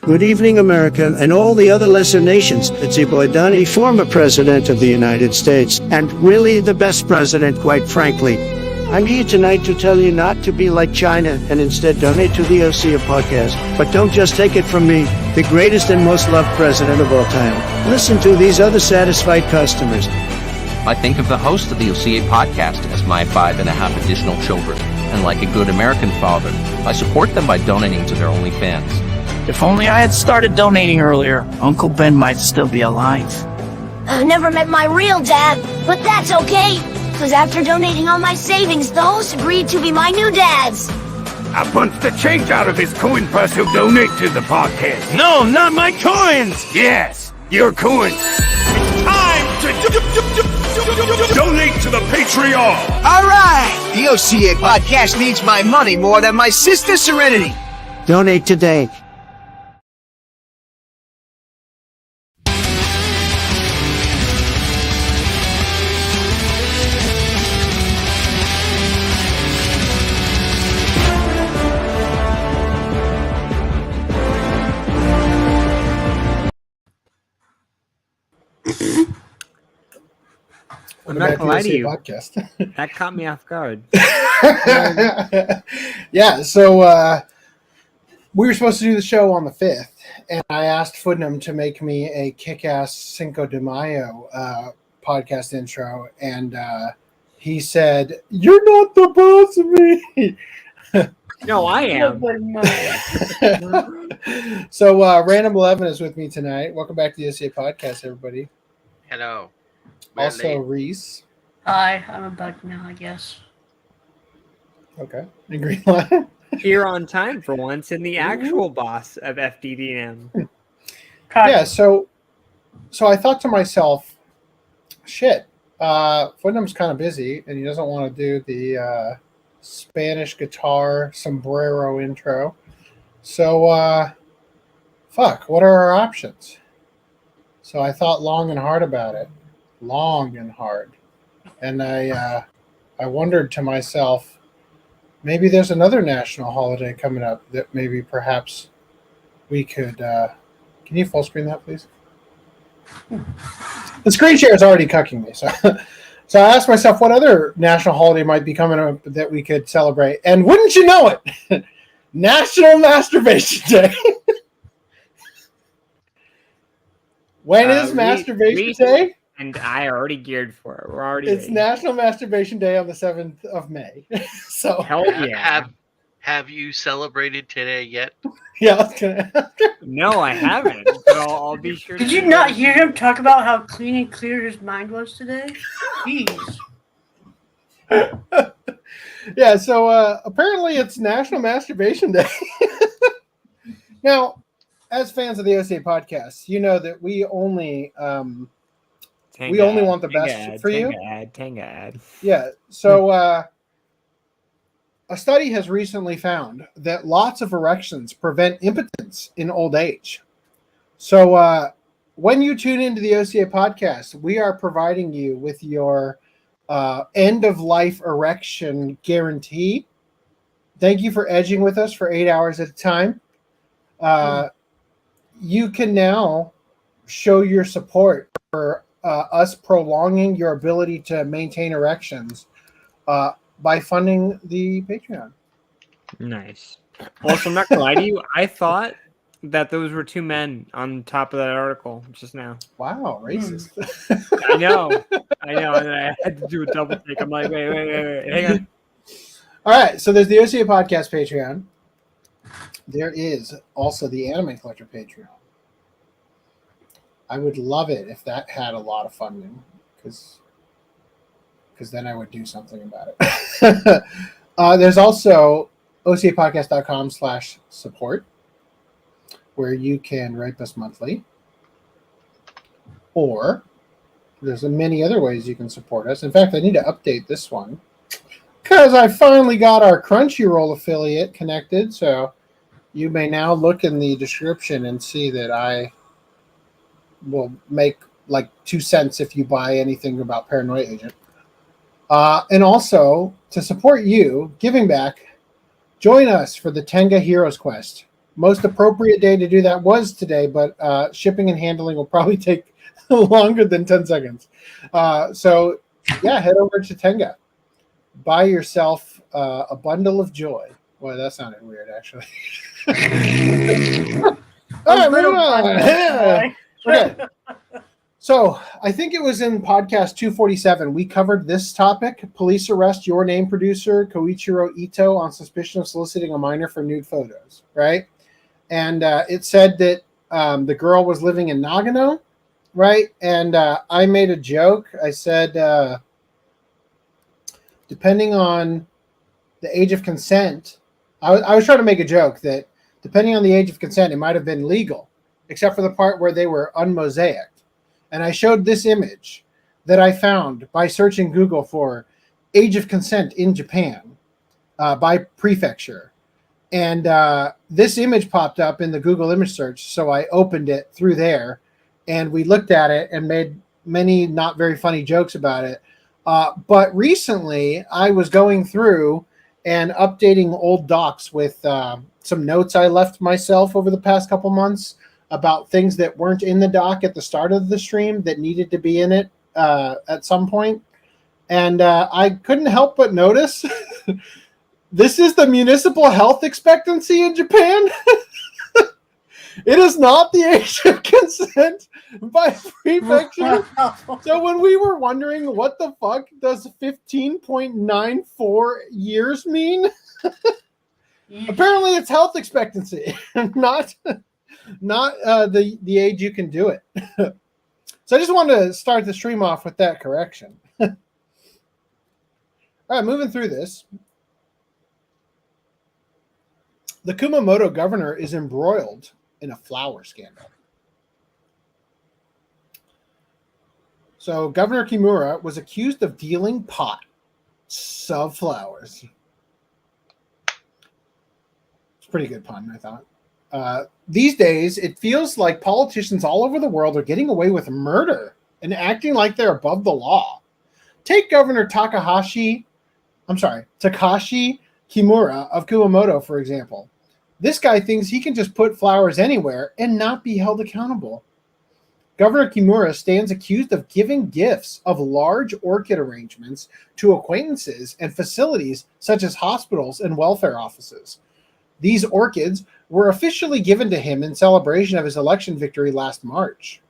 Good evening, America, and all the other lesser nations. It's your boy Donnie, former president of the United States, and really the best president, quite frankly. I'm here tonight to tell you not to be like China and instead donate to the OCA podcast. But don't just take it from me, the greatest and most loved president of all time. Listen to these other satisfied customers. I think of the host of the OCA podcast as my 5.5 additional children, and like a good American father, I support them by donating to their OnlyFans. If only I had started donating earlier, Uncle Ben might still be alive. I've never met my real dad, but that's okay. Because after donating all my savings, the host agreed to be my new dads. I punched the change out of his coin purse who donate to the podcast. No, not my coins! Yes, your coins. It's time to donate to the Patreon! All right! The OCA podcast needs my money more than my sister Serenity. Donate today. I'm not gonna lie to you. Podcast. That caught me off guard. Yeah, so we were supposed to do the show on the 5th, and I asked Footnum to make me a kick-ass Cinco de Mayo podcast intro, and he said, "You're not the boss of me." No, I am. So Random 11 is with me tonight. Welcome back to the OCA podcast, everybody. Hello. Also, Reese. Hi, I'm back now, I guess. Okay. And Green Line. Here on time for once, and the actual boss of FDDNM. Yeah, so I thought to myself, shit, Footnum's kind of busy, and he doesn't want to do the Spanish guitar sombrero intro. So, fuck, what are our options? So I thought long and hard about it. Long and hard. And I wondered to myself, maybe there's another national holiday coming up that maybe perhaps we could can you full screen that, please? The screen share is already cucking me. So I asked myself what other national holiday might be coming up that we could celebrate. And wouldn't you know it, National Masturbation Day. When is Masturbation Day? And I already geared for it. We're already It's ready. National Masturbation Day on the 7th of May. So hell yeah. Have you celebrated today yet? Yeah, I was gonna... No, I haven't. But I'll be sure. Did you not hear him talk about how clean and clear his mind was today? Jeez. Yeah, so apparently it's National Masturbation Day. Now, as fans of the OCA podcast, you know that we only want the best for you. Tanga ad. Yeah. So a study has recently found that lots of erections prevent impotence in old age. So when you tune into the OCA podcast, we are providing you with your end-of-life erection guarantee. Thank you for edging with us for 8 hours at a time. You can now show your support for us prolonging your ability to maintain erections by funding the Patreon. Nice. Also, I'm not gonna lie to you. I thought that those were two men on top of that article just now. Wow, racist. I know. And I had to do a double take. I'm like, wait, hang on. All right, so there's the OCA Podcast Patreon. There is also the Anime Collector Patreon. I would love it if that had a lot of funding, because then I would do something about it. There's also OCApodcast.com/support, where you can write us monthly. Or there's many other ways you can support us. In fact, I need to update this one because I finally got our Crunchyroll affiliate connected. So you may now look in the description and see that I will make like 2 cents if you buy anything about Paranoia Agent. And also, to support you, giving back, join us for the Tenga Heroes Quest. Most appropriate day to do that was today, but shipping and handling will probably take longer than 10 seconds. So, yeah, head over to Tenga. Buy yourself a bundle of joy. Boy, that sounded weird, actually. All right, moving on. Yeah. Okay. So, I think it was in podcast 247. We covered this topic. Police arrest Your Name producer Koichiro Ito on suspicion of soliciting a minor for nude photos, right? And it said that the girl was living in Nagano, right? And I made a joke. I said, depending on the age of consent, I was trying to make a joke that depending on the age of consent, it might have been legal, except for the part where they were unmosaicked. And I showed this image that I found by searching Google for age of consent in Japan by prefecture. And this image popped up in the Google image search, so I opened it through there, and we looked at it and made many not very funny jokes about it. But recently, I was going through and updating old docs with some notes I left myself over the past couple months about things that weren't in the doc at the start of the stream that needed to be in it at some point. And I couldn't help but notice this is the municipal health expectancy in Japan. It is not the age of consent by prefecture. So when we were wondering what the fuck does 15.94 years mean, apparently it's health expectancy, not the age you can do it. So I just wanted to start the stream off with that correction. All right, moving through this. The Kumamoto governor is embroiled in a flower scandal. So Governor Kimura was accused of dealing pots of flowers. It's a pretty good pun, I thought. These days, it feels like politicians all over the world are getting away with murder and acting like they're above the law. Take Governor Takashi Kimura of Kumamoto, for example. This guy thinks he can just put flowers anywhere and not be held accountable. Governor Kimura stands accused of giving gifts of large orchid arrangements to acquaintances and facilities such as hospitals and welfare offices. These orchids were officially given to him in celebration of his election victory last March.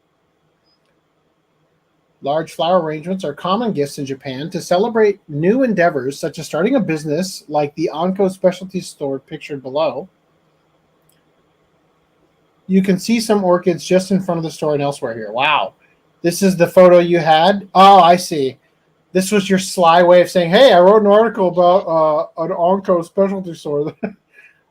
Large flower arrangements are common gifts in Japan to celebrate new endeavors, such as starting a business like the Anko specialty store pictured below. You can see some orchids just in front of the store and elsewhere here. Wow. This is the photo you had? Oh, I see. This was your sly way of saying, hey, I wrote an article about an Anko specialty store.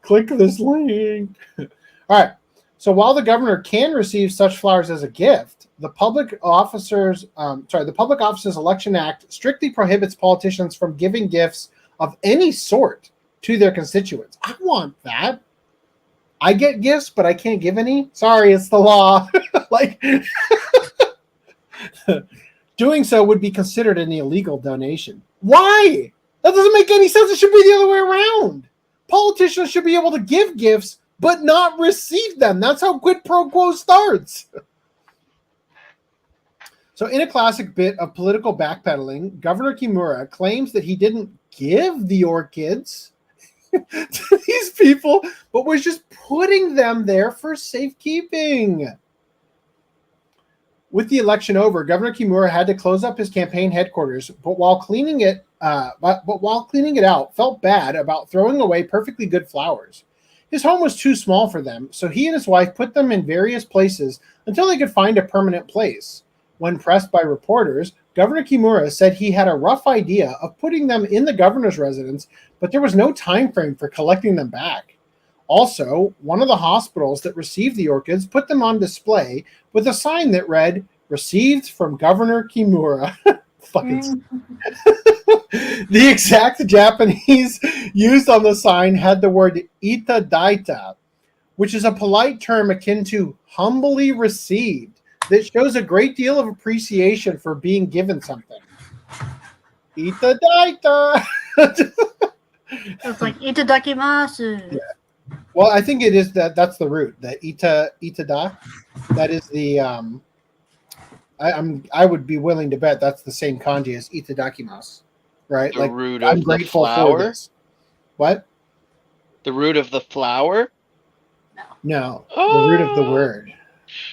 Click this link. All right. So while the governor can receive such flowers as a gift, the Public Officers Election Act strictly prohibits politicians from giving gifts of any sort to their constituents. I want that. I get gifts, but I can't give any. Sorry, it's the law. Doing so would be considered an illegal donation. Why? That doesn't make any sense. It should be the other way around. Politicians should be able to give gifts, but not receive them. That's how quid pro quo starts. So in a classic bit of political backpedaling, Governor Kimura claims that he didn't give the orchids to these people, but was just putting them there for safekeeping. With the election over, Governor Kimura had to close up his campaign headquarters, but while cleaning it out, felt bad about throwing away perfectly good flowers. His home was too small for them, so he and his wife put them in various places until they could find a permanent place. When pressed by reporters, Governor Kimura said he had a rough idea of putting them in the governor's residence, but there was no time frame for collecting them back. Also, one of the hospitals that received the orchids put them on display with a sign that read, "Received from Governor Kimura." The exact Japanese used on the sign had the word "itadaita," which is a polite term akin to humbly received that shows a great deal of appreciation for being given something. Itadaita. It's like itadakimasu. Yeah. Well, I think it is that's the root. The itada. That is the I would be willing to bet that's the same kanji as itadakimasu, right? The like root I'm of the grateful for flower? this. What? The root of the flower? No, the root of the word.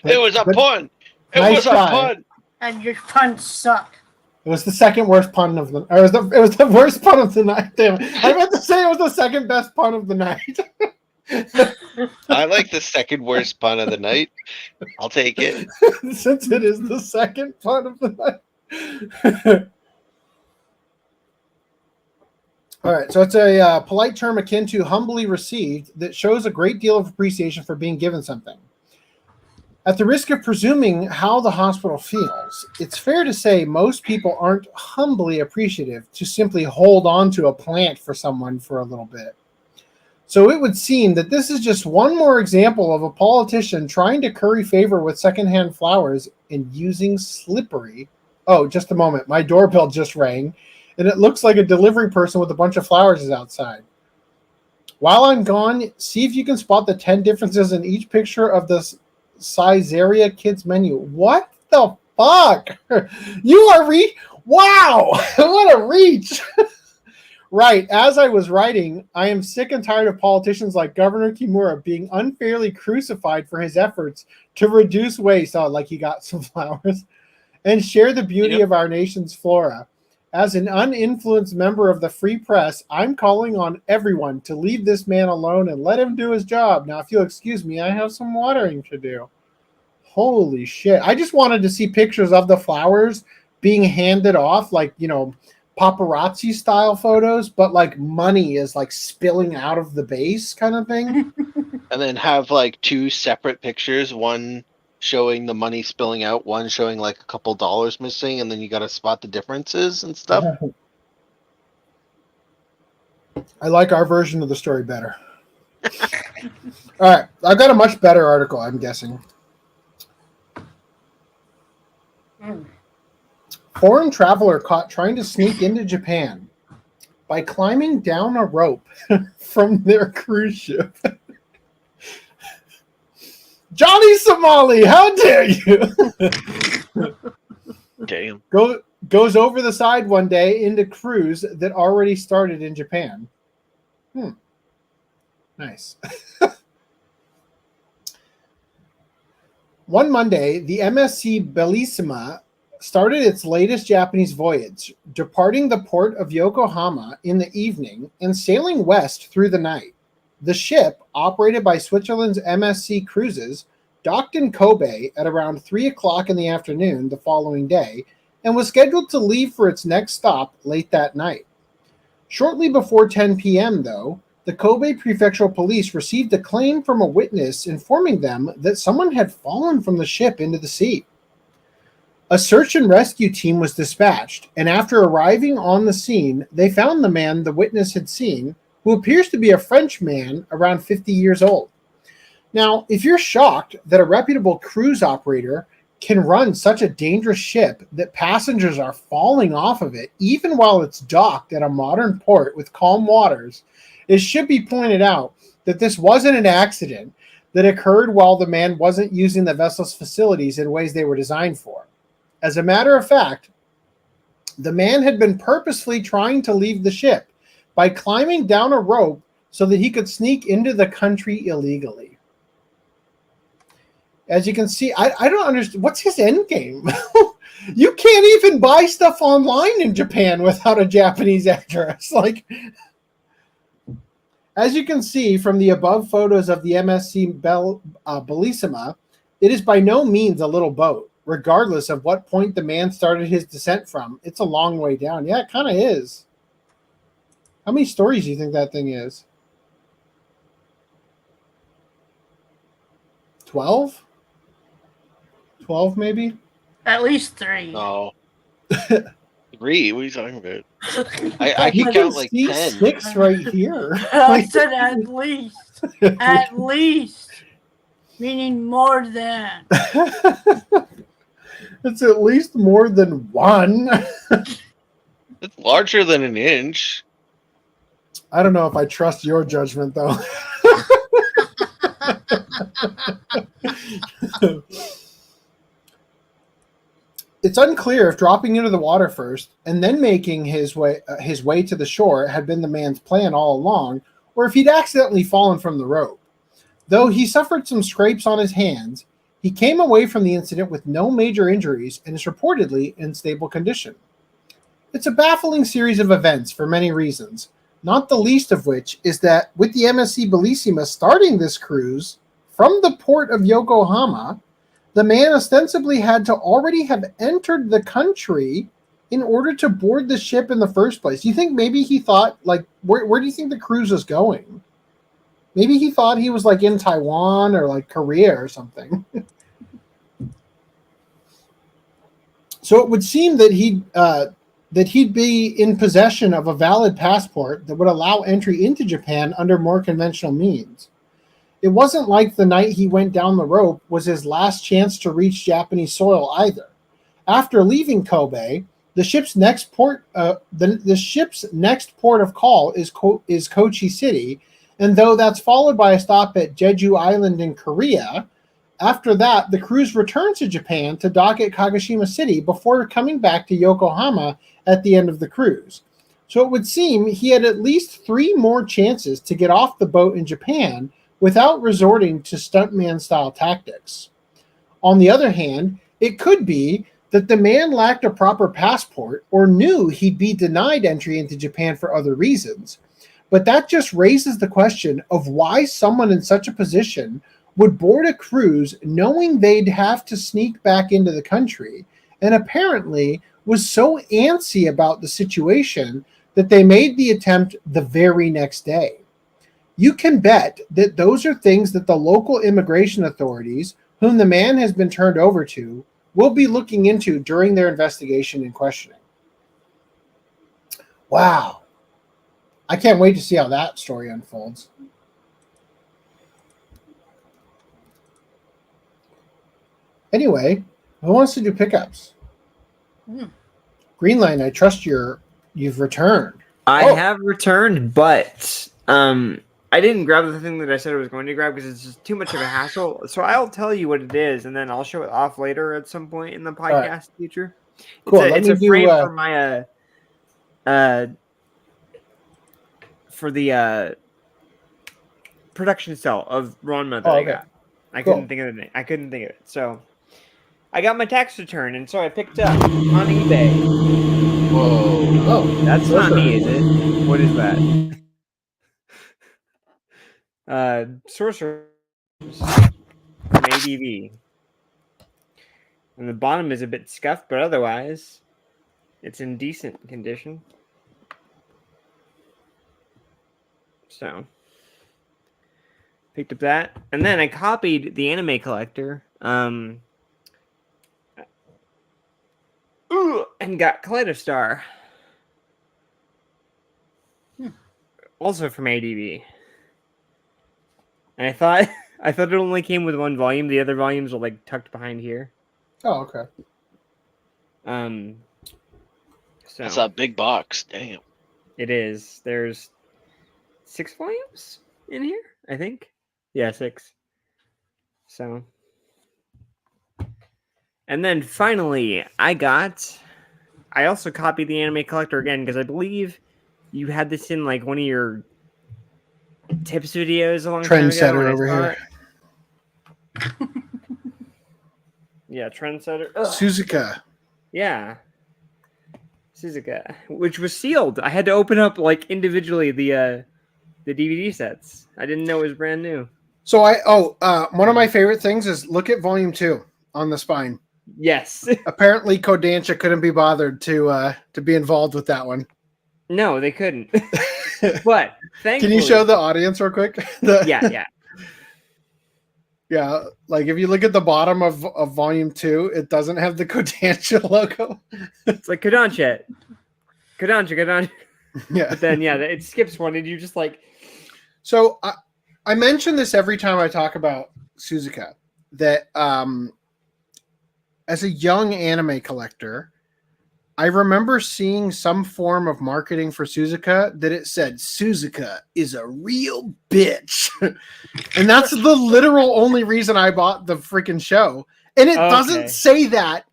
It was a pun. It Nice was a try. pun. And your puns suck. It was the second worst pun of the. Or it was the worst pun of the night. Damn it. I meant to say it was the second best pun of the night. I like the second worst pun of the night. I'll take it. Since it is the second pun of the night. All right, so it's a polite term akin to humbly received that shows a great deal of appreciation for being given something. At the risk of presuming how the hospital feels, it's fair to say most people aren't humbly appreciative to simply hold on to a plant for someone for a little bit. So it would seem that this is just one more example of a politician trying to curry favor with secondhand flowers and using slippery. Oh, just a moment. My doorbell just rang, and it looks like a delivery person with a bunch of flowers is outside. While I'm gone, see if you can spot the 10 differences in each picture of this Caesarea Kids menu. What the fuck? You are wow! What a reach! Right, as I was writing, I am sick and tired of politicians like Governor Kimura being unfairly crucified for his efforts to reduce waste, like he got some flowers, and share the beauty of our nation's flora. As an uninfluenced member of the free press, I'm calling on everyone to leave this man alone and let him do his job. Now, if you'll excuse me, I have some watering to do. Holy shit. I just wanted to see pictures of the flowers being handed off, like, paparazzi style photos, but like money is like spilling out of the base kind of thing. And then have like two separate pictures, one showing the money spilling out, one showing like a couple dollars missing, and then you got to spot the differences and stuff. I like our version of the story better. All right, I've got a much better article, I'm guessing. Foreign traveler caught trying to sneak into Japan by climbing down a rope from their cruise ship. Johnny Somali, how dare you? Damn. Goes over the side one day into cruise that already started in Japan. Nice. One Monday, the MSC Bellissima started its latest Japanese voyage, departing the port of Yokohama in the evening and sailing west through the night. The ship, operated by Switzerland's MSC Cruises, docked in Kobe at around 3 o'clock in the afternoon the following day and was scheduled to leave for its next stop late that night. Shortly before 10 p.m., though, the Kobe Prefectural Police received a claim from a witness informing them that someone had fallen from the ship into the sea. A search and rescue team was dispatched, and after arriving on the scene, they found the man the witness had seen, who appears to be a French man around 50 years old. Now, if you're shocked that a reputable cruise operator can run such a dangerous ship that passengers are falling off of it, even while it's docked at a modern port with calm waters, it should be pointed out that this wasn't an accident that occurred while the man wasn't using the vessel's facilities in ways they were designed for. As a matter of fact, the man had been purposefully trying to leave the ship by climbing down a rope so that he could sneak into the country illegally. As you can see, I don't understand. What's his end game? You can't even buy stuff online in Japan without a Japanese address. As you can see from the above photos of the MSC Bellissima, it is by no means a little boat. Regardless of what point the man started his descent from, it's a long way down. Yeah, it kind of is. How many stories do you think that thing is? 12? 12 maybe? At least 3. No. 3? What are you talking about? I can count like 10. 6 right here. I said at least. At least. Meaning more than. It's at least more than 1. It's larger than an inch. I don't know if I trust your judgment, though. It's unclear if dropping into the water first and then making his way to the shore had been the man's plan all along, or if he'd accidentally fallen from the rope. Though he suffered some scrapes on his hands, he came away from the incident with no major injuries and is reportedly in stable condition. It's a baffling series of events for many reasons, not the least of which is that with the MSC Bellissima starting this cruise from the port of Yokohama, the man ostensibly had to already have entered the country in order to board the ship in the first place. Do you think maybe he thought, like, where do you think the cruise is going? Maybe he thought he was, like, in Taiwan or, like, Korea or something. So it would seem that he'd be in possession of a valid passport that would allow entry into Japan under more conventional means. It wasn't like the night he went down the rope was his last chance to reach Japanese soil either. After leaving Kobe, the ship's next port of call is Kochi City, and though that's followed by a stop at Jeju Island in Korea, after that the cruise returns to Japan to dock at Kagoshima City before coming back to Yokohama at the end of the cruise. So it would seem he had at least 3 more chances to get off the boat in Japan without resorting to stuntman-style tactics. On the other hand, it could be that the man lacked a proper passport or knew he'd be denied entry into Japan for other reasons. But that just raises the question of why someone in such a position would board a cruise knowing they'd have to sneak back into the country, and apparently was so antsy about the situation that they made the attempt the very next day. You can bet that those are things that the local immigration authorities, whom the man has been turned over to, will be looking into during their investigation and questioning. Wow. I can't wait to see how that story unfolds. Anyway, who wants to do pickups? Greenline, I trust you've returned. I have returned, but I didn't grab the thing that I said I was going to grab because it's just too much of a hassle. So I'll tell you what it is, and then I'll show it off later at some point in the podcast future. Cool. It's a frame for my for the production cell of Ranma that I got. I couldn't think of the name. I couldn't think of it. So I got my tax return, and so I picked up on eBay. Whoa! Oh, that's not me, is it? What is that? Sorcerer from ADV. And the bottom is a bit scuffed, but otherwise it's in decent condition. So picked up that, and then I copied the Anime Collector and got Kaleidostar. Also from ADV. And I thought it only came with 1 volume. The other volumes are like tucked behind here. Oh, okay. So that's a big box. Damn. It is. There's 6 volumes in here, I think. Yeah, 6. So. And then finally, I also copied the Anime Collector again because I believe you had this in like one of your tips videos a long time ago. Trendsetter over here. Yeah, Trendsetter. Suzuka. Yeah. Suzuka, which was sealed. I had to open up like individually the DVD sets. I didn't know it was brand new. So one of my favorite things is look at volume 2 on the spine. Yes. Apparently Kodansha couldn't be bothered to be involved with that one. No, they couldn't. But thankfully, can you show the audience real quick? Yeah. Yeah, like if you look at the bottom of volume 2, it doesn't have the Kodansha logo. It's like Kodansha. Yeah. But then it skips one, and you just like. So I mention this every time I talk about Suzuka, that as a young anime collector, I remember seeing some form of marketing for Suzuka that it said Suzuka is a real bitch. And that's the literal only reason I bought the freaking show. And it doesn't say that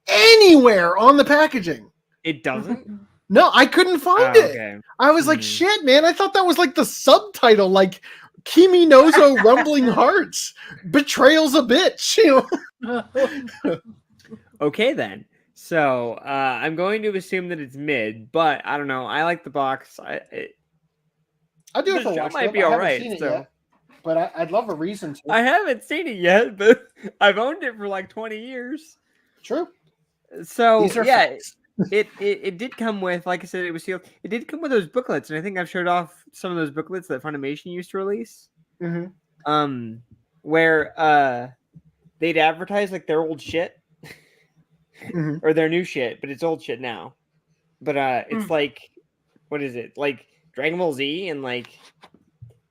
anywhere on the packaging. It doesn't? No, I couldn't find it. I was like, shit, man. I thought that was like the subtitle, like Kimi Nozo Rumbling Hearts. Betrayal's a bitch. You know? Okay, then. So I'm going to assume that it's mid, but I don't know. I like the box. I'll do it for watch. Might be all right. So, but I'd love a reason to. I haven't seen it yet, but I've owned it for like 20 years. True. So yeah, it did come with, like I said, it was sealed. It did come with those booklets, and I think I've showed off some of those booklets that Funimation used to release. Mm-hmm. Where they'd advertise like their old shit. Or their new shit, but it's old shit now. But it's like, what is it? Like Dragon Ball Z and like.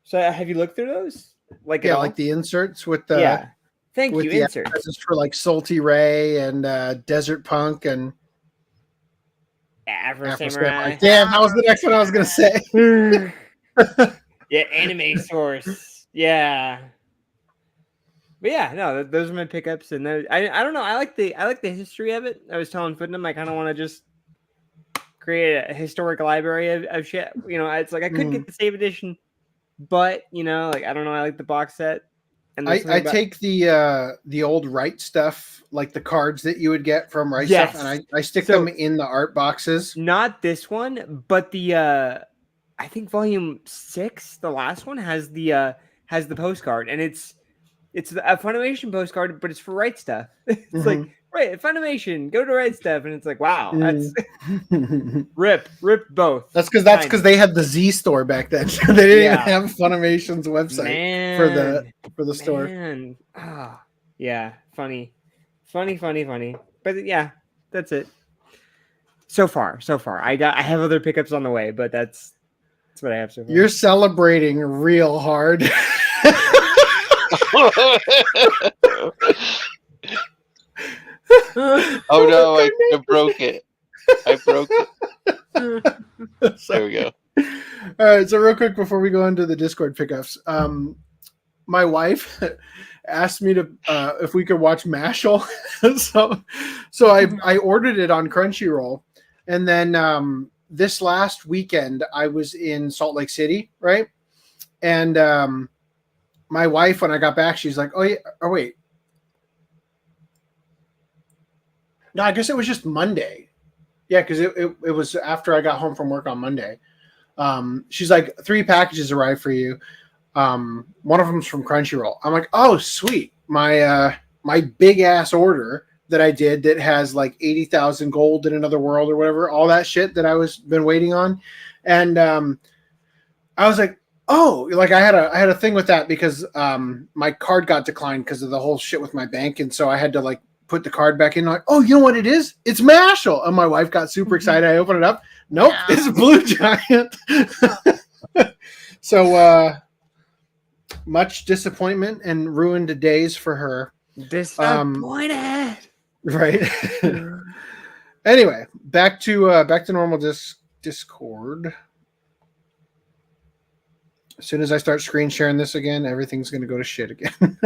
So have you looked through those? Like like the inserts with the Thank you, inserts. This is for like Salty Ray and Desert Punk and Afro Samurai. Damn, that was the next one I was gonna say. Yeah, Anime Source. Yeah. But yeah, no, those are my pickups, and I don't know. I like the history of it. I was telling Footnum I kind of want to just create a historic library of shit. You know, it's like I could get the save edition, but you know, like I don't know. I like the box set. And I take the old Right Stuff, like the cards that you would get from Right Stuff, and I stick them in the art boxes. Not this one, but the I think volume 6, the last one has the postcard, and it's a Funimation postcard, but it's for Right Stuff. It's like, right, Funimation, go to Right Stuff, and it's like, wow, that's rip both. That's because they had the Z store back then. They didn't even have Funimation's website for the store. Yeah, funny. But yeah, that's it. So far. I have other pickups on the way, but that's what I have so far. You're celebrating real hard. Oh no, I broke it. There we go. All right, so real quick before we go into the Discord pickups, my wife asked me to if we could watch Mashal. so I ordered it on Crunchyroll, and then this last weekend I was in Salt Lake City, right? And my wife, when I got back, she's like, wait. No, I guess it was just Monday. Yeah, because it was after I got home from work on Monday. She's like, 3 packages arrived for you. One of them's from Crunchyroll. I'm like, oh, sweet. My big ass order that I did that has like 80,000 gold in another world or whatever, all that shit that I was been waiting on. And I was like, oh, like I had a thing with that because my card got declined because of the whole shit with my bank, and so I had to like put the card back in. Like, oh, you know what it is? It's Mashal. And my wife got super excited. I opened it up. Nope, it's Blue Giant. So much disappointment and ruined days for her. Disappointed. Right. Anyway, back to normal Discord. As soon as I start screen sharing this again, everything's going to go to shit again.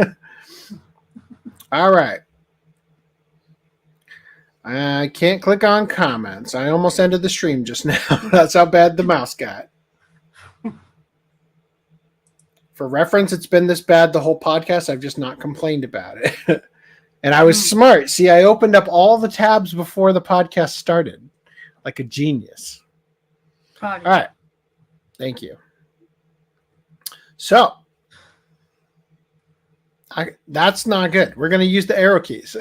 All right. I can't click on comments. I almost ended the stream just now. That's how bad the mouse got. For reference, it's been this bad the whole podcast. I've just not complained about it. And I was smart. See, I opened up all the tabs before the podcast started. Like a genius. All right. Thank you. So, that's not good. We're going to use the arrow keys.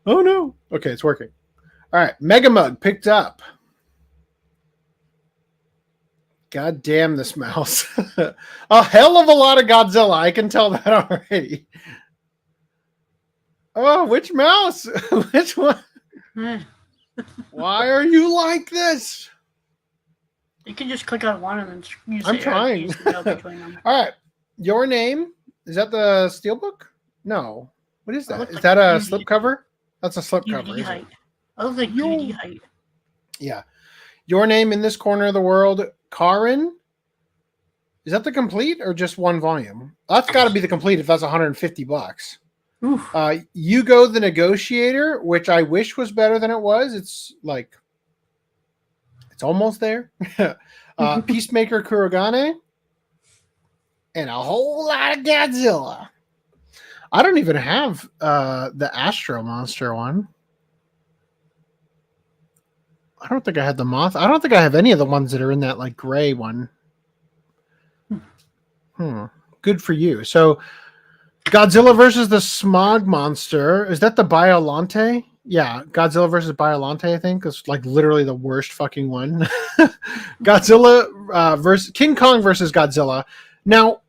Oh, no. Okay, it's working. All right. Mega Mug picked up. God damn this mouse. A hell of a lot of Godzilla. I can tell that already. Oh, which mouse? Which one? Why are you like this? You can just click on one and then use I'm trying. All right. Your name? Is that the Steelbook? No. What is that? Is that a slipcover? That's a slipcover, DVD isn't it? height. I look like DVD height. Yeah. Your Name in This Corner of the World, Karin. Is that the complete or just one volume? That's got to be the complete if that's $150. You Go the Negotiator, which I wish was better than it was. It's like, it's almost there. Peacemaker Kurogane. And a whole lot of Godzilla. I don't even have the Astro Monster one. I don't think I had the Moth. I don't think I have any of the ones that are in that like gray one. Good for you. So Godzilla versus the Smog Monster. Is that the Biolante? Yeah, Godzilla versus Biolante, I think. It's like literally the worst fucking one. Godzilla versus King Kong versus Godzilla. Now,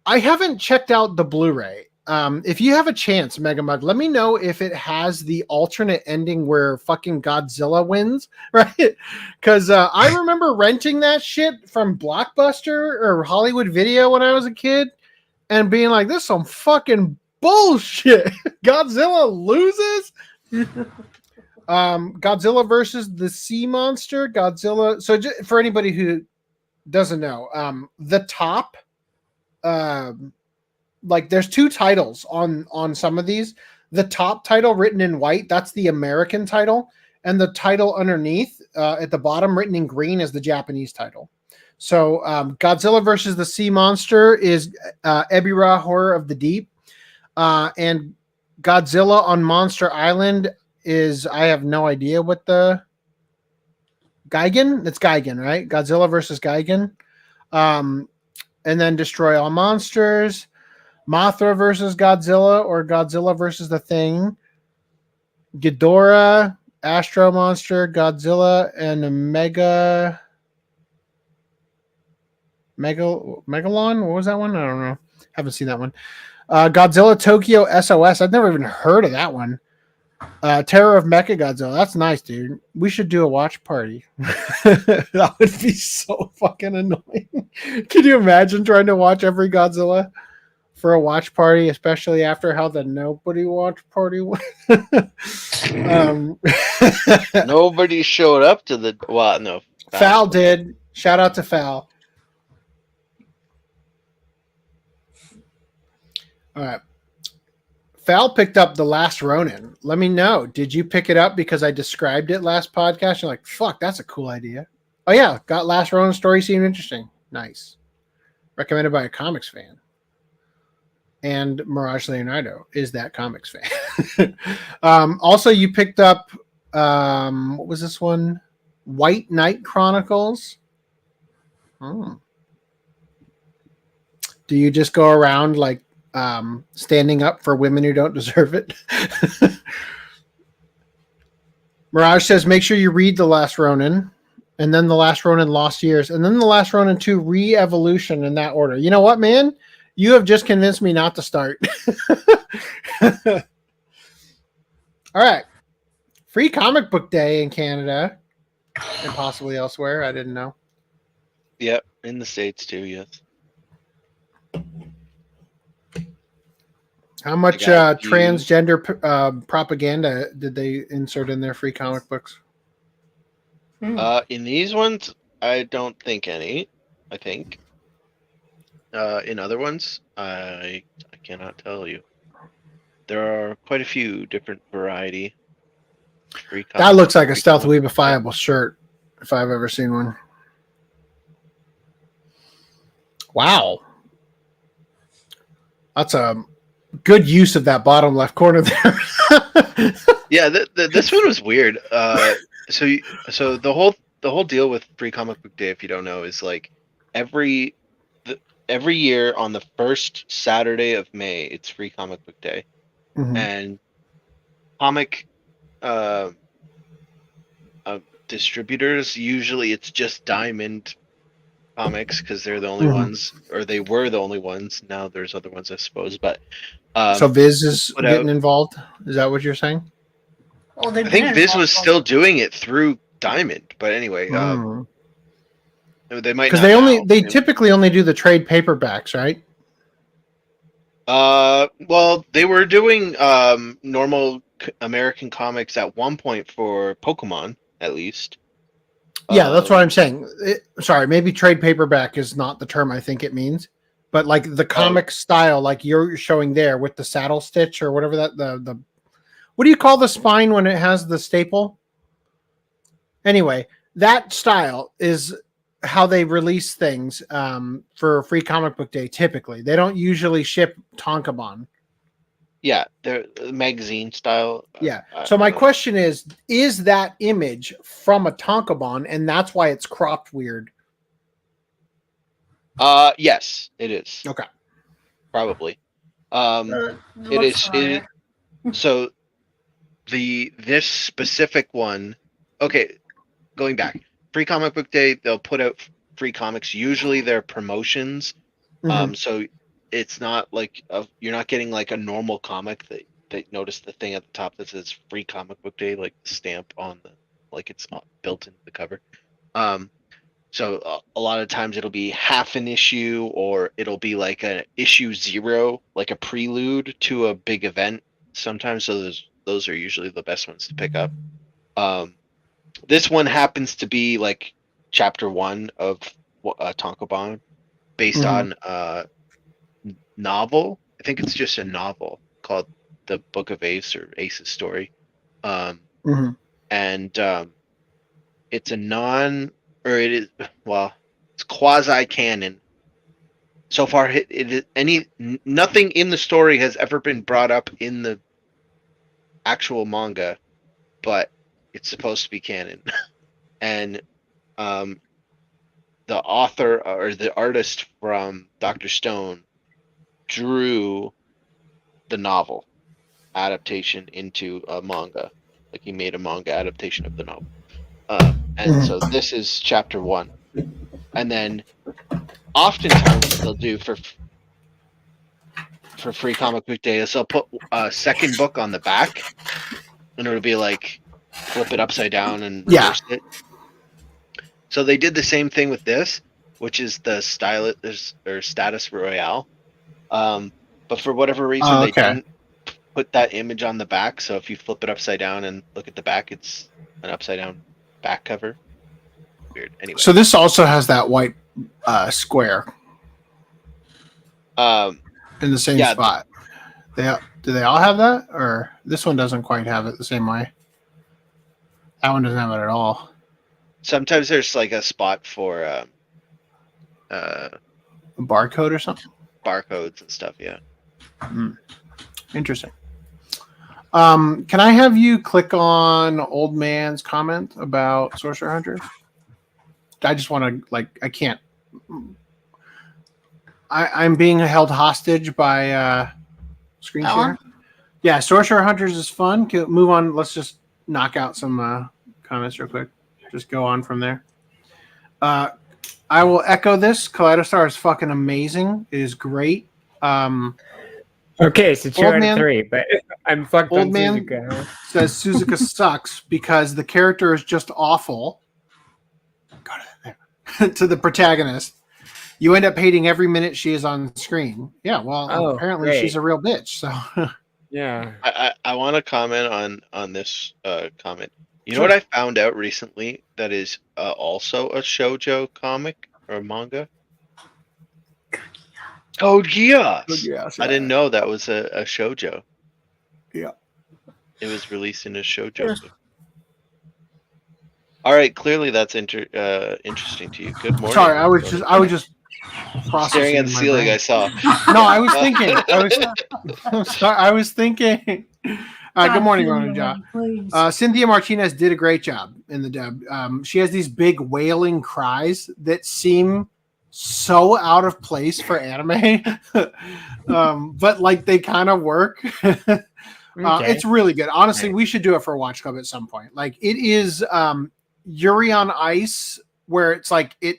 I haven't checked out the Blu-ray. If you have a chance, Megamug, let me know if it has the alternate ending where fucking Godzilla wins, right? Because I remember renting that shit from Blockbuster or Hollywood Video when I was a kid and being like, this is some fucking bullshit. Godzilla loses? Godzilla versus the Sea Monster. Godzilla. So for anybody who doesn't know, the top... like there's two titles on some of these. The top title written in white, that's the American title, and the title underneath at the bottom written in green is the Japanese title. So Godzilla versus the Sea Monster is Ebirah Horror of the Deep, and Godzilla on Monster Island is, I have no idea what the Gigan. It's Gigan, right? Godzilla versus Gigan. And then Destroy All Monsters, Mothra versus Godzilla, or Godzilla versus the Thing, Ghidorah, Astro Monster, Godzilla, and Megalon. What was that one? I don't know. Haven't seen that one. Godzilla Tokyo SOS. I've never even heard of that one. Terror of Mechagodzilla. That's nice, dude. We should do a watch party. That would be so fucking annoying. Can you imagine trying to watch every Godzilla for a watch party, especially after how the Nobody watch party went? Nobody showed up to the... Well, no. Foul did. Shout out to Foul. All right. Foul picked up The Last Ronin. Let me know. Did you pick it up because I described it last podcast? You're like, fuck, that's a cool idea. Oh, yeah. Got Last Ronin story seemed interesting. Nice. Recommended by a comics fan. And Mirage Leonardo is that comics fan. Also, you picked up, what was this one? White Knight Chronicles. Do you just go around like standing up for women who don't deserve it? Mirage says, make sure you read The Last Ronin, and then The Last Ronin Lost Years, and then The Last Ronin 2 Re-Evolution in that order. You know what, man? You have just convinced me not to start. All right. Free Comic Book Day in Canada and possibly elsewhere. I didn't know. Yep, in the States too, yes. How much transgender propaganda did they insert in their free comic books? In these ones, I don't think any. I think. In other ones, I cannot tell you. There are quite a few different variety. That looks like a stealth weebifiable shirt, if I've ever seen one. Wow. That's a good use of that bottom left corner there. Yeah, this one was weird. So the whole deal with Free Comic Book Day, if you don't know, is like every year on the first Saturday of May, it's Free Comic Book Day, and comic distributors, usually it's just Diamond Comics because they're the only ones, or they were the only ones. Now there's other ones, I suppose. But so Viz is getting involved. Is that what you're saying? Oh, I think Viz was still doing it through Diamond, but anyway, they might because they typically only do the trade paperbacks, right? Well, they were doing normal American comics at one point for Pokemon, at least. Yeah, that's what I'm saying. Sorry, maybe trade paperback is not the term I think it means, but like the comic style, like you're showing there with the saddle stitch or whatever that the what do you call the spine when it has the staple? Anyway, that style is how they release things for Free Comic Book Day. Typically, they don't usually ship Tonkabon. Yeah, they're magazine style. Yeah. So my question is that image from a Tonkabon, and that's why it's cropped weird? Yes, it is. Okay. Probably. It is. So this specific one. Okay, going back, Free Comic Book Day, they'll put out free comics. Usually they're promotions. So it's not like you're not getting like a normal comic that notice the thing at the top that says Free Comic Book Day, like the stamp on the, like it's not built into the cover. So a lot of times it'll be half an issue, or it'll be like an issue 0, like a prelude to a big event sometimes. So those are usually the best ones to pick up. This one happens to be like chapter 1 of Tonkabon, based on novel. I think it's just a novel called The Book of Ace, or Ace's Story. And it's it's quasi-canon. So far, nothing in the story has ever been brought up in the actual manga, but it's supposed to be canon. And the author or the artist from Dr. Stone drew the novel adaptation into a manga. Like he made a manga adaptation of the novel. And so this is chapter 1. And then oftentimes they'll do for Free Comic Book Day is they'll put a second book on the back, and it'll be like flip it upside down and reverse it. So they did the same thing with this, which is the status royale. But for whatever reason, they didn't put that image on the back. So if you flip it upside down and look at the back, it's an upside down back cover. Weird. Anyway. So this also has that white square in the same spot. Do they all have that, or this one doesn't quite have it the same way? That one doesn't have it at all. Sometimes there's like a spot for a barcode or something. Barcodes and stuff, yeah. Interesting. Can I have you click on Old Man's comment about Sorcerer Hunter? I just want to, I can't. I'm being held hostage by screen share. Yeah, Sorcerer Hunters is fun. Move on. Let's just knock out some comments real quick. Just go on from there. I will echo this. Kaleidostar is fucking amazing. It is great. Okay, so 2 out of 3, but I'm fucked Old on Man Suzuka. says Suzuka sucks because the character is just awful. To the protagonist. You end up hating every minute she is on screen. Yeah, well, apparently she's a real bitch. So yeah. I want to comment on this comment. You know what I found out recently that is also a shoujo comic or manga? Code Geass. I didn't know that was a shoujo. Yeah. It was released in a shoujo. All right, clearly that's interesting to you. Good morning. Sorry, I was just staring at the ceiling. I saw. No, I was thinking. I'm sorry. I was thinking. Good morning, Ron and Ja. Cynthia Martinez did a great job in the dub. She has these big wailing cries that seem so out of place for anime, but like they kind of work. It's really good. Honestly, we should do it for a watch club at some point. Like it is Yuri on Ice, where it's like it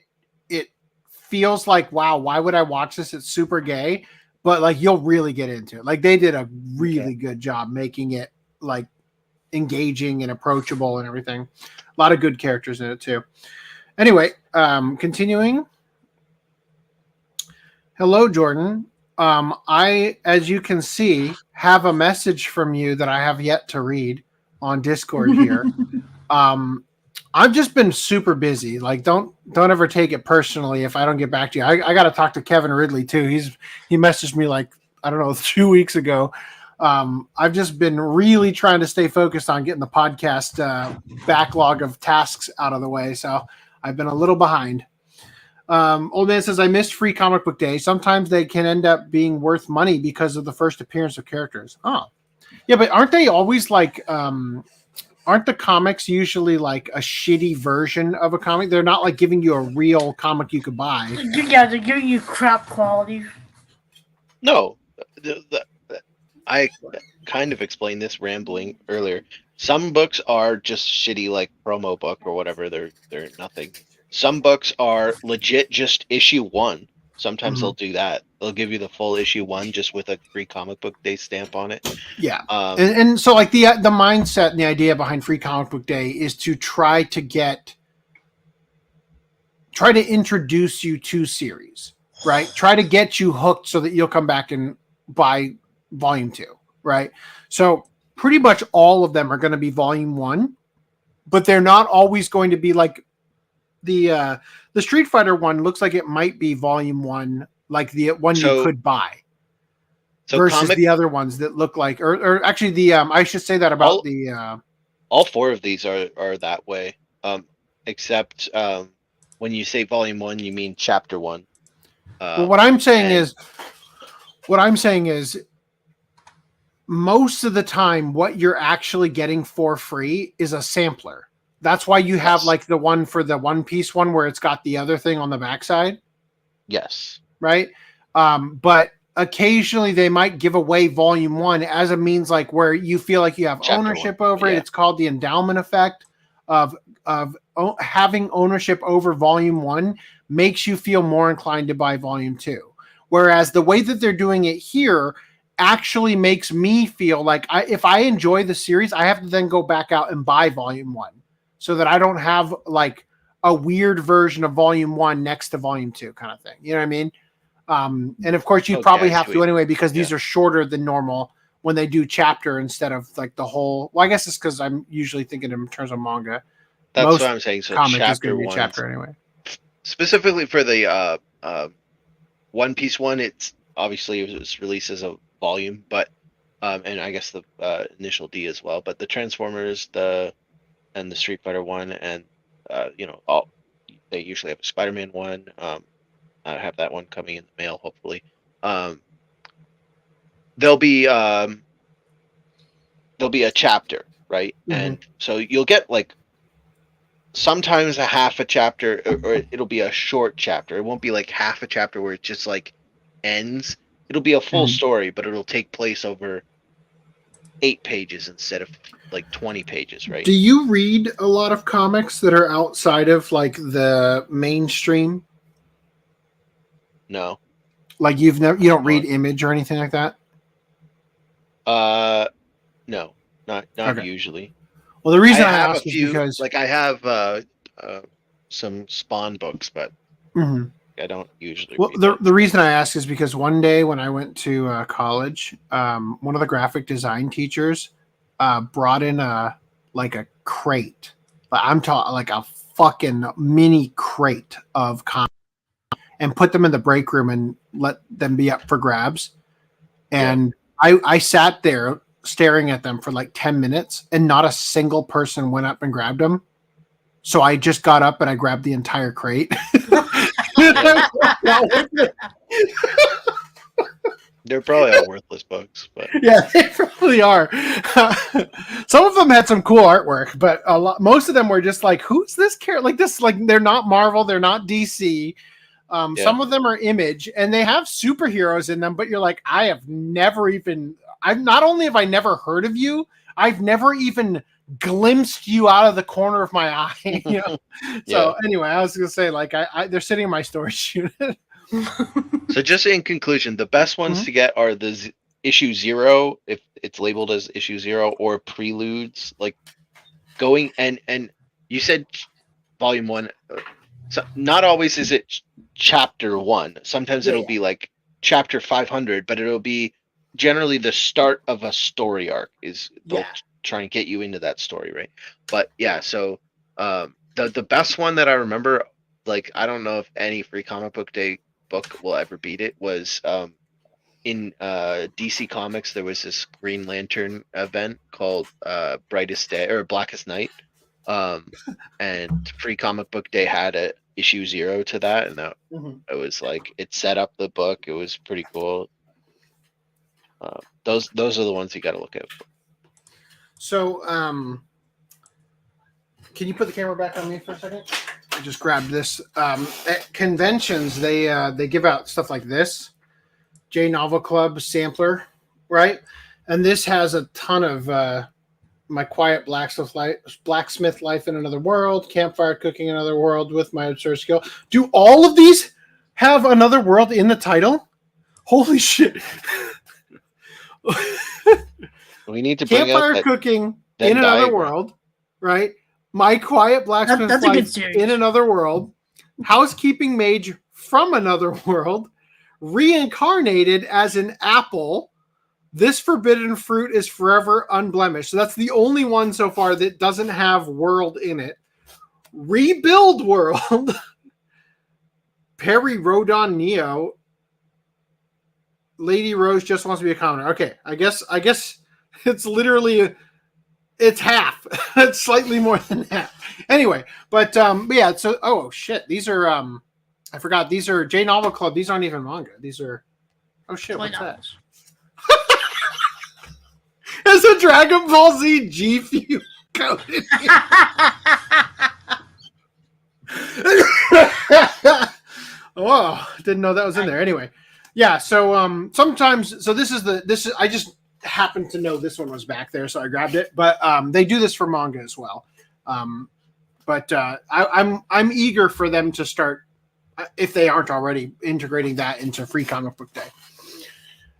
feels like, wow, why would I watch this? It's super gay, but like you'll really get into it. Like they did a really good job making it like engaging and approachable and everything. A lot of good characters in it too. Anyway, continuing. Hello, Jordan. I, as you can see, have a message from you that I have yet to read on Discord here. I've just been super busy. Like, don't ever take it personally if I don't get back to you. I got to talk to Kevin Ridley too. He messaged me like, I don't know, 2 weeks ago. I've just been really trying to stay focused on getting the podcast backlog of tasks out of the way. So I've been a little behind. Old Man says, I missed Free Comic Book Day. Sometimes they can end up being worth money because of the first appearance of characters. Oh, yeah, but aren't they always like, aren't the comics usually like a shitty version of a comic? They're not like giving you a real comic you could buy. Yeah, they're giving you crap quality. No, I kind of explained this rambling earlier. Some books are just shitty, like promo book or whatever. They're nothing. Some books are legit, just issue 1. Sometimes they'll do that. They'll give you the full issue 1 just with a Free Comic Book Day stamp on it. Yeah, and so like the mindset and the idea behind Free Comic Book Day is to try to introduce you to series, right? Try to get you hooked so that you'll come back and buy volume 2, right? So pretty much all of them are going to be volume 1, but they're not always going to be like the Street Fighter one looks like it might be volume 1, like the one you could buy. So versus the other ones that look like, or actually the I should say that about all 4 of these are that way, except when you say volume 1, you mean chapter 1. Well, what I'm saying is, most of the time, what you're actually getting for free is a sampler. That's why you have like the one for the One Piece one where it's got the other thing on the backside. Yes. Right. But occasionally they might give away volume 1 as a means like where you feel like you have ownership over it. It's called the endowment effect of having ownership over volume 1 makes you feel more inclined to buy volume 2. Whereas the way that they're doing it here actually makes me feel like if I enjoy the series, I have to then go back out and buy volume 1 so that I don't have like a weird version of volume 1 next to volume 2 kind of thing. You know what I mean? And of course you probably have to anyway, because these are shorter than normal when they do chapter instead of like the whole, well, I guess it's because I'm usually thinking in terms of manga. That's what I'm saying. So chapter 1, chapter anyway. Specifically for the One Piece one, it's obviously it was released as a volume, but and I guess the initial D as well. But the Transformers, and the Street Fighter one, and they usually have a Spider-Man one. I have that one coming in the mail, hopefully. There'll be a chapter, right? Mm-hmm. And so you'll get like sometimes a half a chapter, or it'll be a short chapter. It won't be like half a chapter where it just like ends. It'll be a full story, but it'll take place over 8 pages instead of like 20 pages, right? Do you read a lot of comics that are outside of like the mainstream? No. Like you don't read Image or anything like that? No, not usually. Well, the reason I have ask a few, is because like I have some Spawn books, but I don't usually. Well, the reason I ask is because one day when I went to college, one of the graphic design teachers brought in a crate. I'm talking like a fucking mini crate of comics, and put them in the break room and let them be up for grabs. And I sat there staring at them for like 10 minutes and not a single person went up and grabbed them. So I just got up and I grabbed the entire crate. They're probably all worthless books, but yeah, they probably are. Some of them had some cool artwork, but most of them were just like, who's this character? Like this, like they're not Marvel, they're not DC. Some of them are Image, and they have superheroes in them, but you're like, not only have I never heard of you, I've never even glimpsed you out of the corner of my eye. You know? So anyway, I was gonna say, like, they're sitting in my storage unit. So just in conclusion, the best ones to get are the issue 0, if it's labeled as issue 0, or preludes, like going and you said volume 1. So not always is it chapter 1. Sometimes it'll be like chapter 500, but it'll be generally the start of a story arc. They'll try and get you into that story, right? But yeah, so the best one that I remember, like I don't know if any Free Comic Book Day book will ever beat it, was in DC Comics there was this Green Lantern event called Brightest Day or Blackest Night, and Free Comic Book Day had a issue 0 to that, and that it was like it set up the book. It was pretty cool. Those are the ones you got to look at. So, can you put the camera back on me for a second? I just grabbed this. At conventions, they give out stuff like this, J Novel Club sampler, right? And this has a ton of My Quiet Blacksmith Life in Another World, Campfire Cooking in Another World with My Absurd Skill. Do all of these have Another World in the title? Holy shit. We need to bring Campfire Cooking in Another World, right? My Quiet Blacksmith Life in Another World, Housekeeping Mage from Another World, Reincarnated as an Apple, This Forbidden Fruit is Forever Unblemished. So that's the only one so far that doesn't have world in it. Rebuild World, Perry Rodon Neo, Lady Rose Just Wants to Be a Commoner. Okay, I guess it's literally it's half. It's slightly more than half. Anyway, but yeah. So oh shit, these are I forgot. These are J Novel Club. These aren't even manga. These are oh shit. What's that? There's a Dragon Ball Z G Fuel code in here. Oh, didn't know that was in there. Anyway, yeah. So sometimes, so this is I just happened to know this one was back there, so I grabbed it. But they do this for manga as well. But I'm eager for them to start, if they aren't already, integrating that into Free Comic Book Day.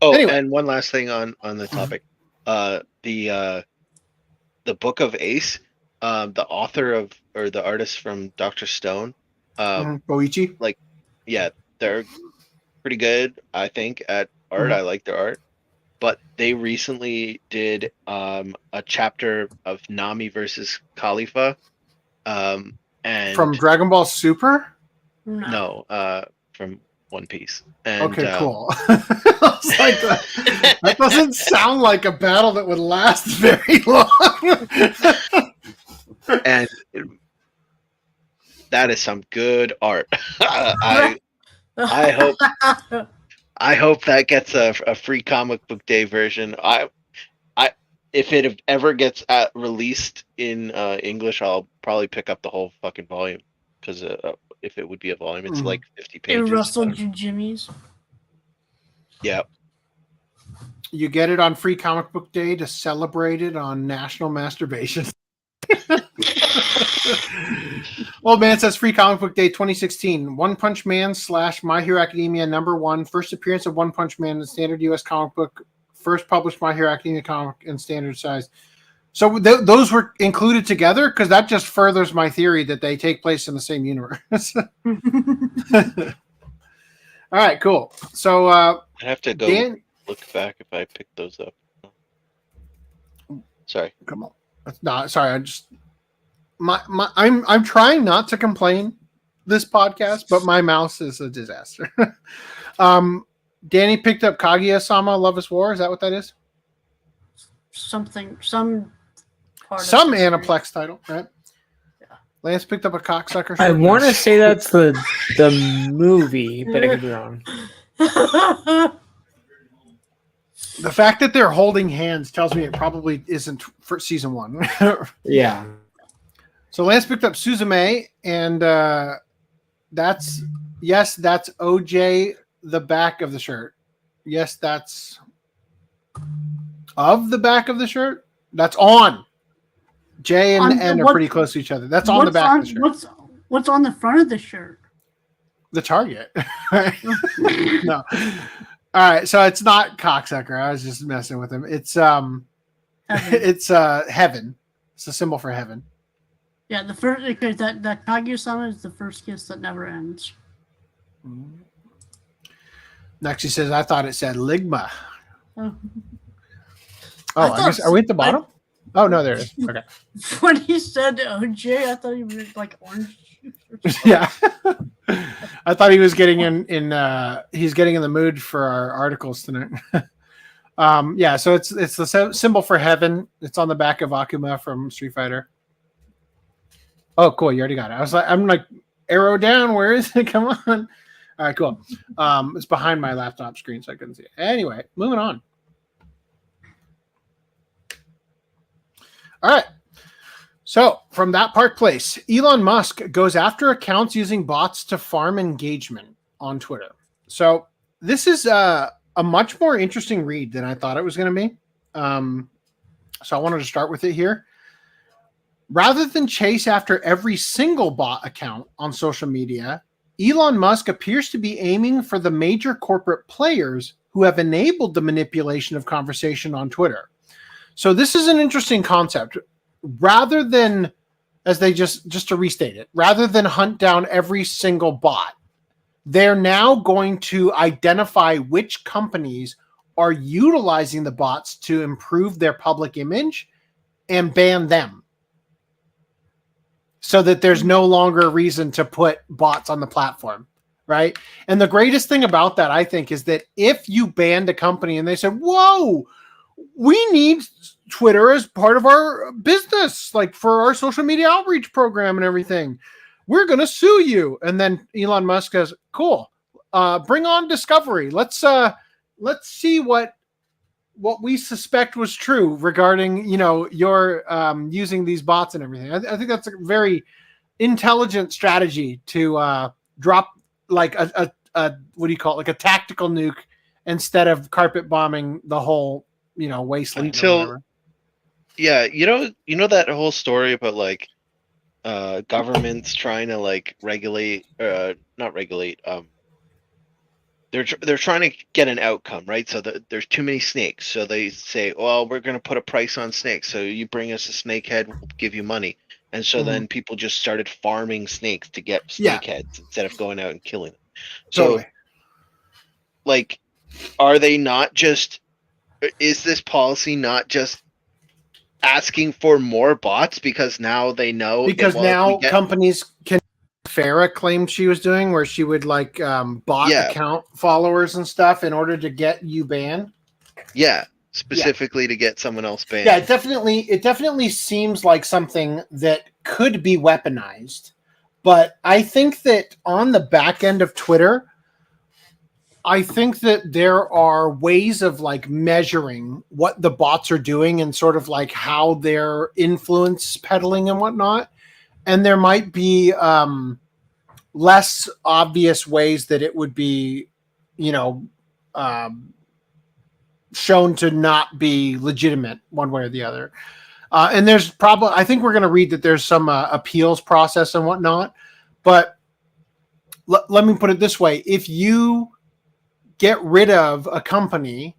Oh, anyway. And one last thing on the topic. The Book of Ace, the author of, or the artist from Dr. Stone, Boichi, like, yeah, they're pretty good, I think, at art. I like their art, but they recently did a chapter of Nami versus Khalifa, and from Dragon Ball Super. No, from One Piece. And, okay, cool. I was like, that doesn't sound like a battle that would last very long. And that is some good art. I hope that gets a Free Comic Book Day version. If it ever gets released in English, I'll probably pick up the whole fucking volume, because if it would be a volume, it's like 50 pages. It rustled your jimmies. Yeah. You get it on Free Comic Book Day to celebrate it on National Masturbation. Old Man says Free Comic Book Day 2016. One Punch Man / My Hero Academia #1. First appearance of One Punch Man in standard U.S. comic book. First published My Hero Academia comic in standard size. So those were included together, because that just furthers my theory that they take place in the same universe. All right, cool. So I have to go look back if I picked those up. Sorry. Come on. No, sorry. I just I'm trying not to complain this podcast, but my mouse is a disaster. Danny picked up Kaguya-sama Love is War. Is that what that is? Some Aniplex title, right? Yeah. Lance picked up a cocksucker. I want to say that's the movie, but I could be wrong. The fact that they're holding hands tells me it probably isn't for season 1. Yeah. So Lance picked up Suzume, and that's OJ, the back of the shirt. Yes, that's of the back of the shirt. That's on. J and N are pretty close to each other. That's on the back of the shirt. What's on the front of the shirt? The target. No. All right, so it's not cocksucker. I was just messing with him. It's it's heaven. It's a symbol for heaven. Yeah, the first, because that Kaguya-sama is the first kiss that never ends. Next, he says, I thought it said Ligma. Oh. Oh, I guess, are we at the bottom? Oh, no, there it is. Okay. When he said OJ, I thought he was like orange juice or something. Yeah. I thought he was getting he's getting in the mood for our articles tonight. Yeah, so it's the symbol for heaven. It's on the back of Akuma from Street Fighter. Oh, cool. You already got it. I'm like, arrow down. Where is it? Come on. All right, cool. It's behind my laptop screen, so I couldn't see it. Anyway, moving on. All right. So from that Park Place, Elon Musk goes after accounts using bots to farm engagement on Twitter. So this is a much more interesting read than I thought it was going to be. So I wanted to start with it here. Rather than chase after every single bot account on social media, Elon Musk appears to be aiming for the major corporate players who have enabled the manipulation of conversation on Twitter. So this is an interesting concept. Rather than, as they just to restate it, rather than hunt down every single bot, they're now going to identify which companies are utilizing the bots to improve their public image and ban them, so that there's no longer a reason to put bots on the platform, right? And the greatest thing about that, I think, is that if you banned a company and they said, whoa, we need Twitter as part of our business, like for our social media outreach program and everything, we're going to sue you. And then Elon Musk goes, cool, bring on Discovery. Let's see what we suspect was true regarding, your using these bots and everything. I think that's a very intelligent strategy to drop like a what do you call it? Like a tactical nuke instead of carpet bombing the whole, wasteland. Until, yeah, you know that whole story about like governments trying to like regulate, not regulate, they're trying to get an outcome, right? So there's too many snakes, so they say, well, we're going to put a price on snakes, so you bring us a snake head, we'll give you money. And so then people just started farming snakes to get snake heads instead of going out and killing them. So like, are they not just, is this policy not just asking for more bots because now they know? Because now companies can. Farah claimed she was doing, where she would like bot account followers and stuff in order to get you banned. Yeah, specifically to get someone else banned. Yeah, it definitely seems like something that could be weaponized. But I think that on the back end of Twitter, I think that there are ways of like measuring what the bots are doing and sort of like how they're influence peddling and whatnot. And there might be less obvious ways that it would be, shown to not be legitimate one way or the other. And there's probably, I think we're going to read that there's some appeals process and whatnot. But let me put it this way. If you get rid of a company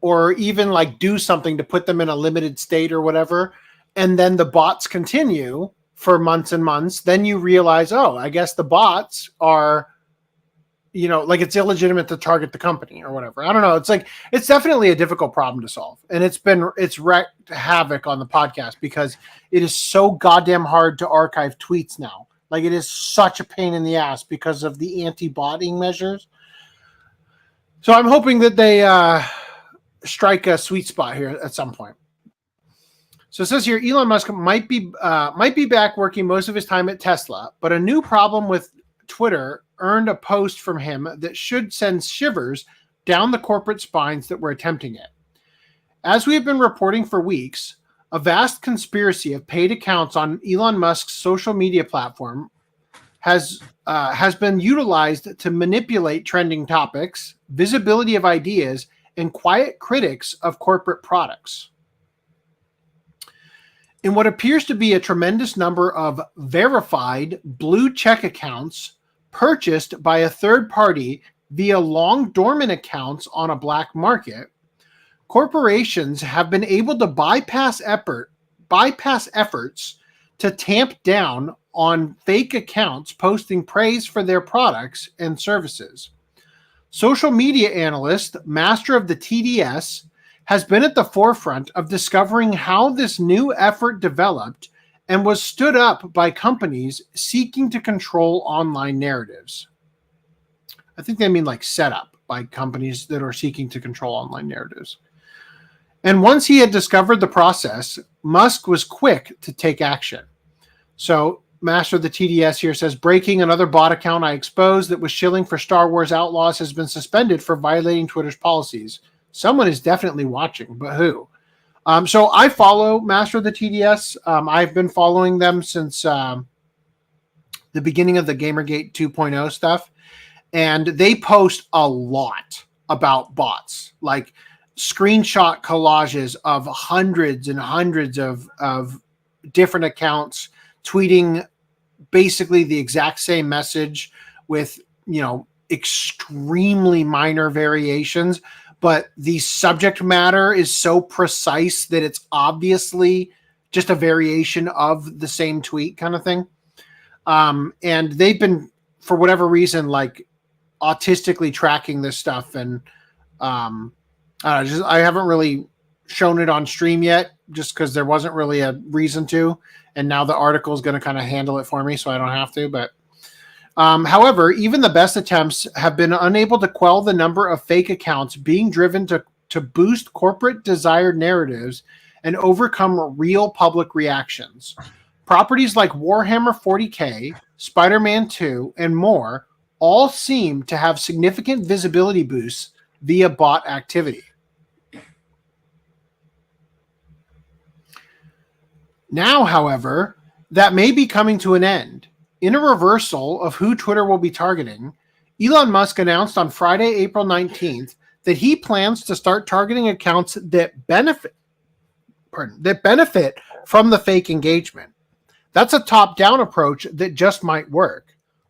or even like do something to put them in a limited state or whatever, and then the bots continue for months and months, then you realize, oh, I guess the bots are, like it's illegitimate to target the company or whatever. I don't know. It's like, it's definitely a difficult problem to solve. And it's wreaked havoc on the podcast because it is so goddamn hard to archive tweets now. Like it is such a pain in the ass because of the anti-botting measures. So I'm hoping that they strike a sweet spot here at some point. So it says here, Elon Musk might be back working most of his time at Tesla, but a new problem with Twitter earned a post from him that should send shivers down the corporate spines that were attempting it. As we have been reporting for weeks, a vast conspiracy of paid accounts on Elon Musk's social media platform has been utilized to manipulate trending topics, visibility of ideas, and quiet critics of corporate products. In what appears to be a tremendous number of verified blue check accounts purchased by a third party via long dormant accounts on a black market, corporations have been able to bypass efforts to tamp down on fake accounts posting praise for their products and services. social media analyst, master of the TDS, has been at the forefront of discovering how this new effort developed and was stood up by companies seeking to control online narratives. I think they mean like set up by companies that are seeking to control online narratives. And once he had discovered the process, Musk was quick to take action. So, Master of the TDS here says, breaking another bot account I exposed that was shilling for Star Wars Outlaws has been suspended for violating Twitter's policies. Someone is definitely watching, but who? So I follow Master of the TDS. I've been following them since the beginning of the Gamergate 2.0 stuff. And they post a lot about bots, like screenshot collages of hundreds and hundreds of different accounts tweeting basically the exact same message with, extremely minor variations. But the subject matter is so precise that it's obviously just a variation of the same tweet kind of thing. And they've been, for whatever reason, like autistically tracking this stuff. And I haven't really shown it on stream yet just because there wasn't really a reason to. And now the article is going to kind of handle it for me so I don't have to. But however, even the best attempts have been unable to quell the number of fake accounts being driven to boost corporate desired narratives and overcome real public reactions. Properties like Warhammer 40K, Spider-Man 2, and more all seem to have significant visibility boosts via bot activity. Now, however, that may be coming to an end. In a reversal of who Twitter will be targeting, Elon Musk announced on Friday, April 19th, that he plans to start targeting accounts that benefit from the fake engagement. That's a top-down approach that just might work.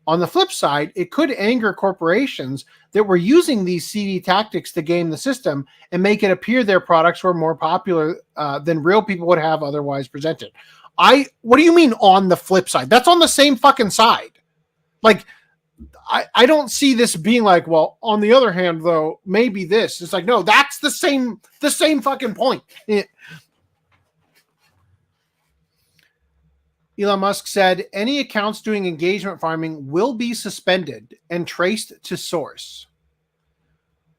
On the flip side, it could anger corporations that were using these seedy tactics to game the system and make it appear their products were more popular than real people would have otherwise presented. What do you mean on the flip side? That's on the same fucking side. Like, I don't see this being like, well, on the other hand, though, maybe this. It's like, no, that's the same fucking point. Elon Musk said any accounts doing engagement farming will be suspended and traced to source.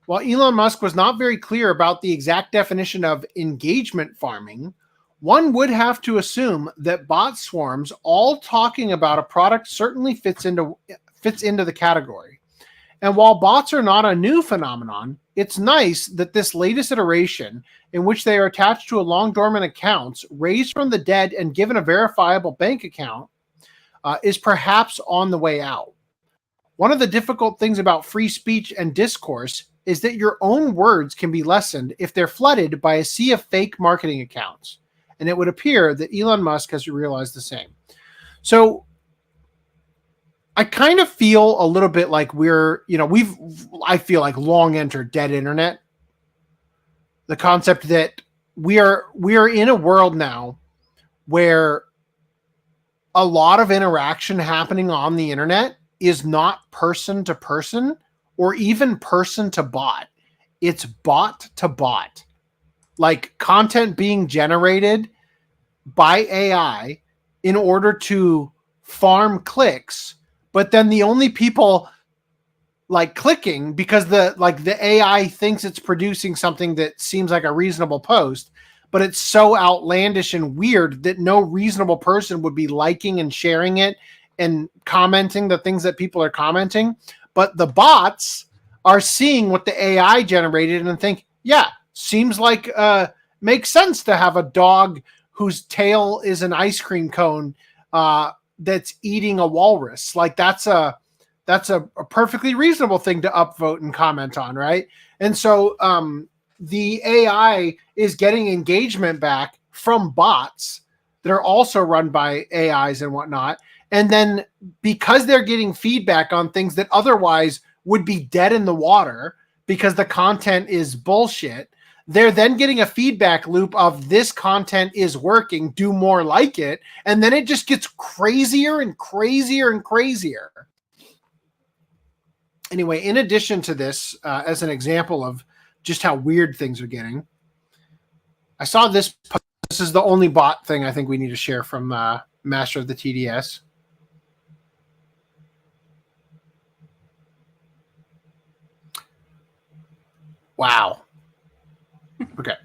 While Elon Musk was not very clear about the exact definition of engagement farming, one would have to assume that bot swarms all talking about a product certainly fits into the category. And while bots are not a new phenomenon, it's nice that this latest iteration, in which they are attached to a long dormant accounts, raised from the dead and given a verifiable bank account, is perhaps on the way out. One of the difficult things about free speech and discourse is that your own words can be lessened if they're flooded by a sea of fake marketing accounts. And it would appear that Elon Musk has realized the same. So I kind of feel a little bit like I feel like long entered dead internet. The concept that we are in a world now where a lot of interaction happening on the internet is not person to person or even person to bot. It's bot to bot. Like content being generated by AI in order to farm clicks, but then the only people like clicking because the AI thinks it's producing something that seems like a reasonable post, but it's so outlandish and weird that no reasonable person would be liking and sharing it and commenting the things that people are commenting. But the bots are seeing what the AI generated and think, yeah, seems like makes sense to have a dog whose tail is an ice cream cone that's eating a walrus. Like that's a perfectly reasonable thing to upvote and comment on, right? And so the AI is getting engagement back from bots that are also run by AIs and whatnot. And then because they're getting feedback on things that otherwise would be dead in the water because the content is bullshit, they're then getting a feedback loop of this content is working, do more like it. And then it just gets crazier and crazier and crazier. Anyway, in addition to this, as an example of just how weird things are getting, I saw this. This is the only bot thing I think we need to share from Master of the TDS. Wow. Okay.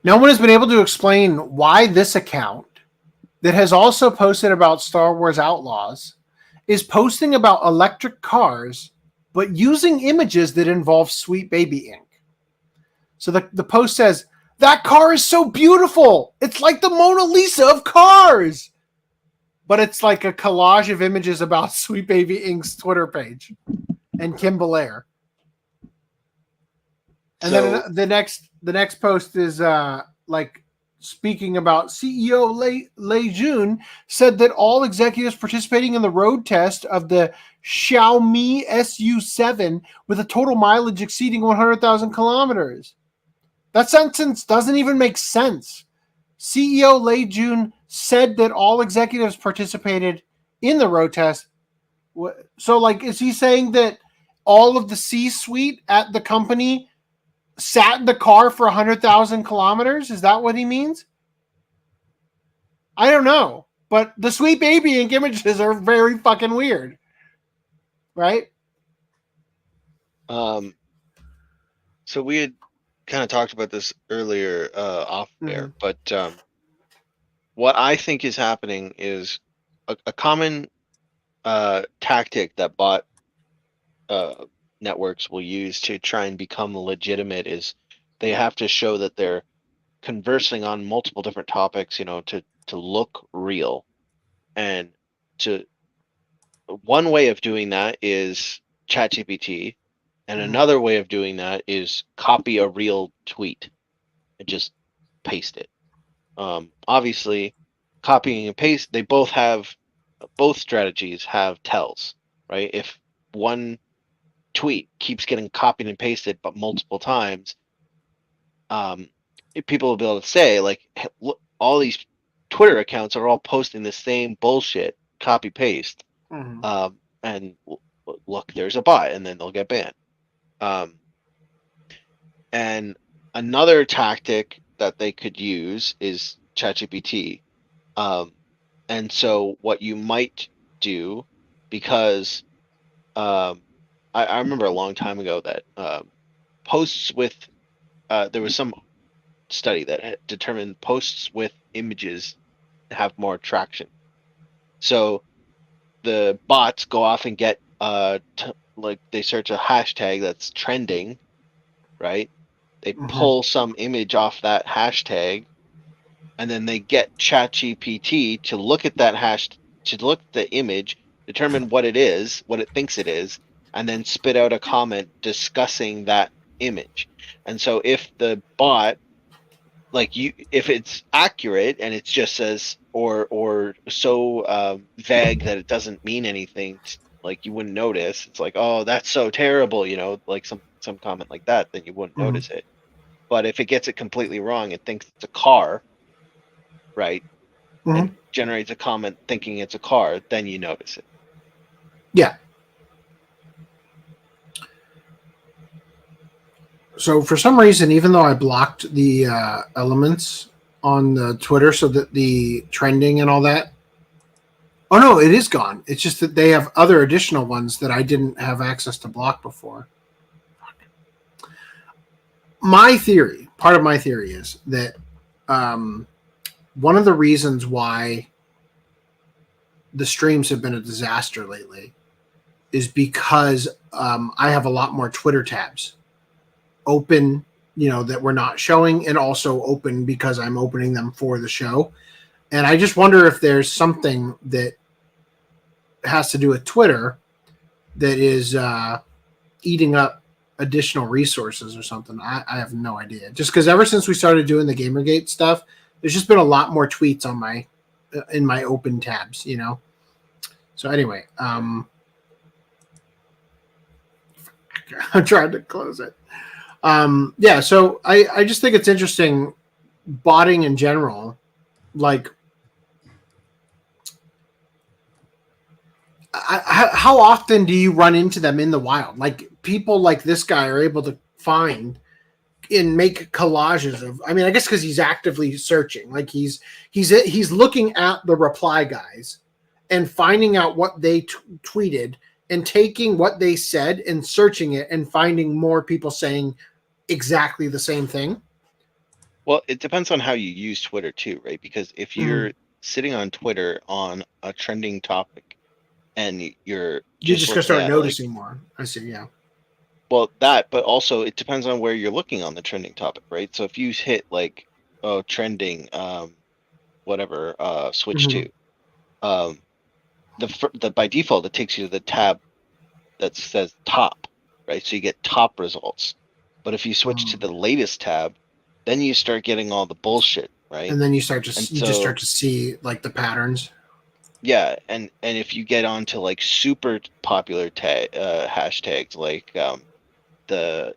No one has been able to explain why this account that has also posted about Star Wars Outlaws is posting about electric cars, but using images that involve Sweet Baby ink. So the post says, "That car is so beautiful. It's like the Mona Lisa of cars." But it's like a collage of images about Sweet Baby Ink's Twitter page and Kim Belair. And then the next post is like speaking about CEO Lei Jun said that all executives participating in the road test of the Xiaomi SU7 with a total mileage exceeding 100,000 kilometers. That sentence doesn't even make sense. CEO Lei Jun said that all executives participated in the road test. So, like, is he saying that all of the C-suite at the company sat in the car for 100,000 kilometers? Is that what he means? I don't know. But the Sweet Baby Ink images are very fucking weird. Right? So we had kind of talked about this earlier off air, but what I think is happening is a common tactic that bot networks will use to try and become legitimate is they have to show that they're conversing on multiple different topics, to look real. And one way of doing that is ChatGPT, and another way of doing that is copy a real tweet and just paste it. Obviously, copying and paste, both strategies have tells, right? If one tweet keeps getting copied and pasted but multiple times, people will be able to say, like, look, all these Twitter accounts are all posting the same bullshit, copy paste, and look, there's a bot, and then they'll get banned. And another tactic that they could use is ChatGPT. And so what you might do, because I remember a long time ago that posts with there was some study that had determined posts with images have more traction. So the bots go off and get like they search a hashtag that's trending, right? They pull some image off that hashtag, and then they get ChatGPT to look at that to look at the image, determine what it is, what it thinks it is, and then spit out a comment discussing that image. And so if the bot, if it's accurate and it just says or so vague that it doesn't mean anything, like you wouldn't notice, it's like, oh, that's so terrible, like some comment like that, then you wouldn't notice it. But if it gets it completely wrong, it thinks it's a car, right? And generates a comment thinking it's a car, then you notice it. Yeah. So for some reason, even though I blocked the elements on the Twitter so that the trending and all that, oh no, it is gone. It's just that they have other additional ones that I didn't have access to block before. Part of my theory is that one of the reasons why the streams have been a disaster lately is because I have a lot more Twitter tabs open, that we're not showing, and also open because I'm opening them for the show. And I just wonder if there's something that has to do with Twitter that is eating up additional resources or something. I have no idea. Just because ever since we started doing the Gamergate stuff, there's just been a lot more tweets on in my open tabs, So anyway, I'm trying to close it. Yeah, so I just think it's interesting, botting in general. Like, how often do you run into them in the wild? Like people like this guy are able to find and make collages of. I mean, I guess because he's actively searching. Like he's looking at the reply guys and finding out what they tweeted and taking what they said and searching it and finding more people saying exactly the same thing. Well, it depends on how you use Twitter too, right? Because if you're sitting on Twitter on a trending topic and you're just gonna start noticing more. I see, yeah. Well, that, but also it depends on where you're looking on the trending topic, right? So if you hit like, oh, trending, whatever, switch to, the by default it takes you to the tab that says top, right? So you get top results. But if you switch to the latest tab, then you start getting all the bullshit, right? And then you just start to see like the patterns. Yeah, and if you get onto like super popular hashtags like the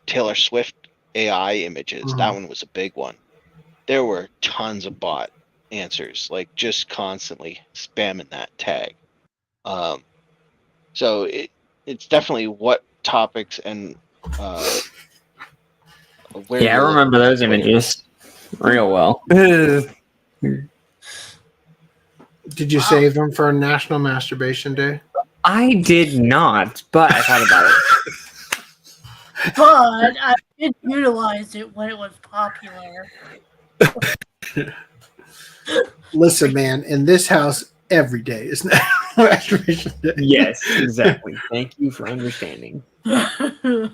Taylor Swift AI images, that one was a big one. There were tons of bot answers, like just constantly spamming that tag. So it's definitely what topics and where. Yeah, I remember those images real well. Did you save them for National Masturbation Day? I did not, but I thought about it. But I did utilize it when it was popular. Listen, man, in this house, every day is National Masturbation Day. Yes, exactly. Thank you for understanding. All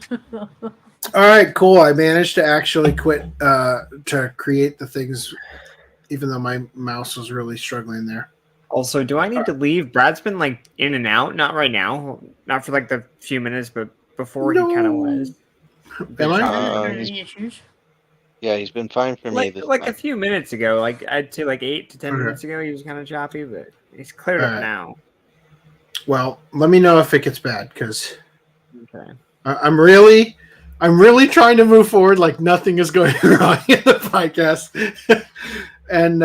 right, cool. I managed to actually quit to create the things, even though my mouse was really struggling there. Also, do I need to leave? Brad's been like in and out. Not right now. Not for like the few minutes, but before he kind of was. Am I? Yeah, he's been fine for me. This like time. a few minutes ago, like I'd say like 8 to 10 minutes ago, he was kind of choppy, but he's cleared up now. Well, let me know if it gets bad, because okay. I'm really trying to move forward like nothing is going wrong in the podcast. And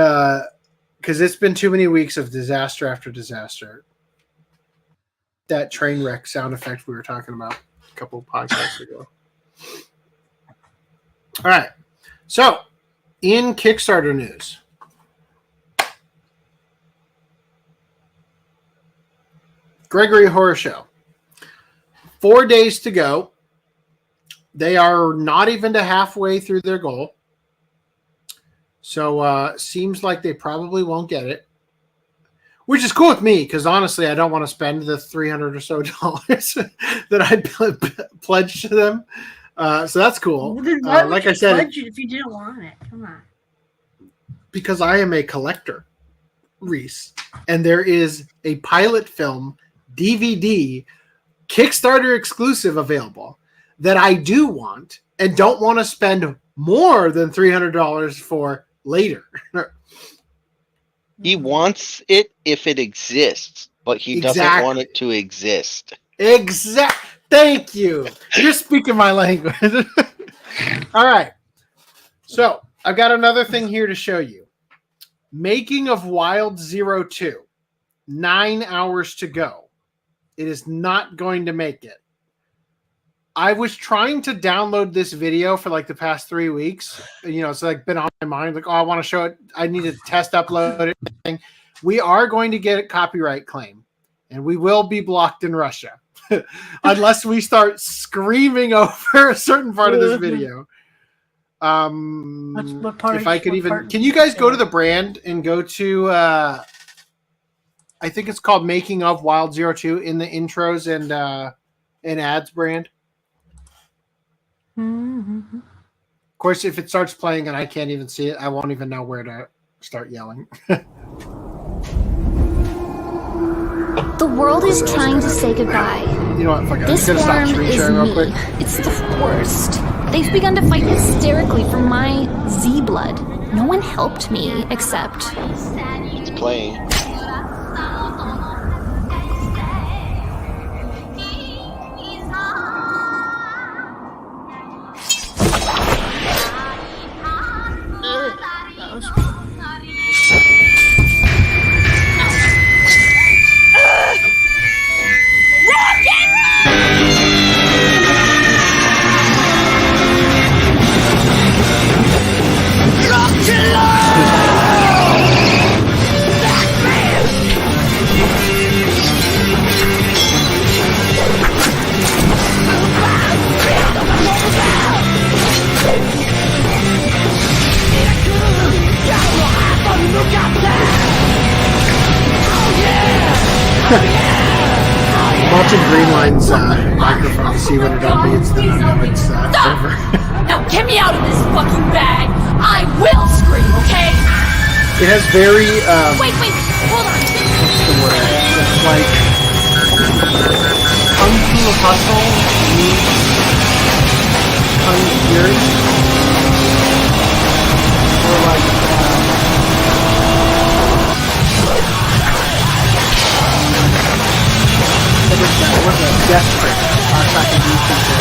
because it's been too many weeks of disaster after disaster. That train wreck sound effect we were talking about a couple of podcasts ago. All right. So, in Kickstarter news, Gregory Horror Show. 4 days to go. They are not even to halfway through their goal. So, seems like they probably won't get it. Which is cool with me, because honestly, I don't want to spend the $300 or so that I pledged to them. So that's cool. Like I said, pledge it if you didn't want it. Come on. Because I am a collector, Reese, and there is a pilot film DVD Kickstarter exclusive available that I do want and don't want to spend more than $300 for later. He wants it if it exists, but he doesn't want it to exist. Thank you. You're speaking my language. All right. So I've got another thing here to show you. Making of Wild 02. 9 hours to go. It is not going to make it. I was trying to download this video for like the past 3 weeks. You know, it's like been on my mind. Like, oh, I want to show it. I need to test upload it. We are going to get a copyright claim, and we will be blocked in Russia unless we start screaming over a certain part of this video. If I could even, can you guys go to the brand and go to? I think it's called Making of Wild 02 in the intros and ads brand. Mm-hmm. Of course, if it starts playing and I can't even see it, I won't even know where to start yelling. The world is trying to say goodbye. You know what? Fuck it. This I'm just gonna stop form screen is sharing real me. quick. It's the worst. They've begun to fight hysterically for my Z blood. No one helped me except. It's playing. touching Greenline's microphone to see what it all means. Then I know it's over. Now get me out of this fucking bag! I will scream, okay? It has very Wait, hold on. what's the word? It's like Kung Fu Hustle meets Kung Fury. Or like what was a desperate back in YouTube.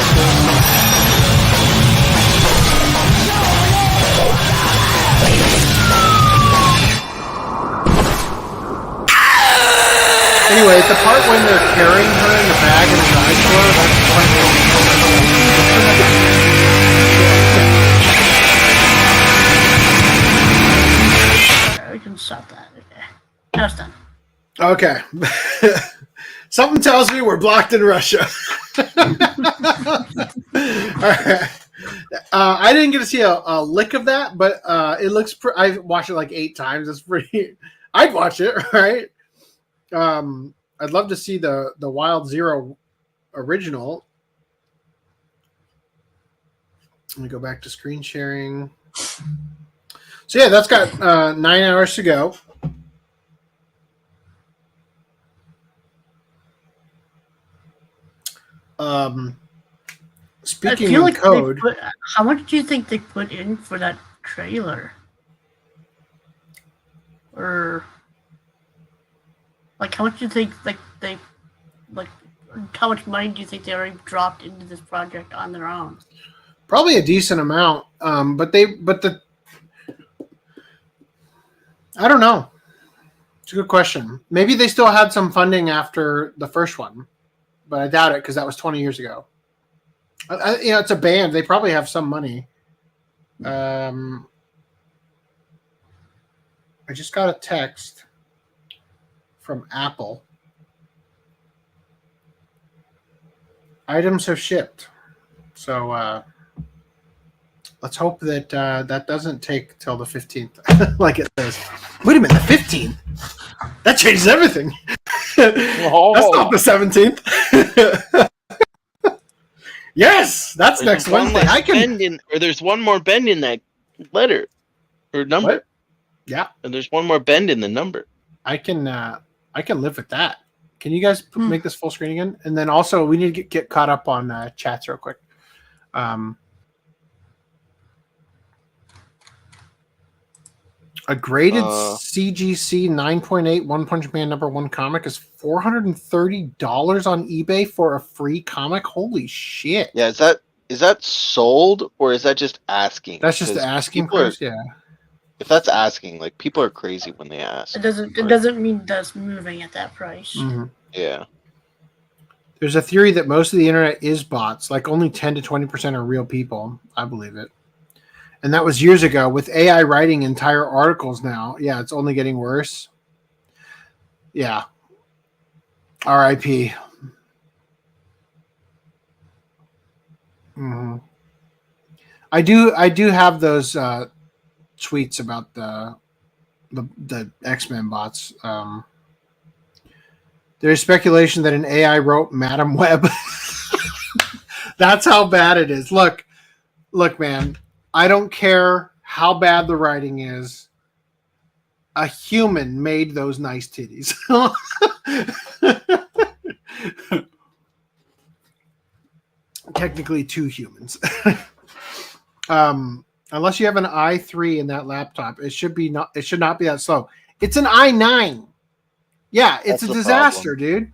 Anyway, at the part when they're carrying her in the bag in a dive floor, that's the part We can stop that. Okay. Now it's done. Okay. Something tells me we're blocked in Russia. Alright. I didn't get to see a lick of that, but it looks. I watched it like 8 times. It's pretty. I'd watch it, right? I'd love to see the Wild Zero original. Let me go back to screen sharing. So yeah, that's got 9 hours to go. Speaking in like code, how much do you think they put in for that trailer? Or like how much do you think they how much money do you think they already dropped into this project on their own? probably a decent amount. But the I don't know. It's a good question. Maybe they still had some funding after the first one, but I doubt it because that was 20 years ago. It's a band. They probably have some money. I just got a text from Apple. Items have shipped. So let's hope that that doesn't take till the 15th, like it says. Wait a minute, the 15th? That changes everything. That's not the 17th. Yes, that's There's next Wednesday. I can. There's one more bend in that letter or number. What? Yeah, and there's one more bend in the number. I can live with that. Can you guys make this full screen again? And then also we need to get caught up on chats real quick. A graded CGC 9.8 One Punch Man #1 comic is $430 on eBay for a free comic. Holy shit! Yeah, is that sold or is that just asking? That's just the asking price. Yeah. If that's asking, like people are crazy when they ask. It doesn't mean that's moving at that price. Mm-hmm. Yeah. There's a theory that most of the internet is bots. Like only 10 to 20% are real people. I believe it. And that was years ago. With AI writing entire articles now, yeah, it's only getting worse. Yeah. R.I.P. Mm-hmm. I do have those tweets about the X-Men bots. There's speculation that an AI wrote Madam Web. That's how bad it is. Look, man. I don't care how bad the writing is. A human made those nice titties. Technically 2 humans. Unless you have an i3 in that laptop, it should not be that slow. It's an i9. Yeah, it's a disaster, dude.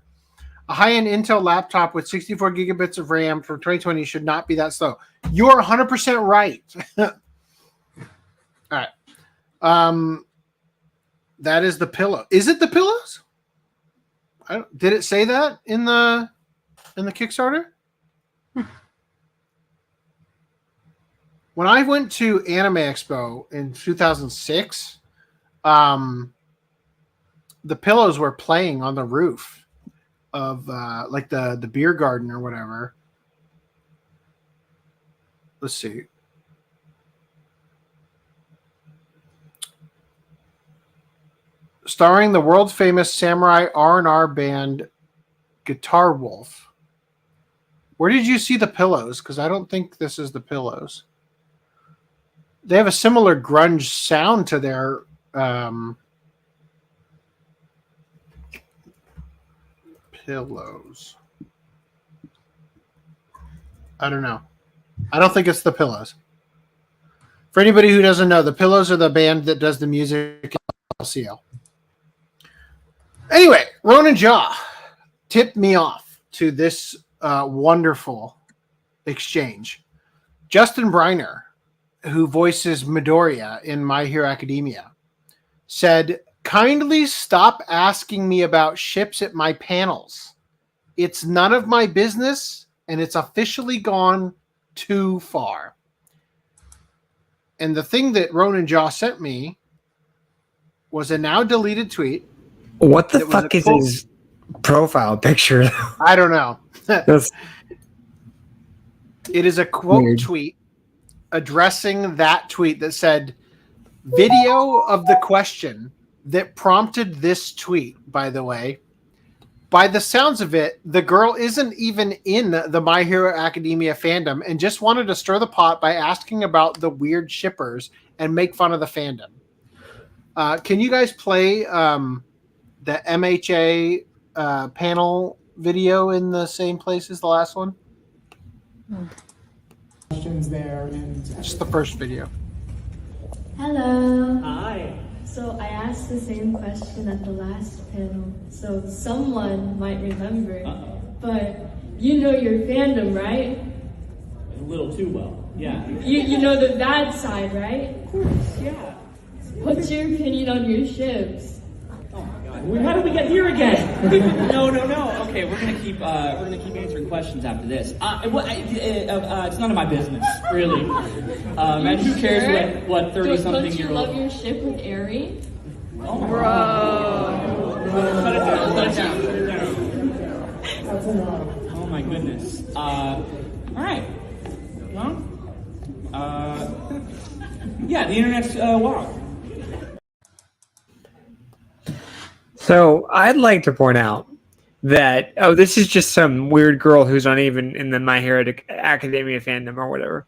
A high-end Intel laptop with 64 gigabits of RAM for 2020 should not be that slow. You're 100% right. All right. That is the pillow. Is it the pillows? Did it say that in the Kickstarter? When I went to Anime Expo in 2006, the pillows were playing on the roof of like the beer garden or whatever. Let's see. Starring the world famous samurai R&R band Guitar Wolf. Where did you see the pillows? Because I don't think this is the pillows. They have a similar grunge sound to their pillows. I don't know. I don't think it's the Pillows. For anybody who doesn't know, the Pillows are the band that does the music at LCL. Anyway, Ronan Jaw tipped me off to this wonderful exchange. Justin Briner, who voices Midoriya in My Hero Academia, said, "Kindly stop asking me about ships at my panels. It's none of my business, and it's officially gone too far." And the thing that Ronan Jaw sent me was a now deleted tweet. What the fuck is his profile picture? I don't know. It is a quote tweet addressing that tweet that said, "Video of the question that prompted this tweet, by the way. By the sounds of it, the girl isn't even in the My Hero Academia fandom and just wanted to stir the pot by asking about the weird shippers and make fun of the fandom." Can you guys play the MHA panel video in the same place as the last one? Questions there, and just the first video. Hello. Hi. So I asked the same question at the last panel, so someone might remember. But you know your fandom, right? A little too well, yeah. You know the bad side, right? Of course, yeah. What's your opinion on your ships? Oh my god, how did we get here again? No. Okay, we're gonna keep answering questions after this. It's none of my business, really. And who cares what 30-something year old? Don't you love your ship with Eri? Oh, bro. Shut it down. Oh my goodness. All right. Well, yeah, the internet's wild. So I'd like to point out that, this is just some weird girl who's not even in the My Hero Academia fandom or whatever.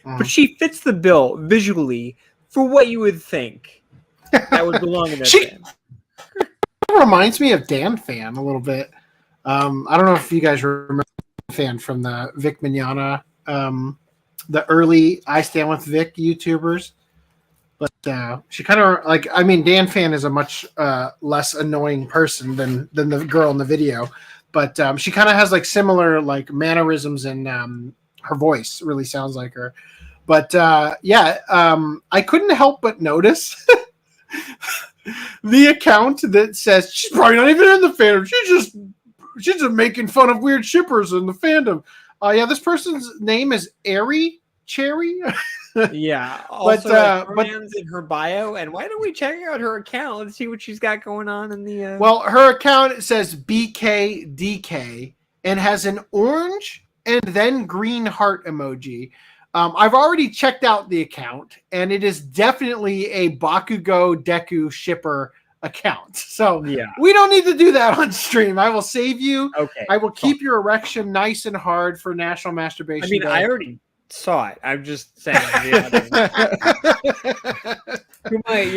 But she fits the bill visually for what you would think that would belong in that fandom. Reminds me of Dan Fan a little bit. I don't know if you guys remember Dan Fan from the Vic Mignogna, the early I Stand With Vic YouTubers. But she kind of Dan Fan is a much less annoying person than the girl in the video, but she kind of has similar mannerisms, and her voice really sounds like her. But I couldn't help but notice the account that says she's probably not even in the fandom. She's just making fun of weird shippers in the fandom. This person's name is Eri Cherry. Yeah. Also, pronouns in her bio. And why don't we check out her account and see what she's got going on in the? Well, her account says BKDK and has an orange and then green heart emoji. I've already checked out the account, and it is definitely a Bakugo Deku shipper account. So we don't need to do that on stream. I will save you. Okay. I will keep your erection nice and hard for National Masturbation Day. I already saw it. I'm just saying.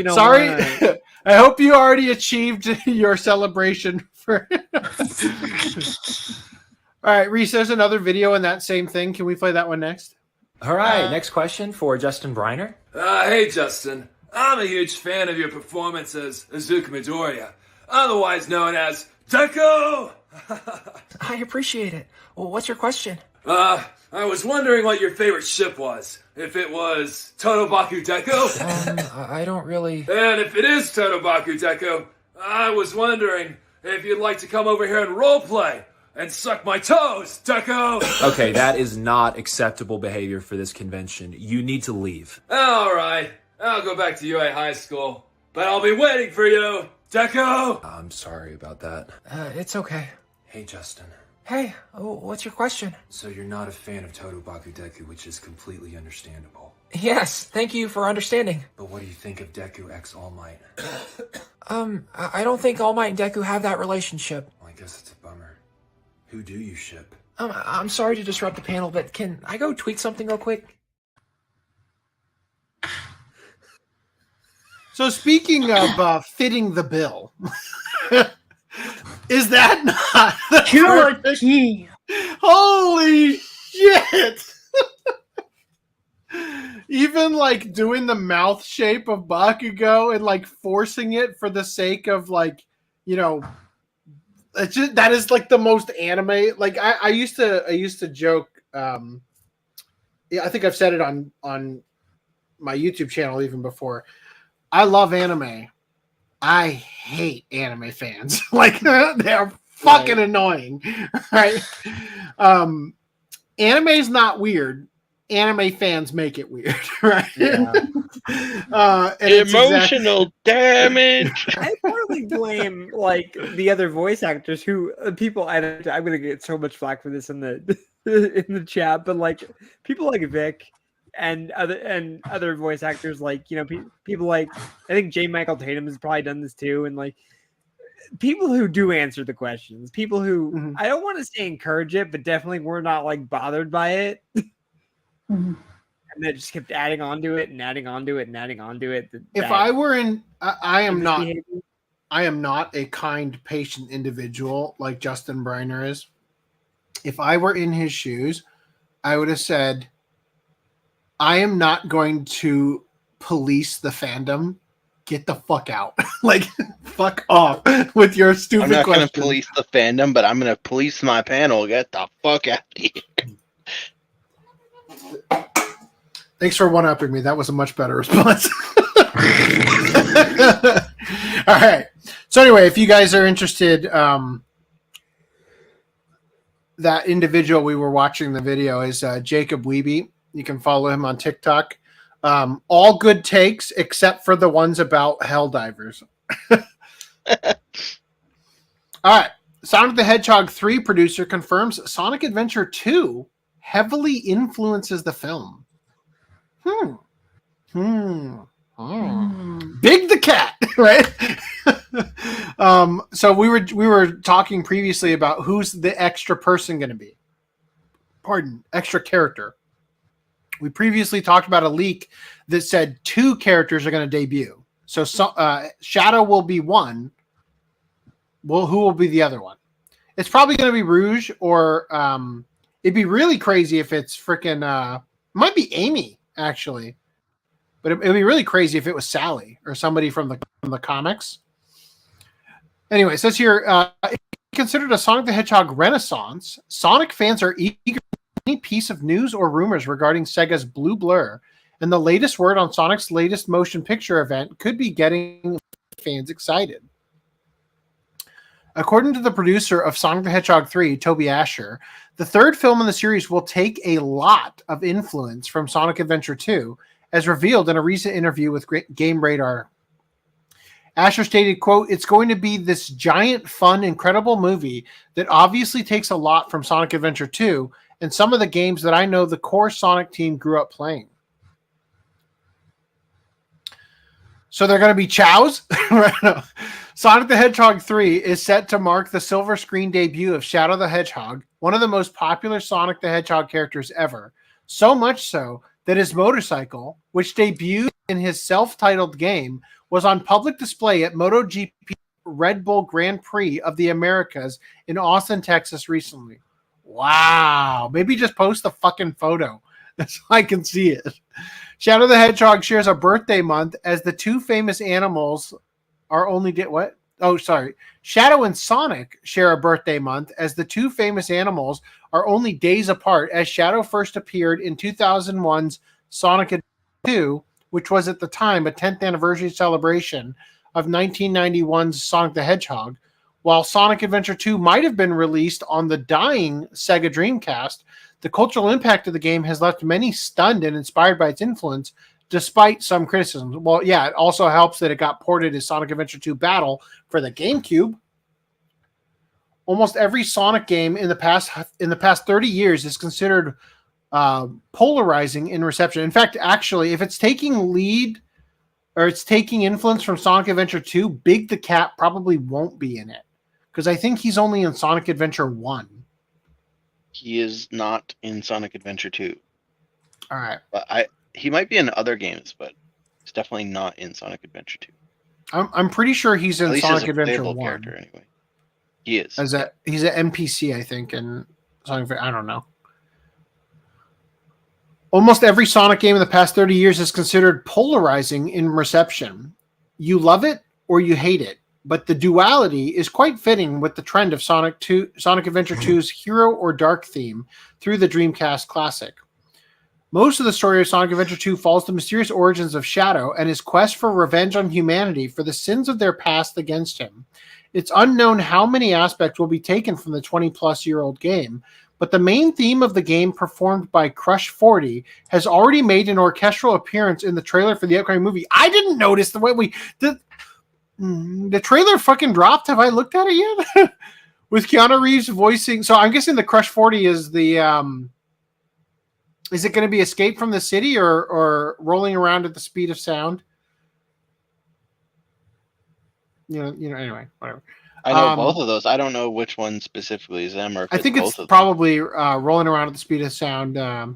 Sorry. I hope you already achieved your celebration for. All right, Reese, there's another video in that same thing. Can we play that one next? All right, next question for Justin Briner. Hey, Justin. I'm a huge fan of your performance as Azuka Midoriya, otherwise known as Deku! I appreciate it. Well, what's your question? I was wondering what your favorite ship was. If it was Totobaku Deku? I don't really... And if it is Totobaku Deku, I was wondering if you'd like to come over here and roleplay and suck my toes, Deku! Okay, that is not acceptable behavior for this convention. You need to leave. Alright, I'll go back to UA High School, but I'll be waiting for you, Deku! I'm sorry about that. It's okay. Hey, Justin. Hey, what's your question? So you're not a fan of Totobaku Deku, which is completely understandable. Yes, thank you for understanding. But what do you think of Deku X All Might? I don't think All Might and Deku have that relationship. Well, I guess it's a bummer. Who do you ship? I'm sorry to disrupt the panel, but can I go tweet something real quick? So speaking of fitting the bill, is that not the Kyoto? Holy shit! Even like doing the mouth shape of Bakugo and like forcing it for the sake of like, you know, it's just, that is like the most anime. Like I used to joke. Yeah, I think I've said it on my YouTube channel even before. I love anime. I hate anime fans. Like they're fucking annoying, right? Anime is not weird. Anime fans make it weird, right? Yeah. Emotional damage. I totally blame like the other voice actors who people. I'm gonna get so much flack for this in the in the chat, but like people like Vic and other voice actors, like people like I think J. Michael Tatum has probably done this too, and like people who do answer the questions, people who I don't want to say encourage it, but definitely we're not like bothered by it. And they just kept adding on to it and adding on to it and adding on to it. If I were in, I am not a kind, patient individual like Justin Briner is. If I were in his shoes, I would have said, I am not going to police the fandom. Get the fuck out. Like, fuck off with your stupid I'm not question. going to police the fandom, but I'm going to police my panel. Get the fuck out of here. Thanks for one-upping me. That was a much better response. All right. So anyway, if you guys are interested, that individual we were watching the video is Jacob Weeby. You can follow him on TikTok. All good takes except for the ones about Helldivers. All right. Sonic the Hedgehog 3 producer confirms Sonic Adventure 2 heavily influences the film. Big the cat, right? So we were talking previously about who's the extra person going to be. Extra character. We previously talked about a leak that said 2 characters are going to debut. So Shadow will be one. Well, who will be the other one? It's probably going to be Rouge, or it'd be really crazy if it's freaking might be Amy actually, but it'd be really crazy if it was Sally or somebody from the comics. Anyway, it says here, considered a Sonic the Hedgehog renaissance, Sonic fans are eager for any piece of news or rumors regarding Sega's Blue Blur, and the latest word on Sonic's latest motion picture event could be getting fans excited. According to the producer of Sonic the Hedgehog 3, Toby Asher, the third film in the series will take a lot of influence from Sonic Adventure 2, as revealed in a recent interview with Game Radar. Asher stated, quote, "It's going to be this giant, fun, incredible movie that obviously takes a lot from Sonic Adventure 2 and some of the games that I know the core Sonic team grew up playing." So they're going to be chows? Sonic the Hedgehog 3 is set to mark the silver screen debut of Shadow the Hedgehog, one of the most popular Sonic the Hedgehog characters ever. So much so that his motorcycle, which debuted in his self-titled game, was on public display at MotoGP Red Bull Grand Prix of the Americas in Austin, Texas recently. Wow. Maybe just post the fucking photo so I can see it. Shadow the Hedgehog shares a birthday month as the 2 famous animals are only... Shadow and Sonic share a birthday month as the 2 famous animals are only days apart, as Shadow first appeared in 2001's Sonic Adventure 2, which was at the time a 10th anniversary celebration of 1991's Sonic the Hedgehog, while Sonic Adventure 2 might have been released on the dying Sega Dreamcast. The cultural impact of the game has left many stunned and inspired by its influence, despite some criticisms. Well, yeah, it also helps that it got ported as Sonic Adventure 2 Battle for the GameCube. Almost every Sonic game in the past 30 years is considered polarizing in reception. In fact, actually, if it's taking lead or it's taking influence from Sonic Adventure 2, Big the Cat probably won't be in it, because I think he's only in Sonic Adventure 1. He is not in Sonic Adventure 2. All right. But he might be in other games, but he's definitely not in Sonic Adventure 2. I'm pretty sure he's in At least Sonic as a Adventure playable 1. character, anyway. He is. He's an NPC, I think, in Sonic Adventure. I don't know. Almost every Sonic game in the past 30 years is considered polarizing in reception. You love it or you hate it, but the duality is quite fitting with the trend of Sonic Adventure 2's hero or dark theme through the Dreamcast classic. Most of the story of Sonic Adventure 2 follows the mysterious origins of Shadow and his quest for revenge on humanity for the sins of their past against him. It's unknown how many aspects will be taken from the 20-plus-year-old game, but the main theme of the game, performed by Crush 40, has already made an orchestral appearance in the trailer for the upcoming movie. I didn't notice the way the trailer fucking dropped. Have I looked at it yet? With Keanu Reeves voicing. So I'm guessing the Crush 40 is the. Is it going to be Escape from the City or Rolling Around at the Speed of Sound? You know. Anyway, whatever. I know both of those. I don't know which one specifically is them, or if I think it's both of probably Rolling Around at the Speed of Sound. I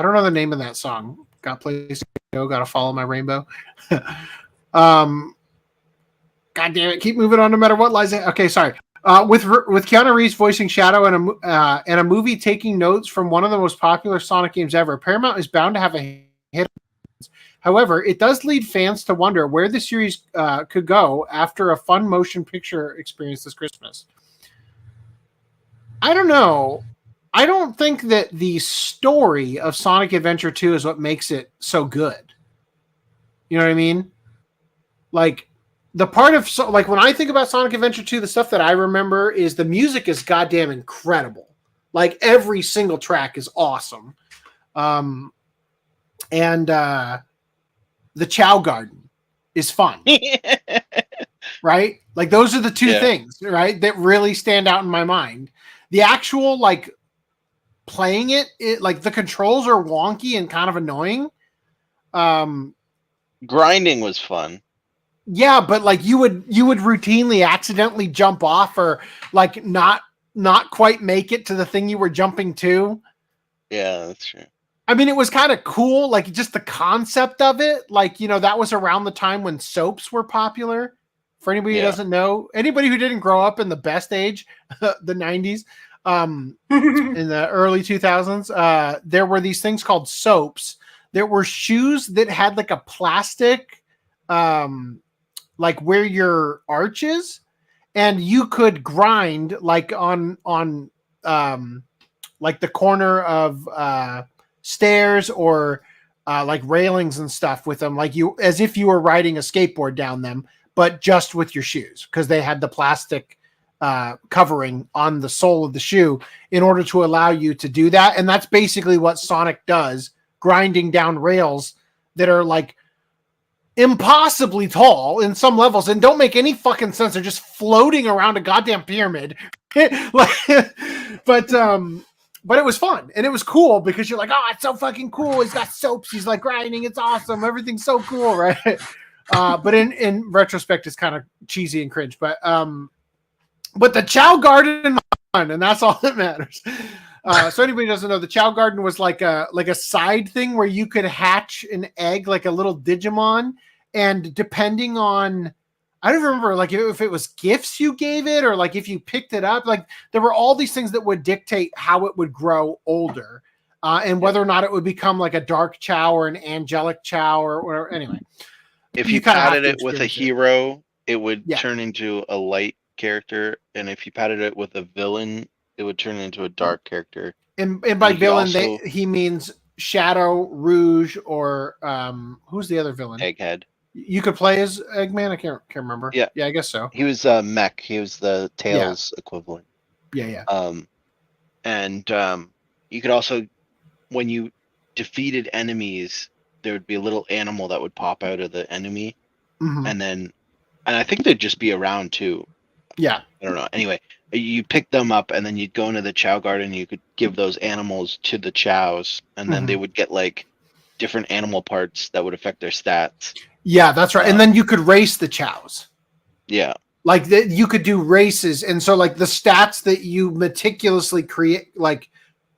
don't know the name of that song. Got place to go. Got to follow my rainbow. God damn it! Keep moving on, no matter what lies ahead. Okay, sorry. With Keanu Reeves voicing Shadow and a movie taking notes from one of the most popular Sonic games ever, Paramount is bound to have a hit. However, it does lead fans to wonder where the series could go after a fun motion picture experience this Christmas. I don't know. I don't think that the story of Sonic Adventure 2 is what makes it so good. You know what I mean? Like, the part of, like, when I think about Sonic Adventure 2, the stuff that I remember is the music is goddamn incredible. Like, every single track is awesome. The Chow Garden is fun. Right? Like, those are the two things, right, that really stand out in my mind. The actual, like, playing it, like, the controls are wonky and kind of annoying. Grinding was fun. Yeah, but like you would routinely accidentally jump off or like not quite make it to the thing you were jumping to. Yeah, that's true. I mean, it was kind of cool, like just the concept of it. Like, you know, that was around the time when soaps were popular. For anybody who doesn't know, anybody who didn't grow up in the best age, the 90s, in the early 2000s, there were these things called soaps. There were shoes that had like a plastic, like where your arch is, and you could grind like on like the corner of stairs or like railings and stuff with them, like you, as if you were riding a skateboard down them, but just with your shoes, because they had the plastic covering on the sole of the shoe in order to allow you to do that. And that's basically what Sonic does, grinding down rails that are like impossibly tall in some levels and don't make any fucking sense. They're just floating around a goddamn pyramid. But it was fun and it was cool because you're like, oh, it's so fucking cool. He's got soaps. He's like grinding. It's awesome. Everything's so cool, right? But in retrospect, it's kind of cheesy and cringe. But the Chow Garden was fun, and that's all that matters. So anybody who doesn't know, the Chow Garden was like a side thing where you could hatch an egg, like a little Digimon, and depending on, I don't remember, like if it was gifts you gave it or like if you picked it up, like there were all these things that would dictate how it would grow older, and whether or not it would become like a dark Chow or an angelic Chow or whatever. Anyway, if you patted it with a hero, it would turn into a light character, and if you patted it with a villain, it would turn into a dark character. And by villain, he means Shadow, Rouge, or who's the other villain? Egghead. You could play as Eggman. I can't remember. Yeah, I guess so. He was Mech. He was the Tails equivalent. Yeah. And you could also, when you defeated enemies, there would be a little animal that would pop out of the enemy, and I think they'd just be around too. Yeah. I don't know. Anyway, you pick them up and then you'd go into the Chow Garden. You could give those animals to the Chows, and then they would get like different animal parts that would affect their stats. Yeah, that's right. And then you could race the Chows. Yeah. like that you could do races, and so like the stats that you meticulously create, like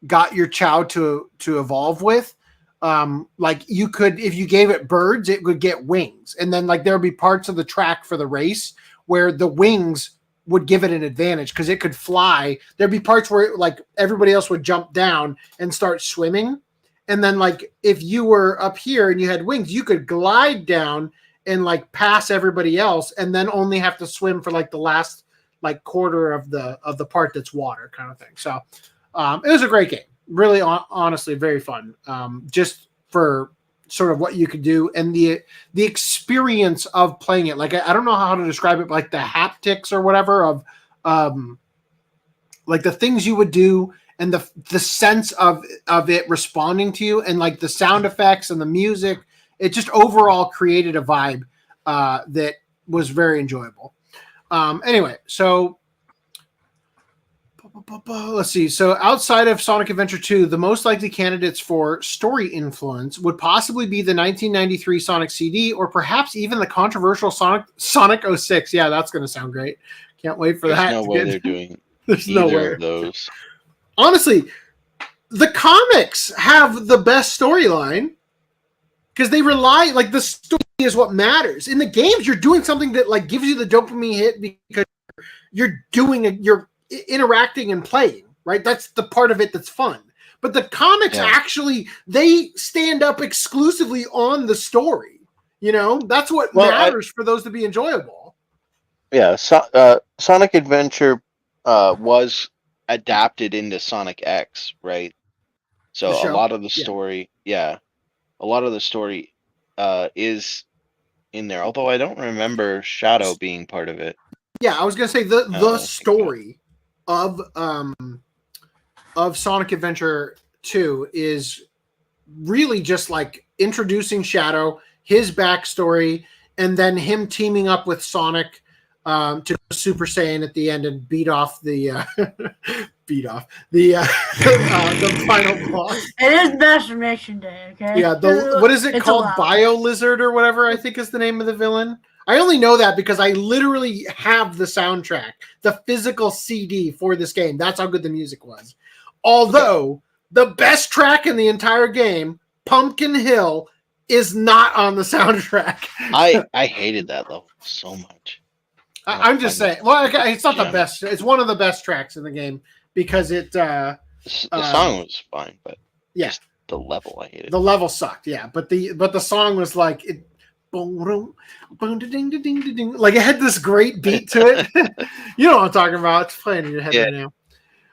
got your Chow to evolve with, like you could, if you gave it birds, it would get wings, and then like there would be parts of the track for the race where the wings would give it an advantage because it could fly. There'd be parts where like everybody else would jump down and start swimming, and then like if you were up here and you had wings, you could glide down and like pass everybody else, and then only have to swim for like the last like quarter of the part that's water kind of thing. So it was a great game. Really, honestly, very fun. Just for sort of what you could do and the experience of playing it. Like I don't know how to describe it, but like the haptics or whatever of like the things you would do and the sense of it responding to you, and like the sound effects and the music. It just overall created a vibe that was very enjoyable. Anyway, so let's see. So outside of Sonic Adventure 2, the most likely candidates for story influence would possibly be the 1993 Sonic CD, or perhaps even the controversial Sonic 06. Yeah, that's going to sound great. Can't wait for that. There's no way they're doing There's either no way. of those. Honestly, the comics have the best storyline. Because they rely, like the story is what matters. In the games, you're doing something that like gives you the dopamine hit because you're interacting and playing, right? That's the part of it that's fun. But the comics actually, they stand up exclusively on the story. You know, that's what matters for those to be enjoyable. Yeah, Sonic Adventure was adapted into Sonic X, right? So a lot of the story, a lot of the story is in there. Although I don't remember Shadow being part of it. Yeah, I was gonna say the story of Sonic Adventure 2 is really just like introducing Shadow, his backstory, and then him teaming up with Sonic to go Super Saiyan at the end and beat off the final boss. It is Masturbation Day, okay? Yeah, what is it called? Bio Lizard or whatever, I think is the name of the villain. I only know that because I literally have the soundtrack, the physical CD for this game. That's how good the music was. Although the best track in the entire game, Pumpkin Hill, is not on the soundtrack. I hated that level so much. I'm just saying. Well, it's not the best. It's one of the best tracks in the game because it. The song was fine, but yeah, just the level I hated. The level sucked, yeah. But the song was like it. Like it had this great beat to it. You know what I'm talking about? It's playing in your head right now.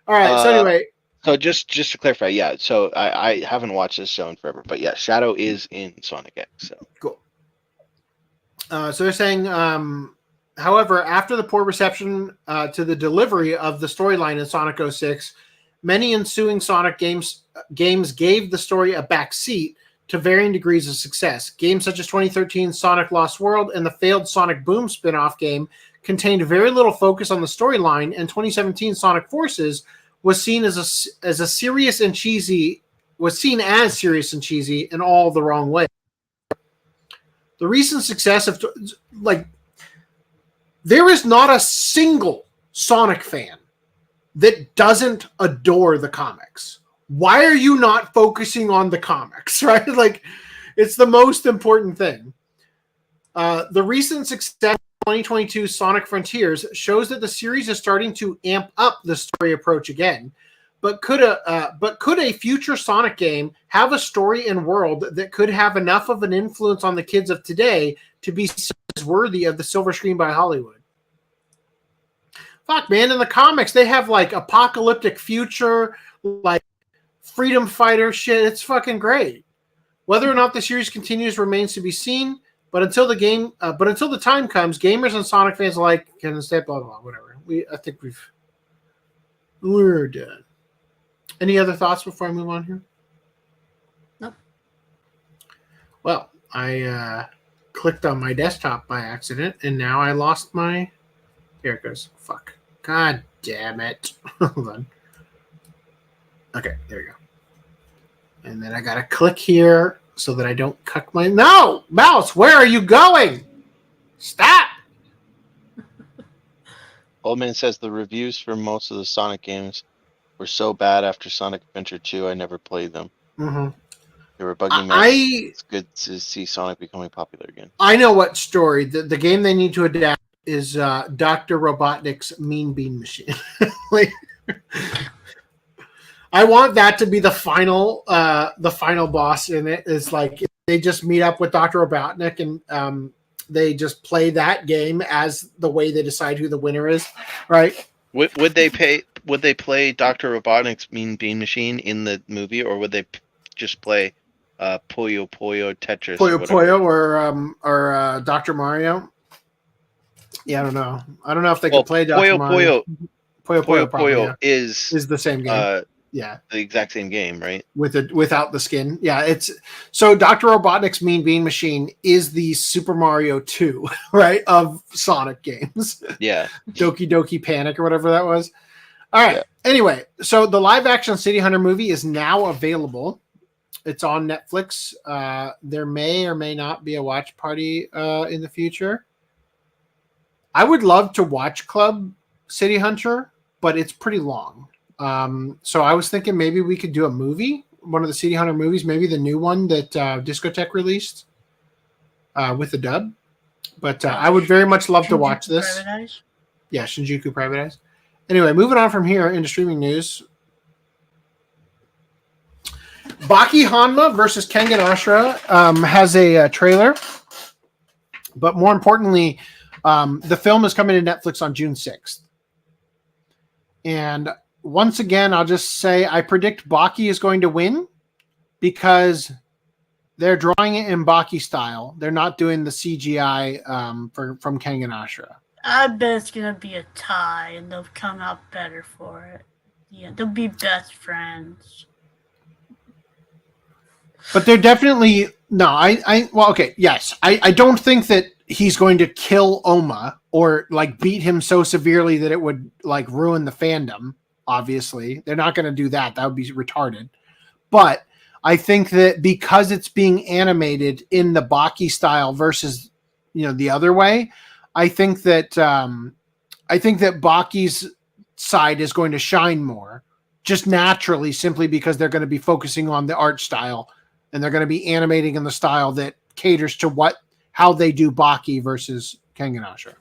All right. So anyway. So just to clarify, yeah. So I haven't watched this show in forever, but yeah, Shadow is in Sonic X. So cool. So they're saying. However, after the poor reception to the delivery of the storyline in Sonic 06, many ensuing Sonic games gave the story a backseat to varying degrees of success. Games such as 2013 Sonic Lost World and the failed Sonic Boom spin-off game contained very little focus on the storyline, and 2017 Sonic Forces was seen as serious and cheesy in all the wrong way. The recent success of there is not a single Sonic fan that doesn't adore the comics. Why are you not focusing on the comics, right? Like, it's the most important thing. The recent success of 2022 Sonic Frontiers shows that the series is starting to amp up the story approach again. But could a future Sonic game have a story and world that could have enough of an influence on the kids of today to be worthy of the silver screen by Hollywood? Fuck, man, in the comics, they have like apocalyptic future, like freedom fighter shit. It's fucking great. Whether or not the series continues remains to be seen, but until the time comes, gamers and Sonic fans alike can say blah blah blah, whatever. I think we're done. Any other thoughts before I move on here? Nope. Well, I clicked on my desktop by accident, and now I lost my. Here it goes. Fuck. God damn it. Hold on. Okay, there we go. And then I gotta click here so that I don't cuck my. No! Mouse, where are you going? Stop! Old Man says the reviews for most of the Sonic games were so bad after Sonic Adventure 2, I never played them. Mm-hmm. They were bugging me. It's good to see Sonic becoming popular again. I know what story. The game they need to adapt is Dr. Robotnik's Mean Bean Machine. Like, I want that to be the final boss in it. Is like they just meet up with Dr. Robotnik and they just play that game as the way they decide who the winner is, right? Would they play Dr. Robotnik's Mean Bean Machine in the movie, or would they just play Puyo Puyo Tetris? Puyo or Dr. Mario? Yeah, I don't know. I don't know if they could play Dr. Mario. Puyo is the same game. Yeah, the exact same game, right? Without the skin. Yeah, it's so Dr. Robotnik's Mean Bean Machine is the Super Mario 2, right, of Sonic games. Yeah. Doki Doki Panic or whatever that was. All right. Yeah. Anyway, so the live action City Hunter movie is now available. It's on Netflix. There may or may not be a watch party in the future. I would love to watch Club City Hunter, but it's pretty long. So I was thinking maybe we could do a movie, one of the City Hunter movies, maybe the new one that Discotech released with the dub. But I would very much love to watch this. Yeah, Shinjuku Private Eyes. Anyway, moving on from here into streaming news. Baki Hanma versus Kengan Ashura has a trailer. But more importantly, the film is coming to Netflix on June 6th. And once again, I'll just say I predict Baki is going to win because they're drawing it in Baki style. They're not doing the CGI from Kengan Ashura. I bet it's going to be a tie, and they'll come out better for it. Yeah, they'll be best friends. But they're definitely... No, well, okay, yes. I don't think that he's going to kill Oma or, like, beat him so severely that it would, like, ruin the fandom. Obviously, they're not going to do that. That would be retarded. But I think that because it's being animated in the Baki style versus, the other way, I think that Baki's side is going to shine more, just naturally, simply because they're going to be focusing on the art style and they're going to be animating in the style that caters to how they do Baki versus Kengan Ashura.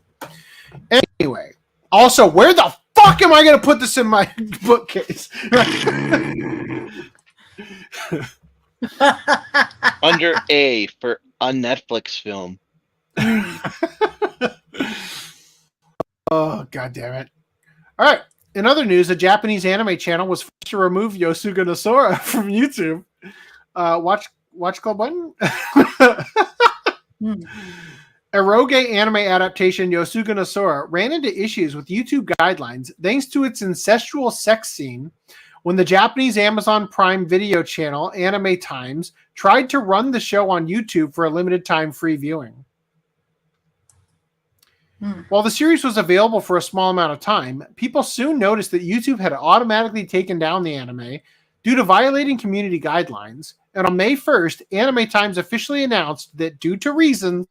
Anyway, also, where the fuck am I going to put this in my bookcase? Under A for a Netflix film. Oh, god damn it. All right. In other news, a Japanese anime channel was forced to remove Yosuga no Sora from YouTube. Watch club button. Eroge anime adaptation Yosuga no Sora ran into issues with YouTube guidelines thanks to its incestual sex scene when the Japanese Amazon Prime video channel Anime Times tried to run the show on YouTube for a limited time free viewing. While the series was available for a small amount of time, people soon noticed that YouTube had automatically taken down the anime due to violating community guidelines, and on May 1st, Anime Times officially announced that due to reasons,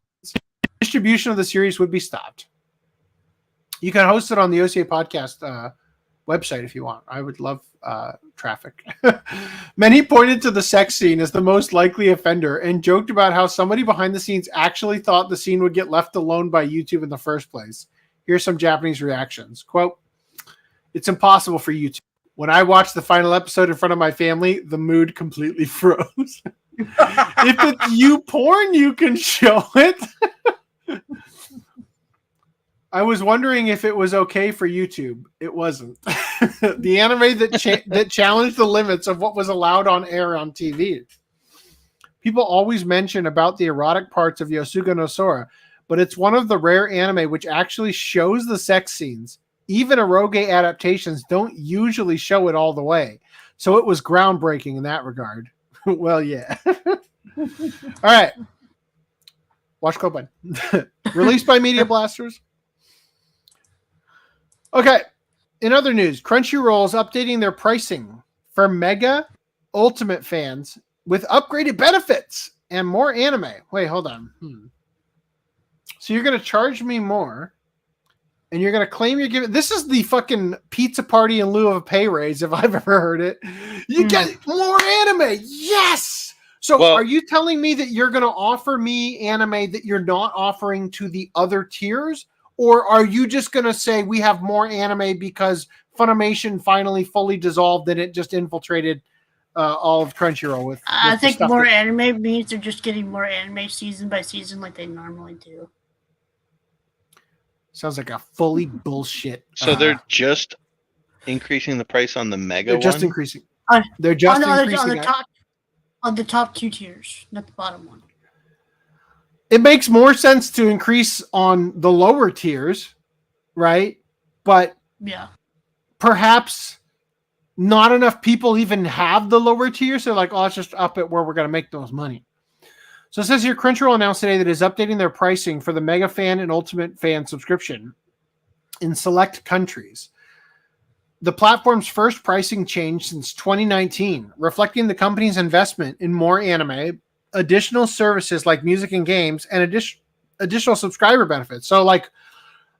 distribution of the series would be stopped. You can host it on the OCA podcast website if you want. I would love traffic. Many pointed to the sex scene as the most likely offender and joked about how somebody behind the scenes actually thought the scene would get left alone by YouTube in the first place. Here's some Japanese reactions. Quote, "It's impossible for YouTube. When I watched the final episode in front of my family, the mood completely froze. If it's you porn, you can show it. I was wondering if it was okay for YouTube. It wasn't. The anime that challenged the limits of what was allowed on air on TV. People always mention about the erotic parts of Yosuga no Sora, but it's one of the rare anime which actually shows the sex scenes. Even eroge adaptations don't usually show it all the way. So it was groundbreaking in that regard." Well, yeah. All right. Watch Copan. Released by Media Blasters. Okay. In other news, Crunchyroll is updating their pricing for Mega Ultimate fans with upgraded benefits and more anime. Wait, hold on. So you're going to charge me more and you're going to claim you're giving. This is the fucking pizza party in lieu of a pay raise, if I've ever heard it. You get more anime. Yes. So are you telling me that you're going to offer me anime that you're not offering to the other tiers? Or are you just going to say we have more anime because Funimation finally fully dissolved and it just infiltrated all of Crunchyroll with I think more anime means they're just getting more anime season by season like they normally do. Sounds like a fully bullshit. So they're just increasing the price on the Mega. They're just one? increasing. They're just increasing on the top 2 tiers, not the bottom one. It makes more sense to increase on the lower tiers, right? But yeah, perhaps not enough people even have the lower tiers. So like, oh, let's just up it where we're going to make those money. So it says here, Crunchyroll announced today that it is updating their pricing for the Mega Fan and Ultimate Fan subscription in select countries. The platform's first pricing change since 2019, reflecting the company's investment in more anime, additional services like music and games, and additional subscriber benefits. So like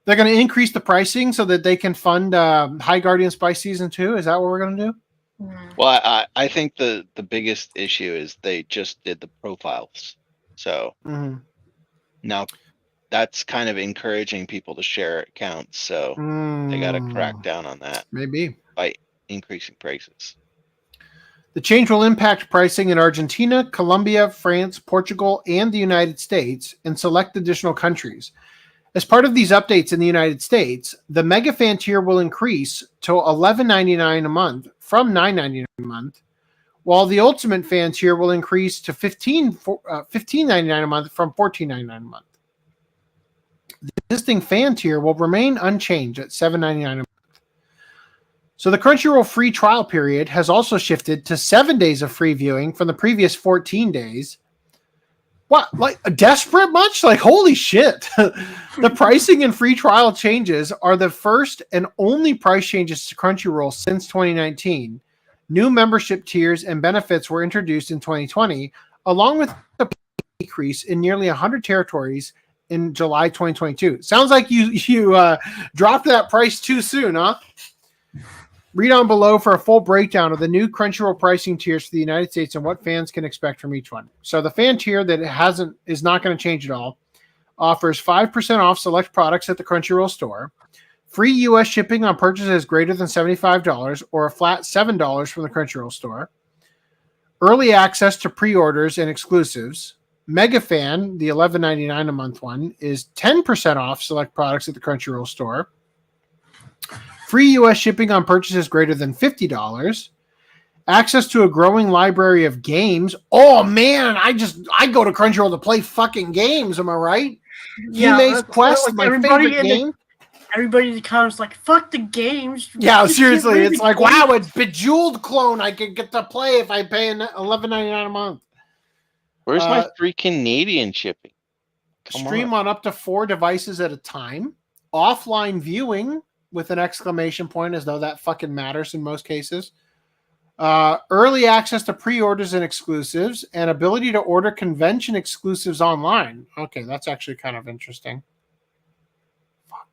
they're going to increase the pricing so that they can fund High Guardian Spy Season 2. Is that what we're going to do? Well, I think the biggest issue is they just did the profiles. So now that's kind of encouraging people to share accounts. So they got to crack down on that. Maybe. By increasing prices. The change will impact pricing in Argentina, Colombia, France, Portugal, and the United States, and select additional countries. As part of these updates in the United States, the Mega Fan tier will increase to $11.99 a month from $9.99 a month, while the Ultimate Fan tier will increase to $15.99 a month from $14.99 a month. The existing fan tier will remain unchanged at $7.99 a month. So the Crunchyroll free trial period has also shifted to 7 days of free viewing from the previous 14 days. What, like desperate much? Like, holy shit. The pricing and free trial changes are the first and only price changes to Crunchyroll since 2019. New membership tiers and benefits were introduced in 2020, along with a decrease in nearly 100 territories in July 2022. Sounds like you dropped that price too soon, huh? Read on below for a full breakdown of the new Crunchyroll pricing tiers for the United States and what fans can expect from each one. So the fan tier that is not going to change at all offers 5% off select products at the Crunchyroll store, free U.S. shipping on purchases greater than $75 or a flat $7 from the Crunchyroll store, early access to pre-orders and exclusives. Mega Fan, the $11.99 a month one, is 10% off select products at the Crunchyroll store. Free U.S. shipping on purchases greater than $50. Access to a growing library of games. Oh man, I go to Crunchyroll to play fucking games. Am I right? Yeah, Maze Quest, my favorite game. Everybody in the comments like, fuck the games. Yeah, seriously, it's like, wow, it's Bejeweled clone I could get to play if I pay $11.99 a month. Where's my free Canadian shipping? Stream on up to 4 devices at a time. Offline viewing with an exclamation point, as though that fucking matters in most cases. Early access to pre-orders and exclusives, and ability to order convention exclusives online. Okay, that's actually kind of interesting. Fuck.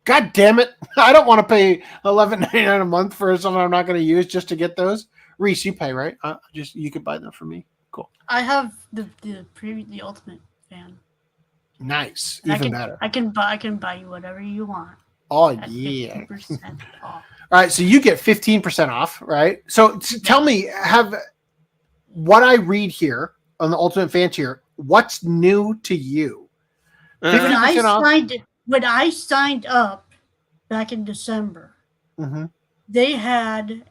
God damn it. I don't want to pay $11.99 a month for something I'm not going to use just to get those. Reese, you pay, right? You could buy them for me. Cool. I have the Ultimate Fan. Nice. And Even better. I can buy you whatever you want. Oh, yeah. 50% off. All right, so you get 15% off, right? So tell me, what I read here on the Ultimate Fan tier, what's new to you? When I signed up back in December, they had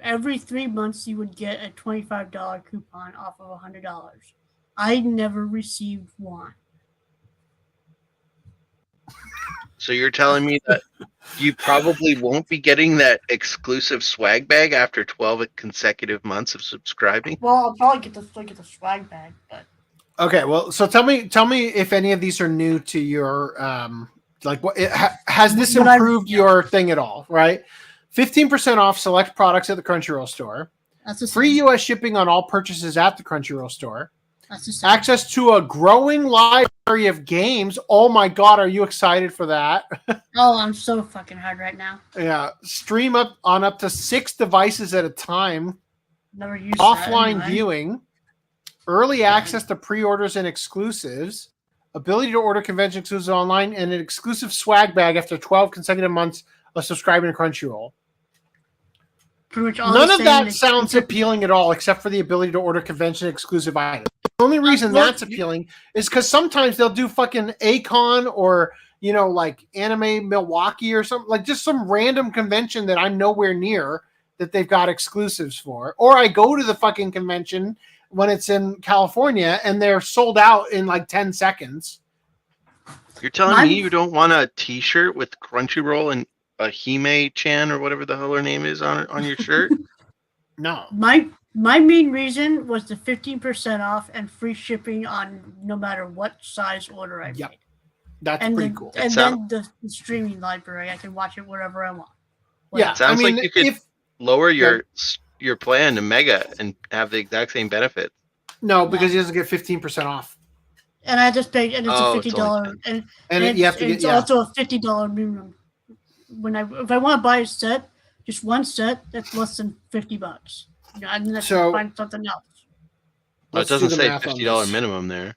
every 3 months you would get a $25 coupon off of $100. I never received one. So you're telling me that you probably won't be getting that exclusive swag bag after 12 consecutive months of subscribing? Well, I'll probably get the swag bag, but okay. Well, so tell me if any of these are new to your has this improved your thing at all? Right, 15% off select products at the Crunchyroll store. That's free U.S. shipping on all purchases at the Crunchyroll store. Access to a growing library of games. Oh my god, are you excited for that? Oh, I'm so fucking hard right now. Yeah, stream up to 6 devices at a time. Never used Offline that anyway. viewing, early access to pre-orders and exclusives, ability to order convention exclusives online, and an exclusive swag bag after 12 consecutive months of subscribing to Crunchyroll. None of that sounds appealing at all, except for the ability to order convention exclusive items. The only reason that's appealing is because sometimes they'll do fucking Akon or, you know, like Anime Milwaukee or something, like just some random convention that I'm nowhere near that they've got exclusives for. Or I go to the fucking convention when it's in California and they're sold out in like 10 seconds. You're telling me you don't want a t-shirt with Crunchyroll and a Hime-chan or whatever the hell her name is on your shirt? No. My main reason was the 15% off and free shipping on no matter what size order I made. That's pretty cool. And then the streaming library, I can watch it wherever I want. Yeah, it sounds like you could lower your plan to Mega and have the exact same benefit. No, because he doesn't get 15% off. And I just paid, and it's a $50, and you have to it's also a $50 minimum. If I want to buy a set, just one set, that's less than $50. You know, and then I can find something else. Well, it doesn't say $50 minimum there.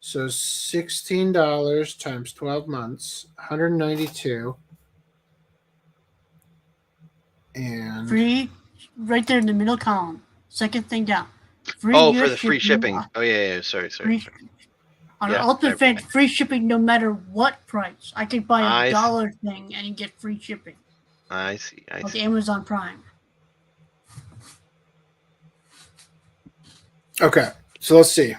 So $16 times 12 months, $192. And free, right there in the middle column, second thing down. Free for the free shipping. Oh yeah. Sorry. On Ultimate Fan, free shipping no matter what price. I could buy a $1 thing and you get free shipping. I see. Like Amazon Prime. Okay, so let's see.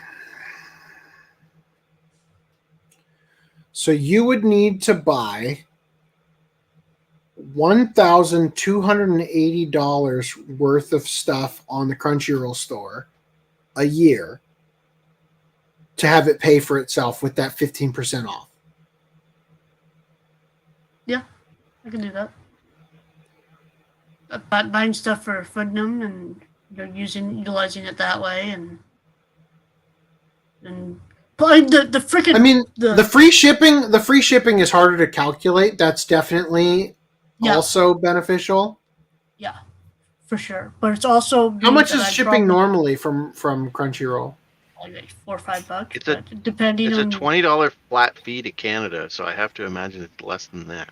So you would need to buy $1,280 worth of stuff on the Crunchyroll store a year to have it pay for itself with that 15% off. Yeah, I can do that. Buying stuff for Footnum and utilizing it that way, and but the freaking. I mean, the free shipping is harder to calculate. That's definitely also beneficial. Yeah, for sure. But it's also how much is shipping normally from Crunchyroll? Like $4 or $5. It's a $20 flat fee to Canada, so I have to imagine it's less than that.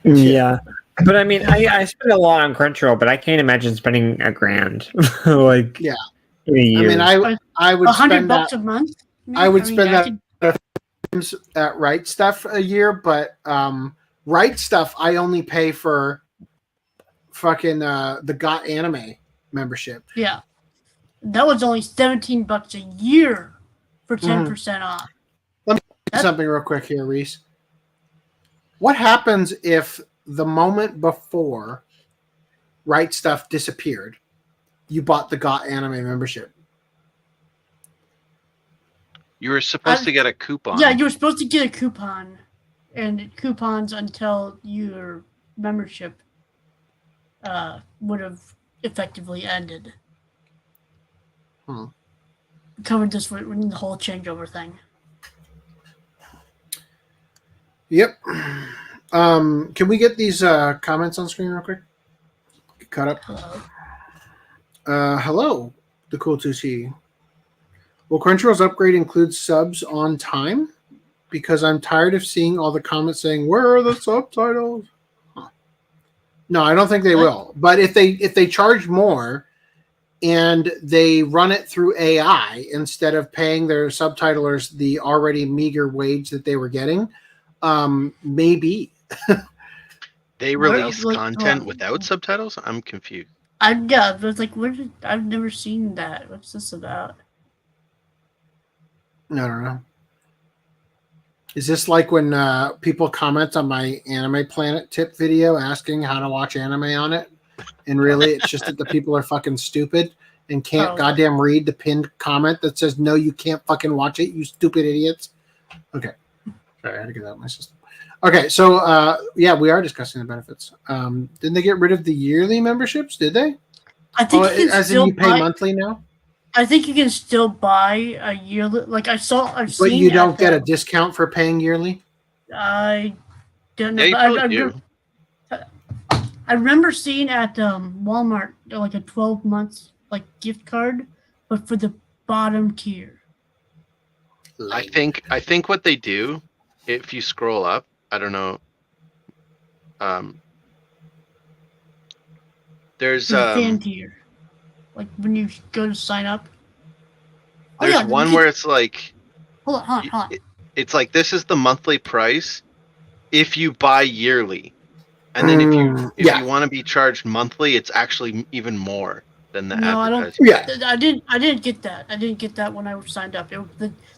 Yeah. But I mean, I spend a lot on Crunchyroll, but I can't imagine spending $1,000. Like, yeah, in a year. I mean, I would spend $100 a month. I would spend that at Right Stuff a year, but Right Stuff I only pay for fucking the Got Anime membership. Yeah, that was only $17 a year for 10% off. Let me do something real quick here, Reese. What happens if the moment before Right Stuff disappeared, you bought the Got Anime membership? You were supposed to get a coupon. Yeah, you were supposed to get a coupon, and coupons until your membership would have effectively ended. Covered this with the whole changeover thing. Yep. Can we get these comments on screen real quick? Get caught up. Hello, the cool 2C. Will Crunchyroll's upgrade include subs on time? Because I'm tired of seeing all the comments saying, "Where are the subtitles?" No, I don't think they will. But if they charge more and they run it through AI instead of paying their subtitlers the already meager wage that they were getting, maybe. They release content without subtitles? I'm confused. I've never seen that. What's this about? I don't know. Is this like when people comment on my Anime Planet tip video asking how to watch anime on it? And really, it's just that the people are fucking stupid and can't goddamn read the pinned comment that says, "No, you can't fucking watch it, you stupid idiots." Okay. Sorry, I had to get that out of my system. Okay, so yeah, we are discussing the benefits. Didn't they get rid of the yearly memberships? Did they? I think as in you pay monthly now. I think you can still buy a yearly. Like I've But seen. you don't get a discount for paying yearly. I don't know. Yeah, you but probably do. I remember seeing at Walmart like a 12 months like gift card, but for the bottom tier. I think what they do, if you scroll up, I don't know. There's The fan tier, like when you go to sign up. There's one where it's like, hold on. It's like this is the monthly price if you buy yearly, and then if you want to be charged monthly, it's actually even more than the No, I don't. advertisement. I didn't get that. I didn't get that when I signed up.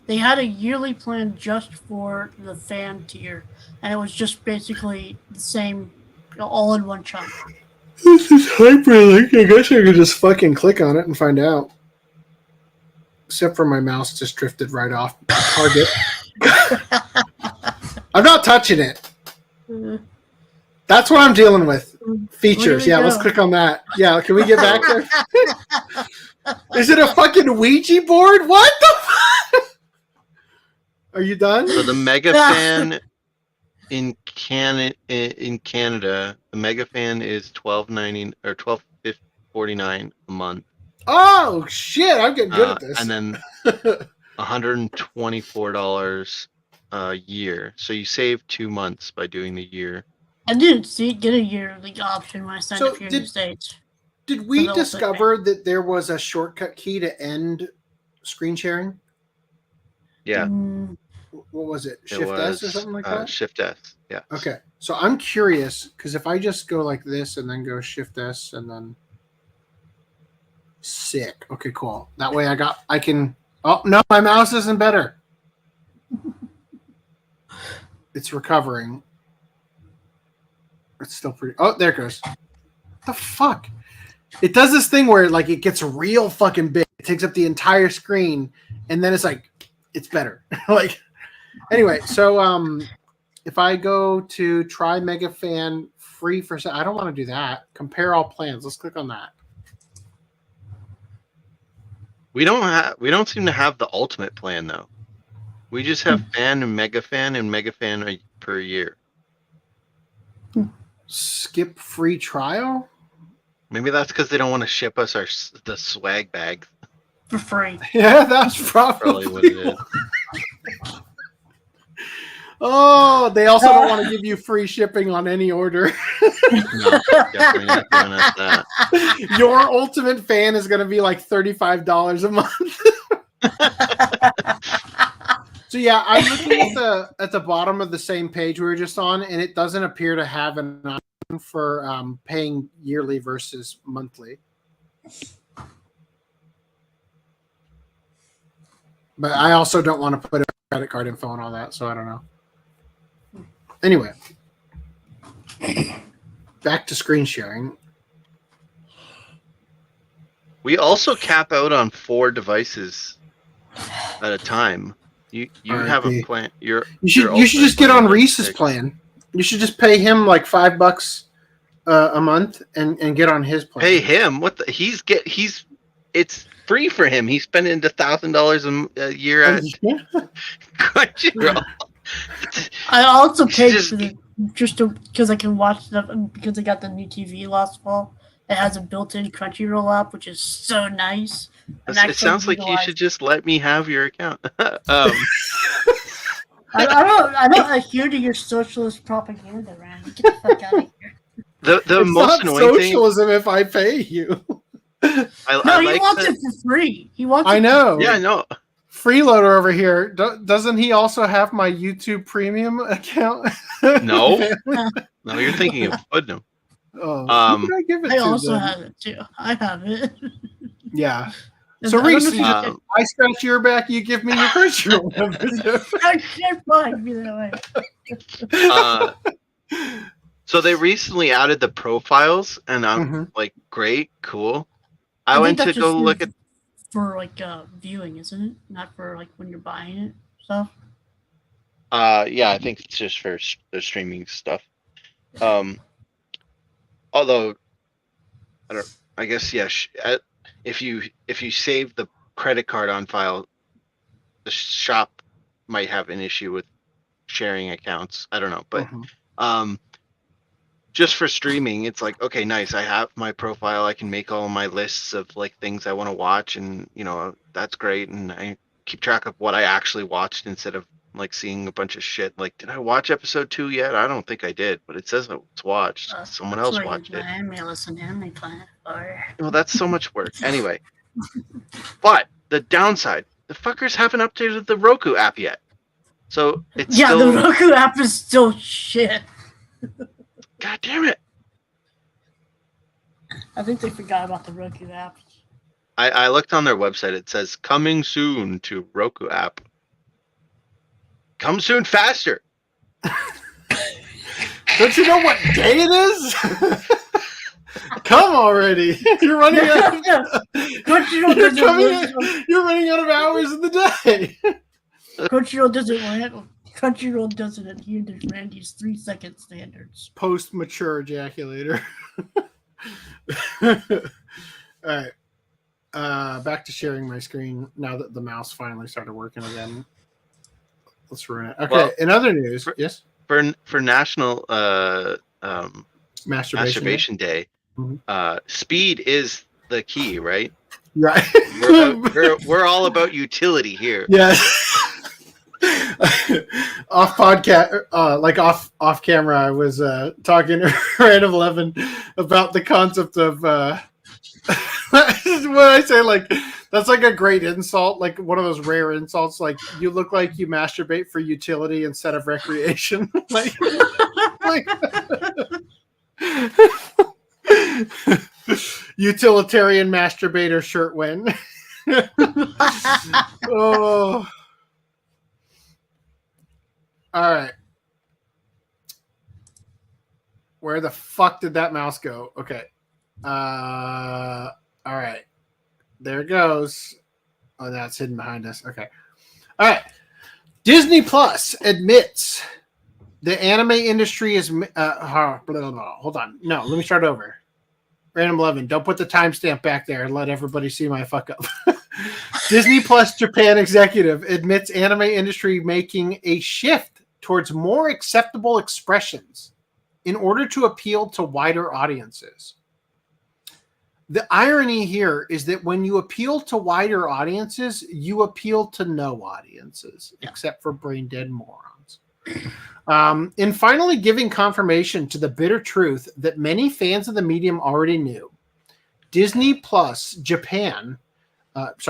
They had a yearly plan just for the fan tier, and it was just basically the same, all in one chunk. This is hyperlink. I guess I could just fucking click on it and find out. Except for my mouse just drifted right off target. I'm not touching it. That's what I'm dealing with. Features. Yeah, let's click on that. Yeah, can we get back there? Is it a fucking Ouija board? What the fuck? Are you done? So the Mega Fan in Canada, the Mega Fan is $12.90 or $12.49 a month. Oh shit! I'm getting good at this. And then $124 a year. So you save 2 months by doing the year. I didn't get a yearly option when I signed up here in the States. Did we discover that there was a shortcut key to end screen sharing? Yeah. What was it? Shift S or something like that? Shift S, yeah. Okay. So I'm curious, because if I just go like this and then go Shift S and then sick. Okay, cool. That way I can oh no, my mouse isn't better. It's recovering. It's still pretty there it goes. What the fuck? It does this thing where like it gets real fucking big. It takes up the entire screen, and then it's like it's better. Like anyway, so if I go to try Mega Fan free for I don't want to do that. Compare all plans. Let's click on that. We don't seem to have the ultimate plan though. We just have fan and Mega Fan per year. Skip free trial? Maybe that's because they don't want to ship us the swag bags for free. Yeah, that's probably what it is. Oh, they also don't want to give you free shipping on any order. No, definitely not doing that. Your ultimate fan is going to be like $35 a month. So yeah, I'm looking at the bottom of the same page we were just on, and it doesn't appear to have an option for paying yearly versus monthly. But I also don't want to put a credit card info and all that, so I don't know. Anyway, back to screen sharing. We also cap out on 4 devices at a time. You have a plan. You should just get on Reese's plan. You should just pay him like $5 a month and get on his plan. Pay him? What the? It's free for him. He's spending $1,000 a year at Crunchyroll. I also paid just because I can watch stuff because I got the new TV last fall. It has a built-in Crunchyroll app, which is so nice. It sounds like you should just let me have your account. I don't adhere to your socialist propaganda, Randy. Get the fuck out of here. The it's most not annoying socialism thing, if I pay you. He wants it for free. He wants. I know. Yeah, I know. Freeloader over here. Doesn't he also have my YouTube Premium account? No, you're thinking of Putnam. Oh, who did I give it I to also then? have it too. I have it. Yeah. So Reese, I scratch your back, you give me your Crunchyroll membership. They're fine either way. So they recently added the profiles, and I'm like, great, cool. I went to go look at for like viewing, isn't it? Not for like when you're buying it stuff. Yeah, I think it's just for the streaming stuff. Although I guess if you save the credit card on file, the shop might have an issue with sharing accounts. I don't know, but just for streaming, it's like, okay, nice. I have my profile. I can make all my lists of like things I want to watch, and that's great. And I keep track of what I actually watched instead of like seeing a bunch of shit. Like, did I watch episode 2 yet? I don't think I did, but it says it's watched. Someone else watched it. Well, that's so much work. Anyway, but the downside, the fuckers haven't updated the Roku app yet. So it's the Roku app is still shit. God damn it. I think they forgot about the Roku app. I looked on their website. It says coming soon to Roku app. Come soon faster. Don't you know what day it is? Come already. You're running out of you're running out of hours in the day. Crunchyroll doesn't adhere to Randy's 3-second standards. Post-mature ejaculator. All right. Back to sharing my screen now that the mouse finally started working again. Let's ruin it. Okay. Well, in other news, yes. For National Masturbation Day, speed is the key, right? Right. We're all about utility here. Yes. Off podcast, off camera, I was talking to Random 11 about the concept of what I say, like that's like a great insult, like one of those rare insults, like you look like you masturbate for utility instead of recreation. like utilitarian masturbator shirt win. Oh. All right. Where the fuck did that mouse go? Okay. All right. There it goes. Oh, that's hidden behind us. Okay. All right. Disney Plus admits the anime industry is... hold on. No, let me start over. Random 11, don't put the timestamp back there and let everybody see my fuck up. Disney Plus Japan executive admits anime industry making a shift towards more acceptable expressions in order to appeal to wider audiences. The irony here is that when you appeal to wider audiences, you appeal to no audiences, except for brain dead morons. In finally giving confirmation to the bitter truth that many fans of the medium already knew, Disney Plus Japan boss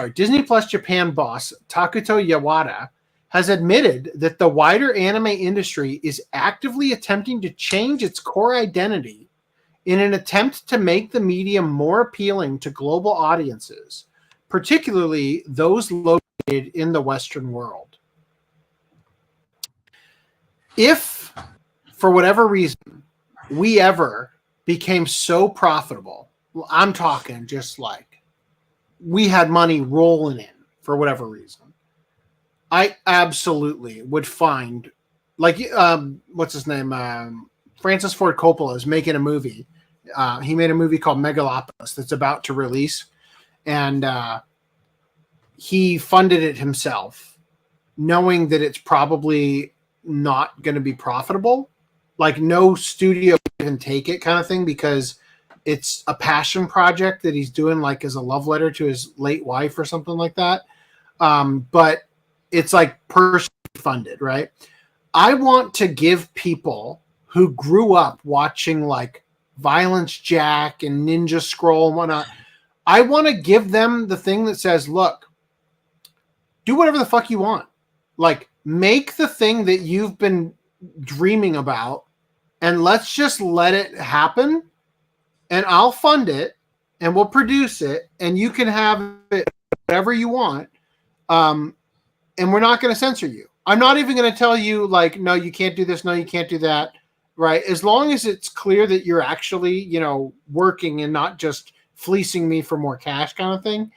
Takuto Yawada has admitted that the wider anime industry is actively attempting to change its core identity in an attempt to make the medium more appealing to global audiences, particularly those located in the Western world. If, for whatever reason, we ever became so profitable, I'm talking just like we had money rolling in for whatever reason, I absolutely would find, like, what's his name? Francis Ford Coppola is making a movie. He made a movie called Megalopoulos that's about to release, and he funded it himself, knowing that it's probably not going to be profitable. Like, no studio would even take it, kind of thing, because it's a passion project that he's doing, like, as a love letter to his late wife or something like that. But it's like personally funded, right? I want to give people who grew up watching like Violence Jack and Ninja Scroll and whatnot, I want to give them the thing that says, look, do whatever the fuck you want. Like, make the thing that you've been dreaming about, and let's just let it happen, and I'll fund it, and we'll produce it, and you can have it whatever you want. And we're not going to censor you. I'm not even going to tell you, like, no, you can't do this. No, you can't do that. Right. As long as it's clear that you're actually, you know, working and not just fleecing me for more cash kind of thing.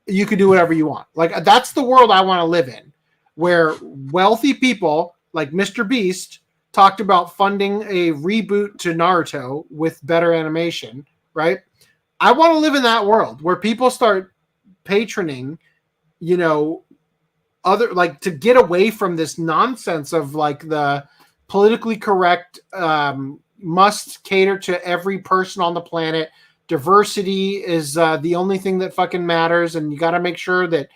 You can do whatever you want. Like, that's the world I want to live in, where wealthy people like Mr. Beast talked about funding a reboot to Naruto with better animation. Right. I want to live in that world where people start patroning, you know, other, like, to get away from this nonsense of like the politically correct must cater to every person on the planet. Diversity is the only thing that fucking matters, and you got to make sure that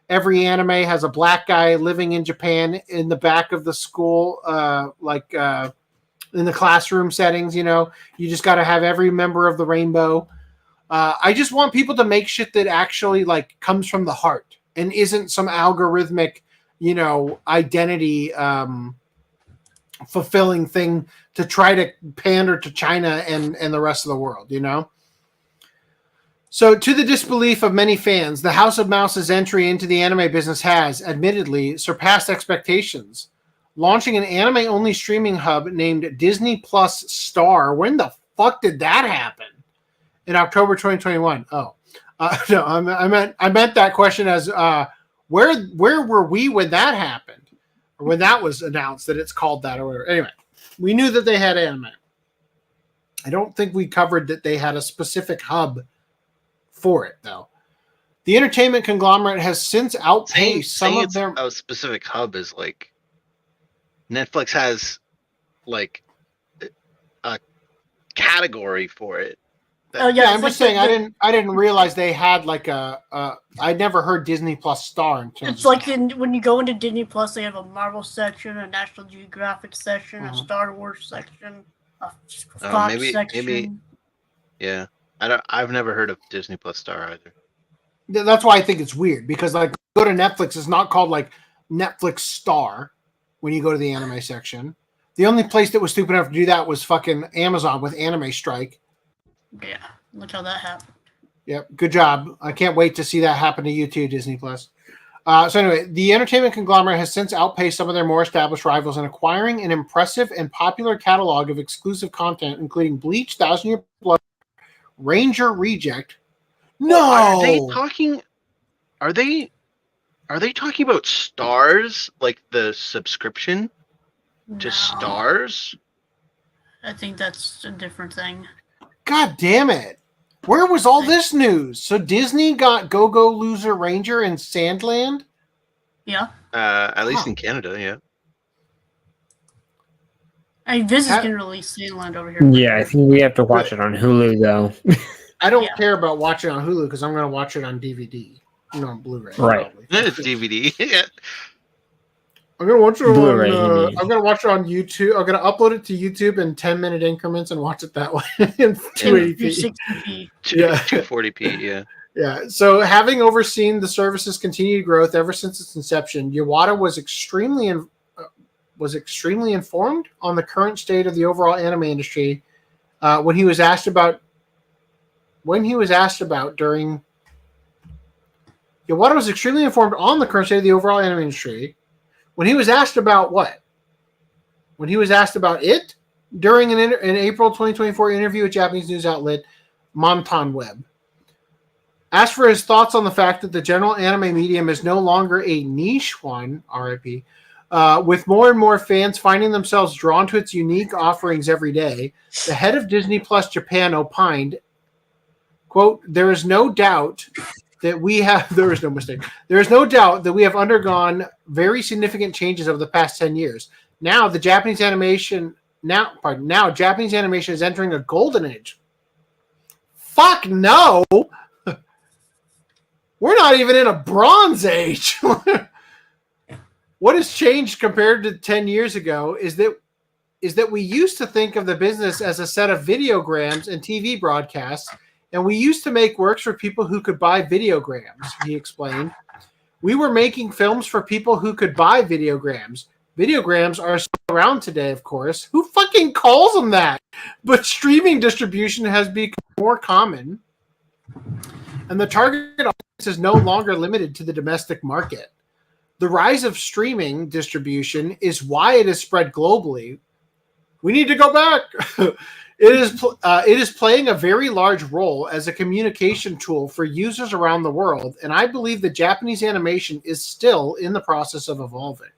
every anime has a black guy living in Japan in the back of the school, in the classroom settings. You know, you just got to have every member of the rainbow. I just want people to make shit that actually like comes from the heart and isn't some algorithmic, you know, identity fulfilling thing to try to pander to China and the rest of the world, you know? So, to the disbelief of many fans, the House of Mouse's entry into the anime business has, admittedly, surpassed expectations. Launching an anime-only streaming hub named Disney Plus Star. When the fuck did that happen? In October 2021. Oh, no, I meant that question as where were we when that happened, or when that was announced that it's called that or whatever. Anyway, we knew that they had anime. I don't think we covered that they had a specific hub for it, though. The entertainment conglomerate has since outpaced some of their. A specific hub is like Netflix has like a category for it. Oh yeah, I'm just saying I didn't realize they had like I'd never heard Disney Plus Star. It's like when you go into Disney Plus, they have a Marvel section, a National Geographic section, a Star Wars section, a Fox section. Maybe, yeah. I've never heard of Disney Plus Star either. That's why I think it's weird, because like go to Netflix, it's not called like Netflix Star when you go to the anime section. The only place that was stupid enough to do that was fucking Amazon with Anime Strike. Yeah, look how that happened. Yep, good job. I can't wait to see that happen to you too, Disney Plus. So anyway, the entertainment conglomerate has since outpaced some of their more established rivals in acquiring an impressive and popular catalog of exclusive content, including Bleach, 1,000 Year Blood, Ranger Reject. No, are they talking about Stars, like the subscription to Stars? I think that's a different thing. God damn it. Where was all this news? So Disney got Go-Go Loser Ranger and Sandland? Yeah. At least in Canada, yeah. I mean, Viz is going to release Sandland over here. Yeah, I think we have to watch it on Hulu, though. I don't care about watching on Hulu because I'm going to watch it on DVD, on Blu-ray. Right. DVD. Yeah. I'm going to watch it on Blu-ray, I'm going to watch it on YouTube. I'm going to upload it to YouTube in 10-minute increments and watch it that way in 280p. 240p, yeah. Yeah. So, having overseen the service's continued growth ever since its inception, Iwata was extremely informed on the current state of the overall anime industry when he was asked about during. Iwata was extremely informed on the current state of the overall anime industry when he was asked about what? When he was asked about it during an April 2024 interview with Japanese news outlet Monton Web. Asked for his thoughts on the fact that the general anime medium is no longer a niche one, RIP, with more and more fans finding themselves drawn to its unique offerings every day, the head of Disney Plus Japan opined, quote, there is no doubt that we have undergone very significant changes over the past 10 years. Now Japanese animation is entering a golden age. Fuck no. We're not even in a bronze age. What has changed compared to 10 years ago is that we used to think of the business as a set of videograms and TV broadcasts, and we used to make works for people who could buy videograms, he explained. We were making films for people who could buy videograms. Videograms are still around today, of course. Who fucking calls them that? But streaming distribution has become more common, and the target audience is no longer limited to the domestic market. The rise of streaming distribution is why it has spread globally. We need to go back. It is playing a very large role as a communication tool for users around the world, and I believe that Japanese animation is still in the process of evolving.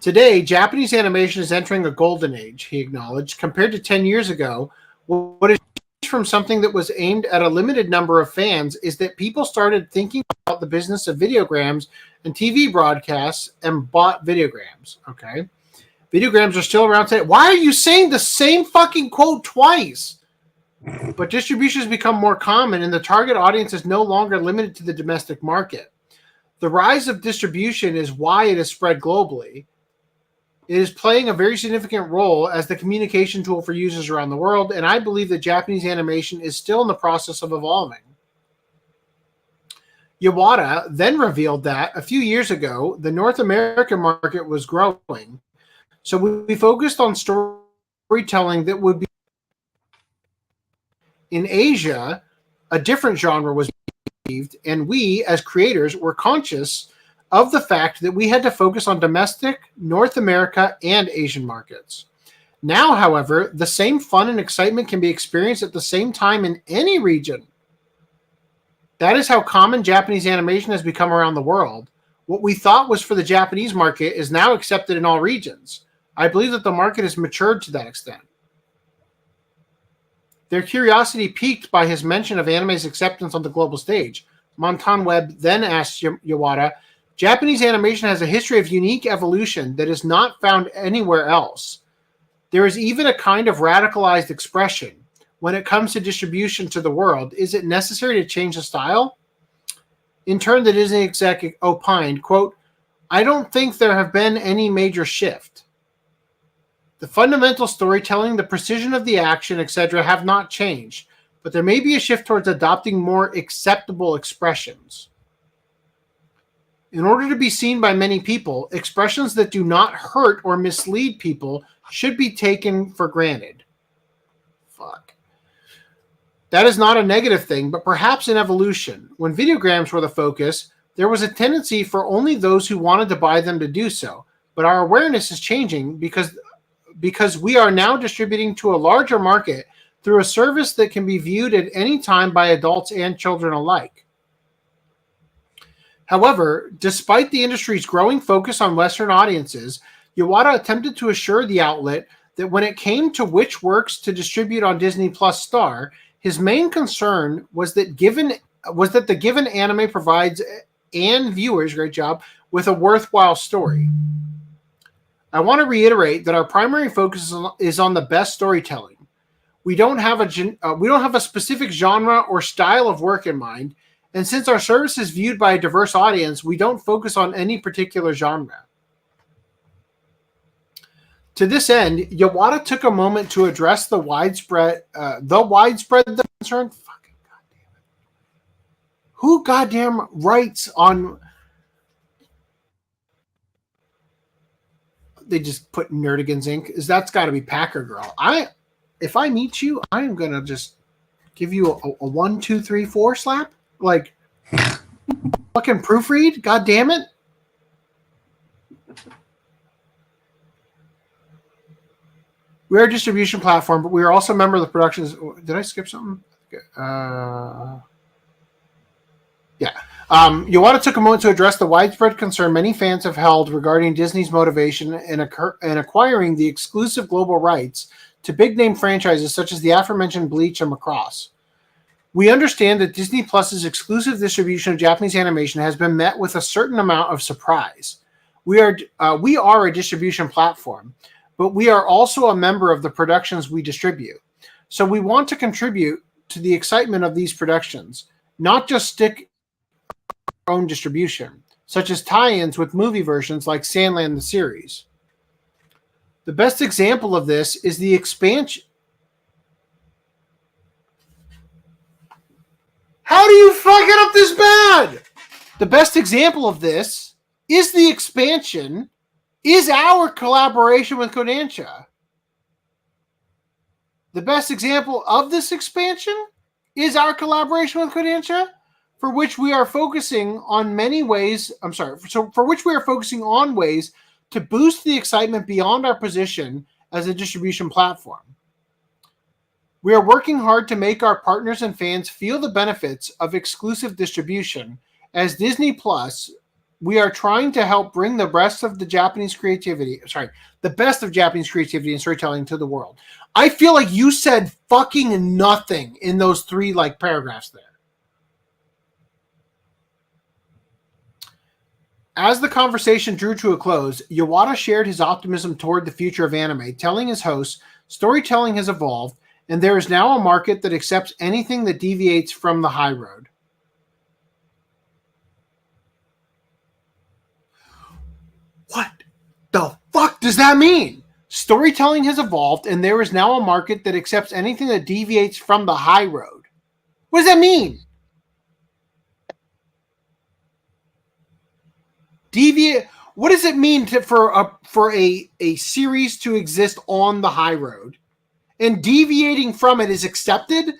Today, Japanese animation is entering a golden age, he acknowledged. Compared to 10 years ago, what has changed from something that was aimed at a limited number of fans is that people started thinking about the business of videograms and TV broadcasts and bought videograms. Okay. Videograms are still around today. Why are you saying the same fucking quote twice? But distribution has become more common and the target audience is no longer limited to the domestic market. The rise of distribution is why it has spread globally. It is playing a very significant role as the communication tool for users around the world, and I believe that Japanese animation is still in the process of evolving. Iwata then revealed that a few years ago, the North American market was growing, so we focused on storytelling that would be in Asia. A different genre was achieved, and we, as creators, were conscious of the fact that we had to focus on domestic, North America, and Asian markets. Now, however, the same fun and excitement can be experienced at the same time in any region. That is how common Japanese animation has become around the world. What we thought was for the Japanese market is now accepted in all regions. I believe that the market has matured to that extent. Their curiosity piqued by his mention of anime's acceptance on the global stage. Montanweb then asked Iwata, Japanese animation has a history of unique evolution that is not found anywhere else. There is even a kind of radicalized expression. When it comes to distribution to the world, is it necessary to change the style? In turn, the Disney exec opined, quote, I don't think there have been any major shift. The fundamental storytelling, the precision of the action, etc. have not changed, but there may be a shift towards adopting more acceptable expressions. In order to be seen by many people, expressions that do not hurt or mislead people should be taken for granted. Fuck. That is not a negative thing, but perhaps an evolution. When videograms were the focus, there was a tendency for only those who wanted to buy them to do so. But our awareness is changing because we are now distributing to a larger market through a service that can be viewed at any time by adults and children alike. However, despite the industry's growing focus on Western audiences, Iwata attempted to assure the outlet that when it came to which works to distribute on Disney Plus Star, his main concern was that the given anime provides and viewers, great job, with a worthwhile story. I want to reiterate that our primary focus is on the best storytelling. We don't have a specific genre or style of work in mind. And since our service is viewed by a diverse audience, we don't focus on any particular genre. To this end, Iwata took a moment to address the widespread concern. Fucking goddamn it! Who goddamn writes on? They just put Nerdigans Inc. That's got to be Packer Girl. If I meet you, I am gonna just give you a 1, 2, 3, 4 slap. Like, fucking proofread? God damn it. We are a distribution platform, but we are also a member of the productions. Did I skip something? Yeah. Iwata took a moment to address the widespread concern many fans have held regarding Disney's motivation in acquiring the exclusive global rights to big-name franchises such as the aforementioned Bleach and Macross. We understand that Disney Plus's exclusive distribution of Japanese animation has been met with a certain amount of surprise. We are a distribution platform, but we are also a member of the productions we distribute. So we want to contribute to the excitement of these productions, not just stick our own distribution, such as tie-ins with movie versions like Sandland the series. The best example of this is the expansion. How do you fuck it up this bad? The best example of this is the expansion, is our collaboration with Kodansha. The best example of this expansion is our collaboration with Kodansha, for which we are focusing on ways to boost the excitement beyond our position as a distribution platform. We are working hard to make our partners and fans feel the benefits of exclusive distribution. As Disney Plus, we are trying to help bring the best of Japanese creativity and storytelling to the world. I feel like you said fucking nothing in those 3 like paragraphs there. As the conversation drew to a close, Yawata shared his optimism toward the future of anime, telling his hosts, storytelling has evolved, and there is now a market that accepts anything that deviates from the high road. What the fuck does that mean? Storytelling has evolved, and there is now a market that accepts anything that deviates from the high road. What does that mean? Deviate. What does it mean for a series to exist on the high road, and deviating from it is accepted?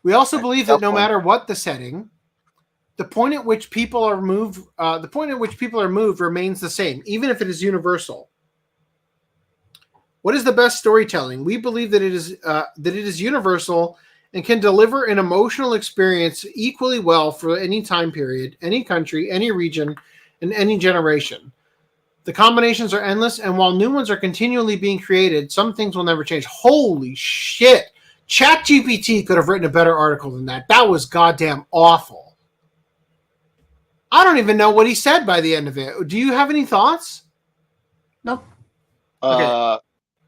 We also believe that no matter what the setting, the point at which people are moved remains the same, even if it is universal. What is the best storytelling? We believe that it is universal and can deliver an emotional experience equally well for any time period, any country, any region, and any generation. The combinations are endless, and while new ones are continually being created, some things will never change. Holy shit! ChatGPT could have written a better article than that. That was goddamn awful. I don't even know what he said by the end of it. Do you have any thoughts? Nope.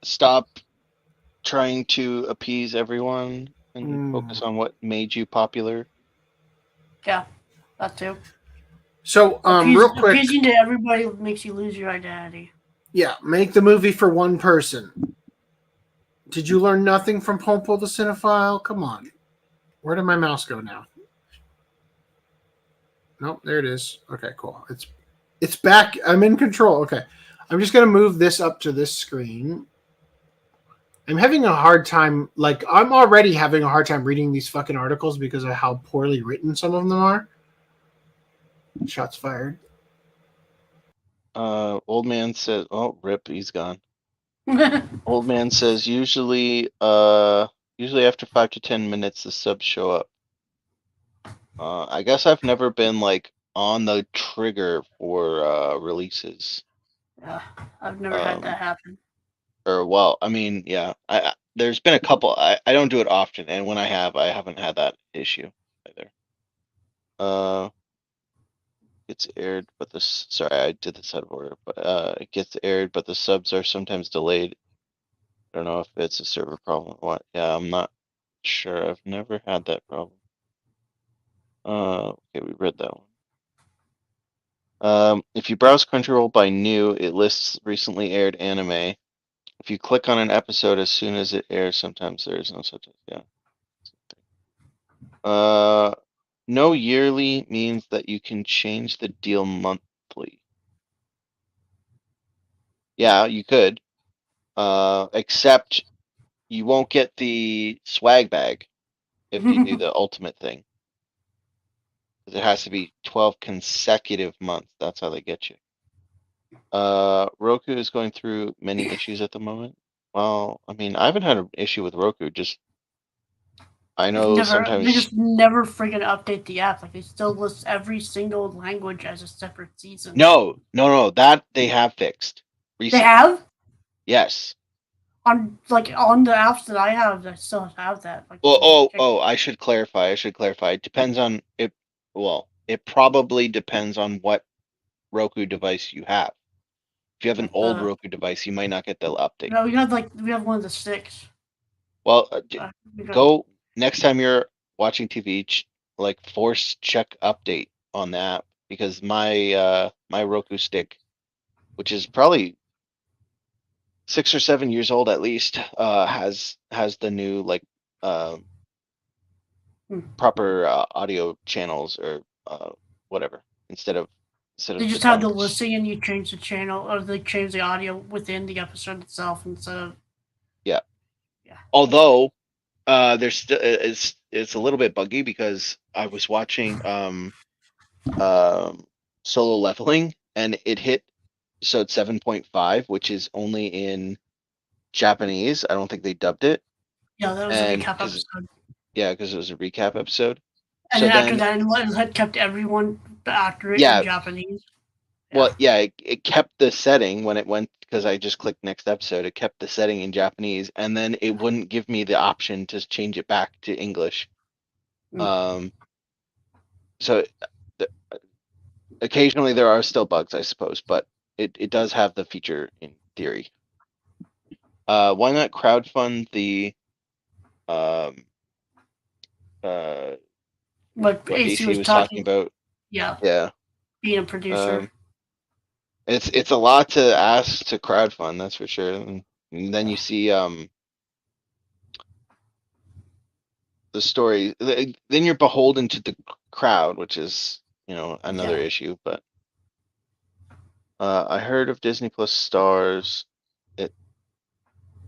Stop trying to appease everyone and focus on what made you popular. Yeah, that too. So, real quick, appeasing to everybody makes you lose your identity. Yeah, make the movie for one person. Did you learn nothing from Pompo the Cinephile? Come on. Where did my mouse go now? Nope, there it is. Okay, cool. It's back. I'm in control. Okay. I'm just going to move this up to this screen. I'm having a hard time, I'm already having a hard time reading these fucking articles because of how poorly written some of them are. Shots fired. Old man says, oh, rip, he's gone. Old man says, usually after 5 to 10 minutes, the subs show up. I guess I've never been, on the trigger for releases. Yeah, I've never had that happen. Yeah. There's been a couple. I don't do it often, and when I haven't had that issue either. Gets aired, but sorry, I did this out of order. But it gets aired, but the subs are sometimes delayed. I don't know if it's a server problem or what. Yeah, I'm not sure. I've never had that problem. Okay, we read that one. If you browse Crunchyroll by new, it lists recently aired anime. If you click on an episode as soon as it airs, sometimes there is no subtitles. Yeah. No yearly means that you can change the deal monthly. Yeah, you could. Except you won't get the swag bag if you do the ultimate thing. It has to be 12 consecutive months. That's how they get you. Roku is going through many issues at the moment. Well, I mean, I haven't had an issue with Roku. Just I know sometimes they just never freaking update the app. They still list every single language as a separate season. No. That they have fixed recently. They have? Yes. On the apps that I have, I still have that. I should clarify. It depends on it. Well, it probably depends on what Roku device you have. If you have an old Roku device, you might not get the update. No, we have one of the sticks. Well, go next time you're watching TV, force check update on the app, because my my Roku stick, which is probably 6 or 7 years old at least, has the new proper audio channels or whatever instead of They just have the listing and you change the channel, or they change the audio within the episode itself instead of. Yeah. Although there's still it's a little bit buggy because I was watching Solo Leveling and it hit episode 7.5, which is only in Japanese. I don't think they dubbed it. Yeah, that was a recap episode. Yeah, because it was a recap episode. And then after that, it had kept everyone accurate in Japanese. Well, yeah, it kept the setting when it went, because I just clicked next episode. It kept the setting in Japanese, and then it wouldn't give me the option to change it back to English. So occasionally there are still bugs, I suppose, but it does have the feature in theory. Why not crowdfund the what AC was talking about? Yeah. Being a producer. It's a lot to ask to crowdfund, that's for sure. And then you see the story. Then you're beholden to the crowd, which is another issue. But I heard of Disney Plus Stars. I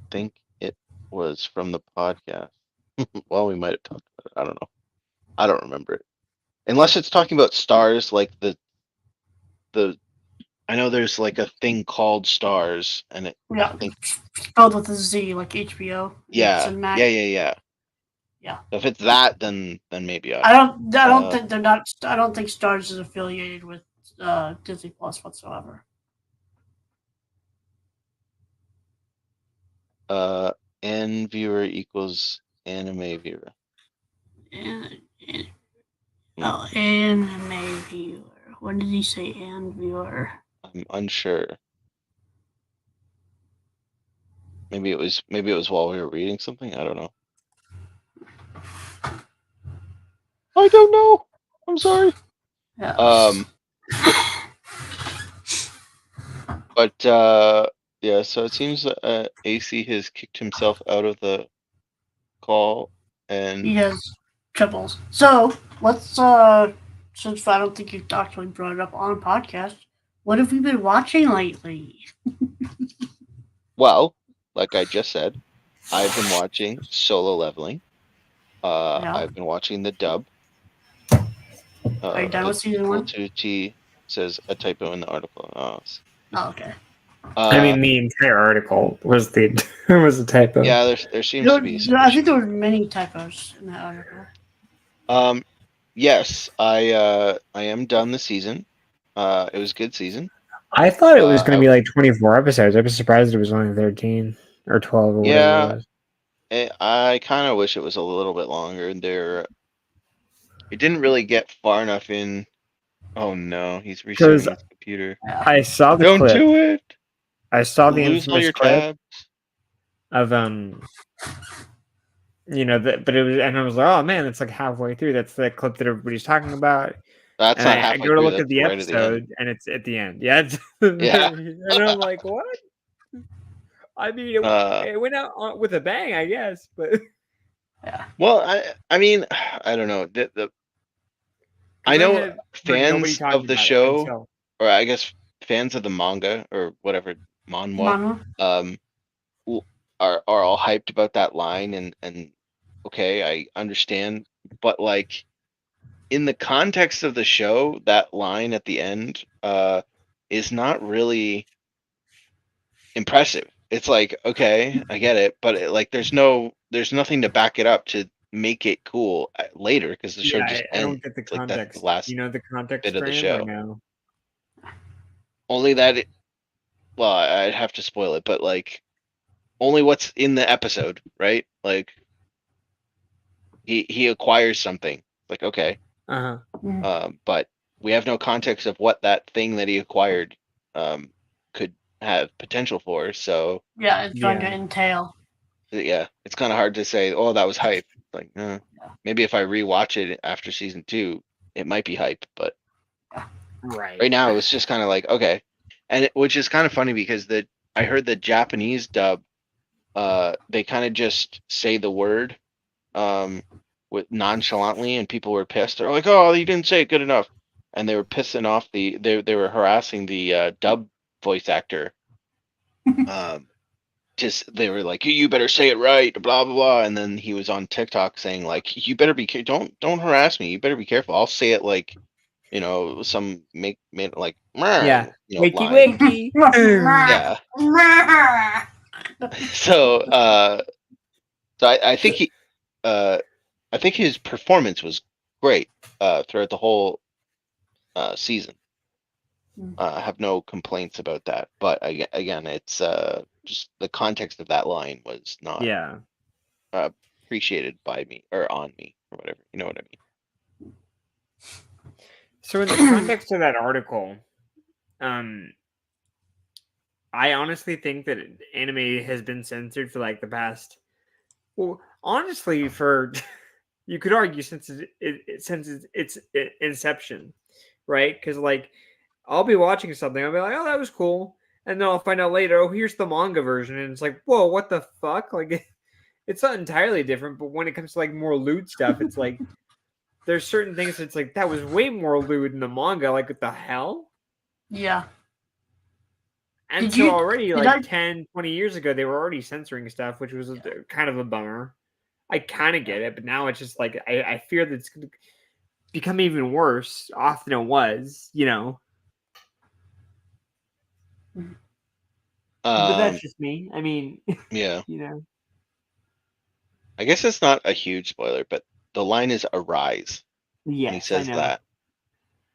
think it was from the podcast. Well, we might have talked about it. I don't know. I don't remember it. Unless it's talking about Stars, like the. I know there's like a thing called Stars, and I think spelled with a Z, like HBO. Yeah. Yeah. So if it's that, then maybe I don't think they're not. I don't think Stars is affiliated with Disney Plus whatsoever. N viewer equals anime viewer. Anime viewer. When did he say and viewer? I'm unsure. Maybe it was while we were reading something. I don't know. I don't know. I'm sorry. Yeah. But yeah. So it seems AC has kicked himself out of the call, and he has triples. So let's since I don't think you've actually brought it up on podcast, what have you been watching lately? Well, like I just said, I've been watching Solo Leveling. I've been watching the dub. Are you done with season 1? T says a typo in the article. Oh, okay. I mean, the entire article was the typo. Yeah, there seems to be. I think there were many typos in that article. Yes, I am done the season. It was a good season. I thought it was going to be like 24 episodes. I was surprised it was only 13 or 12 or whatever it was. I kind of wish it was a little bit longer. It didn't really get far enough in. Oh no, he's resetting his computer. I saw the clip. Don't do it. I saw the Lose all your clip tabs. of but it was, and I was like, oh man, it's like halfway through. That's the clip that everybody's talking about. That's and not I halfway go to through, look at the that's right episode, and it's at the end. Yeah, Yeah. and I'm like, what? I mean, it went out with a bang, I guess, but Well, I mean, I don't know. I know fans of the show, or I guess fans of the manga or whatever manhwa, are all hyped about that line, and okay, I understand, but like in the context of the show, that line at the end is not really impressive. It's like, okay, I get it, but there's nothing to back it up to make it cool later, because the show just I don't ends. get the Like, context. that's the last The context bit of the frame, show. or no? Only that well, I'd have to spoil it, but like only what's in the episode, right? Like he acquires something. Like, okay. But we have no context of what that thing that he acquired could have potential for. So yeah, it's going to entail. Yeah, it's kind of hard to say, oh, that was hype. Like, maybe if I rewatch it after season 2, it might be hype. But right now, it was just kind of like, okay, and which is kind of funny because I heard the Japanese dub, they kind of just say the word with nonchalantly, and people were pissed. They're like, oh, you didn't say it good enough, and they were pissing off they were harassing the dub voice actor. Just they were like, you better say it right, blah blah blah, and then he was on TikTok saying like, you better be don't harass me, you better be careful. I'll say it like, some make like wakey line. wakey. Yeah. So I think I think his performance was great throughout the whole season. have no complaints about that. But again, it's just the context of that line was not appreciated by me or on me or whatever. You know what I mean? So in the context of that article, I honestly think that anime has been censored for like the past. Well, honestly, for you could argue since its inception, right? Because like I'll be watching something, I'll be like, oh, that was cool, and then I'll find out later, oh, here's the manga version, and it's like, whoa, what the fuck? Like, it's not entirely different, but when it comes to like more lewd stuff, it's like there's certain things that's like that was way more lewd in the manga. Like, what the hell? Yeah. And so already, like 10, 20 years ago, they were already censoring stuff, which was kind of a bummer. I kind of get it, but now it's just like I fear that it's going to become even worse off than it was, you know. But that's just me. I mean, yeah, you know. I guess it's not a huge spoiler, but the line is "arise." Yes, and he says I know. that.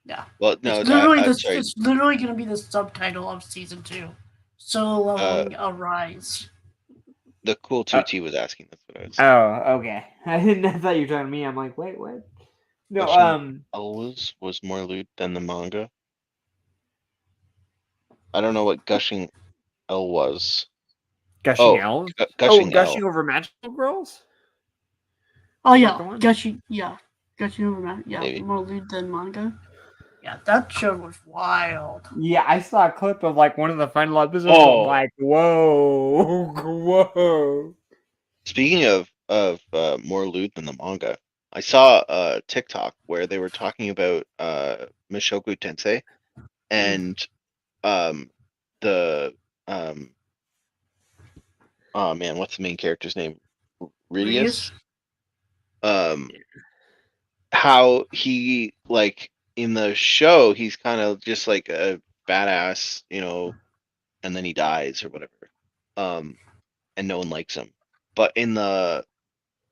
Yeah. Well, no, it's literally sorry. It's literally going to be the subtitle of season 2. Solo Leveling Arise. The cool 2T was asking. That's what I was. Oh, okay. I thought you were talking to me. I'm like, wait, what? No, Elves was more lewd than the manga. I don't know what Gushing L was. Gushing L? Gushing L. Gushing over magical girls? Oh yeah, Gushing over magic. Yeah, Maybe. more lewd than manga. Yeah, that show was wild. Yeah, I saw a clip of like one of the final episodes. I'm like, whoa, whoa. Speaking of more lewd than the manga, I saw a TikTok where they were talking about Mushoku Tensei and the oh man, what's the main character's name? Ridius. How he, like, in the show he's kind of just like a badass, you know, and then he dies or whatever. And no one likes him. But in the,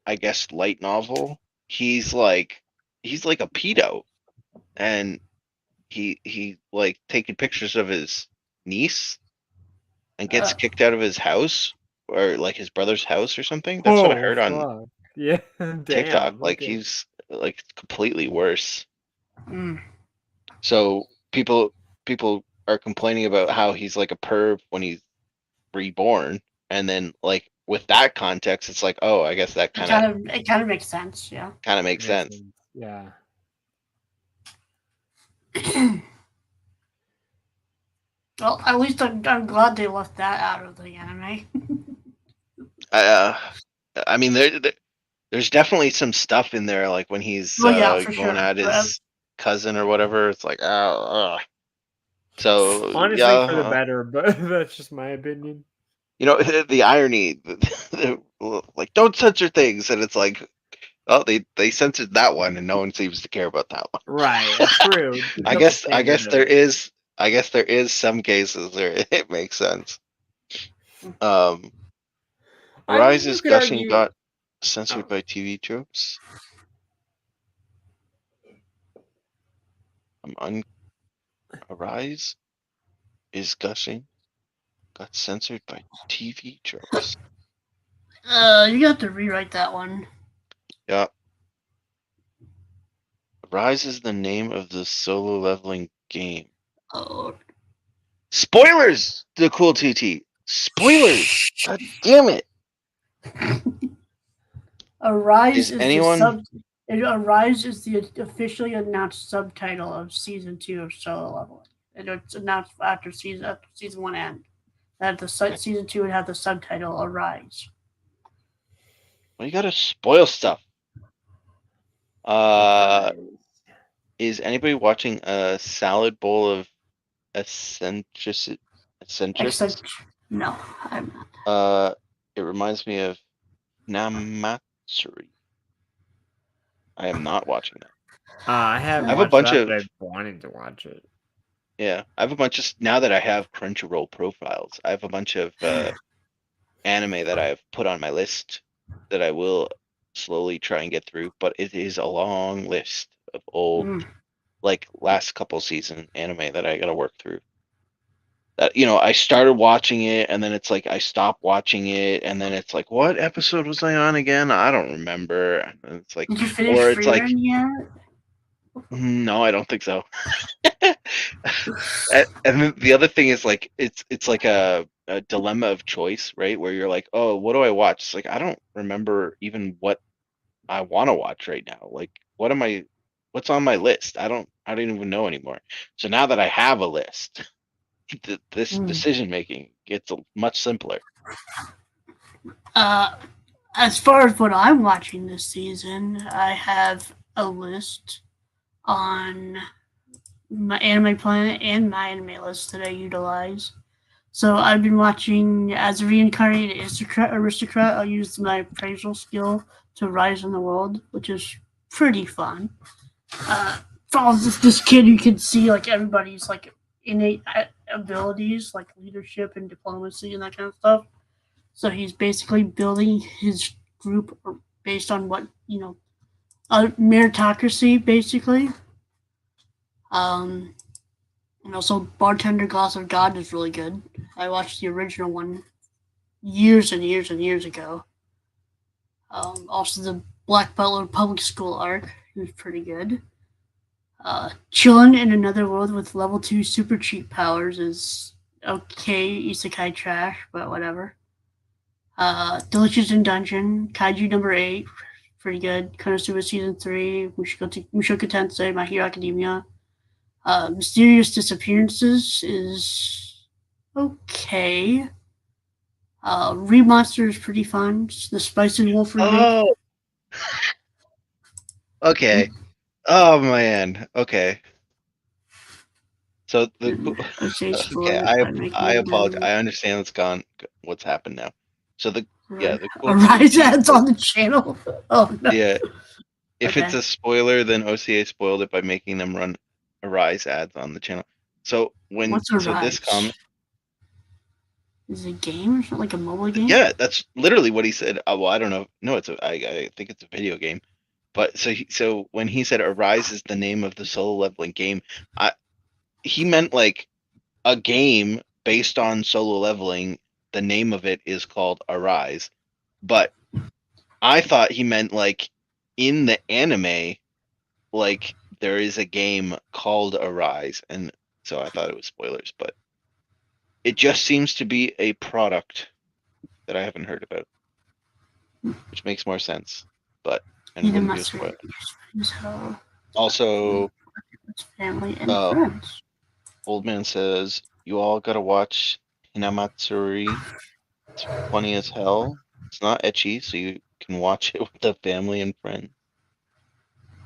I guess, light novel, he's like a pedo, and he like taking pictures of his niece and gets kicked out of his house, or like his brother's house or something. That's what I heard on TikTok. Like, he's like completely worse. So people are complaining about how he's like a perv when he's reborn, and then like with that context, it's like, oh, I guess that kind of makes sense. Yeah, kind of makes sense. Yeah. Well, at least I'm glad they left that out of the anime. I mean, there's definitely some stuff in there, like when he's going at his cousin or whatever. It's like, so honestly, for the better, but that's just my opinion. You know, the irony, like, don't censor things, and it's like, oh, they censored that one, and no one seems to care about that one. Right, that's true. I guess there is some cases where it makes sense. Rise's gushing got censored by TV tropes. Arise is gushing got censored by TV tropes. You have to rewrite that one. Yeah. Rise is the name of the solo leveling game. Oh. Spoilers! The cool TT. Spoilers! God damn it! Arise Arise is the officially announced subtitle of season 2 of Solo Leveling. And it's announced after season 1 end. That the season 2 would have the subtitle Arise. Well, you gotta spoil stuff. Is anybody watching a salad bowl of eccentrics? No, I'm not. It reminds me of Namatsuri. I am not watching that. I have a bunch of. I've wanted to watch it. Yeah, I have a bunch of, now that I have Crunchyroll profiles, I have a bunch of anime that I have put on my list that I will slowly try and get through, but it is a long list of old like last couple season anime that I gotta work through. That I started watching it and then it's like I stopped watching it and then it's like, what episode was I on again? I don't remember. And it's like, Did you finish or it's like, Freerun yet? no, I don't think so. And then the other thing is like it's like a dilemma of choice, right? Where you're like, oh, what do I watch? It's like I don't remember even what I want to watch right now. Like, what's on my list? I don't even know anymore. So now that I have a list, this decision making gets much simpler. As far as what I'm watching this season, I have a list on my Anime Planet and my anime list that I utilize. So I've been watching as a reincarnated aristocrat. I'll use my appraisal skill to rise in the world, which is pretty fun. Follows this kid you can see like everybody's like innate abilities like leadership and diplomacy and that kind of stuff. So he's basically building his group based on what meritocracy basically. And also Bartender Glass of God is really good. I watched the original one years and years and years ago. Also the Black Butler Public School arc was pretty good. Chillin' in Another World with level 2 super cheat powers is okay isekai trash, but whatever. Delicious in Dungeon, Kaiju number 8, pretty good. Konosuba season 3, Mushoku Tensei, My Hero Academia. Mysterious Disappearances is okay. Remaster is pretty fun. The Spice and Wolf remake. Oh, okay. Oh man. Okay. So okay, I apologize. I understand what's happened now. So the Arise ads on the channel. Oh no. Yeah. If it's a spoiler, then OCA spoiled it by making them run Arise ads on the channel. So What's Arise? This comment is it a game or something, like a mobile game? Yeah, that's literally what he said. Well, I don't know. No, I think it's a video game. But so when he said Arise is the name of the solo leveling game, he meant like a game based on solo leveling. The name of it is called Arise, but I thought he meant like in the anime, like there is a game called Arise, and so I thought it was spoilers, but it just seems to be a product that I haven't heard about, which makes more sense. But and wouldn't be a spoiler. Also, family and friends. Old Man says you all gotta watch Hinamatsuri. It's funny as hell. It's not ecchi, so you can watch it with the family and friends.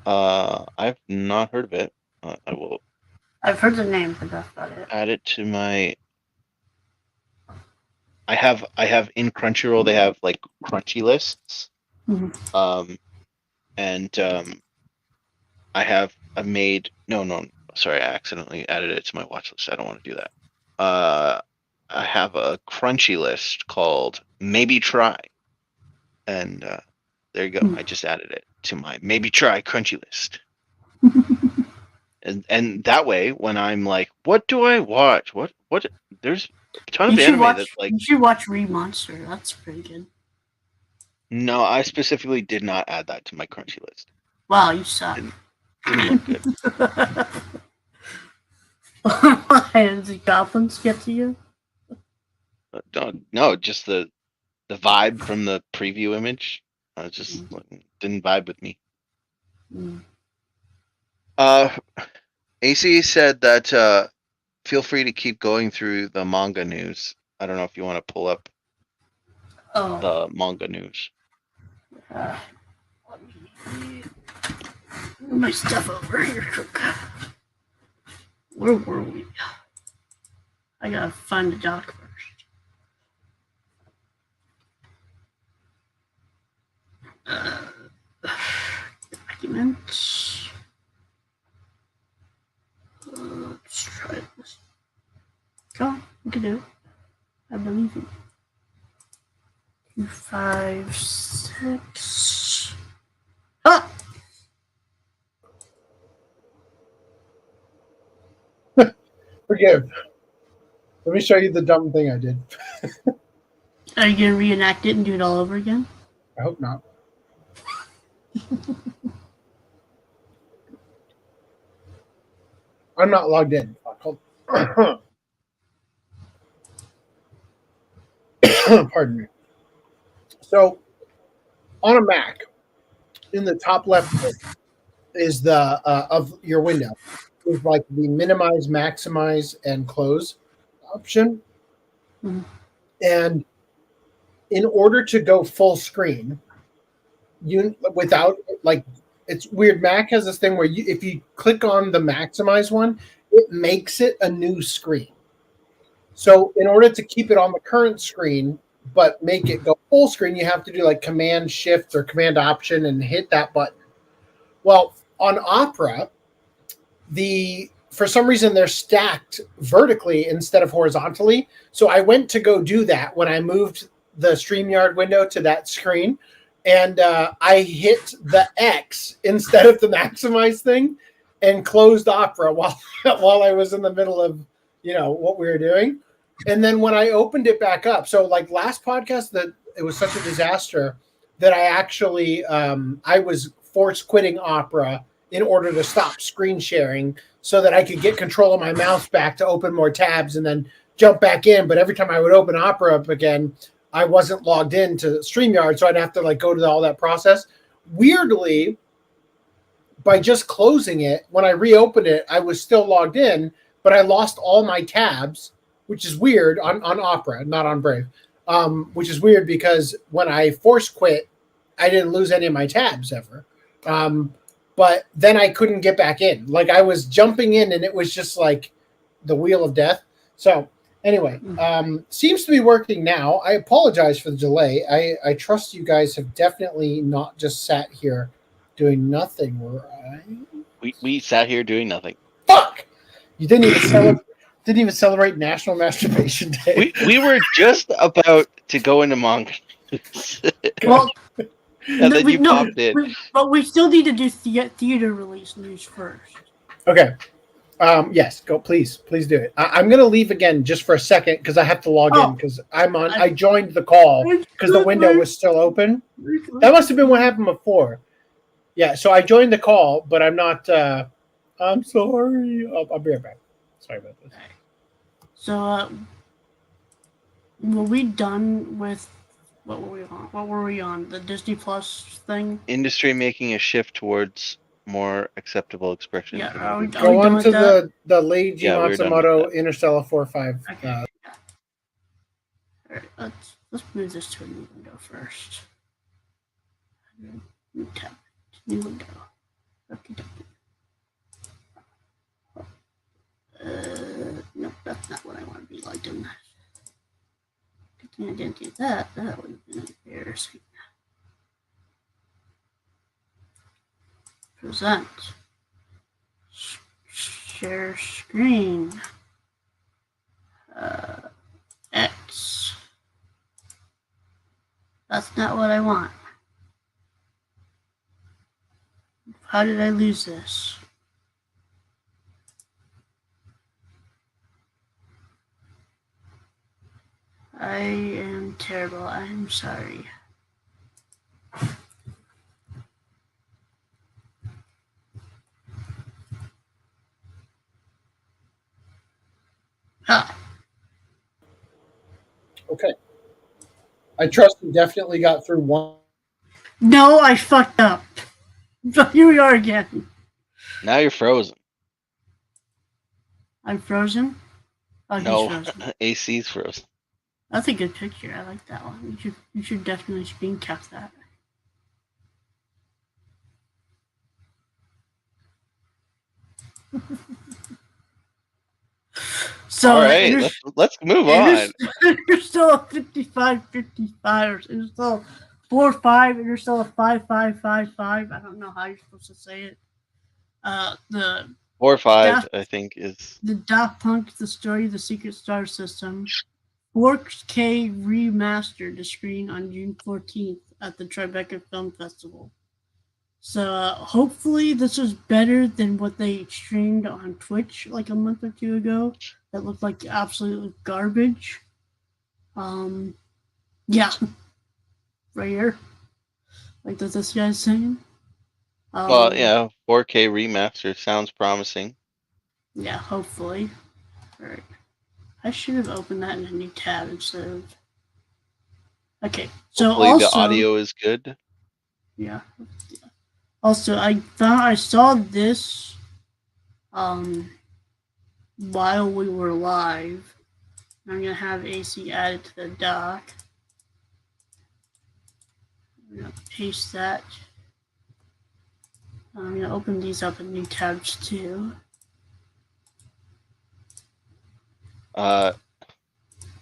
I've not heard of it. I will. I've heard the name, but that's about it. Add it to my. I have in Crunchyroll. They have like Crunchy lists. Mm-hmm. I've made sorry, I accidentally added it to my watch list. I don't want to do that. I have a Crunchy list called Maybe Try, and there you go. I just added it to my Maybe Try Crunchy list. and that way, when I'm like, what do I watch? What? There's a ton of anime that's like. You should watch Remonster. That's pretty good. No, I specifically did not add that to my Crunchy list. Wow, you suck. Didn't look good. Did the goblins get to you? No, just the vibe from the preview image. Just didn't vibe with me. AC said that feel free to keep going through the manga news. I don't know if you want to pull up the manga news. My stuff over here. Where were we? I gotta find the doc first. Documents. Let's try this. Go on, you can do it. I believe you. 2, 5, 6. Ah! Forgive. Let me show you the dumb thing I did. Are you gonna reenact it and do it all over again? I hope not. I'm not logged in. Pardon me. So, on a Mac, in the top left is the of your window is like the minimize, maximize, and close option. Mm-hmm. And in order to go full screen, you without like it's weird. Mac has this thing where if you click on the maximize one, it makes it a new screen. So in order to keep it on the current screen but make it go full screen, you have to do like Command Shift or Command Option and hit that button. Well, on Opera, for some reason they're stacked vertically instead of horizontally. So I went to go do that when I moved the StreamYard window to that screen, and I hit the X instead of the maximize thing and closed Opera while I was in the middle of what we were doing. And then when I opened it back up, so like last podcast, that it was such a disaster that I actually I was forced quitting Opera in order to stop screen sharing so that I could get control of my mouse back to open more tabs and then jump back in. But every time I would open Opera up again, I wasn't logged in to StreamYard, so I'd have to like go to all that process. Weirdly, by just closing it, when I reopened it, I was still logged in, but I lost all my tabs, which is weird on Opera, not on Brave, which is weird because when I force quit, I didn't lose any of my tabs ever. But then I couldn't get back in. Like I was jumping in and it was just like the wheel of death. So anyway, seems to be working now. I apologize for the delay. I trust you guys have definitely not just sat here doing nothing, right? We sat here doing nothing. Fuck! You didn't even celebrate National Masturbation Day. We were just about to go into manga. Well, and then you popped in. But we still need to do theater release news first. Okay. Yes, go please do it. I'm gonna leave again just for a second because I have to log in because I joined the call because the window was still open. That must have been what happened before. Yeah, so I joined the call, but I'm not. I'm sorry. I'll be right back. Sorry about this. So, were we done with what were we on? The Disney Plus thing? Industry making a shift towards more acceptable expression. Yeah, go on to the Leiji Matsumoto Interstella 4.5. Okay. All right, let's move this to a new window first. New tab, new window. Okay. No, that's not what I want to be like doing. Good thing I didn't do that. That would have been embarrassing. Present. Share screen. X. That's not what I want. How did I lose this? I am terrible. I'm sorry. Okay. I trust you definitely got through one. No, I fucked up. So here we are again. Now you're frozen. I'm frozen? Oh, no, he's frozen. AC's frozen. That's a good picture. I like that one. You should definitely screen cap that. So all right, let's move on. Interstella 5555, Interstella 45, Interstella 5555. I don't know how you're supposed to say it. The 4-5, I think, is the Daft Punk, the story of the Secret Star System. 4K remastered to screen on June 14th at the Tribeca Film Festival. So hopefully this is better than what they streamed on Twitch like a month or two ago. That looked like absolute garbage. Yeah, right here, like that this guy's saying. Well, yeah, 4K remaster sounds promising. Yeah, hopefully. All right. I should have opened that in a new tab instead of. Okay, so Hopefully also the audio is good. Yeah. Also, I saw this while we were live. I'm gonna have AC added to the doc. I'm gonna paste that. I'm gonna open these up in new tabs too.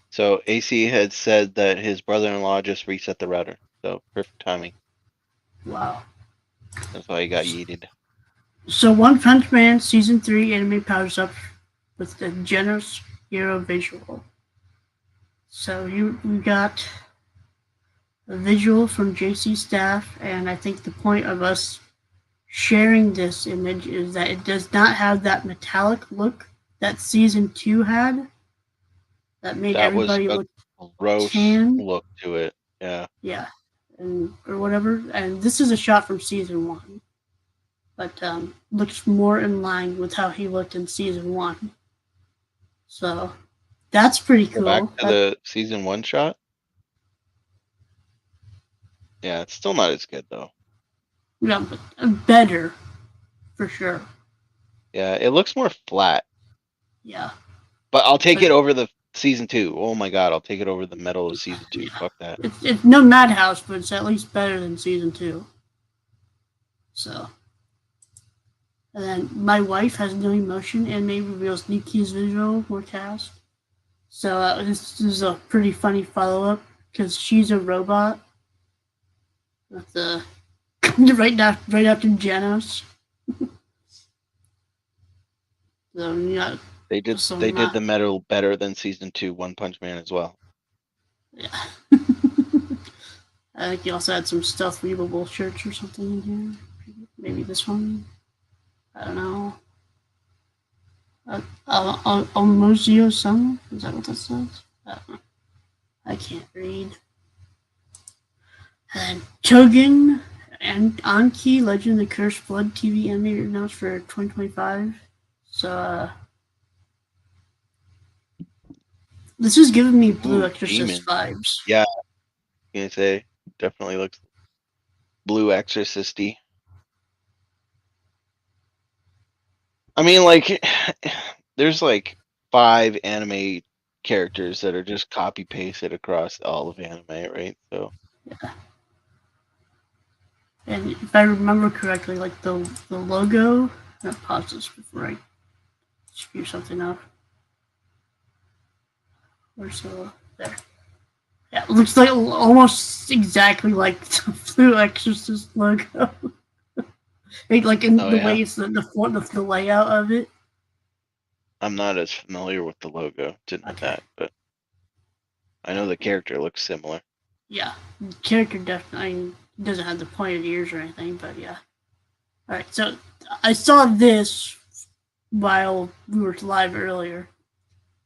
So AC had said that his brother-in-law just reset the router. So perfect timing. Wow. That's why he got yeeted. So One Punch Man Season 3 anime powers up with the generous hero visual. So we got a visual from JC staff, and I think the point of us sharing this image is that it does not have that metallic look that Season 2 had. That made everybody look gross tan. Look to it. Yeah. Yeah. Or whatever. And this is a shot from Season 1. But looks more in line with how he looked in Season 1. So that's pretty cool. Back to the Season 1 shot? Yeah, it's still not as good though. Yeah, but better for sure. Yeah, it looks more flat. Yeah. But I'll take it over the Season 2. Oh my god, I'll take it over the metal of Season 2. Yeah. Fuck that. It's no Madhouse, but it's at least better than Season 2. So. And then My Wife Has No Emotion and maybe reveals Niki's visual forecast. So this is a pretty funny follow-up because she's a robot. With the right after Janos. So yeah. They did the metal better than Season 2 One Punch Man as well. Yeah. I think you also had some stuff readable shirts or something in here. Maybe this one. I don't know. Almozio Summer? Is that what that says? I don't know. I can't read. And Tougen and Anki, Legend of the Cursed Blood TV animated announced for 2025. So, this is giving me Blue Exorcist vibes. Yeah. I'm gonna say, definitely looks Blue Exorcist-y. I mean, like, there's like 5 anime characters that are just copy pasted across all of anime, right? So. Yeah. And if I remember correctly, like the logo. I'm gonna pause this before I spew something up. Where's the there? Yeah, it looks like almost exactly like the Blue Exorcist logo. Like in the way it's the layout of it. I'm not as familiar with the logo to know that, but I know the character looks similar. Yeah, the character definitely doesn't have the pointed ears or anything, but yeah. All right, so I saw this while we were live earlier.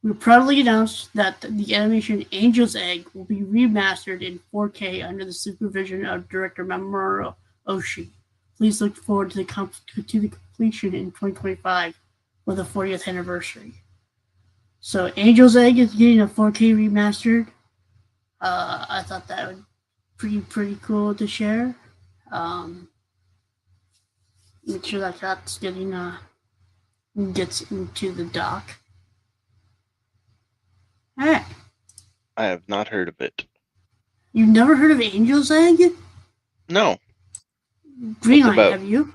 We proudly announced that the animation Angel's Egg will be remastered in 4K under the supervision of director Mamoru Oshii. Please look forward to the completion in 2025 for the 40th anniversary. So Angel's Egg is getting a 4K remastered. I thought that would be pretty cool to share. Make sure that that's getting gets into the doc. All right. I have not heard of it. You've never heard of Angel's Egg? No. Greenlight, have you?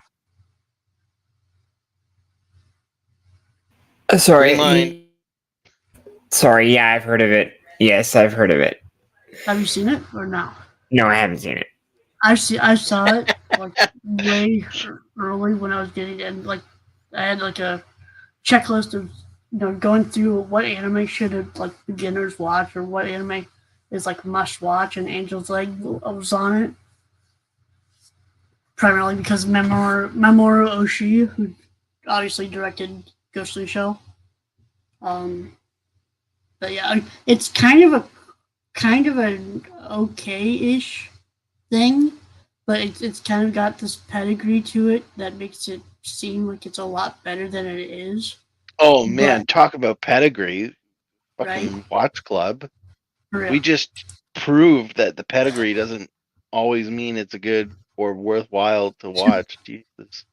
Sorry. Sorry, yeah, I've heard of it. Yes, I've heard of it. Have you seen it or no? No, I haven't seen it. I saw it like way early when I was getting it, and like I had like a checklist of going through what anime should like beginners watch or what anime is like must watch, and Angel's Egg was on it. primarily because Mamoru Oshii, who obviously directed Ghost in the Shell. But yeah, it's kind of an okay-ish thing, but it's kind of got this pedigree to it that makes it seem like it's a lot better than it is. Oh man, talk about pedigree. Fucking Right? Watch Club. For We real. just proved that the pedigree doesn't always mean it's a good or worthwhile to watch. Jesus.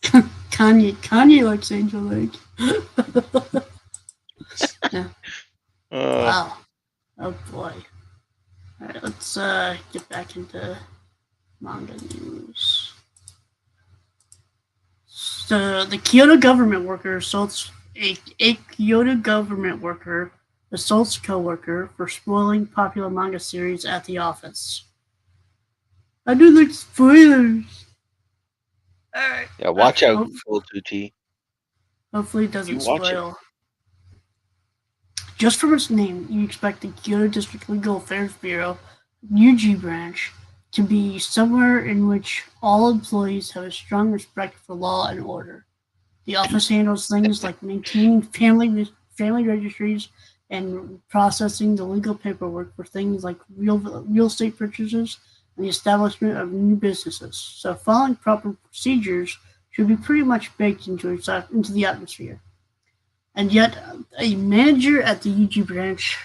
Kanye likes Angel Lake. Yeah. Wow. Oh boy. Alright, let's get back into manga news. So the Kyoto government worker assaults a Kyoto government worker assaults coworker for spoiling popular manga series at the office. I do like spoilers. Alright. Yeah, watch out, Full 2T. Hopefully it doesn't You watch spoil. Just from its name, you expect the Kyoto District Legal Affairs Bureau, UG branch, to be somewhere in which all employees have a strong respect for law and order. The office handles things like maintaining family registries and processing the legal paperwork for things like real estate purchases and the establishment of new businesses. So following proper procedures should be pretty much baked into the atmosphere. And yet, a manager at the UG branch,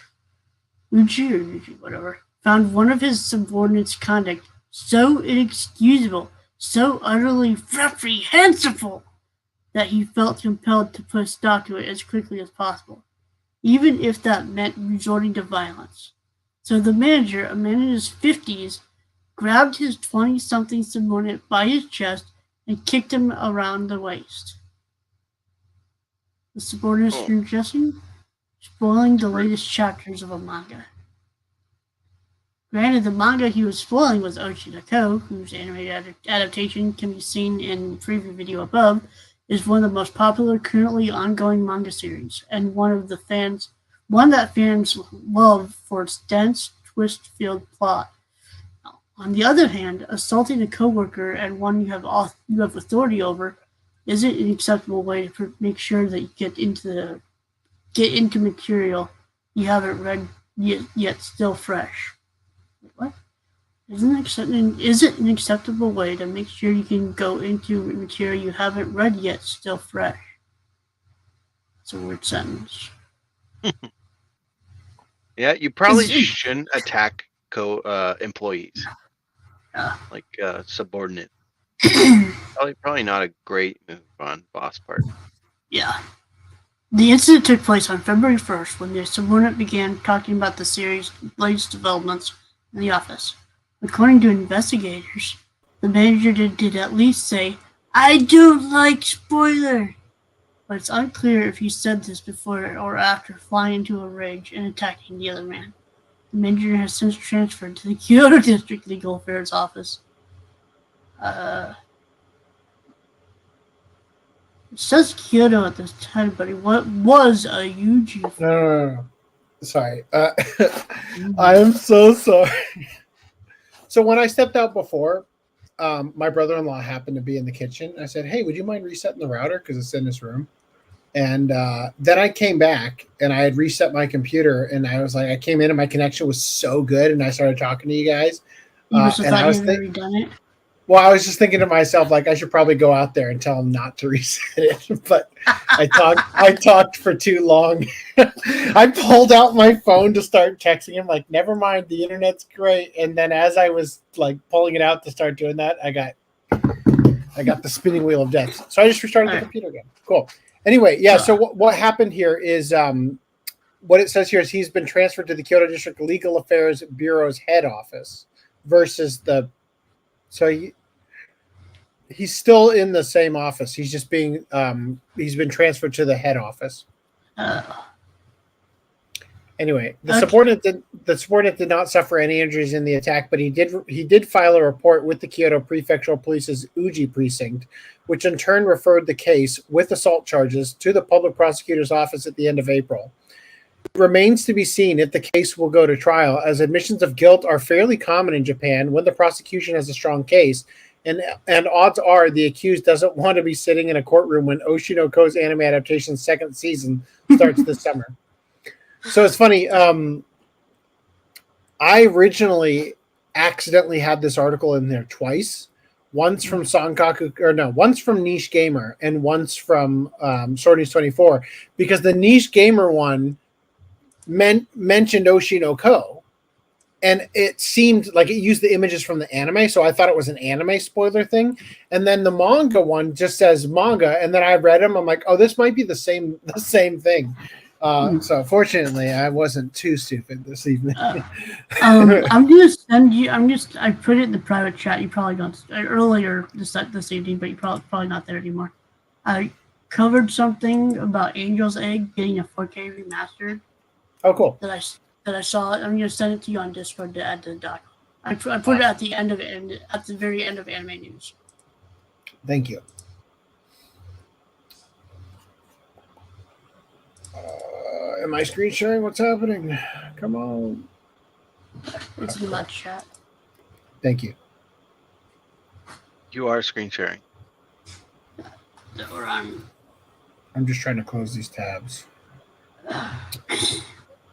whatever, found one of his subordinates' conduct so inexcusable, so utterly reprehensible, that he felt compelled to put a stop to it as quickly as possible, even if that meant resorting to violence. So the manager, a man in his 50s, grabbed his 20-something subordinate by his chest and kicked him around the waist. The subordinate is suggesting spoiling the latest chapters of a manga. Granted, the manga he was spoiling was Ochi no Ko, whose animated adaptation can be seen in the preview video above, is one of the most popular currently ongoing manga series, and one that fans love for its dense, twist-filled plot. On the other hand, assaulting a coworker and one you have authority over isn't an acceptable way to make sure that you get into material you haven't read yet still fresh. What? Is it an acceptable way to make sure you can go into material you haven't read yet still fresh? It's a weird sentence. Yeah, you probably shouldn't attack employees. Like subordinate. Probably not a great move on boss part. Yeah. The incident took place on February 1st when the subordinate began talking about the series' latest developments in the office. According to investigators, the manager did at least say, "I don't like spoiler," but it's unclear if he said this before or after flying into a rage and attacking the other man. The manager has since transferred to the Kyoto District Legal Affairs Office. It says Kyoto at this time, but it was a UG. No. Sorry. I am so sorry. So when I stepped out before, my brother-in-law happened to be in the kitchen. I said, "Hey, would you mind resetting the router? Because it's in this room." And then I came back and I had reset my computer, and I was like, I came in and my connection was so good, and I started talking to you guys. You must have thought you had already done it. Well, I was just thinking to myself, like, I should probably go out there and tell him not to reset it. But I talked for too long. I pulled out my phone to start texting him, like, never mind, the internet's great. And then as I was like pulling it out to start doing that, I got the spinning wheel of death. So I just restarted the computer again. Cool. Anyway, yeah. So what happened here is what it says here is he's been transferred to the Kyoto District Legal Affairs Bureau's head office versus he's still in the same office. He's just being he's been transferred to the head office. Anyway, the subordinate did not suffer any injuries in the attack, but he did file a report with the Kyoto Prefectural Police's Uji precinct, which in turn referred the case with assault charges to the public prosecutor's office at the end of April. It remains to be seen if the case will go to trial, as admissions of guilt are fairly common in Japan when the prosecution has a strong case, And odds are the accused doesn't want to be sitting in a courtroom when Oshinoko's anime adaptation's second season starts this summer. So it's funny. I originally accidentally had this article in there twice. Once from once from Niche Gamer and once from Sword News 24, because the Niche Gamer one mentioned Oshinoko, and it seemed like it used the images from the anime, so I thought it was an anime spoiler thing. And then the manga one just says manga, and then I read them. I'm like, oh, this might be the same thing. So fortunately, I wasn't too stupid this evening. I'm gonna send you. I put it in the private chat. You probably don't earlier this evening, but you're probably not there anymore. I covered something about Angel's Egg getting a 4K remastered. Oh, cool. That I saw. I'm gonna send it to you on Discord to add to the doc. I put it at the end of it, at the very end of Anime News. Thank you. Am I screen sharing? What's happening? Come on. It's in the chat. Thank you. You are screen sharing. I'm just trying to close these tabs.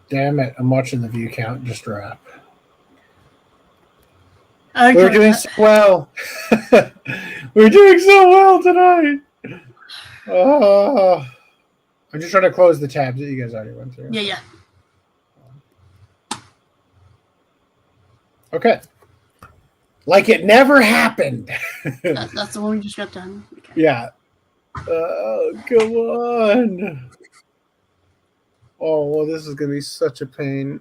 Damn it. I'm watching the view count just drop. We're doing so well. We're doing so well tonight. I'm just trying to close the tabs that you guys already went through. Yeah. Okay. Like it never happened. That's the one we just got done. Okay. Yeah. Come on. Oh, well, this is going to be such a pain.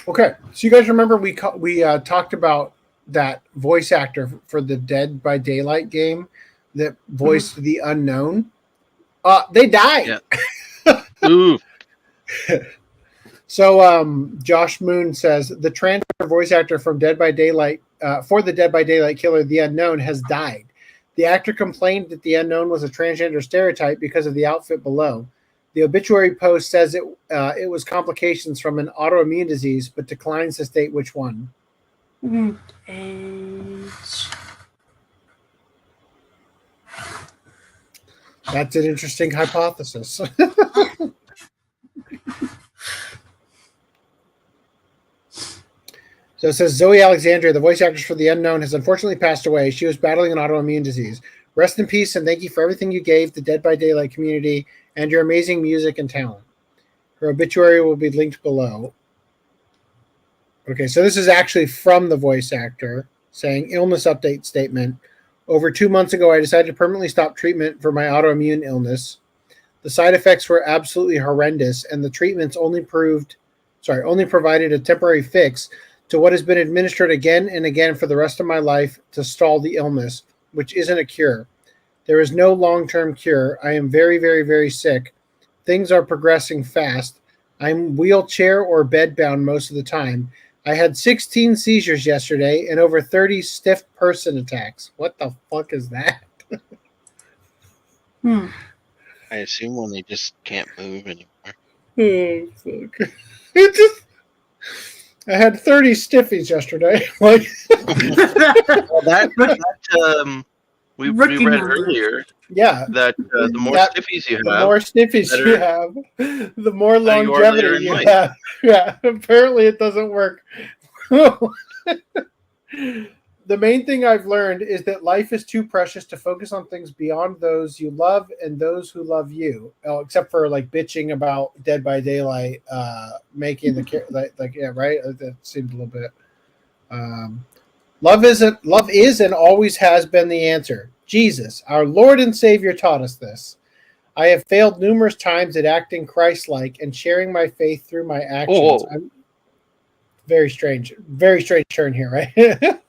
Okay. So you guys remember we talked about that voice actor for the Dead by Daylight game that voiced the unknown? They died. Yeah. Ooh. So Josh Moon says the transfer voice actor from Dead by Daylight for the Dead by Daylight killer, the unknown, has died. The actor complained that the unknown was a transgender stereotype because of the outfit below. The obituary post says it was complications from an autoimmune disease, but declines to state which one. That's an interesting hypothesis. So it says Zoe Alexandria, the voice actress for the unknown, has unfortunately passed away. She was battling an autoimmune disease. Rest in peace, and thank you for everything you gave the Dead by Daylight community and your amazing music and talent. Her obituary will be linked below. Okay, so this is actually from the voice actor saying, illness update statement. Over 2 months ago, I decided to permanently stop treatment for my autoimmune illness. The side effects were absolutely horrendous, and the treatments only provided a temporary fix to what has been administered again and again for the rest of my life to stall the illness, which isn't a cure. There is no long-term cure. I am very, very, very sick. Things are progressing fast. I'm wheelchair or bedbound most of the time. I had 16 seizures yesterday and over 30 stiff person attacks. What the fuck is that? I assume when they just can't move anymore. Oh, fuck. I had 30 stiffies yesterday. Like we read earlier. Yeah. That the more stiffies you have, the more longevity you have. Yeah. Apparently it doesn't work. The main thing I've learned is that life is too precious to focus on things beyond those you love and those who love you. Oh, except for like bitching about Dead by Daylight, making the like yeah, right. That seemed a little bit. Love is and always has been the answer. Jesus, our Lord and Savior, taught us this. I have failed numerous times at acting Christ-like and sharing my faith through my actions. Very strange turn here, right?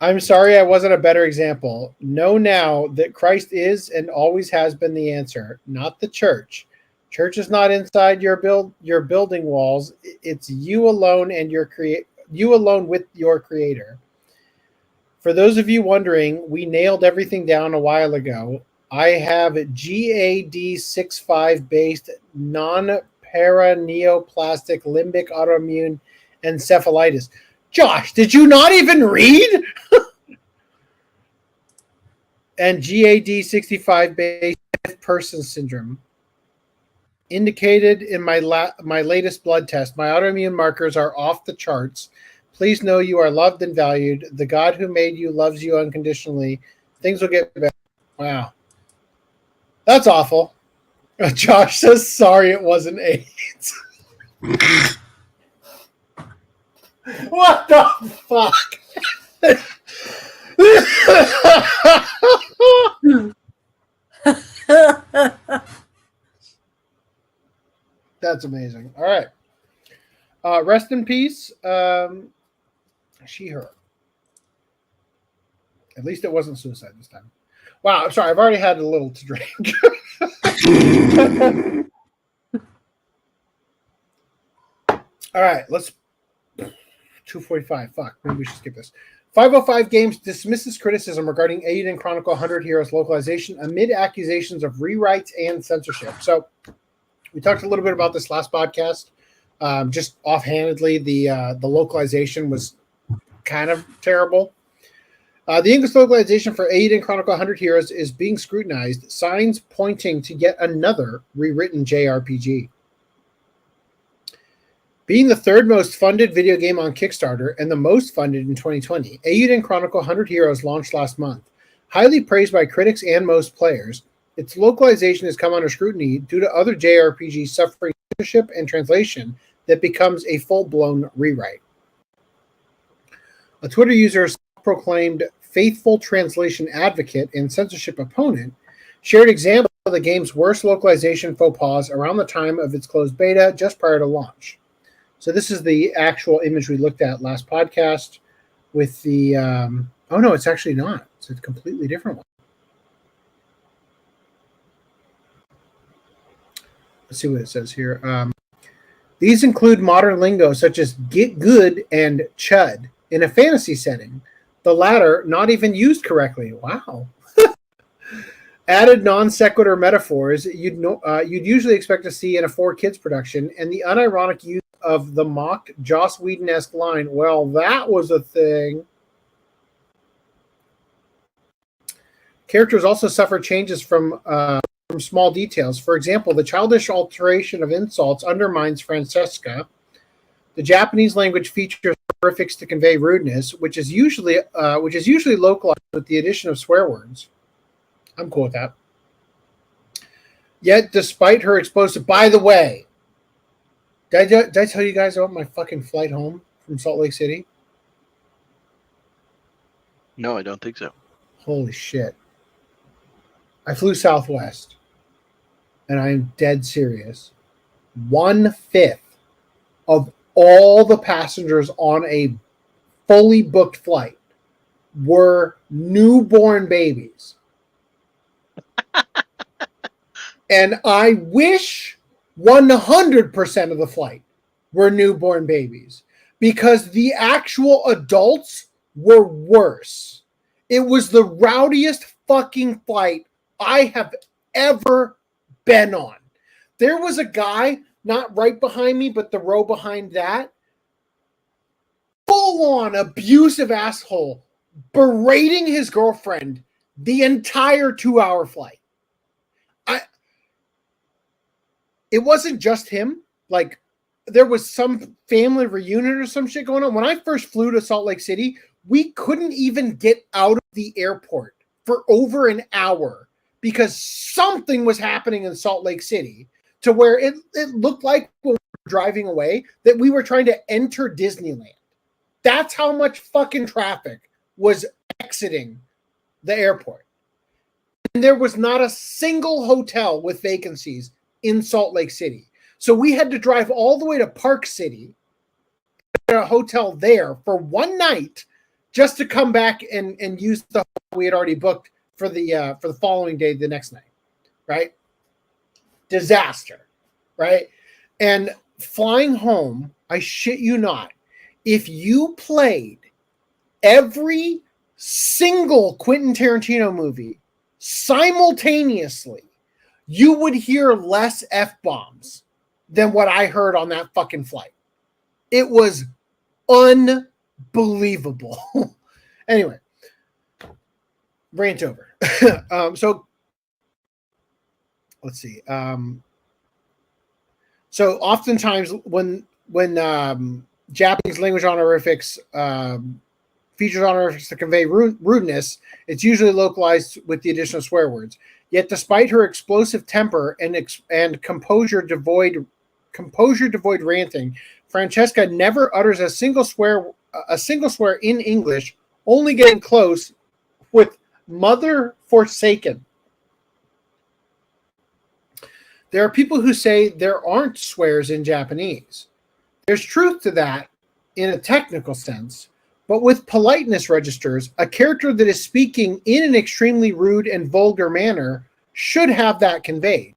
I'm sorry I wasn't a better example. Know now that Christ is and always has been the answer, not the church. Church is not inside your building walls. It's you alone and you alone with your Creator. For those of you wondering, we nailed everything down a while ago. I have GAD65 based non-paraneoplastic limbic autoimmune encephalitis. Josh, did you not even read? And GAD65 based fifth person syndrome. Indicated in my latest blood test, my autoimmune markers are off the charts. Please know you are loved and valued. The God who made you loves you unconditionally. Things will get better. Wow. That's awful. Josh says, sorry it wasn't AIDS. What the fuck? That's amazing. All right. Rest in peace. She, her. At least it wasn't suicide this time. Wow. I'm sorry. I've already had a little to drink. All right. Let's. 245. Fuck. Maybe we should skip this. 505 Games dismisses criticism regarding Eiyuden Chronicle 100 Heroes localization amid accusations of rewrites and censorship. So, we talked a little bit about this last podcast. Just offhandedly, the localization was kind of terrible. The English localization for Eiyuden Chronicle 100 Heroes is being scrutinized, signs pointing to yet another rewritten JRPG. Being the third most funded video game on Kickstarter and the most funded in 2020, Eiyuden Chronicle 100 Heroes launched last month. Highly praised by critics and most players, its localization has come under scrutiny due to other JRPGs suffering censorship and translation that becomes a full-blown rewrite. A Twitter user, self-proclaimed faithful translation advocate and censorship opponent, shared examples of the game's worst localization faux pas around the time of its closed beta just prior to launch. So this is the actual image we looked at last podcast with the... oh, no, it's actually not. It's a completely different one. Let's see what it says here. These include modern lingo such as get good and chud in a fantasy setting. The latter not even used correctly. Wow. Added non sequitur metaphors you'd usually expect to see in a 4Kids production, and the unironic use of the mocked Joss Whedon-esque line. Well, that was a thing. Characters also suffer changes from small details. For example, the childish alteration of insults undermines Francesca. The Japanese language features prefix to convey rudeness, which is usually localized with the addition of swear words. I'm cool with that. Yet, despite her explosive, by the way, did I tell you guys about my fucking flight home from Salt Lake City? No, I don't think so. Holy shit. I flew Southwest, and I'm dead serious. 1/5 of all the passengers on a fully booked flight were newborn babies. And I wish 100% of the flight were newborn babies, because the actual adults were worse. It was the rowdiest fucking flight I have ever been on. There was a guy, not right behind me, but the row behind that, full-on abusive asshole, berating his girlfriend the entire 2-hour flight. It wasn't just him. Like, there was some family reunion or some shit going on. When I first flew to Salt Lake City, we couldn't even get out of the airport for over an hour because something was happening in Salt Lake City to where it looked like when we were driving away that we were trying to enter Disneyland. That's how much fucking traffic was exiting the airport. And there was not a single hotel with vacancies in Salt Lake City. So we had to drive all the way to Park City, a hotel there for one night, just to come back and use the hotel we had already booked for the following day, the next night, right? Disaster, right? And flying home, I shit you not, if you played every single Quentin Tarantino movie simultaneously, you would hear less F-bombs than what I heard on that fucking flight. It was unbelievable. Anyway, rant over. So let's see. So oftentimes when Japanese language honorifics features honorifics to convey rudeness, it's usually localized with the addition of swear words. Yet, despite her explosive temper and composure devoid ranting, Francesca never utters a single swear in English, only getting close with "mother forsaken." There are people who say there aren't swears in Japanese. There's truth to that in a technical sense, but with politeness registers, a character that is speaking in an extremely rude and vulgar manner should have that conveyed.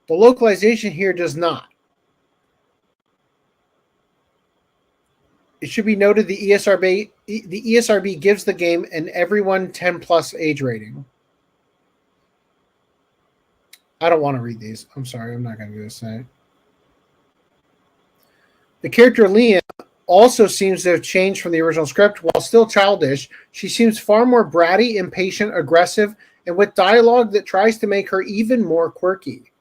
The localization here does not. It should be noted the ESRB gives the game an everyone 10 plus age rating. I don't want to read these. I'm sorry. I'm not going to do this tonight. The character Leon also seems to have changed from the original script. While still childish, she seems far more bratty, impatient, aggressive, and with dialogue that tries to make her even more quirky.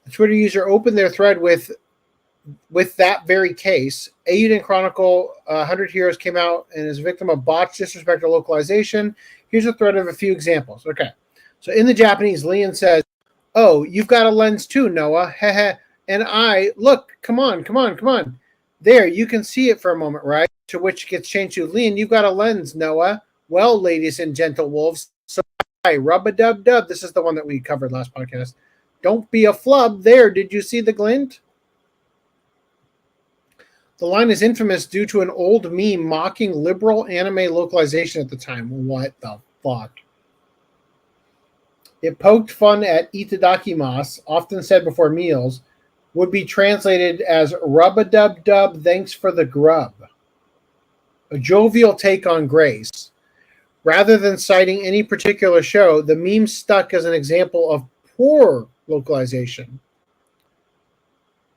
The Twitter user opened their thread with that very case. Eiyuden Chronicle 100 Heroes came out and is a victim of botched disrespect or localization. Here's a thread of a few examples. Okay. So in the Japanese, Leon says, "Oh, you've got a lens too, Noah. Heh. And look, come on. There, you can see it for a moment, right?" To which gets changed to, "Leon, you've got a lens, Noah. Well, ladies and gentle wolves, so rub-a-dub-dub." This is the one that we covered last podcast. "Don't be a flub. There, did you see the glint?" The line is infamous due to an old meme mocking liberal anime localization at the time. What the fuck? It poked fun at itadakimasu, often said before meals, would be translated as rub-a-dub-dub, thanks for the grub. A jovial take on grace. Rather than citing any particular show, the meme stuck as an example of poor localization.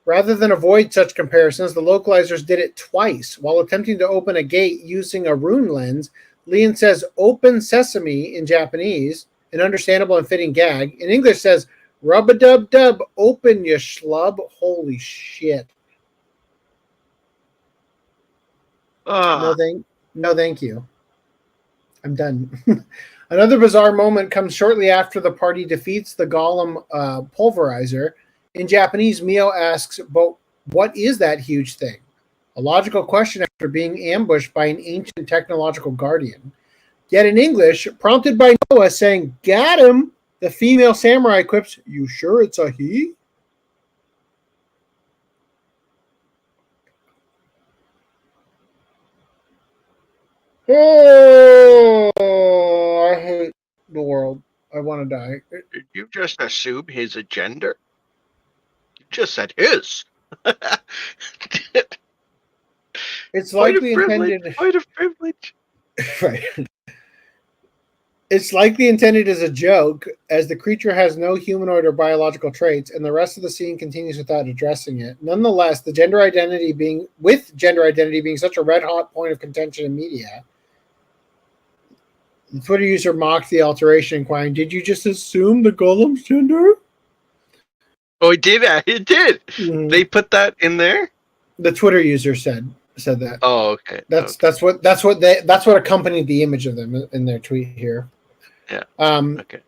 Rather than avoid such comparisons, the localizers did it twice. While attempting to open a gate using a rune lens, Leon says "open sesame" in Japanese, an understandable and fitting gag. In English says "rub-a-dub-dub, open you schlub." Holy shit. No, thank you. I'm done. Another bizarre moment comes shortly after the party defeats the golem pulverizer. In Japanese, Mio asks, "But what is that huge thing?" A logical question after being ambushed by an ancient technological guardian. Yet in English, prompted by Noah saying, "Got him," the female samurai quips, "You sure it's a he?" Oh, I hate the world. I want to die. Did you just assume his agenda? You just said his. It's likely intended. Point of privilege. Right. It's likely intended as a joke, as the creature has no humanoid or biological traits, and the rest of the scene continues without addressing it. Nonetheless, the gender identity being such a red-hot point of contention in media, the Twitter user mocked the alteration, inquiring, "Did you just assume the golem's gender?" Oh, it did. It did. Mm-hmm. They put that in there. The Twitter user said that. Oh, okay. That's what accompanied the image of them in their tweet here. Yeah. Okay.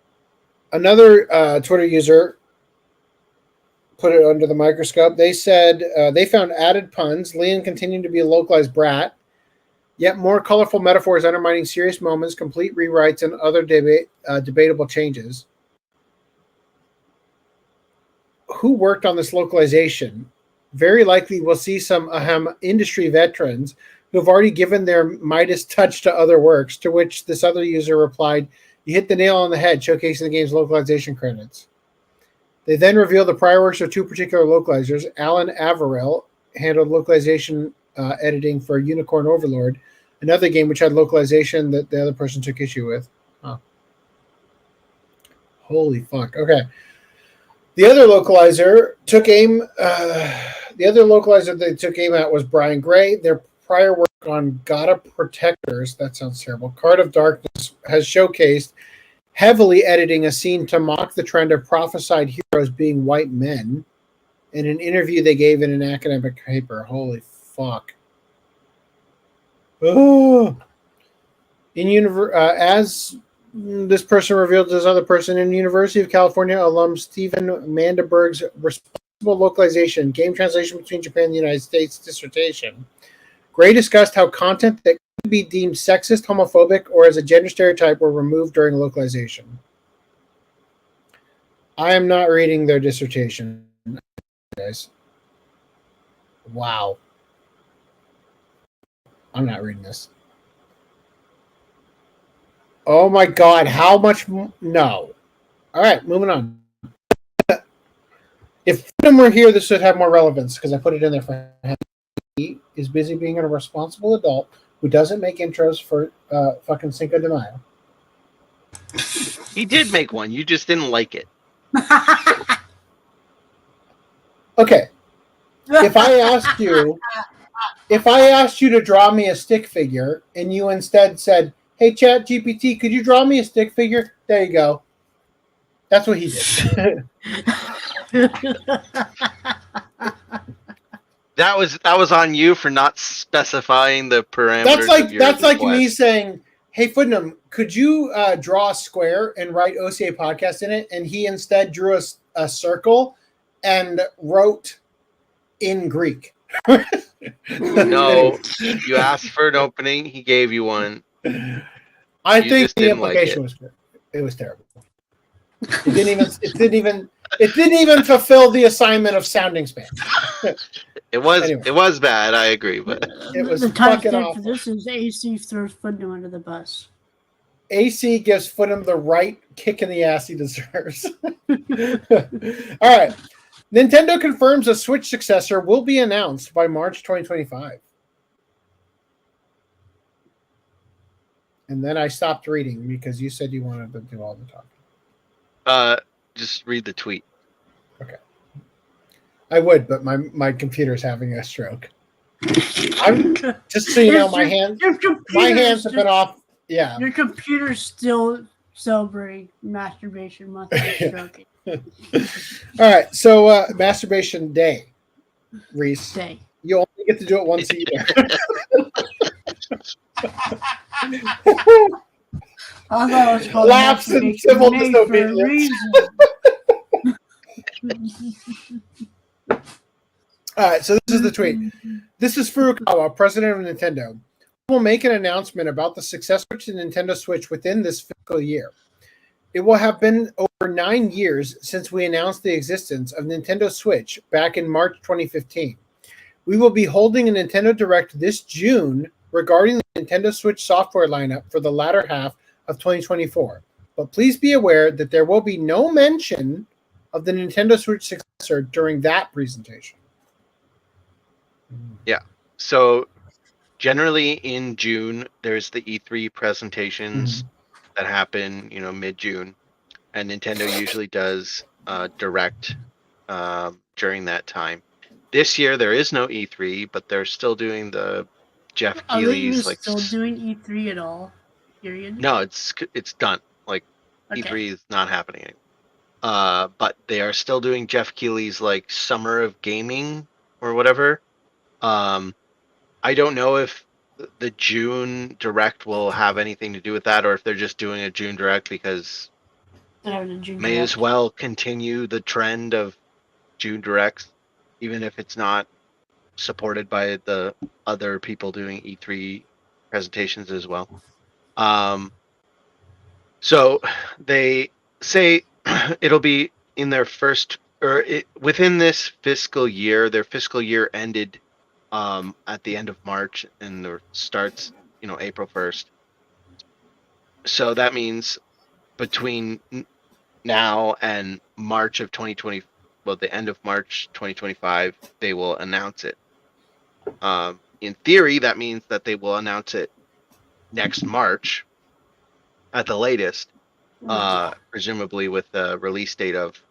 Another Twitter user put it under the microscope. They said they found added puns. Leon continued to be a localized brat, yet more colorful metaphors undermining serious moments, complete rewrites, and other debatable changes. Who worked on this localization? Very likely we'll see some industry veterans who have already given their Midas touch to other works, to which this other user replied, "You hit the nail on the head," showcasing the game's localization credits. They then revealed the prior works of two particular localizers. Alan Averill handled localization editing for Unicorn Overlord, another game which had localization that the other person took issue with. Huh. Holy fuck. Okay. The other localizer they took aim at was Brian Gray. Their prior work on Gotta Protectors, that sounds terrible, Card of Darkness, has showcased heavily editing a scene to mock the trend of prophesied heroes being white men in an interview they gave in an academic paper. Holy fuck. Oh. As this person revealed to this other person, in University of California alum Stephen Mandelberg's responsible localization, game translation between Japan and the United States dissertation, Gray discussed how content that could be deemed sexist, homophobic, or as a gender stereotype were removed during localization. I am not reading their dissertation, guys. Wow. I'm not reading this. Oh my God, how much? No. All right, moving on. If them were here, this would have more relevance because I put it in there for him. He is busy being a responsible adult who doesn't make intros for fucking Cinco de Mayo. He did make one. You just didn't like it. Okay. If I asked you to draw me a stick figure and you instead said, "Hey, Chat GPT, could you draw me a stick figure?" There you go. That's what he did. That was on you for not specifying the parameters. That's like me saying, "Hey, Footnum, could you draw a square and write OCA podcast in it?" And he instead drew a circle and wrote in Greek. No, you asked for an opening. He gave you one. I think the implication was good. It was terrible. It didn't even fulfill the assignment of sounding span. It was bad. I agree, but it was the fucking timestamp awful. for this is AC throws Footnum under the bus. AC gives Footnum the right kick in the ass he deserves. All right. Nintendo confirms a Switch successor will be announced by March 2025. And then I stopped reading because you said you wanted to do all the talking. Just read the tweet. Okay. I would, but my computer's having a stroke. I'm just so you know, my hands have been off. Yeah. Your computer's still celebrating Masturbation Month. Stroking. All right, so Masturbation Day, Reese. Day. You only get to do it once a year. I thought it was called Lapse in civil disobedience. All right, so this is the tweet. This is Furukawa, president of Nintendo. We'll make an announcement about the successor to Nintendo Switch within this fiscal year. It will have been over 9 years since we announced the existence of Nintendo Switch back in March 2015. We will be holding a Nintendo Direct this June regarding the Nintendo Switch software lineup for the latter half of 2024. But please be aware that there will be no mention of the Nintendo Switch successor during that presentation. Yeah. So generally in June, there's the E3 presentations that happen, mid-June, and Nintendo usually does Direct during that time. This year there is no E3, but they're still doing the Jeff Keighley's. Are they still doing E3 at all? Period. No, it's done. Like Okay. E3 is not happening anymore. But they are still doing Jeff Keighley's like Summer of Gaming or whatever. I don't know if the June Direct will have anything to do with that, or if they're just doing a June Direct because may as well continue the trend of June Directs, even if it's not supported by the other people doing E3 presentations as well. So they say it'll be in their first, within this fiscal year. Their fiscal year ended at the end of March and it starts, April 1st. So that means between now and March of 2020, the end of March 2025, they will announce it. In theory, that means that they will announce it next March at the latest. presumably with the release date of,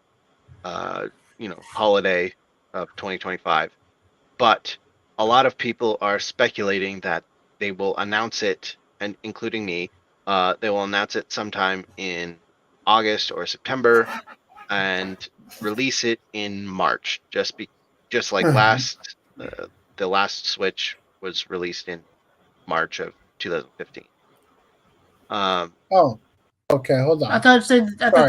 holiday of 2025. But a lot of people are speculating that they will announce it, and including me, they will announce it sometime in August or September and release it in March, just like the last Switch was released in March of 2015. Oh, okay, hold on. I thought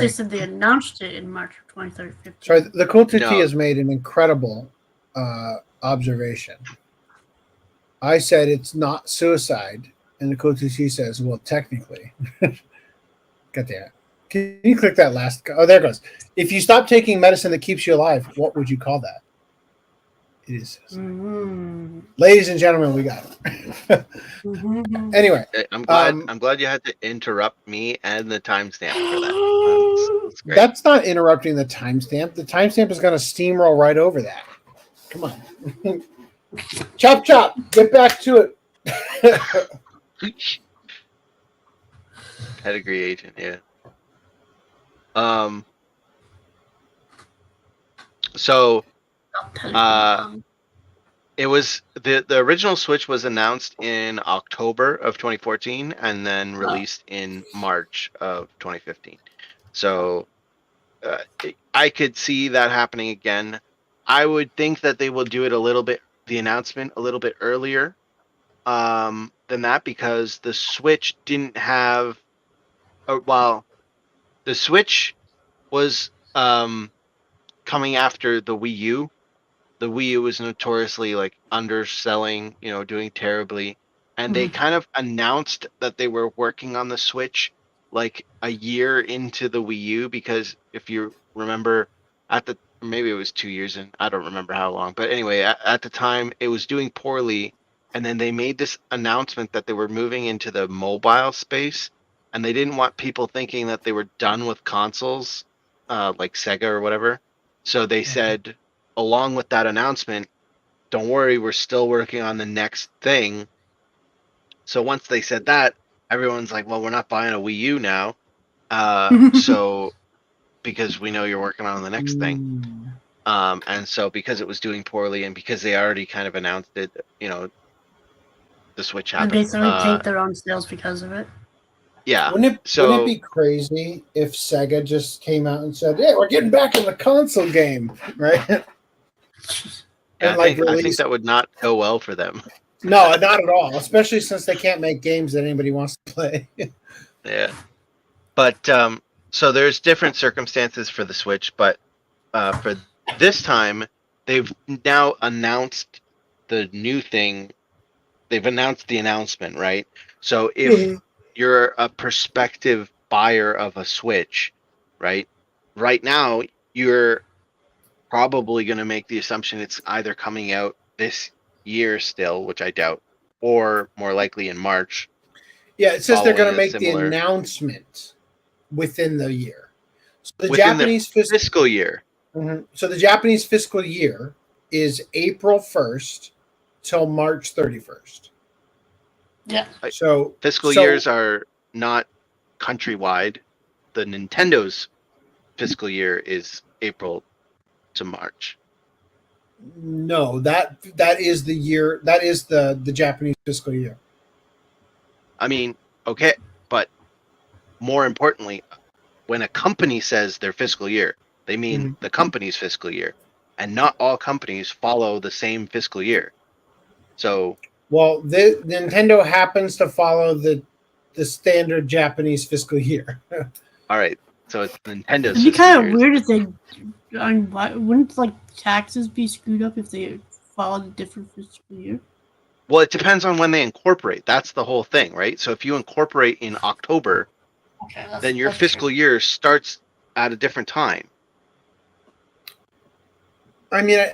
they said they announced it in March of 2015. Sorry, the Cool 2T No. has made an incredible observation. I said it's not suicide, and the Cool 2T says, well, technically. God damn it. Can you click that last? Oh, there it goes. If you stop taking medicine that keeps you alive, what would you call that? It is. Ladies and gentlemen, we got it. Anyway, I'm glad you had to interrupt me and the timestamp for that. That's great. That's not interrupting the timestamp. The timestamp is going to steamroll right over that. Come on. Chop, chop. Get back to it. Pedigree agent, yeah. So it was the original Switch was announced in October of 2014 and then released in March of 2015. So I could see that happening again. I would think that they will do it the announcement a little bit earlier than that, because the Switch didn't have, the Switch was coming after the Wii U. The Wii U was notoriously underselling, doing terribly. And they kind of announced that they were working on the Switch a year into the Wii U, because if you remember maybe it was 2 years in, I don't remember how long, but anyway, at the time it was doing poorly. And then they made this announcement that they were moving into the mobile space, and they didn't want people thinking that they were done with consoles, like Sega or whatever. So they said, along with that announcement, don't worry, we're still working on the next thing. So once they said that, everyone's like, well, we're not buying a Wii U now. So because we know you're working on the next thing. And so because it was doing poorly and because they already kind of announced it, the Switch happened. And basically take their own sales because of it. Yeah. Wouldn't it be crazy if Sega just came out and said, "Hey, we're getting back in the console game," right? Yeah, I think that would not go well for them. No, not at all. Especially since they can't make games that anybody wants to play. Yeah. But so there's different circumstances for the Switch, but for this time, they've now announced the new thing. They've announced the announcement, right? So if you're a prospective buyer of a Switch, right now, you're probably going to make the assumption it's either coming out this year still, which I doubt, or more likely in March. Yeah, it says they're going to make the announcement within the year. So the Japanese fiscal year. So the Japanese fiscal year is April 1st till March 31st. Yeah. So fiscal years are not countrywide. The Nintendo's fiscal year is April to March. No, that is the year. That is the Japanese fiscal year. I mean, okay, but more importantly, when a company says their fiscal year, they mean the company's fiscal year, and not all companies follow the same fiscal year. So, well, the Nintendo happens to follow the standard Japanese fiscal year. All right, so it's Nintendo's. It'd be kind of weird if they. Wouldn't taxes be screwed up if they followed a different fiscal year? Well, it depends on when they incorporate. That's the whole thing, right? So if you incorporate in October, then your fiscal year starts at a different time. I mean, I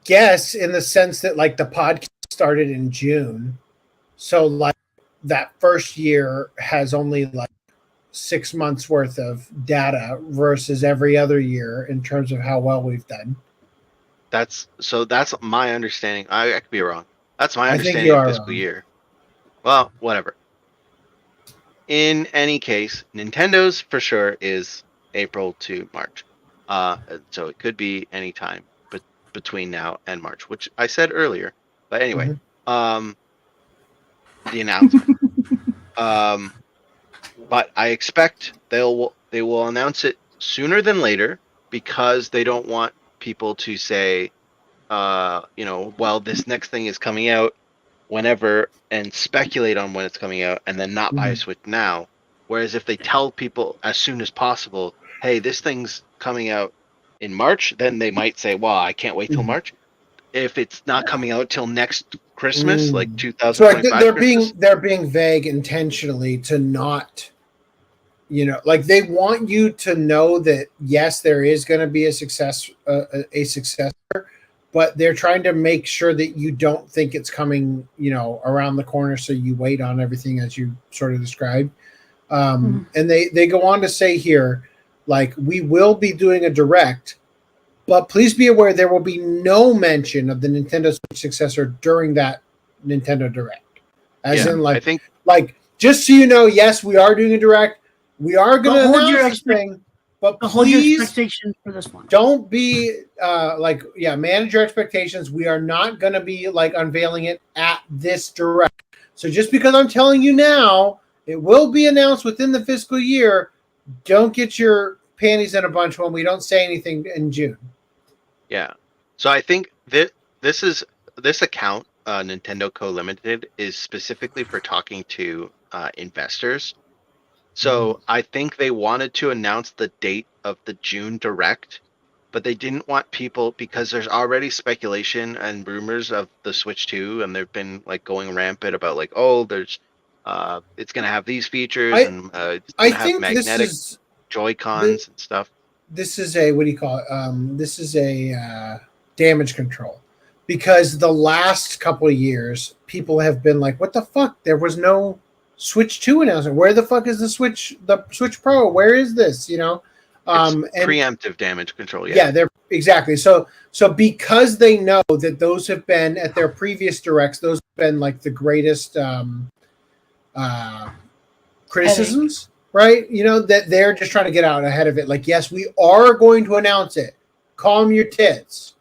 guess in the sense that the podcast started in June, so that first year has only 6 months worth of data versus every other year in terms of how well we've done. That's my understanding. I could be wrong. That's my understanding of fiscal year. Well, whatever. in any case, Nintendo's for sure is April to March. So it could be any time between now and March, which I said earlier. But anyway, the announcement. But I expect they will announce it sooner than later because they don't want people to say, well, this next thing is coming out whenever and speculate on when it's coming out and then not buy a Switch now. Whereas if they tell people as soon as possible, hey, this thing's coming out in March, then they might say, well, I can't wait till March. If it's not coming out till next Christmas, like 2025 so Christmas, they're being vague intentionally to not, like they want you to know that yes, there is going to be a successor, but they're trying to make sure that you don't think it's coming, around the corner. So you wait on everything as you sort of described. And they go on to say here, like, we will be doing a direct, but please be aware there will be no mention of the Nintendo Switch successor during that Nintendo Direct. As in, like, I think, like, just so you know, yes, we are doing a direct. We are going to announce this thing, but please, expectations for this one. Don't be manage your expectations. We are not going to be like unveiling it at this direct. So just because I'm telling you now, it will be announced within the fiscal year. Don't get your panties in a bunch when we don't say anything in June. Yeah. So I think that this account, Nintendo Co. Limited, is specifically for talking to investors. So I think they wanted to announce the date of the June Direct, but they didn't want people, because there's already speculation and rumors of the Switch 2, and they've been like going rampant about like, oh, there's it's going to have these features and it's going to have magnetic Joy-Cons and stuff. This is a, what do you call it? This is a damage control, because the last couple of years, people have been like, what the fuck? There was no Switch 2 announcement. Where the fuck is the Switch Pro? Where is this? It's preemptive damage control. Yeah, they're exactly. So because they know that those have been at their previous directs, those have been like the greatest criticisms. Right? That they're just trying to get out ahead of it. Like, yes, we are going to announce it. Calm your tits.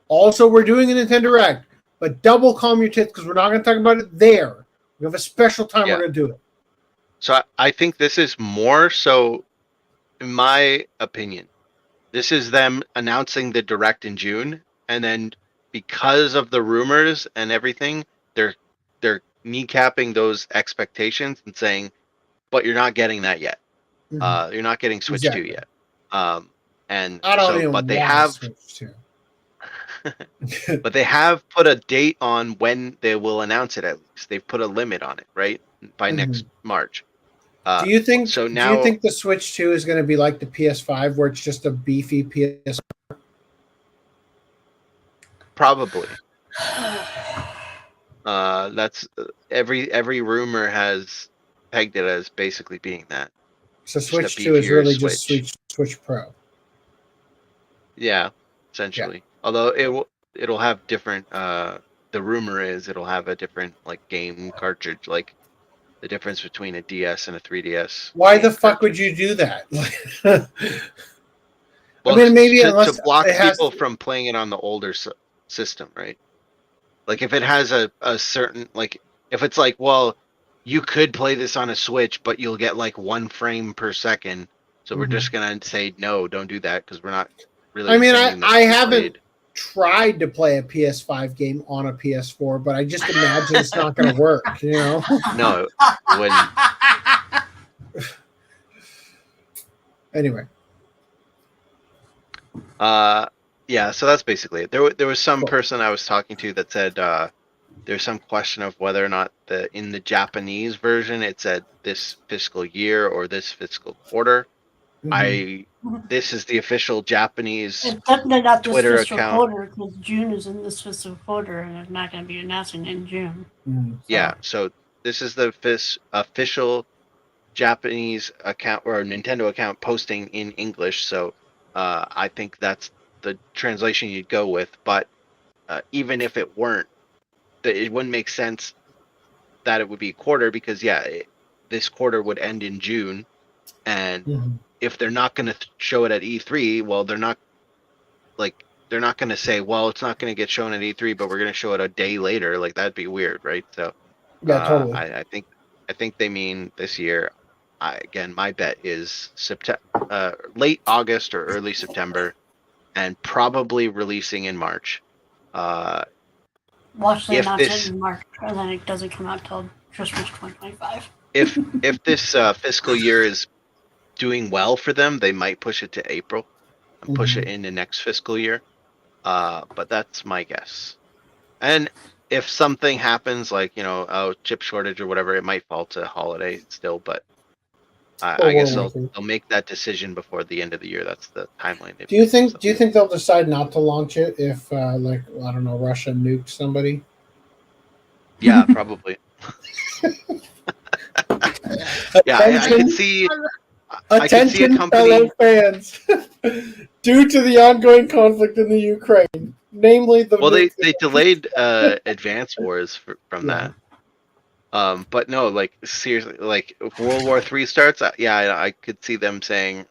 Also, we're doing a Nintendo Direct, but double calm your tits because we're not going to talk about it there. We have a special time we're going to do it. So I think this is more so, in my opinion, this is them announcing the Direct in June, and then because of the rumors and everything, they're kneecapping those expectations and saying, but you're not getting that yet. You're not getting Switch 2 yet. And I don't so, even but they want have Switch 2. but they have put a date on when they will announce it. At least they've put a limit on it, right? By next March. Do you think? So now, do you think the Switch 2 is going to be like the PS5, where it's just a beefy PS? Probably. That's every rumor has pegged it as basically being that. So Switch 2 is really just Switch Pro. Yeah, essentially. Yeah. Although it'll have different. The rumor is it'll have a different like game cartridge, like the difference between a DS and a 3DS. Why the fuck would you do that? Well, I mean, maybe to block people from playing it on the older system, right? Like if it has a certain, like if it's like, well, you could play this on a Switch, but you'll get like 1 frame per second. So we're just gonna say no, don't do that because we're not really. I mean, I haven't tried to play a PS5 game on a PS4, but I just imagine it's not going to work. No, it wouldn't. Anyway. Yeah, so that's basically it. There was some person I was talking to that said there's some question of whether or not in the Japanese version it said this fiscal year or this fiscal quarter. This is the official Japanese it's definitely not this Twitter fiscal account. Quarter, because June is in this fiscal quarter, and it's not going to be announcing in June. Yeah, so this is the official Japanese account or Nintendo account posting in English. So I think that's the translation you'd go with. But even if it weren't, it wouldn't make sense that it would be quarter because this quarter would end in June, and if they're not going to show it at E3, well, they're not going to say, well, it's not going to get shown at E3, but we're going to show it a day later. Like that'd be weird, right? So yeah, totally. I think they mean this year. Again, my bet is late August or early September, and probably releasing in March. Watch they if announce this- it in March, and then it doesn't come out till Christmas 2025. If this fiscal year is doing well for them, they might push it to April and push it into next fiscal year. But that's my guess. And if something happens, like a chip shortage or whatever, it might fall to holiday still. But I guess they'll make that decision before the end of the year. That's the timeline. Do you think they'll decide not to launch it if like I don't know, Russia nuked somebody? Yeah, probably. Yeah, I can see. Attention, fellow fans! Due to the ongoing conflict in the Ukraine, namely the they delayed Advance Wars from that. But no, like seriously, like if World War III starts, I could see them saying,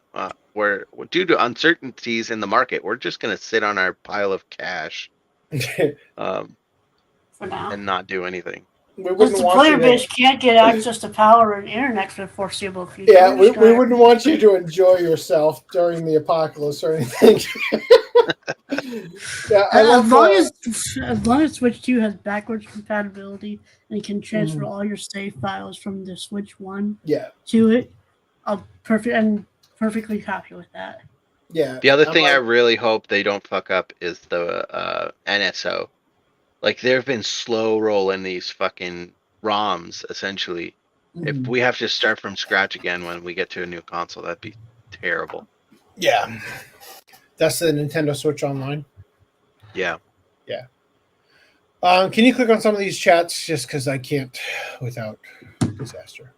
we're due to uncertainties in the market, we're just gonna sit on our pile of cash, For now. and not do anything. Because the player base can't get access to power and internet for the foreseeable future. Yeah, we wouldn't want you to enjoy yourself during the apocalypse or anything. Yeah, as long as Switch 2 has backwards compatibility and can transfer all your save files from the Switch 1 to it, I'm perfectly happy with that. Yeah. The other thing I really hope they don't fuck up is the NSO. Like they've been slow rolling these fucking ROMs essentially. If we have to start from scratch again when we get to a new console, that'd be terrible. Yeah. That's the Nintendo Switch Online? Yeah. Yeah. Can you click on some of these chats just because I can't without disaster?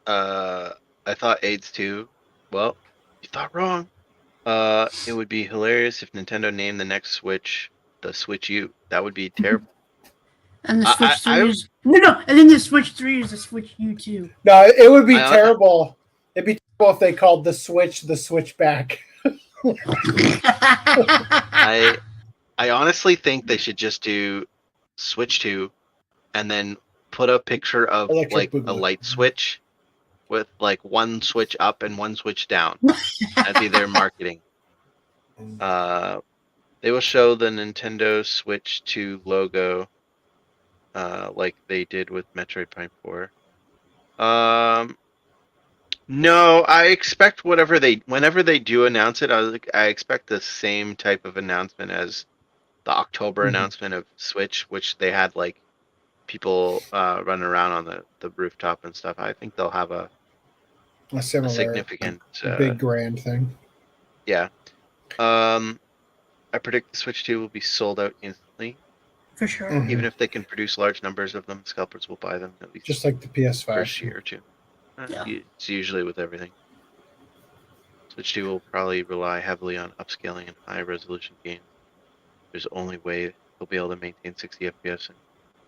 I thought AIDS too. Well, you thought wrong. It would be hilarious if Nintendo named the next Switch the Switch U. That would be terrible. And the Switch 3 is... No, and then the Switch 3 is the Switch U2. No, it would be terrible. It'd be terrible if they called the Switchback. I honestly think they should just do Switch 2 and then put a picture of like a light switch with like one switch up and one switch down. That'd be their marketing. They will show the Nintendo Switch 2 logo like they did with Metroid Prime 4. No, I expect whenever they do announce it, I expect the same type of announcement as the October announcement of Switch, which they had like people running around on the rooftop and stuff. I think they'll have a similar significant big grand thing. Yeah. I predict the Switch 2 will be sold out instantly. For sure. Even if they can produce large numbers of them, scalpers will buy them at least. Just like the PS5. First year or two. It's usually with everything. Switch 2 will probably rely heavily on upscaling and high resolution games. There's the only way they'll be able to maintain 60 FPS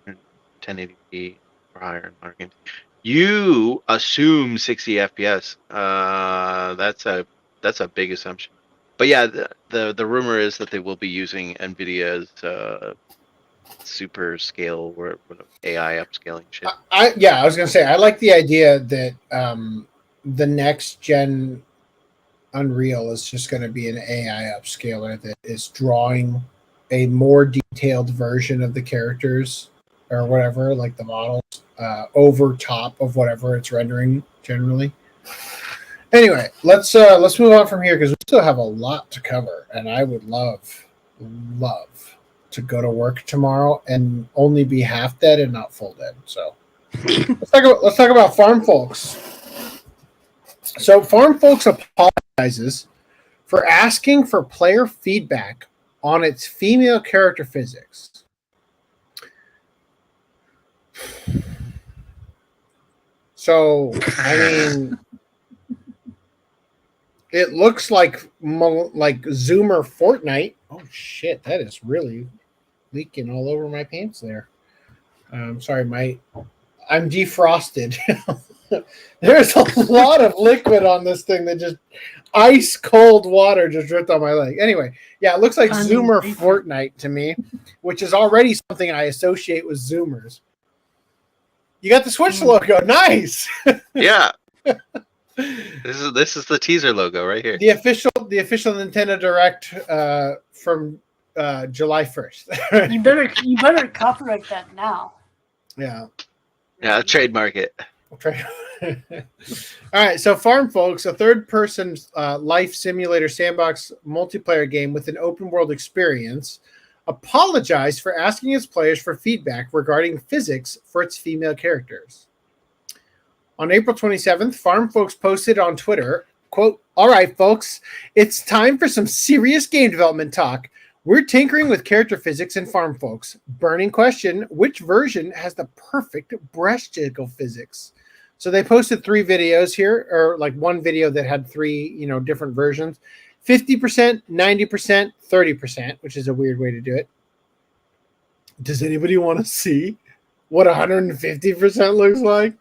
and 1080p or higher in modern games. You assume 60 FPS. That's a big assumption. But yeah, the rumor is that they will be using NVIDIA's super scale or AI upscaling shit. I was gonna say I like the idea that the next gen Unreal is just going to be an AI upscaler that is drawing a more detailed version of the characters or whatever, like the models, over top of whatever it's rendering generally. Anyway, let's move on from here because we still have a lot to cover, and I would love to go to work tomorrow and only be half dead and not full dead. So let's talk about Farm Folks. So Farm Folks apologizes for asking for player feedback on its female character physics. So, I mean, it looks like Zoomer Fortnite. Oh shit, that is really leaking all over my pants there. Sorry, I'm defrosted. There's a lot of liquid on this thing that just ice cold water just dripped on my leg. Anyway, yeah, it looks like Zoomer Fortnite to me, which is already something I associate with Zoomers. You got the Switch logo, nice. Yeah. This is the teaser logo right here. The official Nintendo Direct from July 1st. You better copyright that now. Yeah. Yeah, trademark it. Okay. All right, so Farm Folks, a third-person life simulator sandbox multiplayer game with an open-world experience, apologized for asking its players for feedback regarding physics for its female characters. On April 27th, Farm Folks posted on Twitter, quote, "All right, folks, it's time for some serious game development talk. We're tinkering with character physics in Farm Folks. Burning question, which version has the perfect breast jiggle physics?" So they posted 3 videos here, or like one video that had 3, different versions. 50%, 90%, 30%, which is a weird way to do it. Does anybody want to see what 150% looks like?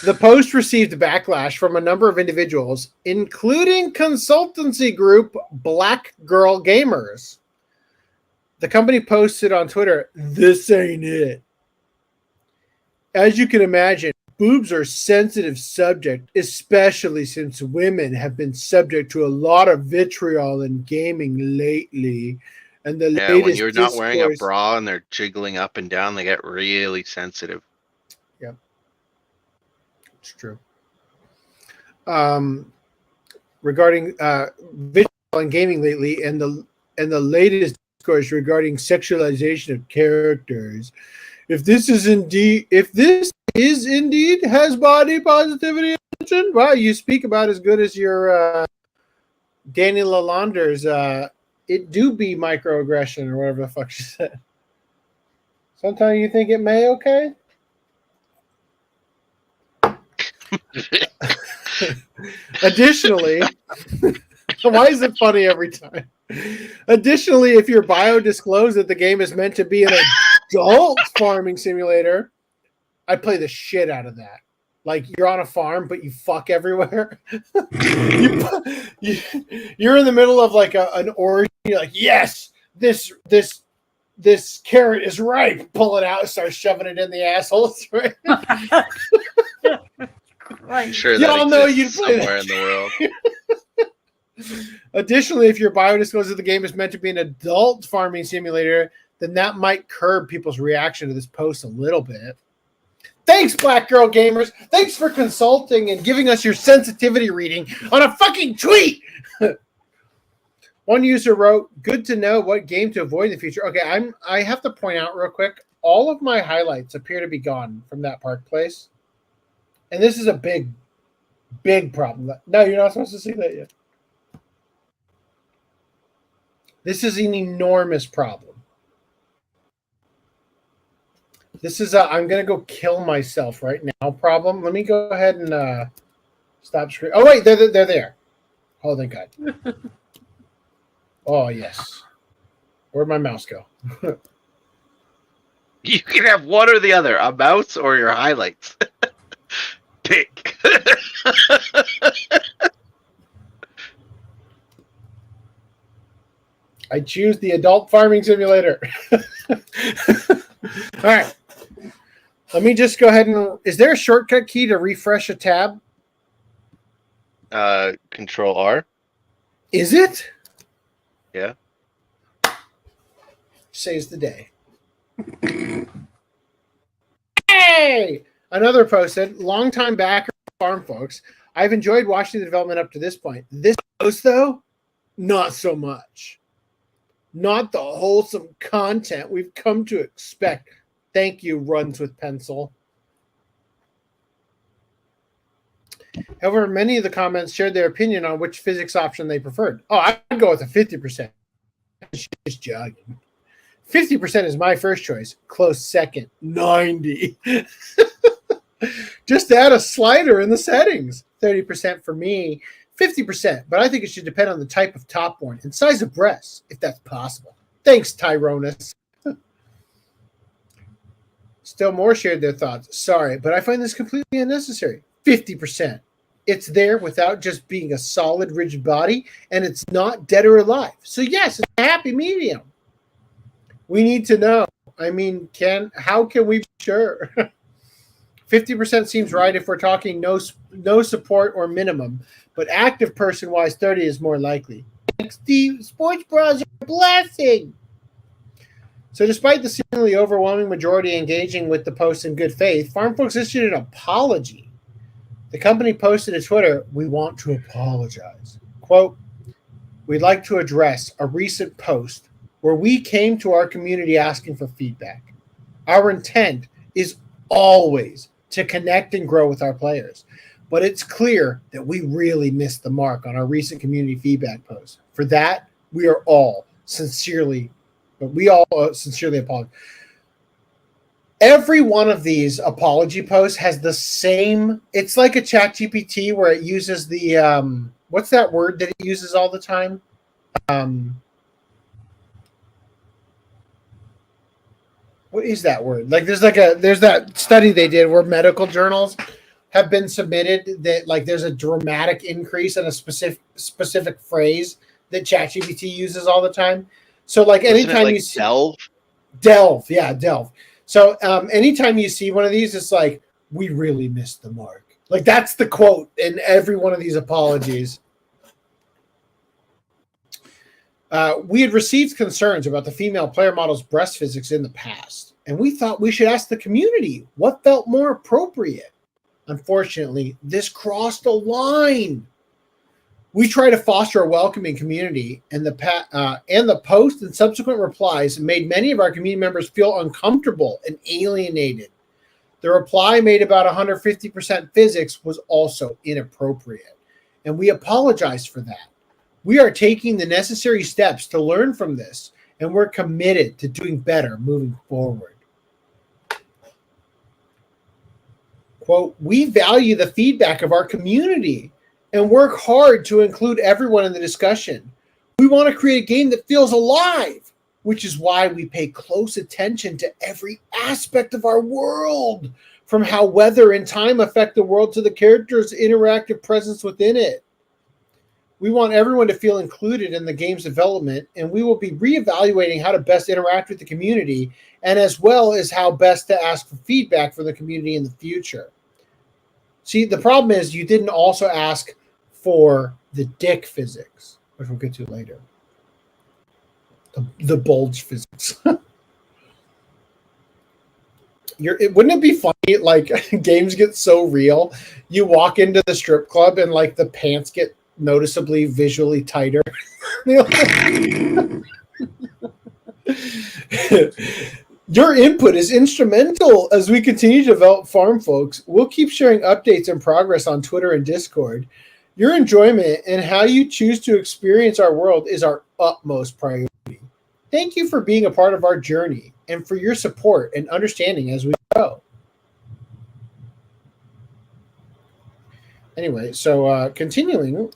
The post received backlash from a number of individuals, including consultancy group Black Girl Gamers. The company posted on Twitter, "This ain't it. As you can imagine, boobs are a sensitive subject, especially since women have been subject to a lot of vitriol in gaming lately. And the latest when you're not wearing a discourse..." bra and they're jiggling up and down, they get really sensitive. Yep. It's true. Regarding vitriol in gaming lately and the latest discourse regarding sexualization of characters. If this is indeed has body positivity attention, wow, you speak about as good as your Danny Lalander's it do be microaggression or whatever the fuck she said. Sometimes you think it may okay? Additionally, why is it funny every time? Additionally, if your bio disclosed that the game is meant to be an adult farming simulator, I'd play the shit out of that. Like, you're on a farm, but you fuck everywhere. You're in the middle of like an orgy. You're like, yes, this carrot is ripe. Pull it out and start shoving it in the assholes. Right? I'm sure Y'all that know exists you'd play somewhere that. in the world. Additionally, if your bio discloses the game is meant to be an adult farming simulator, then that might curb people's reaction to this post a little bit. Thanks, Black Girl Gamers. Thanks for consulting and giving us your sensitivity reading on a fucking tweet. One user wrote, "Good to know what game to avoid in the future." Okay, I have to point out real quick, all of my highlights appear to be gone from that park place. And this is a big, big problem. No, you're not supposed to see that yet. This is an enormous problem. This is a I'm going to go kill myself right now problem. Let me go ahead and stop screen. Oh, wait, they're there. Oh, thank God. Oh, yes. Where'd my mouse go? You can have one or the other, a mouse or your highlights. Pick. I choose the adult farming simulator. All right. Let me just go ahead and... Is there a shortcut key to refresh a tab? Control R. Is it? Yeah. Saves the day. Hey! Another posted, longtime backer Farm Folks. I've enjoyed watching the development up to this point. This post, though, not so much. Not the wholesome content we've come to expect. Thank you, runs with pencil. However, many of the comments shared their opinion on which physics option they preferred. Oh, I'd go with a 50%. Just jogging. 50% is my first choice. Close second, 90. Just add a slider in the settings. 30% for me, 50%. But I think it should depend on the type of top worn and size of breasts, if that's possible. Thanks, Tyronus. Still more shared their thoughts. Sorry, but I find this completely unnecessary. 50%. It's there without just being a solid, rigid body, and it's not dead or alive. So yes, it's a happy medium. We need to know. I mean, how can we be sure? 50% seems right if we're talking no support or minimum, but active person-wise, 30 is more likely. Steve, sports bras are a blessing. So despite the seemingly overwhelming majority engaging with the post in good faith, Farm Folks issued an apology. The company posted to Twitter, "We want to apologize. Quote, we'd like to address a recent post where we came to our community asking for feedback. Our intent is always to connect and grow with our players, but it's clear that we really missed the mark on our recent community feedback post. For that, we all sincerely apologize." Every one of these apology posts has the same. It's like a ChatGPT where it uses the what's that word that it uses all the time? What is that word? Like there's that study they did where medical journals have been submitted that like there's a dramatic increase in a specific phrase that ChatGPT uses all the time. So like anytime you see delve. So anytime you see one of these, it's like, we really missed the mark. Like that's the quote in every one of these apologies. We had received concerns about the female player model's breast physics in the past, and we thought we should ask the community what felt more appropriate. Unfortunately, this crossed a line. We try to foster a welcoming community, and the post and subsequent replies made many of our community members feel uncomfortable and alienated. The reply made about 150% physics was also inappropriate, and we apologize for that. We are taking the necessary steps to learn from this, and we're committed to doing better moving forward. Quote, we value the feedback of our community and work hard to include everyone in the discussion. We want to create a game that feels alive, which is why we pay close attention to every aspect of our world, from how weather and time affect the world to the character's interactive presence within it. We want everyone to feel included in the game's development, and we will be reevaluating how to best interact with the community, and as well as how best to ask for feedback from the community in the future. See, the problem is you didn't also ask for the dick physics, which we'll get to later. The bulge physics. Wouldn't it be funny, like, games get so real, you walk into the strip club and, like, the pants get noticeably visually tighter? Your input is instrumental as we continue to develop Farm Folks. We'll keep sharing updates and progress on Twitter and Discord. Your enjoyment and how you choose to experience our world is our utmost priority. Thank you for being a part of our journey and for your support and understanding as we go. Anyway, so continuing.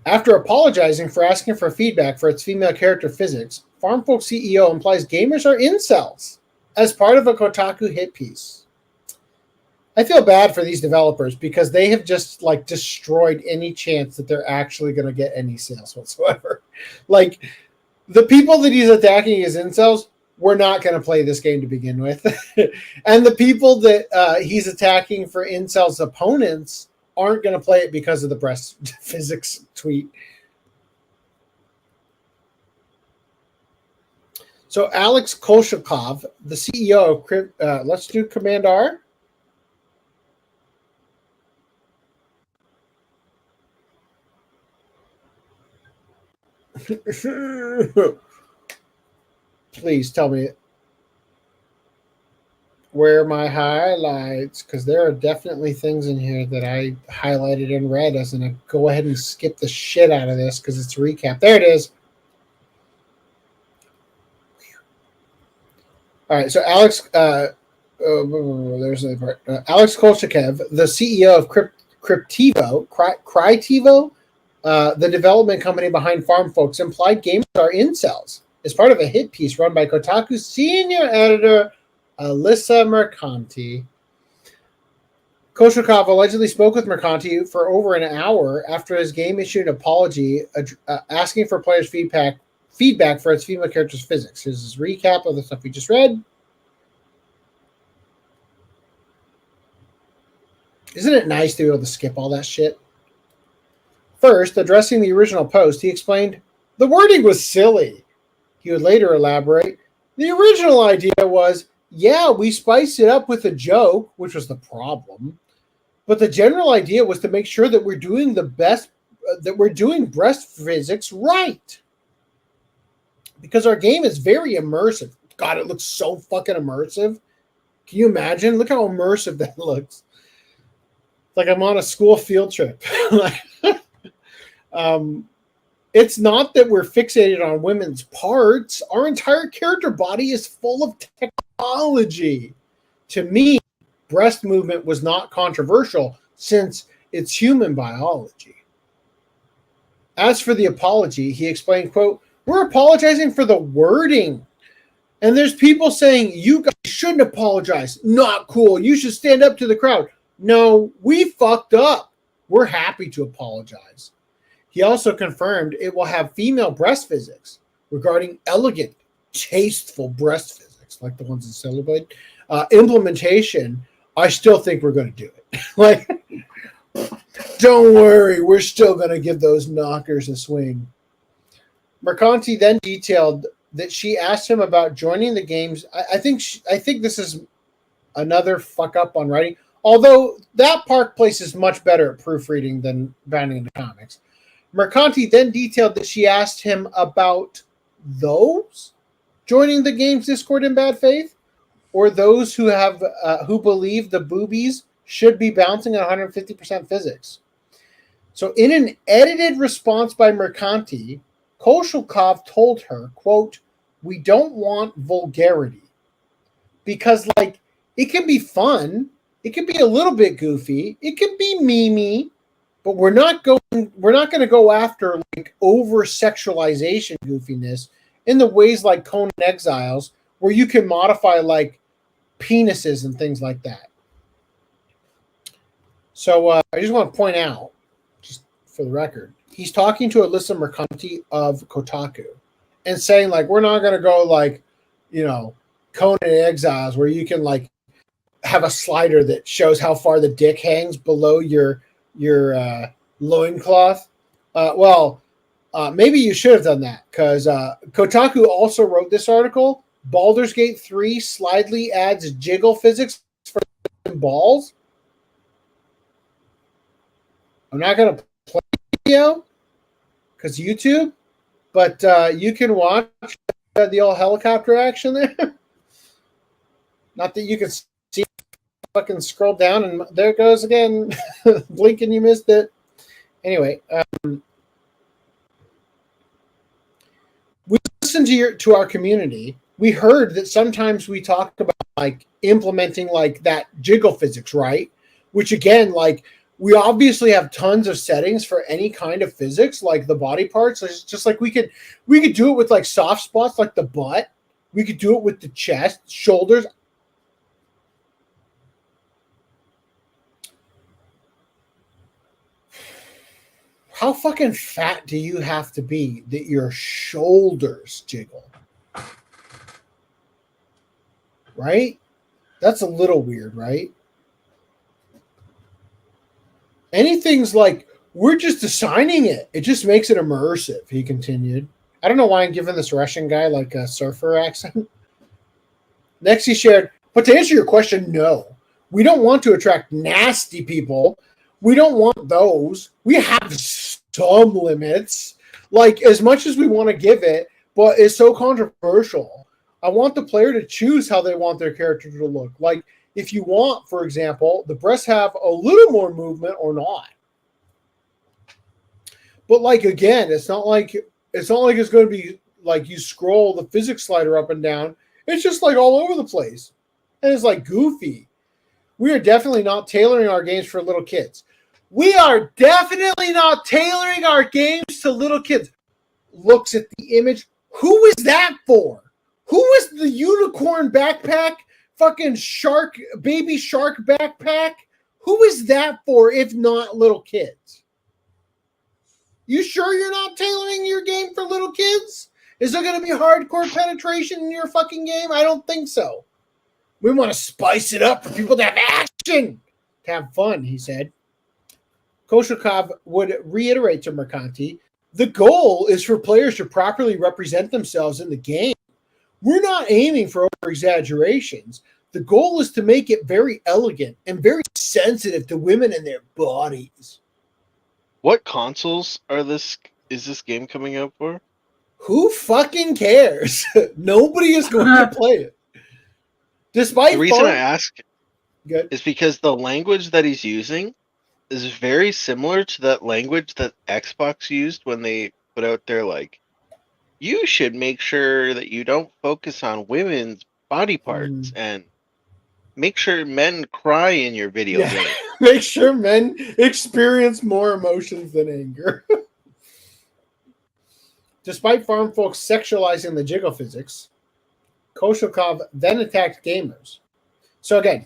After apologizing for asking for feedback for its female character physics, Farm Folks CEO implies gamers are incels as part of a Kotaku hit piece. I feel bad for these developers because they have just like destroyed any chance that they're actually going to get any sales whatsoever. Like the people that he's attacking as incels were not going to play this game to begin with. And the people that he's attacking for incels opponents aren't going to play it because of the breast physics tweet. So Alex Kolshakov, the CEO of let's do Command R. Please tell me where are my highlights, because there are definitely things in here that I highlighted in red as in a go ahead and skip the shit out of this because it's a recap. There it is. All right, so Alex, there's another part. Alex Kolchakev, the CEO of Crytivo, the development company behind Farm Folks, implied gamers are incels as part of a hit piece run by Kotaku's senior editor, Alyssa Mercanti. Koshikov allegedly spoke with Mercanti for over an hour after his game issued an apology asking for players' feedback for its female character's physics. Here's his recap of the stuff we just read. Isn't it nice to be able to skip all that shit? First, addressing the original post, he explained, the wording was silly. He would later elaborate, the original idea was, yeah, we spiced it up with a joke, which was the problem. But the general idea was to make sure that we're doing the best, that we're doing breast physics right. Because our game is very immersive. God, it looks so fucking immersive. Can you imagine? Look how immersive that looks. It's like I'm on a school field trip. It's not that we're fixated on women's parts. Our entire character body is full of technology. To me, breast movement was not controversial since it's human biology. As for the apology, he explained, quote, we're apologizing for the wording. And there's people saying, you guys shouldn't apologize. Not cool. You should stand up to the crowd. No, we fucked up. We're happy to apologize. He also confirmed it will have female breast physics regarding elegant, tasteful breast physics, like the ones in Celluloid. Implementation, I still think we're going to do it. Like, don't worry, we're still going to give those knockers a swing. Mercanti then detailed that she asked him about joining the games. I think this is another fuck up on writing, although that Park Place is much better at proofreading than Bounding into Comics. Mercanti then detailed that she asked him about those joining the game's Discord in bad faith, or those who have who believe the boobies should be bouncing at 150% physics. So in an edited response by Mercanti, Koshikov told her, quote, we don't want vulgarity because, like, it can be fun, it can be a little bit goofy, it can be memey, but we're not going to go after like over sexualization goofiness in the ways like Conan Exiles, where you can modify like penises and things like that. So I just want to point out, just for the record, he's talking to Alyssa Mercanti of Kotaku and saying like, we're not going to go like, you know, Conan Exiles, where you can like have a slider that shows how far the dick hangs below your loincloth. Maybe you should have done that, because Kotaku also wrote this article. Baldur's Gate 3 slightly adds jiggle physics for balls. I'm not going to play the video because YouTube, but you can watch the old helicopter action there. Not that you can see, fucking scroll down and there it goes again. Blinking, you missed it. Anyway, we listened to our community. We heard that sometimes we talk about like implementing like that jiggle physics, right? Which again, like we obviously have tons of settings for any kind of physics, like the body parts. It's just like we could do it with like soft spots, like the butt. We could do it with the chest, shoulders. How fucking fat do you have to be that your shoulders jiggle? Right? That's a little weird, right? Anything's like, we're just assigning it. It just makes it immersive, he continued. I don't know why I'm giving this Russian guy like a surfer accent. Next he shared, but to answer your question, no. We don't want to attract nasty people. We don't want those. We have some limits, like as much as we want to give it, but it's so controversial. I want the player to choose how they want their character to look. Like if you want, for example, the breasts have a little more movement or not. But like again, it's not like it's going to be like you scroll the physics slider up and down. It's just like all over the place. And it's like goofy. We are definitely not tailoring our games for little kids. We are definitely not tailoring our games to little kids. Looks at the image. Who is that for? Who is the unicorn backpack? Fucking shark, baby shark backpack? Who is that for if not little kids? You sure you're not tailoring your game for little kids? Is there going to be hardcore penetration in your fucking game? I don't think so. We want to spice it up for people to have action, to have fun, he said. Koshikov would reiterate to Mercanti, the goal is for players to properly represent themselves in the game. We're not aiming for over-exaggerations. The goal is to make it very elegant and very sensitive to women and their bodies. What consoles is this game coming out for? Who fucking cares? Nobody is going to play it. Despite the reason I ask is because the language that he's using is very similar to that language that Xbox used when they put out their you should make sure that you don't focus on women's body parts and make sure men cry in your video game. Make sure men experience more emotions than anger. Despite farm folks sexualizing the jiggle physics, Koshikov then attacked gamers. So again,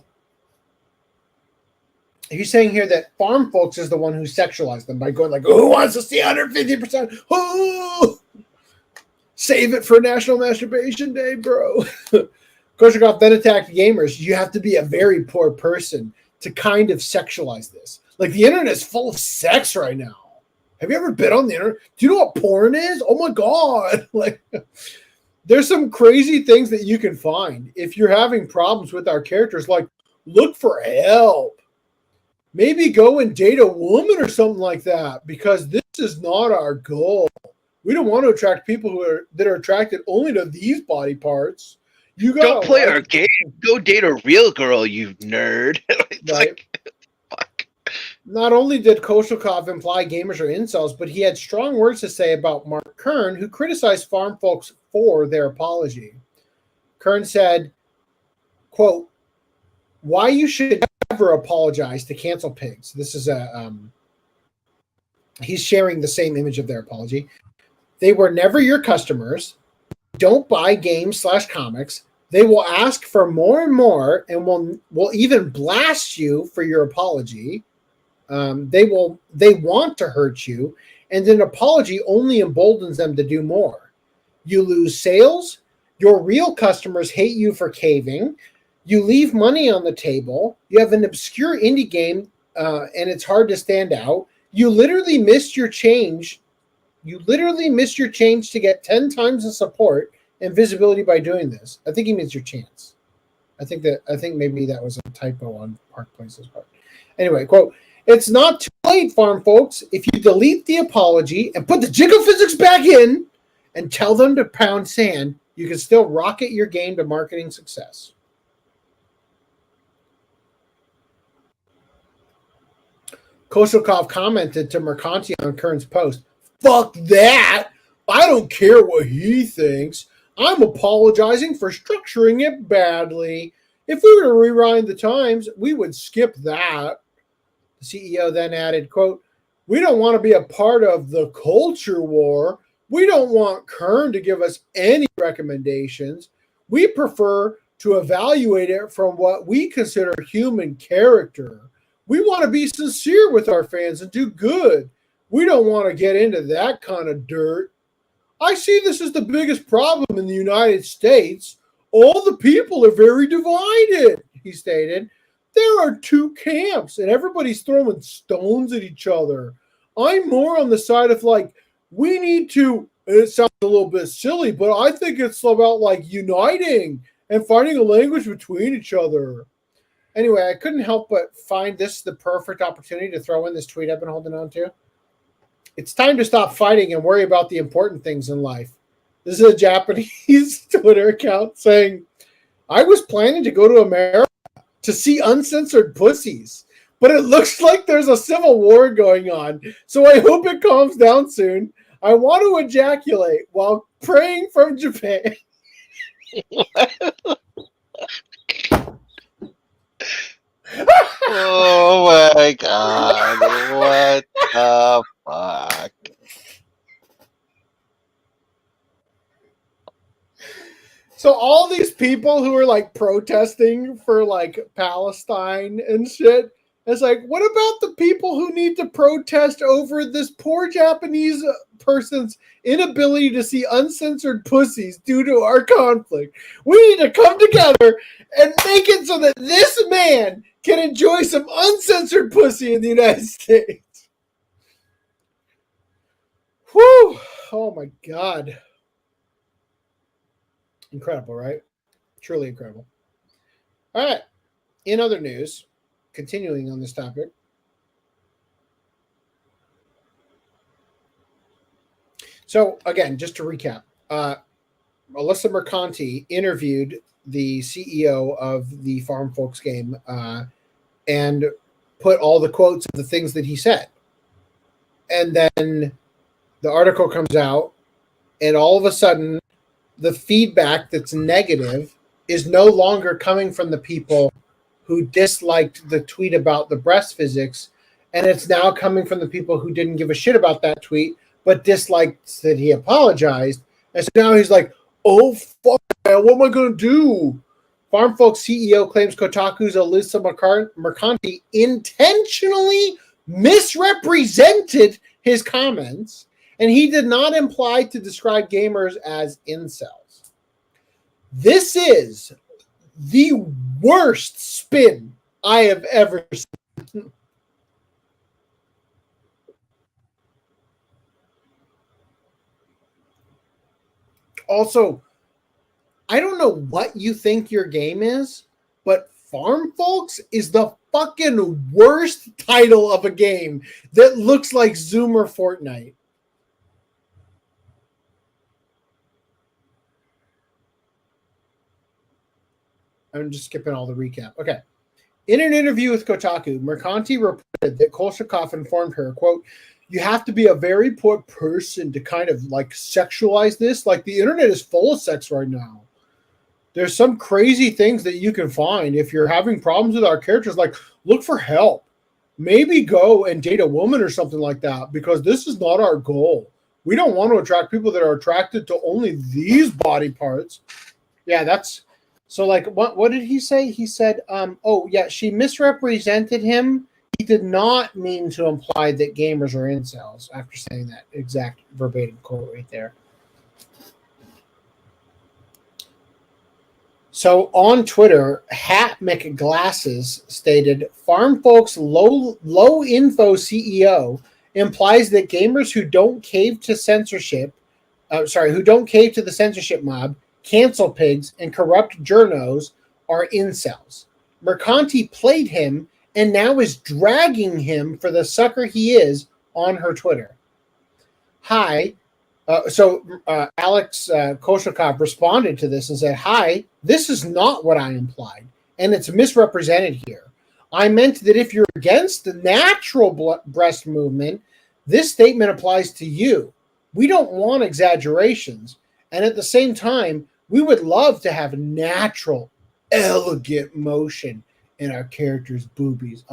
he's saying here that farm folks is the one who sexualized them by going who wants to see 150%? Oh! Save it for National Masturbation Day, bro. Koshikov then attacked gamers. You have to be a very poor person to kind of sexualize this. The internet is full of sex right now. Have you ever been on the internet? Do you know what porn is? Oh my God. There's some crazy things that you can find. If you're having problems with our characters, look for help. Maybe go and date a woman or something like that, because this is not our goal. We don't want to attract people that are attracted only to these body parts. You don't play our game. Go date a real girl, you nerd. Right. Not only did Koshikov imply gamers are incels, but he had strong words to say about Mark Kern, who criticized farm folks for their apology. Kern said, quote, why you should never apologize to cancel pigs. This is he's sharing the same image of their apology. They were never your customers. Don't buy games/comics. They will ask for more and more and will even blast you for your apology. They want to hurt you, and an apology only emboldens them to do more. You lose sales. Your real customers hate you for caving. You leave money on the table. You have an obscure indie game, and it's hard to stand out. You literally missed your change. You literally missed your change to get 10 times the support and visibility by doing this. I think he means your chance. I think maybe that was a typo on Park Place's part. Anyway, quote, it's not too late, farm folks. If you delete the apology and put the jiggle physics back in and tell them to pound sand, you can still rocket your game to marketing success. Koshikov commented to Mercanti on Kern's post, fuck that! I don't care what he thinks. I'm apologizing for structuring it badly. If we were to rewind the times, we would skip that. The CEO then added, quote, we don't want to be a part of the culture war. We don't want Kern to give us any recommendations. We prefer to evaluate it from what we consider human character. We want to be sincere with our fans and do good. We don't want to get into that kind of dirt. I see this as the biggest problem in the United States. All the people are very divided, he stated. There are two camps, and everybody's throwing stones at each other. I'm more on the side of we need to, and it sounds a little bit silly, but I think it's about uniting and finding a language between each other. Anyway, I couldn't help but find this the perfect opportunity to throw in this tweet I've been holding on to. It's time to stop fighting and worry about the important things in life. This is a Japanese Twitter account saying, I was planning to go to America to see uncensored pussies, but it looks like there's a civil war going on, so I hope it calms down soon. I want to ejaculate while praying from Japan. Oh my God, what the fuck? So all these people who are like protesting for like Palestine and shit, it's like, what about the people who need to protest over this poor Japanese person's inability to see uncensored pussies due to our conflict? We need to come together and make it so that this man can enjoy some uncensored pussy in the United States. Whew! Oh my God. Incredible, right? Truly incredible. All right. In other news, continuing on this topic. So again, just to recap, Alyssa Mercanti interviewed the CEO of the Farm Folks game and put all the quotes of the things that he said. And then the article comes out, and all of a sudden, the feedback that's negative is no longer coming from the people who disliked the tweet about the breast physics, and it's now coming from the people who didn't give a shit about that tweet, but disliked that he apologized. And so now he's like, oh, fuck, man, what am I going to do? Farm Folks CEO claims Kotaku's Alyssa Mercanti intentionally misrepresented his comments, and he did not imply to describe gamers as incels. This is the worst spin I have ever seen. Also, I don't know what you think your game is, but Farm Folks is the fucking worst title of a game that looks like Zoomer Fortnite. I'm just skipping all the recap. Okay. In an interview with Kotaku, Mercanti reported that Kolshakov informed her, quote, you have to be a very poor person to kind of like sexualize this. Like the internet is full of sex right now. There's some crazy things that you can find. If you're having problems with our characters, like look for help. Maybe go and date a woman or something like that, because this is not our goal. We don't want to attract people that are attracted to only these body parts. Yeah, that's... So, like, what did he say? He said, oh, yeah, she misrepresented him. He did not mean to imply that gamers are incels, after saying that exact verbatim quote right there. So, on Twitter, Hat McGlasses stated, Farm Folks low info CEO implies that gamers who don't cave to censorship, who don't cave to the censorship mob, cancel pigs, and corrupt journos are incels. Mercanti played him and now is dragging him for the sucker he is on her Twitter. Hi. Alex Koshakov responded to this and said, hi, this is not what I implied, and it's misrepresented here. I meant that if you're against the natural breast movement, this statement applies to you. We don't want exaggerations, and at the same time, we would love to have natural, elegant motion in our characters' bodies.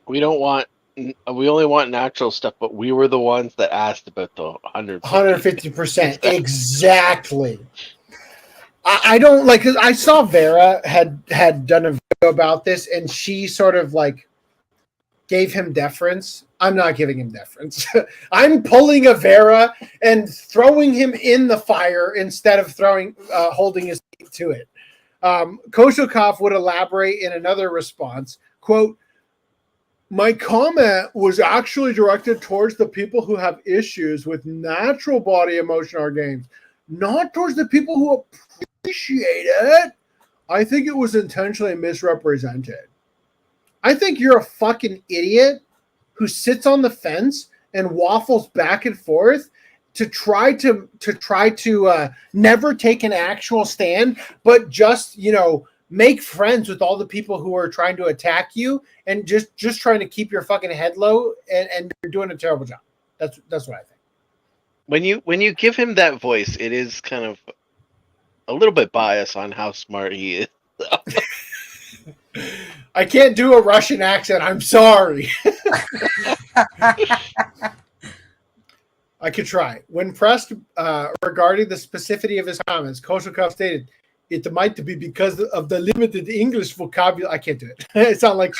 We only want natural stuff, but we were the ones that asked about the 150%. Exactly. I don't like, cause I saw Vera had done a video about this, and she sort of like gave him deference. I'm not giving him deference. I'm pulling a Vera and throwing him in the fire instead of holding his feet to it. Koshakov would elaborate in another response, quote, my comment was actually directed towards the people who have issues with natural body emotion in our games, not towards the people who appreciate it. I think it was intentionally misrepresented. I think you're a fucking idiot who sits on the fence and waffles back and forth to try to never take an actual stand, but just, make friends with all the people who are trying to attack you and just trying to keep your fucking head low, and you're doing a terrible job. That's what I think. When you give him that voice, it is kind of a little bit biased on how smart he is. I can't do a Russian accent. I'm sorry. I could try. When pressed regarding the specificity of his comments, Koshikov stated, "It might be because of the limited English vocabulary." I can't do it. It sounds like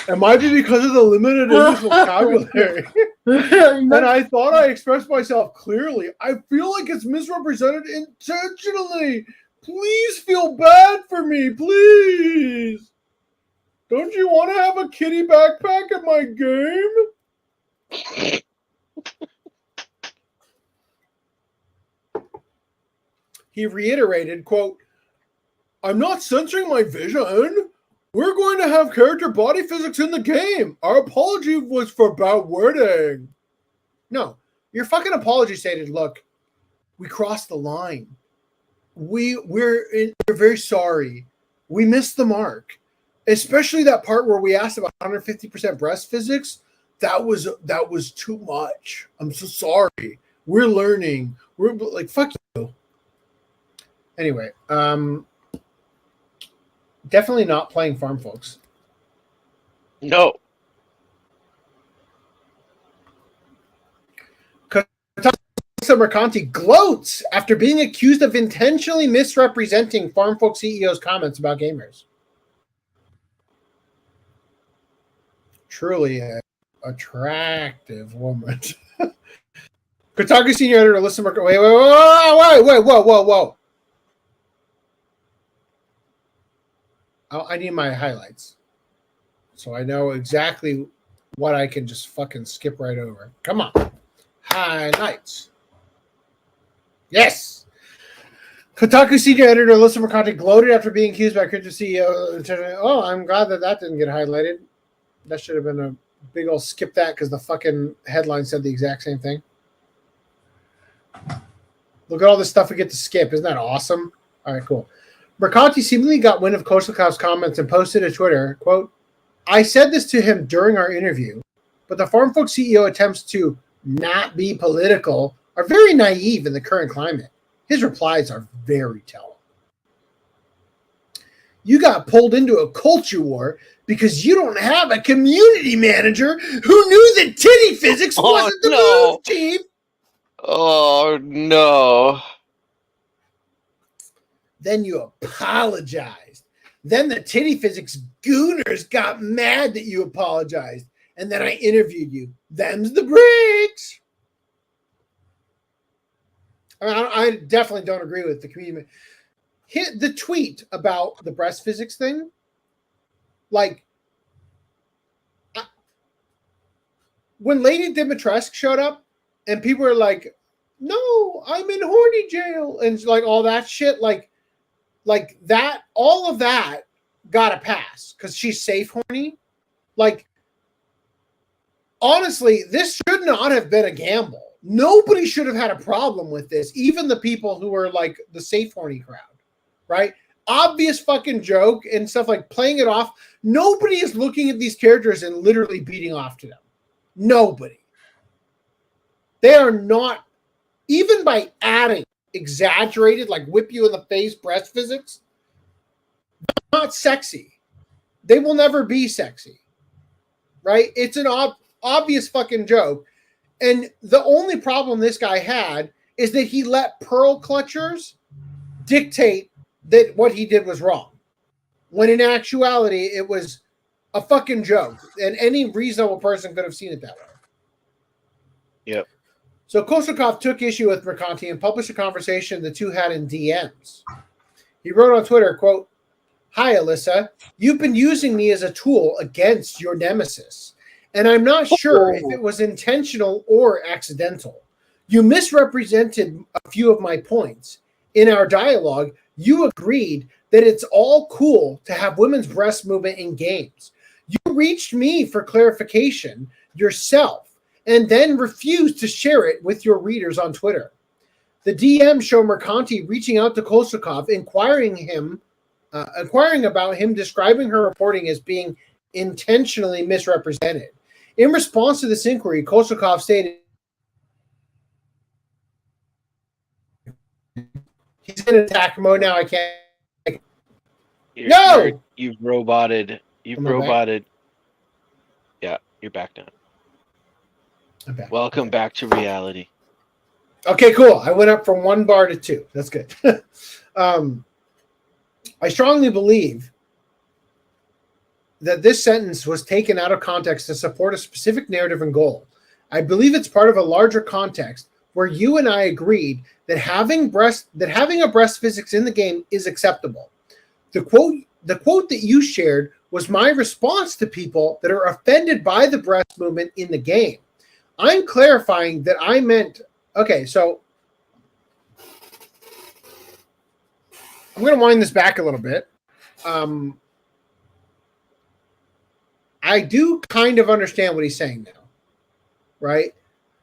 it might be because of the limited English vocabulary. And I thought I expressed myself clearly. I feel like it's misrepresented intentionally. Please feel bad for me, please. Don't you want to have a kitty backpack at my game? He reiterated, quote, "I'm not censoring my vision. We're going to have character body physics in the game. Our apology was for bad wording." No, your fucking apology stated, "Look, we crossed the line. We're very sorry. We missed the mark. Especially that part where we asked about 150% breast physics. That was too much. I'm so sorry. We're learning. We're like, fuck you." Anyway, definitely not playing Farm Folks. No. Mercanti gloats after being accused of intentionally misrepresenting Farm Folk CEO's comments about gamers. Truly an attractive woman. Kotaku senior editor Alyssa Mercanti. Whoa. I need my highlights, so I know exactly what I can just fucking skip right over. Come on. Highlights. Yes. Kotaku senior editor Alyssa Mercanti gloated after being accused by Crypto CEO. Oh, I'm glad that didn't get highlighted. That should have been a big old skip that because the fucking headline said the exact same thing. Look at all this stuff we get to skip. Isn't that awesome? All right, cool. Mercanti seemingly got wind of Koslikov's comments and posted to Twitter, quote, "I said this to him during our interview, but the Farm Folk CEO attempts to not be political are very naive in the current climate. His replies are very telling. You got pulled into a culture war because you don't have a community manager who knew that titty physics wasn't the move, Chief." Oh, no. Then you apologized. Then the titty physics gooners got mad that you apologized. And then I interviewed you. Them's the breaks. I mean, I definitely don't agree with the community. Hit the tweet about the breast physics thing. Like, when Lady Dimitrescu showed up and people were like, "No, I'm in horny jail," and like all that shit, like that, all of that got a pass because she's safe horny. Like, honestly, this should not have been a gamble. Nobody should have had a problem with this, even the people who were like the safe horny crowd, right? Obvious fucking joke and stuff, like playing it off. Nobody is looking at these characters and literally beating off to them. Nobody. They are not, even by adding exaggerated, like whip you in the face breast physics, not sexy. They will never be sexy, right? It's an obvious fucking joke. And the only problem this guy had is that he let pearl clutchers dictate that what he did was wrong, when in actuality it was a fucking joke, and any reasonable person could have seen it that way. Yep. So Kosakov took issue with Mercanti and published a conversation the two had in DMs. He wrote on Twitter, quote, "Hi, Alyssa. You've been using me as a tool against your nemesis, and I'm not sure if it was intentional or accidental. You misrepresented a few of my points. In our dialogue, you agreed that it's all cool to have women's breast movement in games. You reached me for clarification yourself and then refused to share it with your readers on Twitter. The DM show Mercanti reaching out to Kosakov, inquiring about him describing her reporting as being intentionally misrepresented. In response to this inquiry, Kosakov stated he's in attack mode now. I can't. You've roboted. You've roboted. Yeah, you're back now. Welcome back to reality. Okay, cool. I went up from 1 bar to 2. That's good. I strongly believe that this sentence was taken out of context to support a specific narrative and goal. I believe it's part of a larger context where you and I agreed that having a breast physics in the game is acceptable. The quote that you shared was my response to people that are offended by the breast movement in the game. I'm clarifying that I meant, okay, so I'm going to wind this back a little bit. I do kind of understand what he's saying now, right?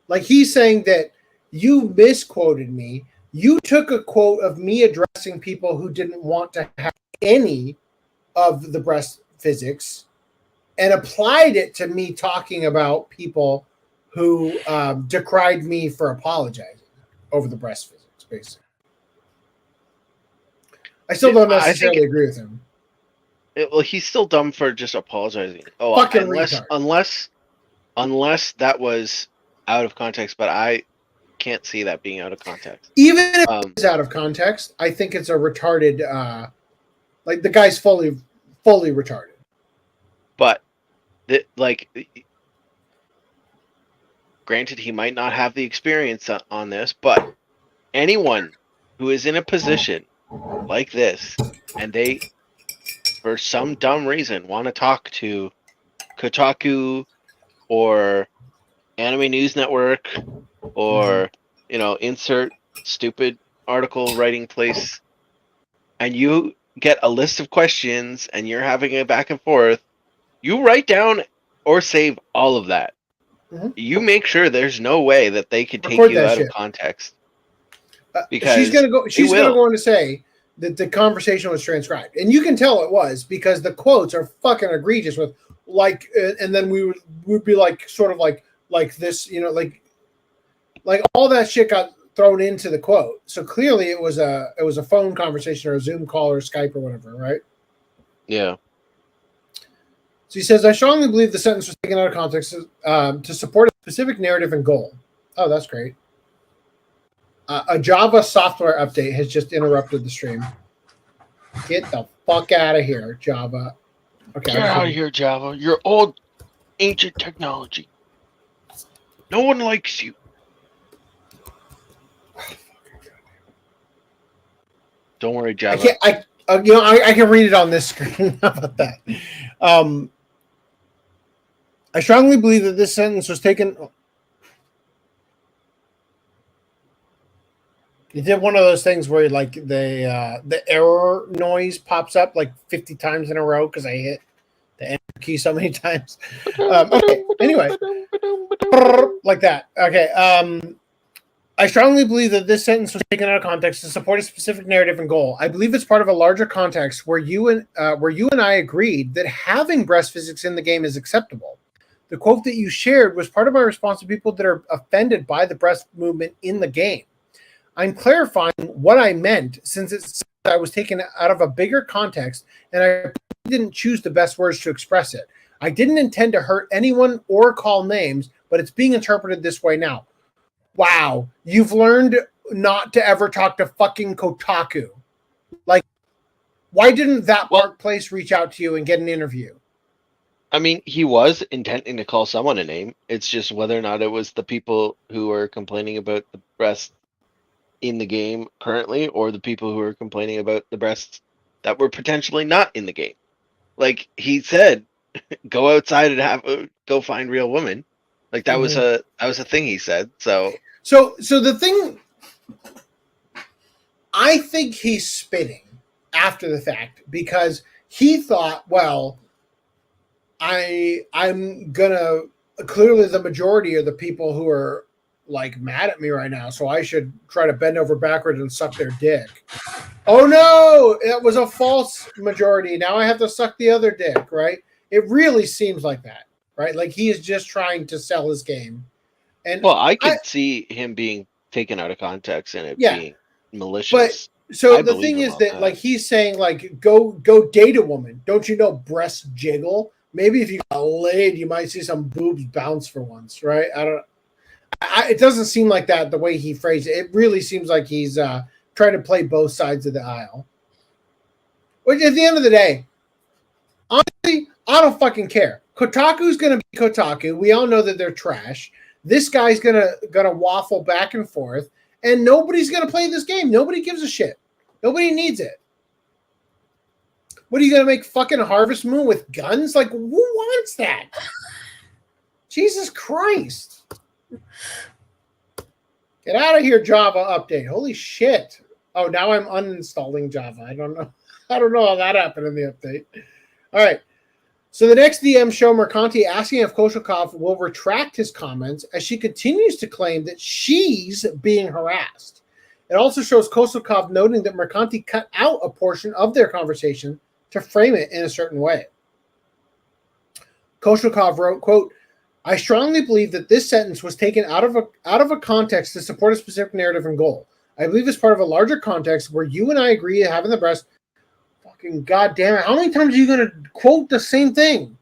Like he's saying that you misquoted me. You took a quote of me addressing people who didn't want to have any of the breast physics and applied it to me talking about people who decried me for apologizing over the breast physics, basically. I still don't necessarily agree with him. Well, he's still dumb for just apologizing. Oh, Fucking unless that was out of context, but I can't see that being out of context. Even if it's out of context, I think it's a retarded. Like the guy's fully retarded. But, granted, he might not have the experience on this, but anyone who is in a position like this and they, for some dumb reason, want to talk to Kotaku or Anime News Network or, insert stupid article writing place, and you get a list of questions and you're having a back and forth, you write down or save all of that. Mm-hmm. You make sure there's no way that they could take you out of context. Because she's gonna go on to say that the conversation was transcribed, and you can tell it was because the quotes are fucking egregious with and then we would be like sort of like this, like all that shit got thrown into the quote. So clearly it was a phone conversation or a Zoom call or Skype or whatever, right? Yeah. So he says, I strongly believe the sentence was taken out of context to support a specific narrative and goal. Oh, that's great. A Java software update has just interrupted the stream. Get the fuck out of here, Java. Okay, get out of here, Java. You're old, ancient technology. No one likes you. Don't worry, Java. I can read it on this screen. How about that? I strongly believe that this sentence was taken. You did one of those things where the error noise pops up like 50 times in a row because I hit the enter key so many times. Okay, anyway, like that. Okay. I strongly believe that this sentence was taken out of context to support a specific narrative and goal. I believe it's part of a larger context where you and I agreed that having breast physics in the game is acceptable. The quote that you shared was part of my response to people that are offended by the breast movement in the game. I'm clarifying what I meant since I was taken out of a bigger context and I didn't choose the best words to express it. I didn't intend to hurt anyone or call names, but it's being interpreted this way now. Wow, you've learned not to ever talk to fucking Kotaku. Like, why didn't that place reach out to you and get an interview? I mean, he was intending to call someone a name. It's just whether or not it was the people who are complaining about the breasts in the game currently or the people who are complaining about the breasts that were potentially not in the game. Like he said, go outside and go find real women. Like that was a thing he said. So the thing, I think he's spinning after the fact because he thought, well, I'm gonna clearly the majority are the people who are like mad at me right now, so I should try to bend over backwards and suck their dick. Oh no, it was a false majority. Now I have to suck the other dick, right? It really seems like that, right? Like he is just trying to sell his game. And I could see him being taken out of context and it being malicious. But so the thing is that like he's saying like go date a woman. Don't you know breast jiggle? Maybe if you got laid, you might see some boobs bounce for once, right? I don't. It doesn't seem like that the way he phrased it. It really seems like he's trying to play both sides of the aisle. Which, at the end of the day, honestly, I don't fucking care. Kotaku's gonna be Kotaku. We all know that they're trash. This guy's gonna waffle back and forth, and nobody's gonna play this game. Nobody gives a shit. Nobody needs it. What are you gonna make fucking Harvest Moon with guns? Like, who wants that? Jesus Christ! Get out of here, Java update. Holy shit! Oh, now I'm uninstalling Java. I don't know how that happened in the update. All right. So the next DM show Mercanti asking if Koshikov will retract his comments as she continues to claim that she's being harassed. It also shows Koshikov noting that Mercanti cut out a portion of their conversation to frame it in a certain way. Koshikov wrote, quote, I strongly believe that this sentence was taken out of a context to support a specific narrative and goal. I believe it's part of a larger context where you and I agree to having the breast. Fucking goddamn it. How many times are you going to quote the same thing?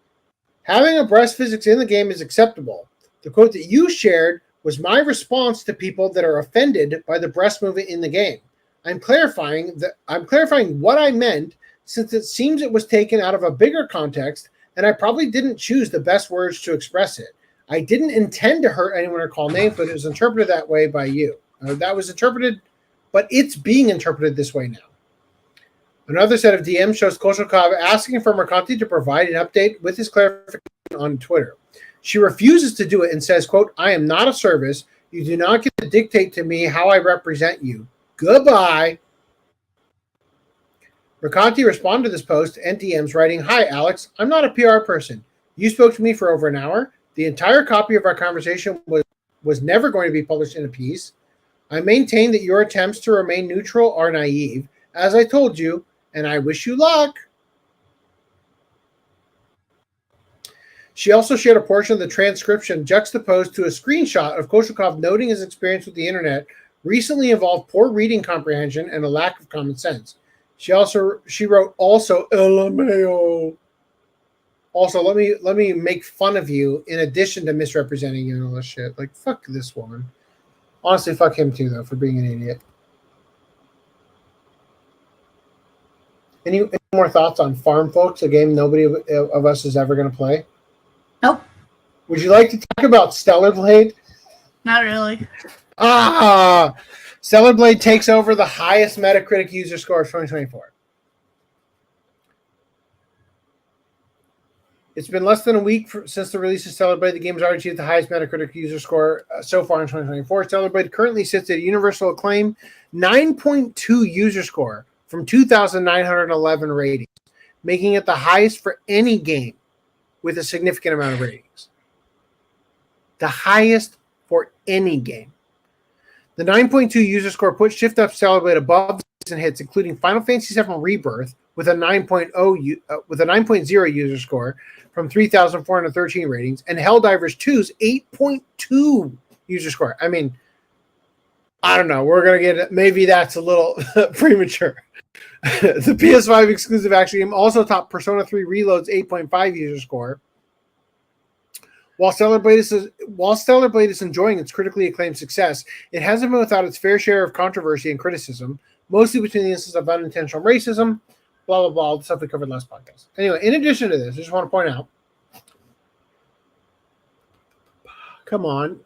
Having a breast physics in the game is acceptable. The quote that you shared was my response to people that are offended by the breast movement in the game. I'm clarifying what I meant since it seems it was taken out of a bigger context and I probably didn't choose the best words to express it. I didn't intend to hurt anyone or call names, but it was interpreted that way by you. That was interpreted, but it's being interpreted this way now. Another set of DMs shows Koshikov asking for Mercanti to provide an update with his clarification on Twitter. She refuses to do it and says, quote, I am not a service. You do not get to dictate to me how I represent you. Goodbye. Mercanti responded to this post and DMs writing, Hi, Alex. I'm not a PR person. You spoke to me for over an hour. The entire copy of our conversation was never going to be published in a piece. I maintain that your attempts to remain neutral are naive. As I told you, and I wish you luck. She also shared a portion of the transcription juxtaposed to a screenshot of Koshikov noting his experience with the internet recently involved poor reading comprehension and a lack of common sense. She wrote also LMAO. Also, let me make fun of you in addition to misrepresenting you and all this shit. Like, fuck this woman. Honestly, fuck him too, though, for being an idiot. Any more thoughts on Farm Folks, a game nobody of us is ever going to play? Nope. Would you like to talk about Stellar Blade? Not really. Stellar Blade takes over the highest Metacritic user score of 2024. It's been less than a week since the release of Stellar Blade. The game has already achieved the highest Metacritic user score so far in 2024. Stellar Blade currently sits at a universal acclaim 9.2 user score from 2,911 ratings, making it the highest for any game with a significant amount of ratings. The highest for any game. The 9.2 user score puts Shift Up Stellar Blade above recent hits, including Final Fantasy VII Rebirth with a 9.0 user score from 3,413 ratings, and Helldivers 2's 8.2 user score. I mean, I don't know. We're gonna get it. Maybe that's a little premature. The PS5 exclusive action game also topped Persona 3 Reload's 8.5 user score. While Stellar Blade is enjoying its critically acclaimed success, it hasn't been without its fair share of controversy and criticism, mostly between the instance of unintentional racism, blah, blah, blah, all the stuff we covered last podcast. Anyway, in addition to this, I just want to point out, come on.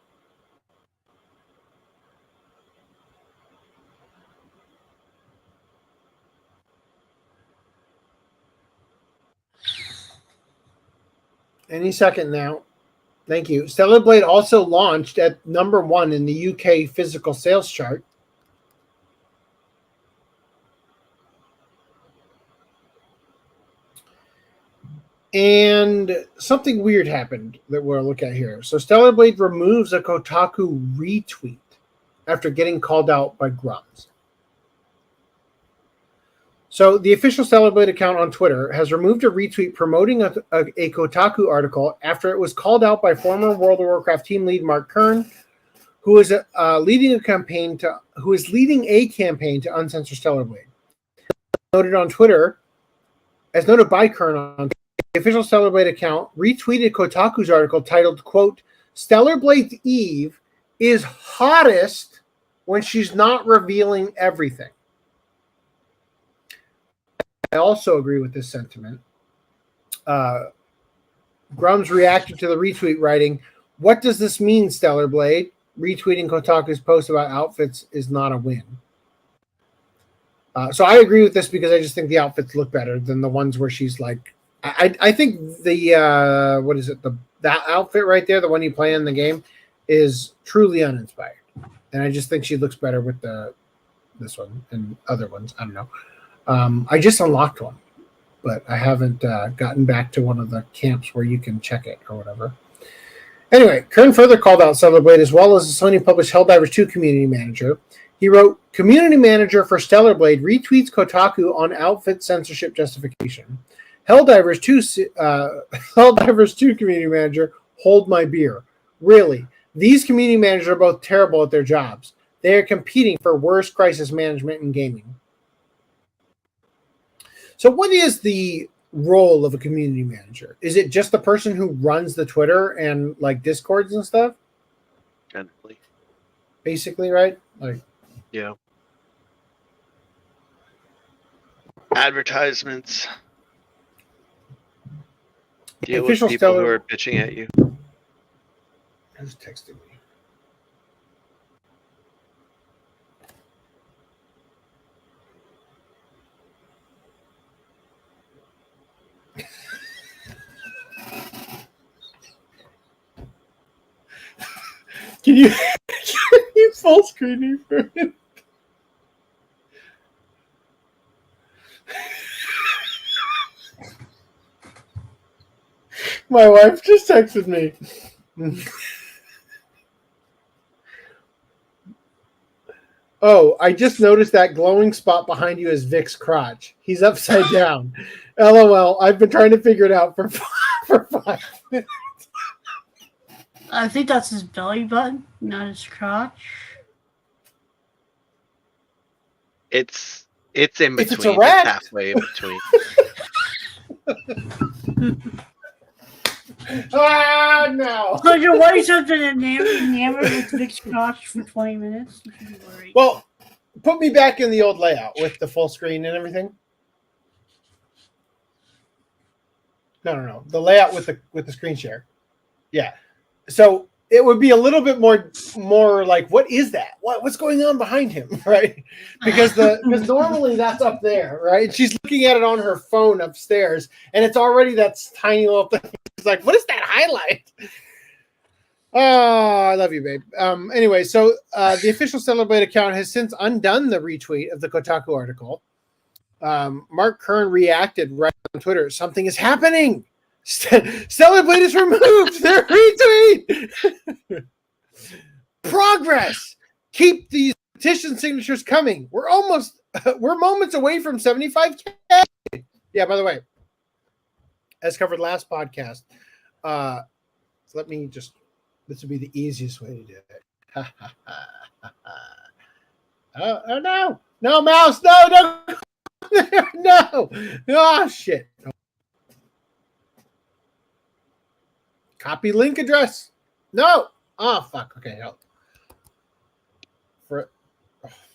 Any second now. Thank you. Stellar Blade also launched at number 1 in the UK physical sales chart. And something weird happened that we'll look at here. So Stellar Blade removes a Kotaku retweet after getting called out by Grums. So the official Stellar Blade account on Twitter has removed a retweet promoting a Kotaku article after it was called out by former World of Warcraft team lead Mark Kern, who is leading a campaign to uncensor Stellar Blade. Noted on Twitter, as noted by Kern on Twitter, the official Stellar Blade account retweeted Kotaku's article titled, quote, Stellar Blade's Eve is hottest when she's not revealing everything. I also agree with this sentiment. Grum's reacted to the retweet, writing, "What does this mean, Stellar Blade? Retweeting Kotaku's post about outfits is not a win." So I agree with this because I just think the outfits look better than the ones where she's like, I think the what is it, that outfit right there, the one you play in the game, is truly uninspired, and I just think she looks better with this one and other ones. I don't know. I just unlocked one, but I haven't gotten back to one of the camps where you can check it or whatever. Anyway, Kern further called out Stellar Blade as well as the Sony published Helldivers 2 community manager. He wrote, "Community manager for Stellar Blade retweets Kotaku on outfit censorship justification. Helldivers 2 community manager, hold my beer. Really, these community managers are both terrible at their jobs. They are competing for worst crisis management in gaming." So what is the role of a community manager? Is it just the person who runs the Twitter and like Discords and stuff? Generally. Basically, right? Like, yeah. Advertisements. Deal with people who are pitching at you. Who's texting me? Can you full screen me for a minute? My wife just texted me. "Oh, I just noticed that glowing spot behind you is Vic's crotch. He's upside down. LOL, I've been trying to figure it out for 5 minutes." I think that's his belly button, not his crotch. It's in between. It's erect. It's halfway in between. No. So your wife's have been enamored with Vic's crotch for 20 minutes. You should be worried. Well, put me back in the old layout with the full screen and everything. No. The layout with the screen share. Yeah. So it would be a little bit more like, what is that? What's going on behind him, right? Because normally that's up there, right? She's looking at it on her phone upstairs, and it's already that tiny little thing. It's like, what is that highlight? Oh, I love you, babe. Anyway, so the official Stellar Blade account has since undone the retweet of the Kotaku article. Mark Kern reacted right on Twitter. "Something is happening. Stellar Blade is removed. Their retweet. Progress. Keep these petition signatures coming. We're moments away from 75K." Yeah, by the way, as covered last podcast, so let me just, this would be the easiest way to do it. Oh no, mouse, no. No. Oh, shit. Copy link address. No. Oh, fuck. Okay, help. Oh,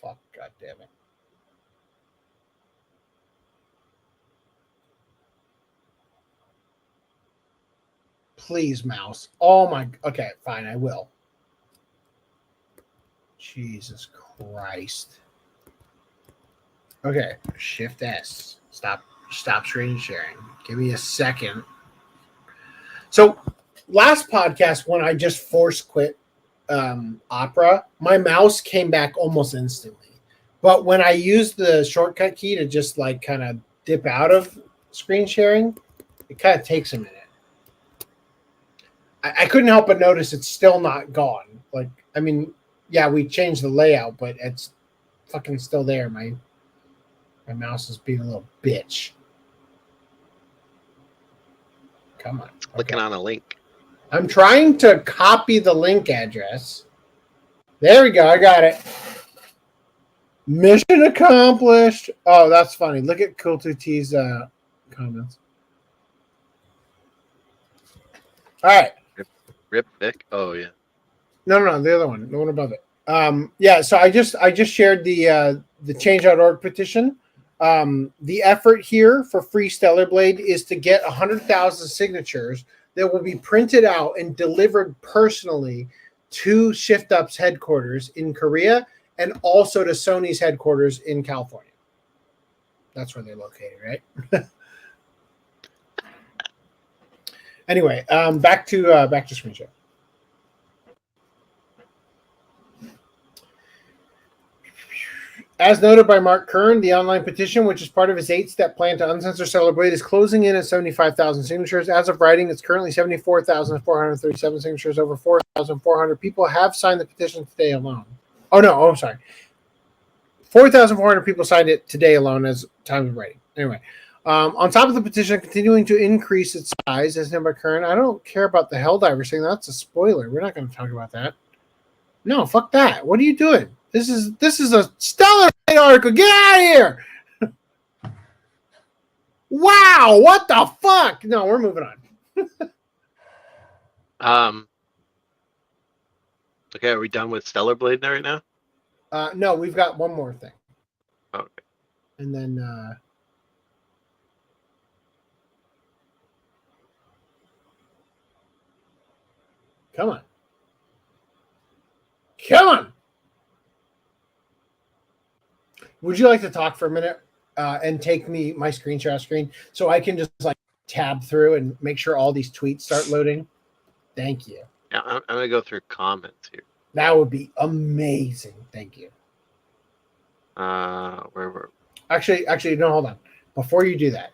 fuck. God damn it. Please, mouse. Oh, my. Okay, fine. I will. Jesus Christ. Okay. Shift S. Stop screen sharing. Give me a second. So, last podcast, when I just force quit Opera, my mouse came back almost instantly. But when I used the shortcut key to just like kind of dip out of screen sharing, it kind of takes a minute. I couldn't help but notice it's still not gone. Like, I mean, yeah, we changed the layout, but it's fucking still there. My mouse is being a little bitch. Come on. It's clicking on a link. I'm trying to copy the link address. There we go. I got it. Mission accomplished. Oh, that's funny. Look at Cool2T's comments. All right. Rip Vic. Oh, yeah. No, the other one, the one above it. Yeah, so I just shared the change.org petition. The effort here for Free Stellar Blade is to get 100,000 signatures that will be printed out and delivered personally to Shift Up's headquarters in Korea and also to Sony's headquarters in California. That's where they're located, right? Anyway, back to screen share. As noted by Mark Kern, the online petition, which is part of his 8-step plan to uncensor Stellar Blade, is closing in at 75,000 signatures. As of writing, it's currently 74,437 signatures. Over 4,400 people have signed the petition today alone. Sorry. 4,400 people signed it today alone as time of writing. Anyway, on top of the petition, continuing to increase its size, as noted by Kern, I don't care about the Helldiver thing. That's a spoiler. We're not going to talk about that. No, fuck that. What are you doing? This is a Stellar Blade article. Get out of here! Wow, what the fuck? No, we're moving on. Okay, are we done with Stellar Blade right now? No, we've got one more thing. Okay. And then come on. Would you like to talk for a minute and take my screen share screen so I can just like tab through and make sure all these tweets start loading? Thank you. Yeah, I'm gonna go through comments here. That would be amazing. Thank you. Where were we? Actually, no, hold on. Before you do that,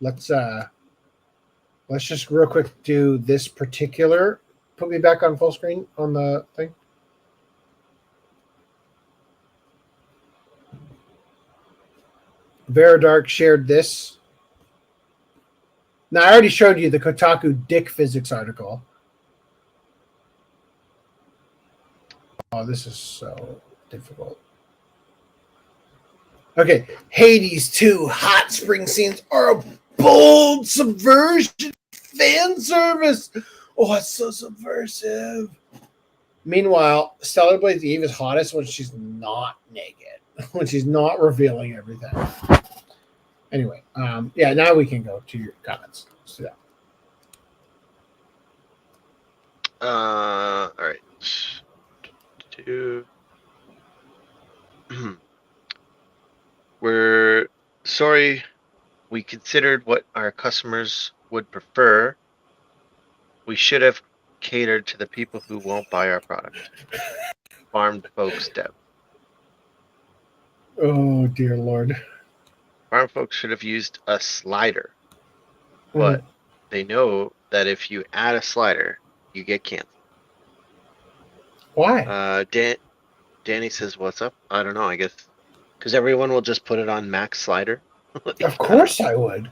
let's just real quick do this particular. Put me back on full screen on the thing. Veridark shared this. Now, I already showed you the Kotaku dick physics article. Oh, this is so difficult. Okay, Hades 2 hot spring scenes are a bold subversion fan service. Oh, it's so subversive. Meanwhile, Stellar Blade Eve is hottest when she's not naked, when she's not revealing everything. Anyway, yeah, now we can go to your comments. Let's do that. All right. We're sorry we considered what our customers would prefer. We should have catered to the people who won't buy our product. Farmed folks dev. Oh, dear Lord. Farm folks should have used a slider. But they know that if you add a slider, you get canceled. Why? Danny says, what's up? I don't know, I guess. Because everyone will just put it on max slider. Of course I would.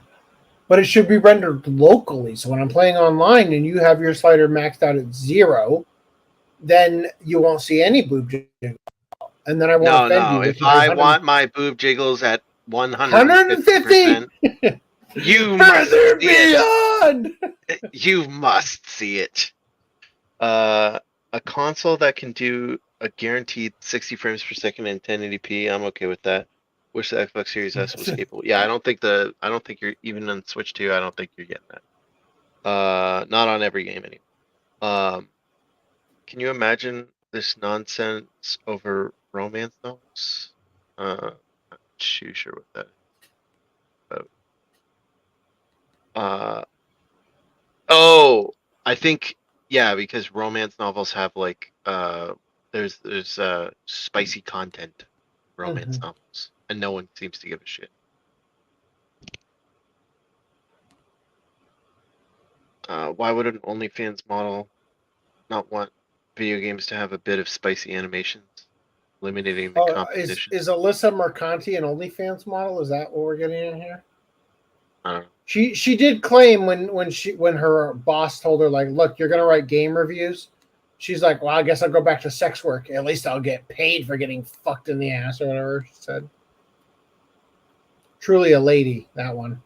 But it should be rendered locally. So when I'm playing online and you have your slider maxed out at 0, then you won't see any boob jiggles. And then I won't offend you. If I want my boob jiggles at 150%, you must see beyond. You must see it. A console that can do a guaranteed 60 frames per second and 1080p, I'm okay with that. Wish the Xbox Series S was capable. Yeah, I don't think you're even on Switch 2. I don't think you're getting that. Not on every game anymore. Can you imagine this nonsense over romance novels? Not too sure what that is. I think because romance novels have like there's spicy content romance novels, and no one seems to give a shit. Why would an OnlyFans model not want video games to have a bit of spicy animations, eliminating the competition? Is Alyssa Mercanti an OnlyFans model? Is that what we're getting in here? I don't know. She did claim when her boss told her, like, look, you're gonna write game reviews. She's like, well, I guess I'll go back to sex work. At least I'll get paid for getting fucked in the ass or whatever she said. Truly a lady, that one.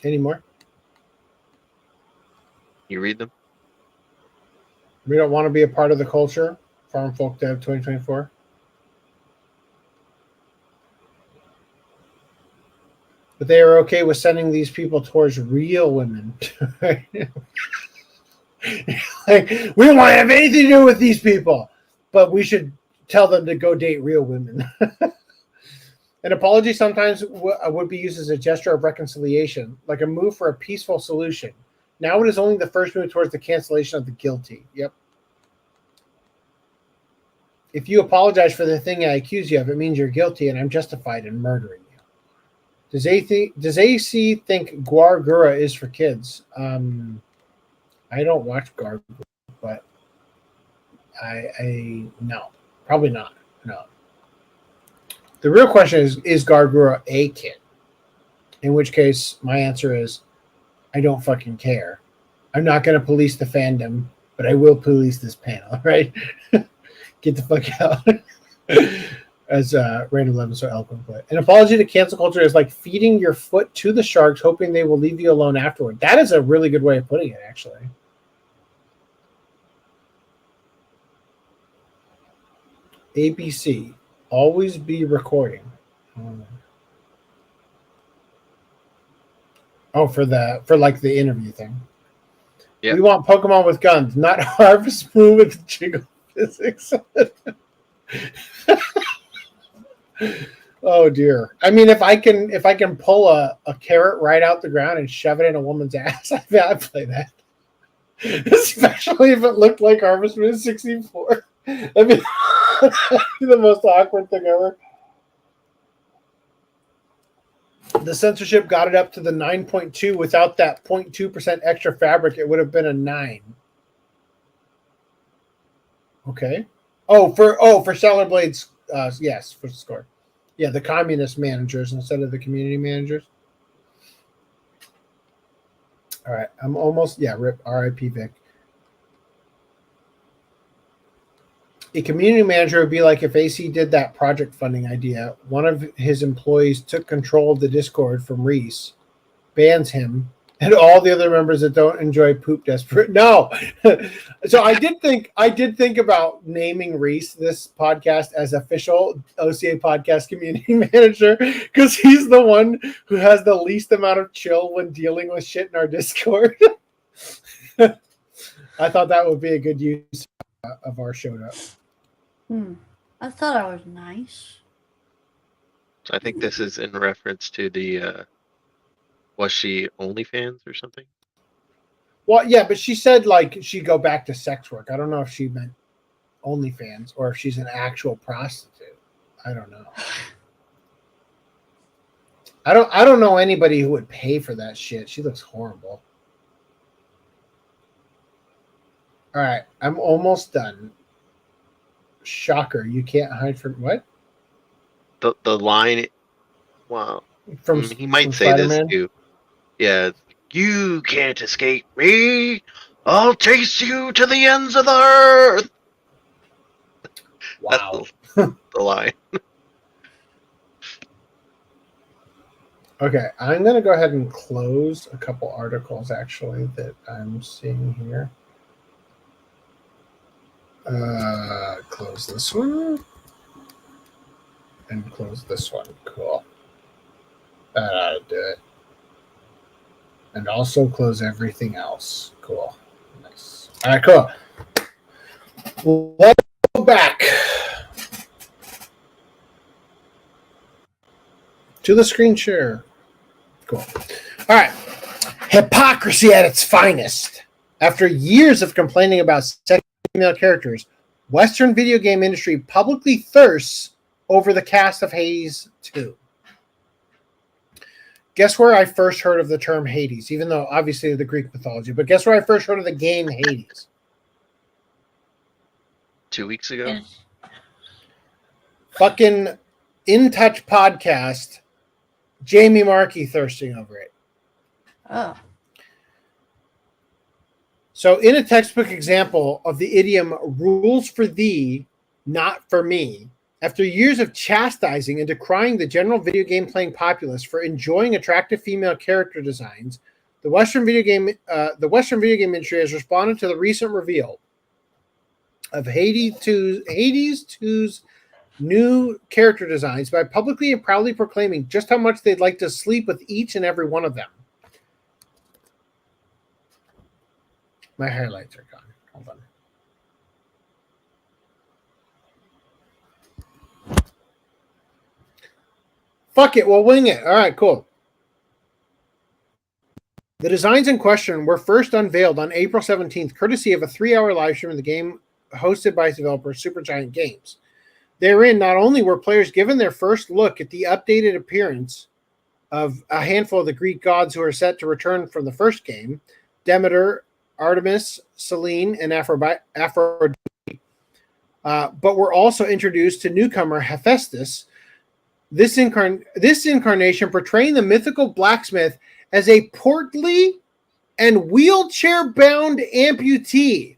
Any more? You read them? We don't want to be a part of the culture. Farm Folk Dev 2024. But they are okay with sending these people towards real women. Like, we don't want to have anything to do with these people, but we should tell them to go date real women. An apology sometimes would be used as a gesture of reconciliation, like a move for a peaceful solution. Now it is only the first move towards the cancellation of the guilty. Yep. If you apologize for the thing I accuse you of, it means you're guilty and I'm justified in murdering you. Does AC think Guargura is for kids? I don't watch Guargura, but I no, probably not. No. The real question is Guargura a kid? In which case, my answer is, I don't fucking care. I'm not going to police the fandom, but I will police this panel, right? Get the fuck out. As Random 11 so eloquently put. An apology to cancel culture is like feeding your foot to the sharks, hoping they will leave you alone afterward. That is a really good way of putting it, actually. ABC, always be recording. Oh, for like the interview thing. Yep. We want Pokemon with guns, not Harvest Moon with jiggle physics. Oh dear. I mean, if I can pull a carrot right out the ground and shove it in a woman's ass, I'd play that. Especially if it looked like Harvest Moon 64. That'd be the most awkward thing ever. The censorship got it up to the 9.2. Without that 0.2% extra fabric, it would have been a 9. Okay. For Stellar Blades, yes, for the score. Yeah, the communist managers instead of the community managers. All right, I'm almost, rip, R.I.P. Vic. A community manager would be like if AC did that project funding idea. One of his employees took control of the Discord from Reese, bans him, and all the other members that don't enjoy poop desperate. No. So I did think about naming Reese this podcast as official OCA podcast community manager, because he's the one who has the least amount of chill when dealing with shit in our Discord. I thought that would be a good use of our show notes. I thought I was nice. I think this is in reference to the was she OnlyFans or something? Well, yeah, but she said like she'd go back to sex work. I don't know if she meant OnlyFans or if she's an actual prostitute. I don't know. I don't know anybody who would pay for that shit. She looks horrible. All right, I'm almost done. Shocker, you can't hide from what? The line, wow. He might from say Spider-Man? this too. Yeah, you can't escape me. I'll chase you to the ends of the earth. Wow. That's the line. Okay, I'm going to go ahead and close a couple articles actually that I'm seeing here. Close this one and close this one. Cool. That ought to do it. And also close everything else. Cool. Nice. All right, cool. Let's go back to the screen share. Cool. All right. Hypocrisy at its finest. After years of complaining about sexual female characters, Western video game industry publicly thirsts over the cast of Hades 2. Guess where I first heard of the term Hades, even though obviously the Greek mythology, but guess where I first heard of the game Hades? 2 weeks ago? Fucking In Touch podcast, Jamie Markey thirsting over it. Oh. So in a textbook example of the idiom rules for thee, not for me, after years of chastising and decrying the general video game playing populace for enjoying attractive female character designs, The Western video game industry has responded to the recent reveal of Hades 2's new character designs by publicly and proudly proclaiming just how much they'd like to sleep with each and every one of them. My highlights are gone. Hold on. Fuck it, we'll wing it. All right, cool. The designs in question were first unveiled on April 17th, courtesy of a 3-hour live stream of the game hosted by developer Supergiant Games. Therein, not only were players given their first look at the updated appearance of a handful of the Greek gods who are set to return from the first game, Demeter, Artemis, Selene, and Aphrodite, but were also introduced to newcomer Hephaestus, this incarnation portraying the mythical blacksmith as a portly and wheelchair-bound amputee.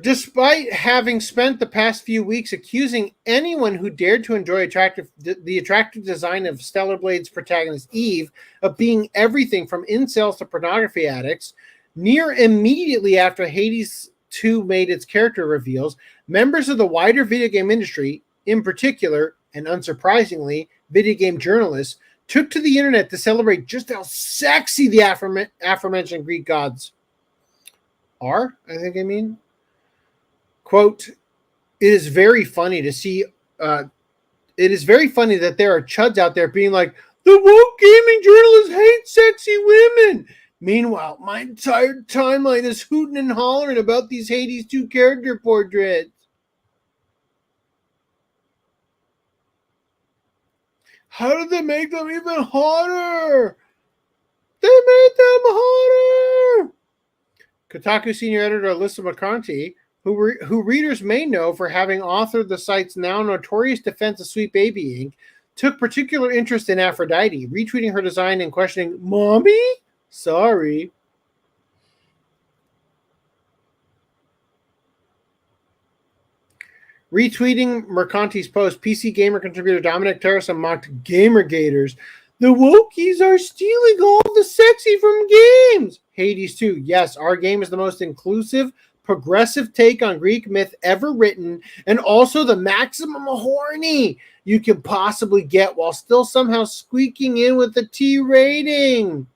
Despite having spent the past few weeks accusing anyone who dared to enjoy the attractive design of Stellar Blade's protagonist Eve of being everything from incels to pornography addicts, near immediately after Hades 2 made its character reveals, members of the wider video game industry, in particular, and unsurprisingly, video game journalists, took to the internet to celebrate just how sexy the aforementioned Greek gods are, Quote, it is very funny to see, it is very funny that there are chuds out there being like, the woke gaming journalists hate sexy women. Meanwhile, my entire timeline is hooting and hollering about these Hades 2 character portraits. How did they make them even hotter? They made them hotter! Kotaku senior editor Alyssa McCarthy, who readers may know for having authored the site's now notorious defense of Sweet Baby Ink, took particular interest in Aphrodite, retweeting her design and questioning, Mommy? Sorry. Retweeting Mercanti's post, PC Gamer contributor Dominic Terrason mocked Gamergaters. The wokies are stealing all the sexy from games. Hades 2. Yes, our game is the most inclusive, progressive take on Greek myth ever written, and also the maximum horny you can possibly get while still somehow squeaking in with a T rating.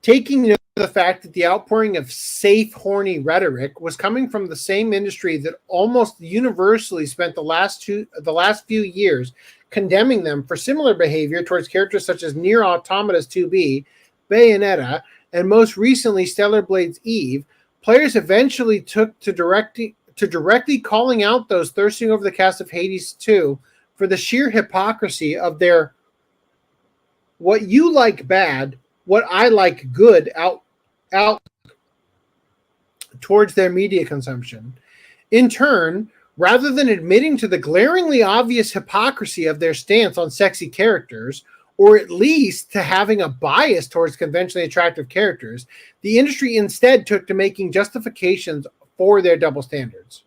Taking note of the fact that the outpouring of safe, horny rhetoric was coming from the same industry that almost universally spent the last few years condemning them for similar behavior towards characters such as Nier Automata's 2B, Bayonetta, and most recently Stellar Blade's Eve, players eventually took to directly calling out those thirsting over the cast of Hades 2 for the sheer hypocrisy of their what you like bad, what I like good out towards their media consumption. In turn, rather than admitting to the glaringly obvious hypocrisy of their stance on sexy characters, or at least to having a bias towards conventionally attractive characters, the industry instead took to making justifications for their double standards.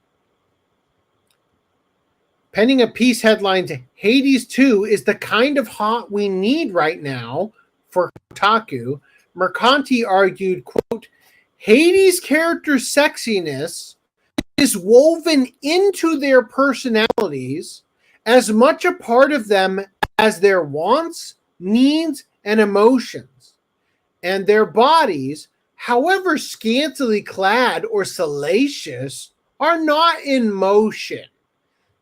Penning a piece headlined, Hades 2 is the kind of hot we need right now for Kotaku, Mercanti argued, quote, Hades' character sexiness is woven into their personalities as much a part of them as their wants, needs, and emotions. And their bodies, however scantily clad or salacious, are not in motion.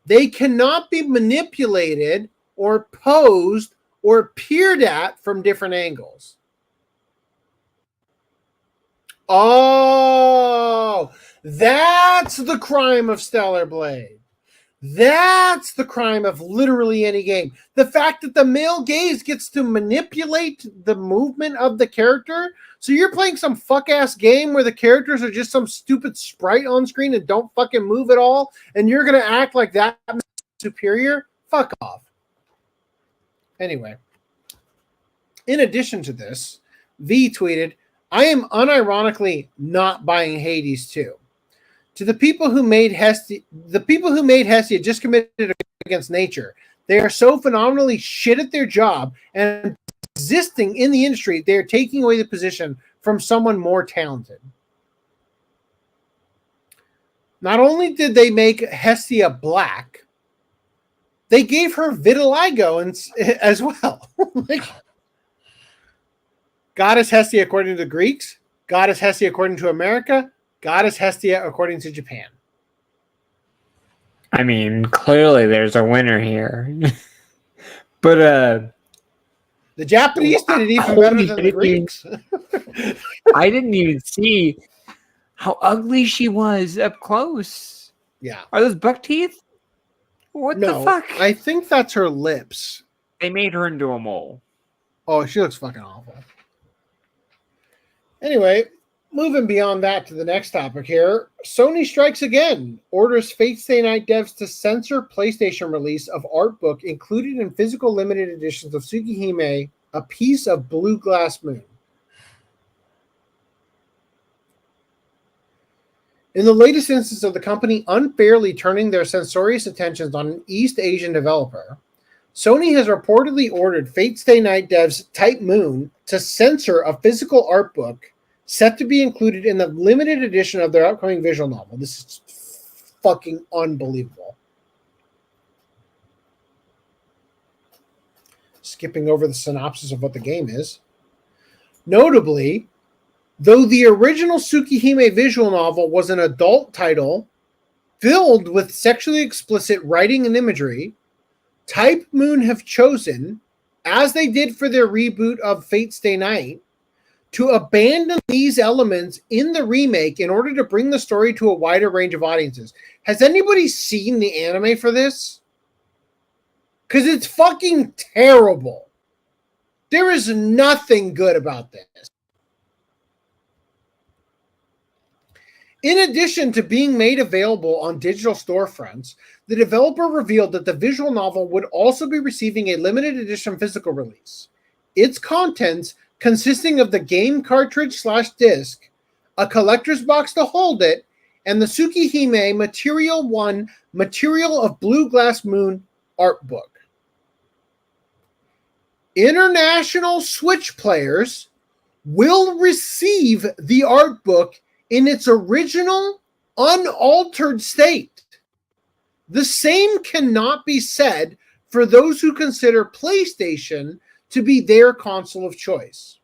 They cannot be manipulated or posed or peered at from different angles. Oh, that's the crime of Stellar Blade. That's the crime of literally any game. The fact that the male gaze gets to manipulate the movement of the character. So you're playing some fuck-ass game where the characters are just some stupid sprite on screen and don't fucking move at all, and you're going to act like that superior? Fuck off. Anyway, in addition to this, V tweeted, I am unironically not buying Hades 2. To the people who made Hestia just committed a against nature. They are so phenomenally shit at their job and existing in the industry, they are taking away the position from someone more talented. Not only did they make Hestia black, they gave her vitiligo as well. Like, Goddess Hestia according to the Greeks, Goddess Hestia according to America, Goddess Hestia according to Japan. I mean, clearly there's a winner here. But the Japanese did it even better than the Greeks. I didn't even see how ugly she was up close. Yeah. Are those buck teeth? What the fuck? I think that's her lips. They made her into a mole. Oh, she looks fucking awful. Anyway, moving beyond that to the next topic here. Sony strikes again. Orders Fate Stay Night devs to censor PlayStation release of art book included in physical limited editions of Tsukihime, A Piece of Blue Glass Moon. In the latest instance of the company unfairly turning their censorious attentions on an East Asian developer, Sony has reportedly ordered Fate Stay Night devs Type Moon to censor a physical art book set to be included in the limited edition of their upcoming visual novel. This is fucking unbelievable. Skipping over the synopsis of what the game is. Notably, though the original Tsukihime visual novel was an adult title filled with sexually explicit writing and imagery, Type Moon have chosen, as they did for their reboot of Fate Stay Night, to abandon these elements in the remake in order to bring the story to a wider range of audiences. Has anybody seen the anime for this? Because it's fucking terrible. There is nothing good about this. In addition to being made available on digital storefronts, the developer revealed that the visual novel would also be receiving a limited edition physical release. Its contents, consisting of the game cartridge/disc, a collector's box to hold it, and the Tsukihime Material 1 Material of Blue Glass Moon art book. International Switch players will receive the art book in its original, unaltered state. The same cannot be said for those who consider PlayStation to be their console of choice.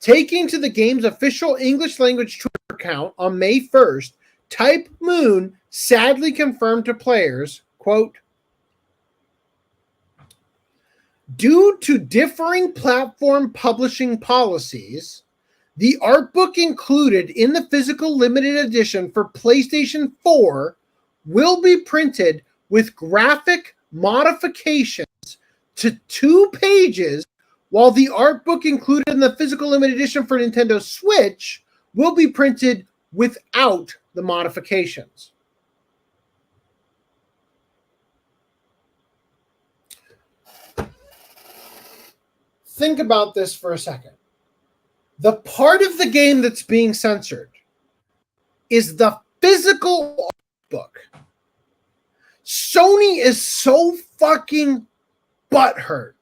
Taking to the game's official English language Twitter account on May 1st, Type Moon sadly confirmed to players, quote, "Due to differing platform publishing policies, the art book included in the physical limited edition for PlayStation 4 will be printed with graphic modifications to 2 pages, while the art book included in the physical limited edition for Nintendo Switch will be printed without the modifications." Think about this for a second. The part of the game that's being censored is the physical art book. Sony is so fucking butthurt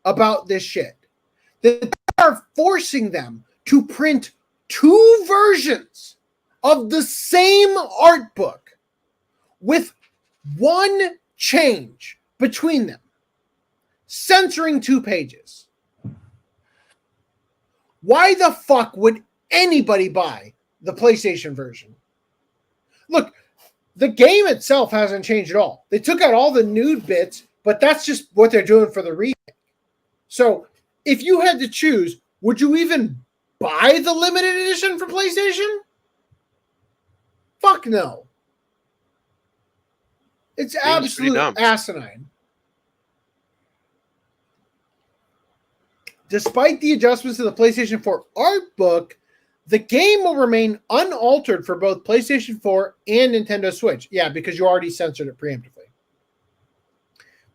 about this shit that they are forcing them to print 2 versions of the same art book with 1 change between them, censoring 2 pages. Why the fuck would anybody buy the PlayStation version? Look, the game itself hasn't changed at all. They took out all the nude bits, but that's just what they're doing for the remake. So, if you had to choose, would you even buy the limited edition for PlayStation? Fuck no. It's absolute asinine. Despite the adjustments to the PlayStation 4 art book, the game will remain unaltered for both PlayStation 4 and Nintendo Switch. Yeah, because you already censored it preemptively.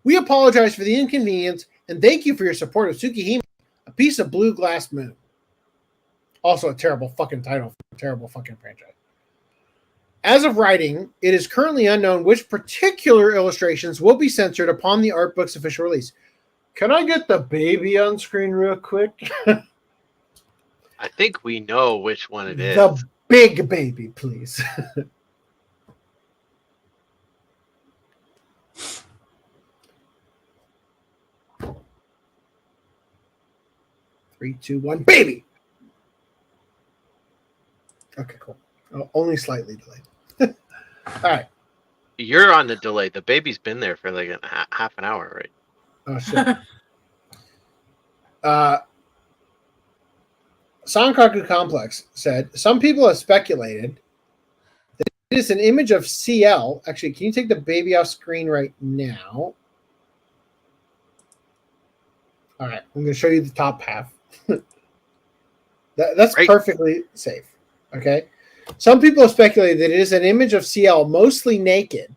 We apologize for the inconvenience and thank you for your support of Tsukihime, A Piece of Blue Glass Moon. Also a terrible fucking title for a terrible fucking franchise. As of writing, it is currently unknown which particular illustrations will be censored upon the art book's official release. Can I get the baby on screen real quick? I think we know which one it is. The big baby, please. 3, 2, 1, baby. Okay, cool. Oh, only slightly delayed. All right. You're on the delay. The baby's been there for like half an hour, right? Oh shit. Sankaku Complex said, some people have speculated that it is an image of CL. Actually, can you take the baby off screen right now? All right, I'm going to show you the top half. That's right. Perfectly safe. Okay. Some people have speculated that it is an image of CL mostly naked,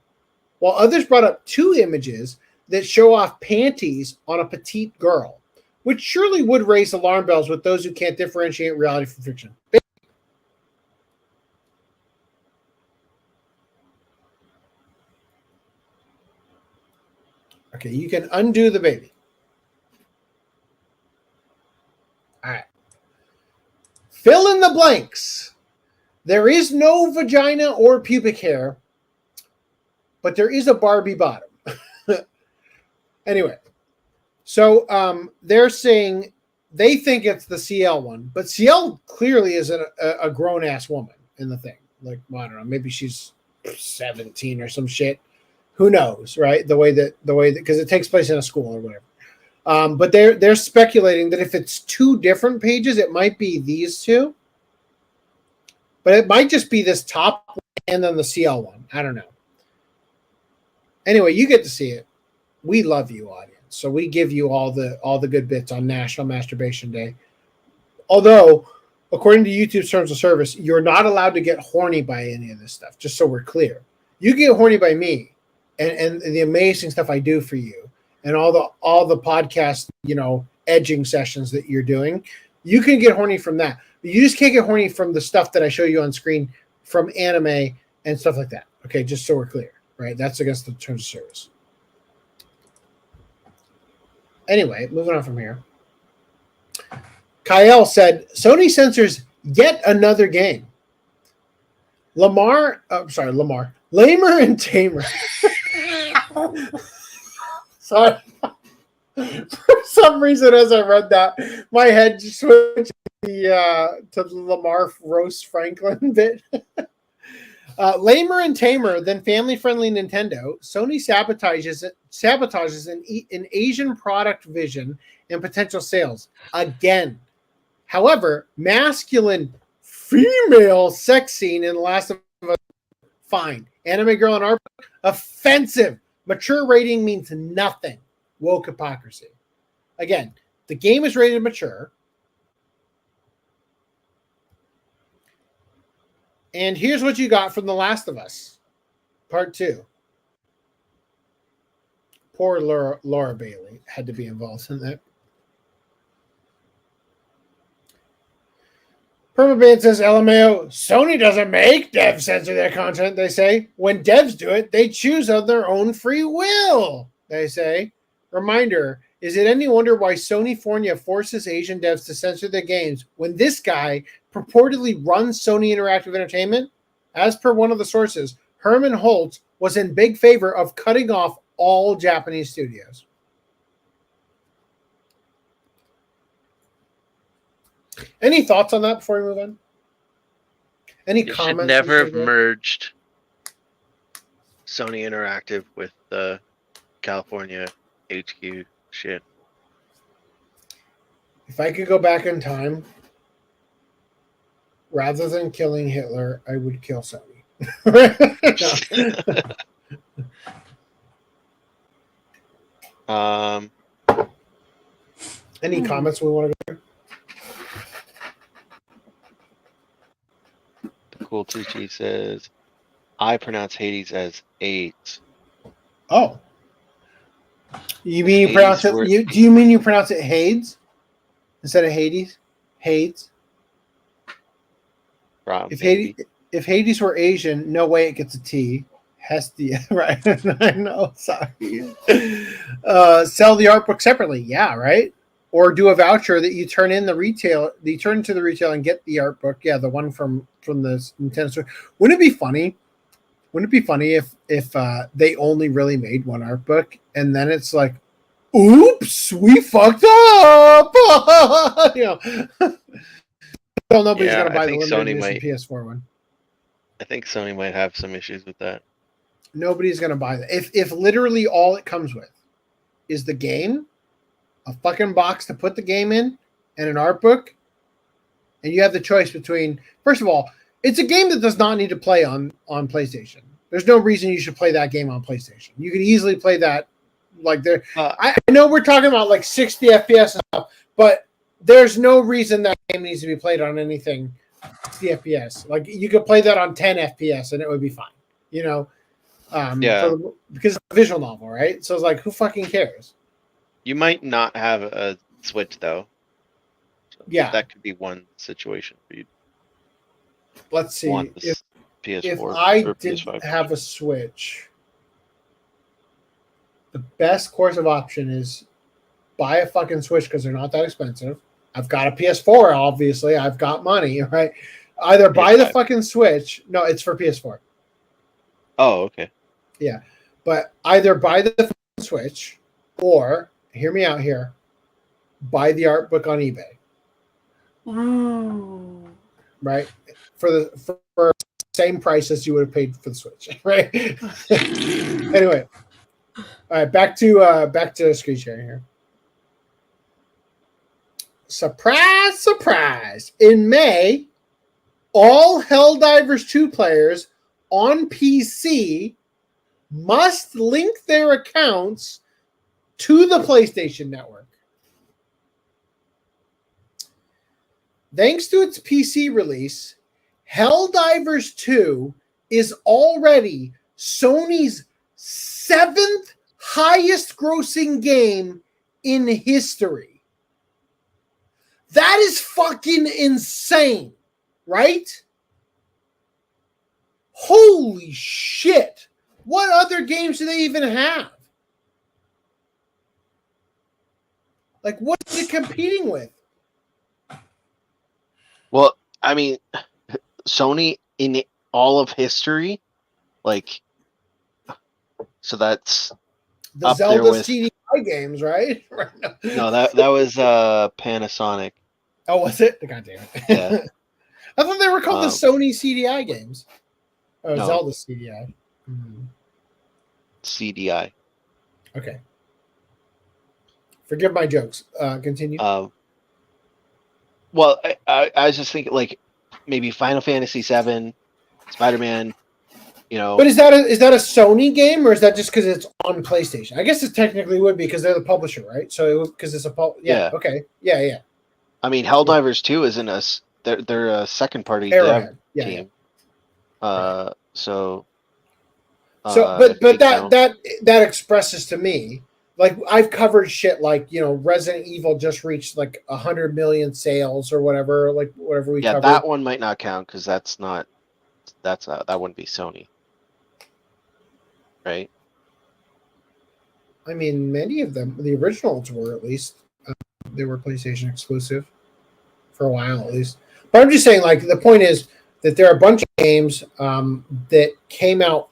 while others brought up 2 images that show off panties on a petite girl, which surely would raise alarm bells with those who can't differentiate reality from fiction. Okay, you can undo the baby. All right. Fill in the blanks. There is no vagina or pubic hair, but there is a Barbie bottom. Anyway, so they're saying they think it's the CL one, but CL clearly is a grown-ass woman in the thing. Like, well, I don't know, maybe she's 17 or some shit. Who knows, right? The way that because it takes place in a school or whatever. But they're speculating that if it's 2 different pages, it might be these 2. But it might just be this top one and then the CL one. I don't know. Anyway, you get to see it. We love you, audience. So we give you all the good bits on National Masturbation Day. Although, according to YouTube's terms of service, you're not allowed to get horny by any of this stuff, just so we're clear. You get horny by me and the amazing stuff I do for you and all the podcast, edging sessions that you're doing. You can get horny from that. But you just can't get horny from the stuff that I show you on screen from anime and stuff like that. Okay, just so we're clear, right? That's against the terms of service. Anyway, moving on from here. Kyle said, Sony censors yet another game. Lamer and Tamer. Sorry. For some reason, as I read that, my head just switched to the Lamar roast Franklin bit. Lamer and tamer than family-friendly Nintendo, Sony sabotages an Asian product vision and potential sales again. However, masculine female sex scene in The Last of Us, fine. Anime girl in art book, offensive. Mature rating means nothing. Woke hypocrisy. Again, the game is rated mature. And here's what you got from The Last of Us, Part 2. Poor Laura Bailey had to be involved in that. Permaban says, LMAO, Sony doesn't make devs censor their content, they say. When devs do it, they choose of their own free will, they say. Reminder, is it any wonder why Sony forces Asian devs to censor their games when this guy purportedly runs Sony Interactive Entertainment? As per one of the sources, Herman Holtz was in big favor of cutting off all Japanese studios. Any thoughts on that before we move on? Any comments? Should never have merged Sony Interactive with the California HQ shit. If I could go back in time, rather than killing Hitler, I would kill Sony. Any comments we want to go? Cool Tucci says, I pronounce Hades as AIDS. Oh. You mean you pronounce it? Do you mean you pronounce it Hades instead of Hades? Hades. If if Hades were Asian, no way it gets a T. Hestia, right? I know. Sorry. Sell the art book separately. Yeah, right. Or do a voucher that you turn in the retail. You turn to the retail and get the art book. Yeah, the one from the Nintendo store. Wouldn't it be funny? Wouldn't it be funny if they only really made one art book and then it's like, oops, we fucked up. You know. Well, nobody's gonna buy the limited edition PS4 one. I think Sony might have some issues with that. Nobody's gonna buy that. If literally all it comes with is the game, a fucking box to put the game in, and an art book, and you have the choice between, first of all, it's a game that does not need to play on PlayStation. There's no reason you should play that game on PlayStation. You could easily play that like there. I know we're talking about like 60 FPS and stuff, but there's no reason that game needs to be played on anything 60 FPS. Like you could play that on 10 FPS and it would be fine. You know, because it's a visual novel, right? So it's like, who fucking cares? You might not have a Switch though. So yeah, that could be one situation for you. Let's see. If I didn't have a Switch, the best course of option is buy a fucking Switch because they're not that expensive. I've got a PS4, obviously. I've got money, right? Either buy the fucking Switch. No, it's for PS4. Oh, okay. Yeah. But either buy the fucking Switch or, hear me out here, buy the art book on eBay. Ooh. Right? For the same price as you would have paid for the Switch, right? Anyway. All right, back to screen sharing here. Surprise, surprise. In May, all Helldivers 2 players on PC must link their accounts to the PlayStation Network. Thanks to its PC release, Helldivers 2 is already Sony's 7th highest grossing game in history. That is fucking insane, right? Holy shit. What other games do they even have? Like, what's it competing with? Well, I mean, Sony in all of history, like, so that's the up Zelda there with CDI games, right? No, that was Panasonic. Oh, was it? God damn it. Yeah. I thought they were called the Sony CDI games. Oh, no. Zelda CDI. CDI. Okay. Forgive my jokes. Continue. Well, I was just thinking, like, maybe Final Fantasy VII, Spider-Man, you know. But is that a Sony game, or is that just because it's on PlayStation? I guess it technically would be because they're the publisher, right? So because it's yeah. Okay. Yeah. I mean, Helldivers 2 isn't they're a second party dev team. Right. So but that expresses to me, like, I've covered shit like, you know, Resident Evil just reached like 100 million sales or whatever, like whatever we covered. That one might not count because that wouldn't be Sony, right? I mean, many of them, the originals were at least. They were PlayStation exclusive for a while, at least. But I'm just saying, like, the point is that there are a bunch of games that came out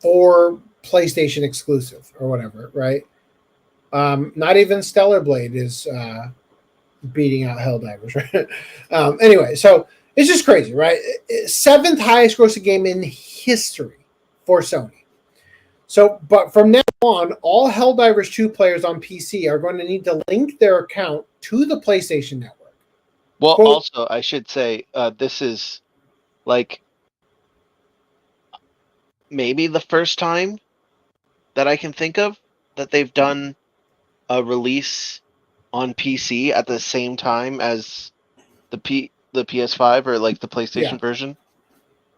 for PlayStation exclusive or whatever, right? Not even Stellar Blade is beating out Helldivers, right? Anyway, so it's just crazy, right? 7th highest grossing game in history for Sony. So, but from now on, all Helldivers 2 players on PC are going to need to link their account to the PlayStation Network. Well, also, I should say, this is, like, maybe the first time that I can think of that they've done a release on PC at the same time as the PS5 or, like, the PlayStation version.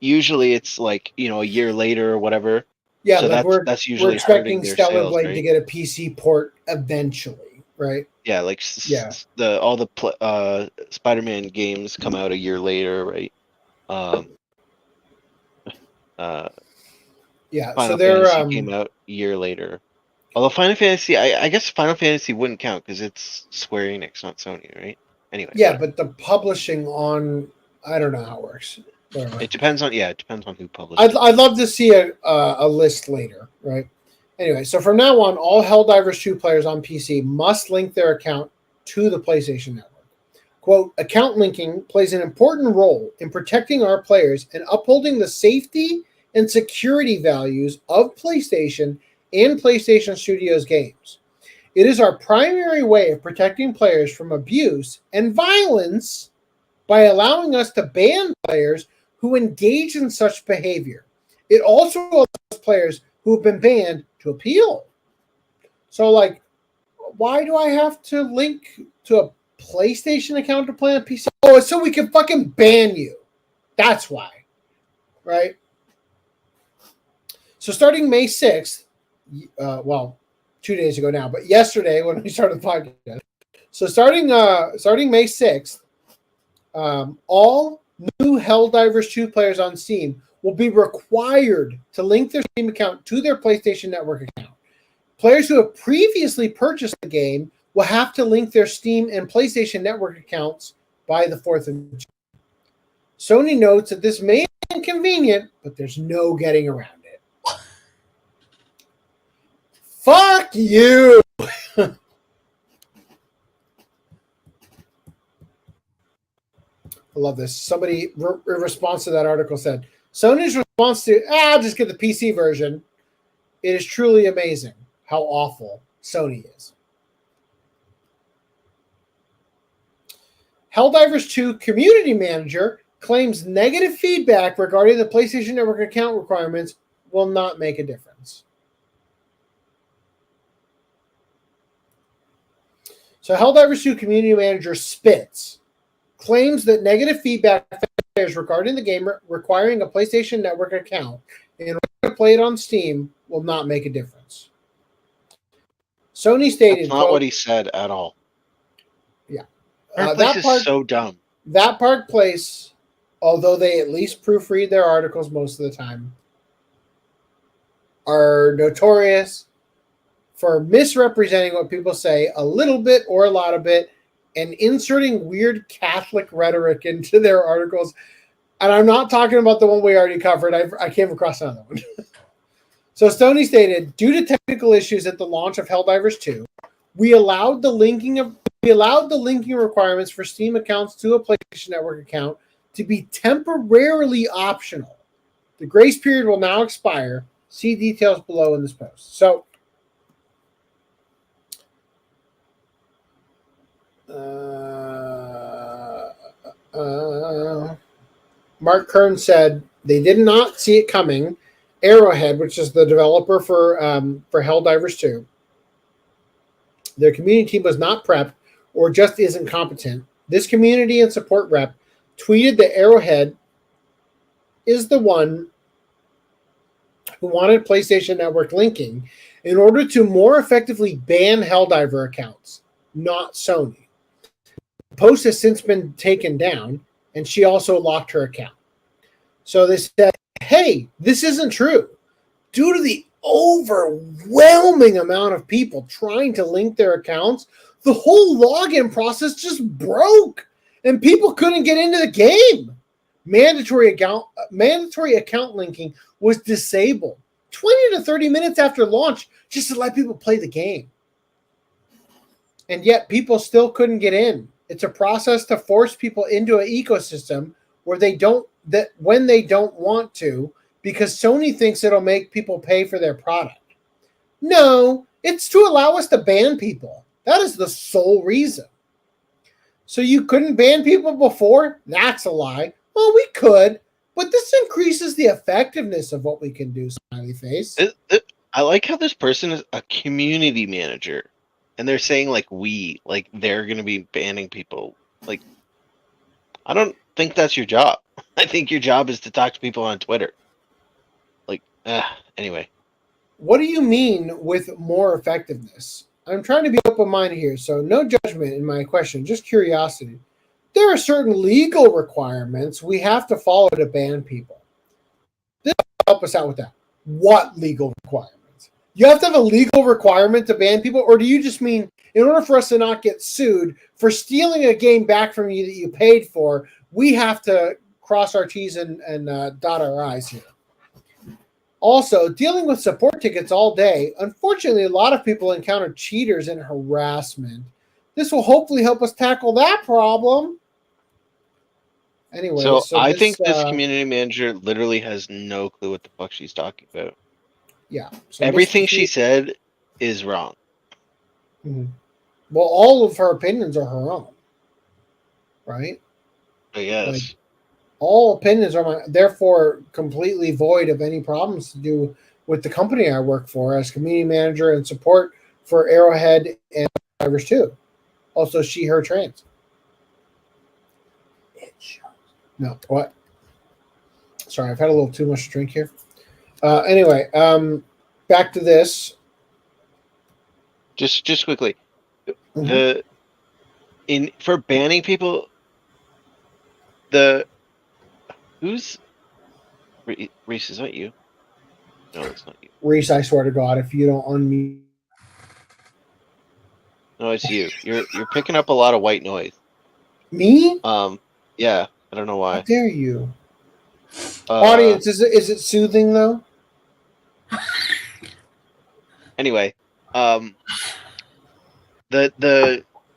Usually it's, like, you know, a year later or whatever. Yeah, so like that's usually we're expecting Stellar sales, Blade right? to get a PC port eventually, right? Yeah, like all the Spider-Man games come out a year later, right? Yeah, Final so they're Fantasy came out a year later. Although Final Fantasy, I guess Final Fantasy wouldn't count because it's Square Enix, not Sony, right? Anyway. Yeah, whatever. but the publishing on, I don't know how it works. Whatever. It depends on who publishes. I'd love to see a list later, right? Anyway, so from now on, all Helldivers 2 players on PC must link their account to the PlayStation Network. Quote, account linking plays an important role in protecting our players and upholding the safety and security values of PlayStation and PlayStation Studios games. It is our primary way of protecting players from abuse and violence by allowing us to ban players who engage in such behavior. It also allows players who have been banned to appeal. So, like, why do I have to link to a PlayStation account to play on PC? Oh, it's so we can fucking ban you. That's why. Right? So starting May 6th, 2 days ago now, but yesterday when we started the podcast. So starting May 6th, all new Helldivers 2 players on Steam will be required to link their Steam account to their PlayStation Network account. Players who have previously purchased the game will have to link their Steam and PlayStation Network accounts by the 4th of June. Sony notes that this may be inconvenient, but there's no getting around it. Fuck you! I love this. Somebody in response to that article said, Sony's response to, just get the PC version. It is truly amazing how awful Sony is. Helldivers 2 community manager claims negative feedback regarding the PlayStation Network account requirements will not make a difference. So Helldivers 2 community manager Spitz claims that negative feedback regarding the game requiring a PlayStation Network account in order to play it on Steam will not make a difference. Sony stated, that's not what he said at all. Yeah. That part is so dumb. That Park Place, although they at least proofread their articles most of the time, are notorious for misrepresenting what people say a little bit or a lot of it and inserting weird Catholic rhetoric into their articles. And I'm not talking about the one we already covered. I came across another one. So Sony stated, due to technical issues at the launch of Helldivers 2, we allowed the linking requirements for Steam accounts to a PlayStation Network account to be temporarily optional. The grace period will now expire. See details below in this post. So, Mark Kern said they did not see it coming. Arrowhead, which is the developer for Helldivers 2, their community team was not prepped or just isn't competent. This community and support rep tweeted that Arrowhead is the one who wanted PlayStation Network linking in order to more effectively ban Helldiver accounts, not Sony. The post has since been taken down, and she also locked her account. So they said, hey, this isn't true. Due to the overwhelming amount of people trying to link their accounts, the whole login process just broke, and people couldn't get into the game. Mandatory account linking was disabled 20 to 30 minutes after launch just to let people play the game. And yet people still couldn't get in. It's a process to force people into an ecosystem where when they don't want to, because Sony thinks it'll make people pay for their product. No, it's to allow us to ban people. That is the sole reason. So you couldn't ban people before? That's a lie. Well, we could, but this increases the effectiveness of what we can do, smiley face. I like how this person is a community manager, and they're saying like they're going to be banning people. Like, I don't think that's your job. I think your job is to talk to people on Twitter. Anyway. What do you mean with more effectiveness? I'm trying to be open-minded here, so no judgment in my question, just curiosity. There are certain legal requirements we have to follow to ban people. This help us out with that. What legal requirements? You have to have a legal requirement to ban people, or do you just mean in order for us to not get sued for stealing a game back from you that you paid for, we have to cross our T's and dot our I's here? Also, dealing with support tickets all day, unfortunately, a lot of people encounter cheaters and harassment. This will hopefully help us tackle that problem. Anyway, so I think this community manager literally has no clue what the fuck she's talking about. Yeah. So everything she said is wrong. Mm-hmm. Well, all of her opinions are her own, right? Yes. Like, all opinions are therefore completely void of any problems to do with the company I work for as community manager and support for Arrowhead and Irish too. Also, she, her, trans. No, what? Sorry, I've had a little too much to drink here. Anyway, back to this. Just quickly, for banning people, who's Reese? Is that you? No, it's not you. Reese, I swear to God, if you don't unmute. No, it's you. You're picking up a lot of white noise. Me? Yeah. I don't know why. How dare you? Audience, is it soothing though? Anyway, the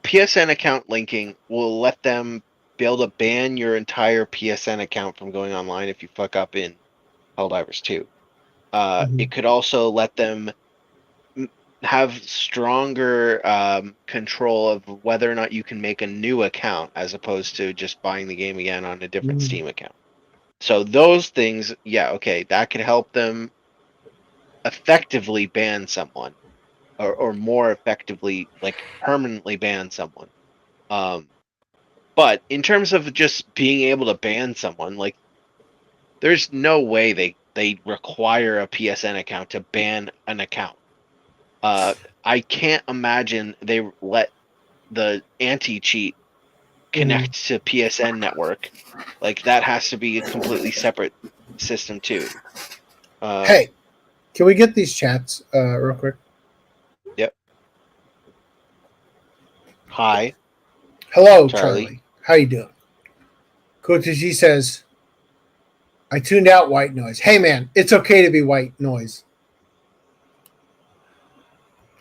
PSN account linking will let them be able to ban your entire PSN account from going online if you fuck up in Helldivers 2. It could also let them have stronger control of whether or not you can make a new account as opposed to just buying the game again on a different Steam account. So those things, yeah, okay, that could help them effectively ban someone or more effectively, like, permanently ban someone. But in terms of just being able to ban someone, like, there's no way they require a PSN account to ban an account. I can't imagine they let the anti-cheat connect to PSN network. Like, that has to be a completely separate system too. Hey, can we get these chats real quick? Yep. Hi. Hello, Charlie. How you doing? Kotaji says, I tuned out white noise. Hey, man, it's okay to be white noise.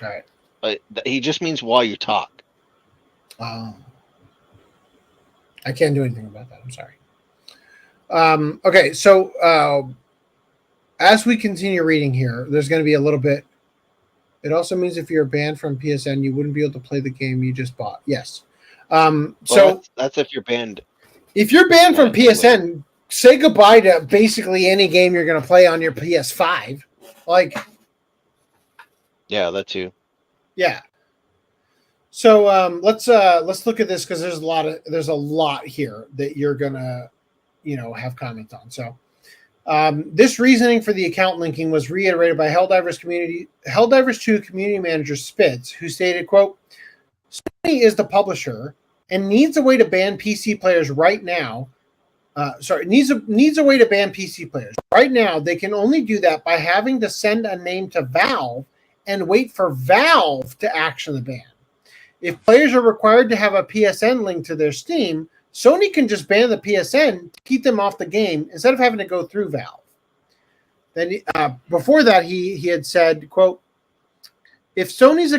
All right. He just means while you talk. I can't do anything about that. I'm sorry. Okay, so as we continue reading here, there's going to be a little bit. It also means if you're banned from PSN, you wouldn't be able to play the game you just bought. Yes. So that's if you're banned. If you're banned from PSN, say goodbye to basically any game you're going to play on your PS5. Like, yeah, that too. Yeah. So let's look at this because there's a lot here that you're gonna have comments on. So this reasoning for the account linking was reiterated by Helldivers 2 community manager Spitz, who stated, quote, Sony is the publisher and needs a way to ban PC players right now. Needs a way to ban PC players. Right now, they can only do that by having to send a name to Valve and wait for Valve to action the ban. If players are required to have a PSN link to their Steam, Sony can just ban the PSN to keep them off the game instead of having to go through Valve. Then before that, he had said, quote, if a Sony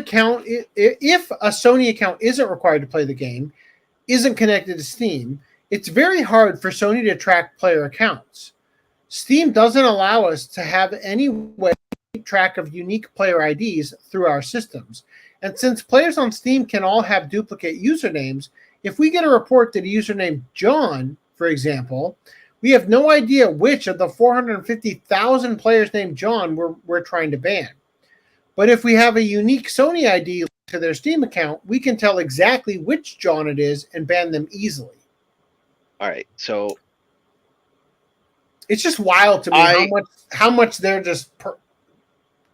account isn't required to play the game, isn't connected to Steam, it's very hard for Sony to track player accounts. Steam doesn't allow us to have any way keep track of unique player IDs through our systems. And since players on Steam can all have duplicate usernames, if we get a report that a user named John, for example, we have no idea which of the 450,000 players named John we're trying to ban. But if we have a unique Sony ID to their Steam account, we can tell exactly which John it is and ban them easily. All right, so it's just wild to me how much they're just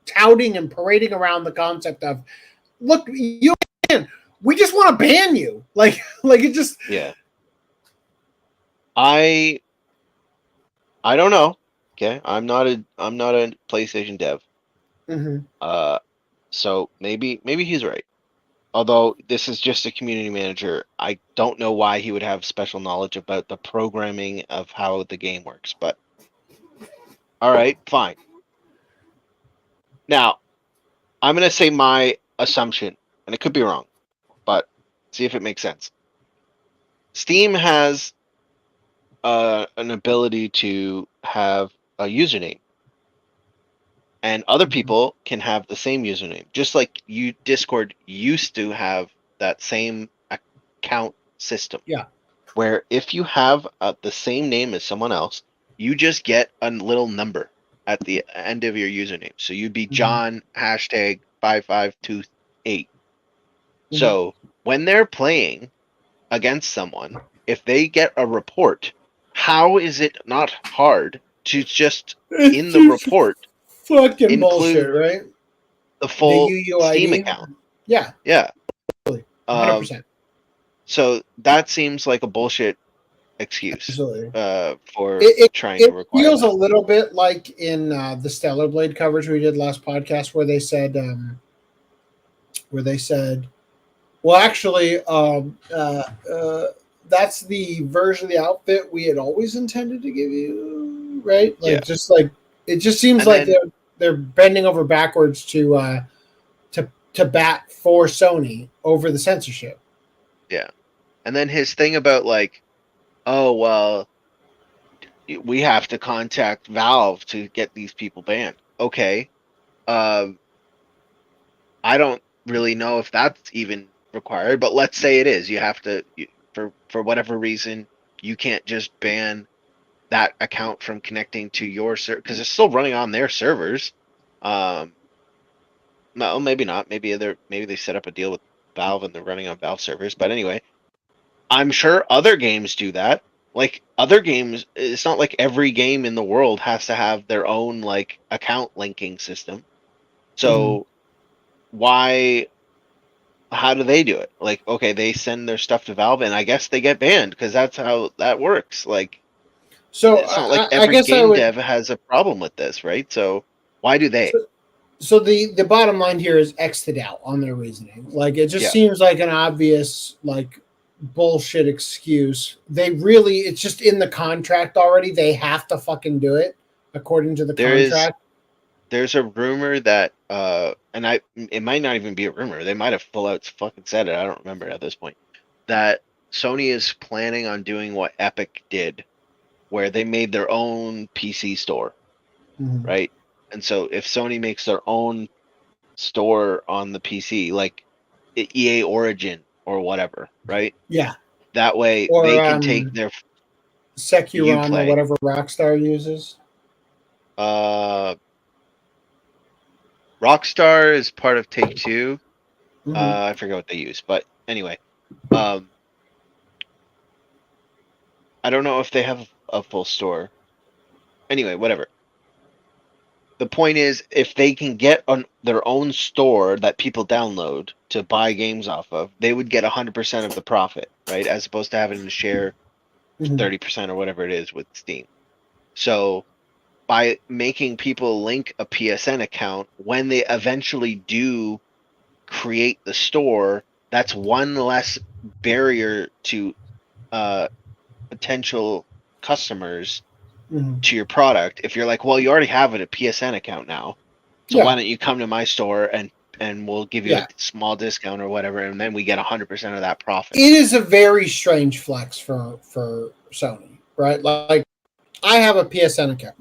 touting and parading around the concept of, look, we just want to ban you. Like it just. Yeah. I don't know. Okay, I'm not a PlayStation dev. Mm-hmm. So maybe he's right. Although this is just a community manager, I don't know why he would have special knowledge about the programming of how the game works. But all right, fine. Now, I'm gonna say my assumption, and it could be wrong, but see if it makes sense. Steam has an ability to have a username, and other people can have the same username, just like Discord used to have that same account system. Yeah. Where if you have the same name as someone else, you just get a little number at the end of your username. So you'd be John #5528. So when they're playing against someone, if they get a report, how is it not hard to just in the report fucking bullshit, right? The full The UUID? Steam account? Yeah. Yeah. 100%. So that seems like a bullshit excuse for trying to require. It feels a little bit like in the Stellar Blade coverage we did last podcast, where they said, well, actually, that's the version of the outfit we had always intended to give you, right? Like, just like it just seems like they're bending over backwards to bat for Sony over the censorship. Yeah. And then his thing about like, oh, well, we have to contact Valve to get these people banned. Okay. I don't really know if that's even required, but let's say it is. You have to, for whatever reason, you can't just ban that account from connecting to your server because it's still running on their servers. No, maybe not. Maybe they set up a deal with Valve and they're running on Valve servers. But anyway, I'm sure other games do that. Like other games, it's not like every game in the world has to have their own like account linking system. So how do they do it? Like, okay, they send their stuff to Valve and I guess they get banned because that's how that works. Like, so it's not like every game dev has a problem with this, right? So why do they? So the bottom line here is X'd out on their reasoning. Like it just seems like an obvious like bullshit excuse. It's just in the contract already. They have to fucking do it according to the contract. There's a rumor that and it might not even be a rumor. They might have full out fucking said it. I don't remember at this point. That Sony is planning on doing what Epic did, where they made their own PC store, right? And so if Sony makes their own store on the PC, like EA Origin or whatever, right? Yeah. That way or, they can take their Securon or whatever Rockstar uses. Rockstar is part of Take-Two. I forget what they use, but anyway, I don't know if they have a full store. Anyway, whatever. The point is, if they can get on their own store that people download to buy games off of, they would get 100% of the profit, right? As opposed to having to share 30% or whatever it is with Steam. So by making people link a PSN account, when they eventually do create the store, that's one less barrier to potential customers to your product. If you're like, well, you already have a PSN account now, so why don't you come to my store and we'll give you a small discount or whatever, and then we get 100% of that profit. It is a very strange flex for Sony, right? Like, I have a PSN account.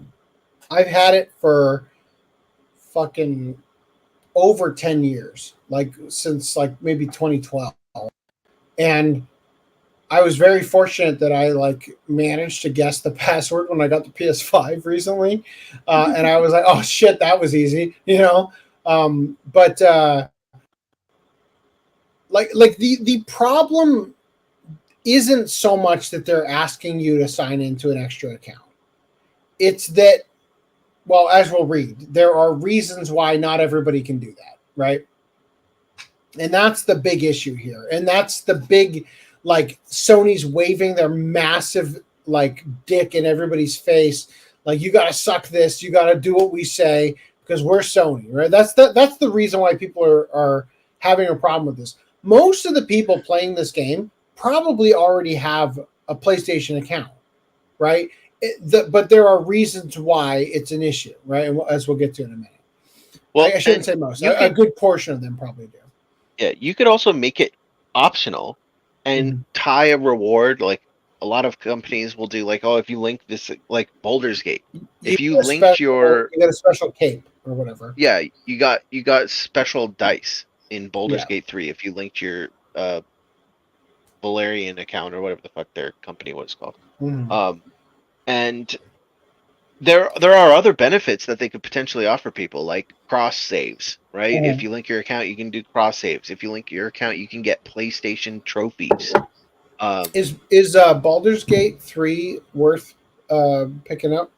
I've had it for fucking over 10 years, like since like maybe 2012, and I was very fortunate that I like managed to guess the password when I got the PS5 recently, and I was like, "Oh shit, that was easy," you know. But the problem isn't so much that they're asking you to sign into an extra account. It's that, well, as we'll read, there are reasons why not everybody can do that, right? And that's the big issue here, and that's the big. Like Sony's waving their massive like dick in everybody's face, Like, you got to suck this. You got to do what we say because we're Sony, right? That's the reason why people are having a problem with this. Most of the people playing this game probably already have a PlayStation account, right? But there are reasons why it's an issue, right? And as we'll get to in a minute. Well, I shouldn't say most. A good portion of them probably do. Yeah, you could also make it optional and tie a reward. Like a lot of companies will do, like, oh, if you link this, like Baldur's Gate, if you linked you get a special cape or whatever. Yeah, you got special dice in Baldur's Gate 3 if you linked your Valerian account or whatever the fuck their company was called. And there are other benefits that they could potentially offer people, like cross saves, right? If you link your account, you can do cross saves. If you link your account, you can get PlayStation trophies. Is Baldur's Gate 3 worth picking up?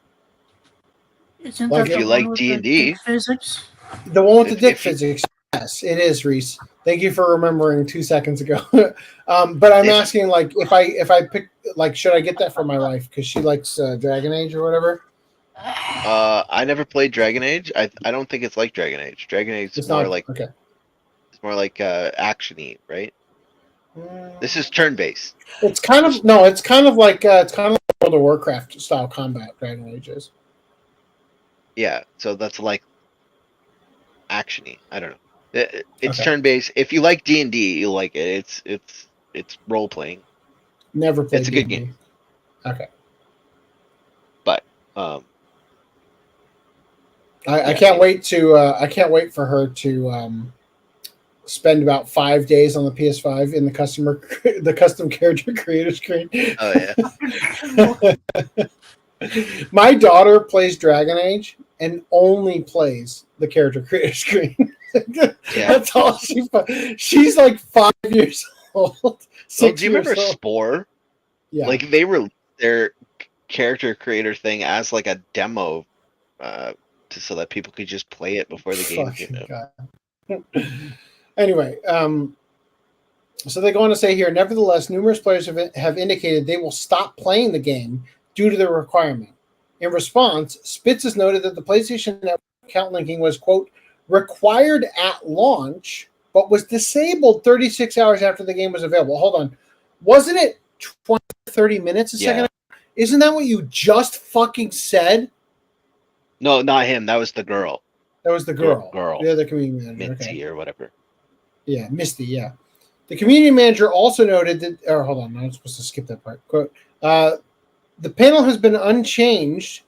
Isn't Like, that if you the like one with D&D, the dick physics? The one with the dick physics. Yes, it is, Reese. Thank you for remembering 2 seconds ago. But I'm asking, like, if I pick, like, should I get that for my wife because she likes Dragon Age or whatever? I never played Dragon Age. I don't think it's like Dragon Age. Dragon Age is more like it's more like action-y, right? This is turn-based. It's kind of like World of Warcraft style combat. Dragon Age is. Yeah, so that's like action-y. I don't know. It's turn-based. If you like D&D, you'll like it. It's role-playing. Never played. It's a good game. Okay. But I can't wait for her to spend about 5 days on the PS5 in the custom character creator screen. Oh yeah. My daughter plays Dragon Age and only plays the character creator screen. That's all she's like 5 years old. Do you remember Spore? Yeah. Like they released their character creator thing as like a demo, so that people could just play it before the game came out. Anyway, so they go on to say here, nevertheless, numerous players have indicated they will stop playing the game due to the requirement. In response, Spitz has noted that the PlayStation Network account linking was, quote, required at launch, but was disabled 36 hours after the game was available. Hold on. Wasn't it 20, 30 minutes a second? Isn't that what you just fucking said? No, not him. That was the girl. That was the girl. The other community manager. Misty or whatever. Yeah, Misty, yeah. The community manager also noted that, hold on, I'm supposed to skip that part. Quote, the panel has been unchanged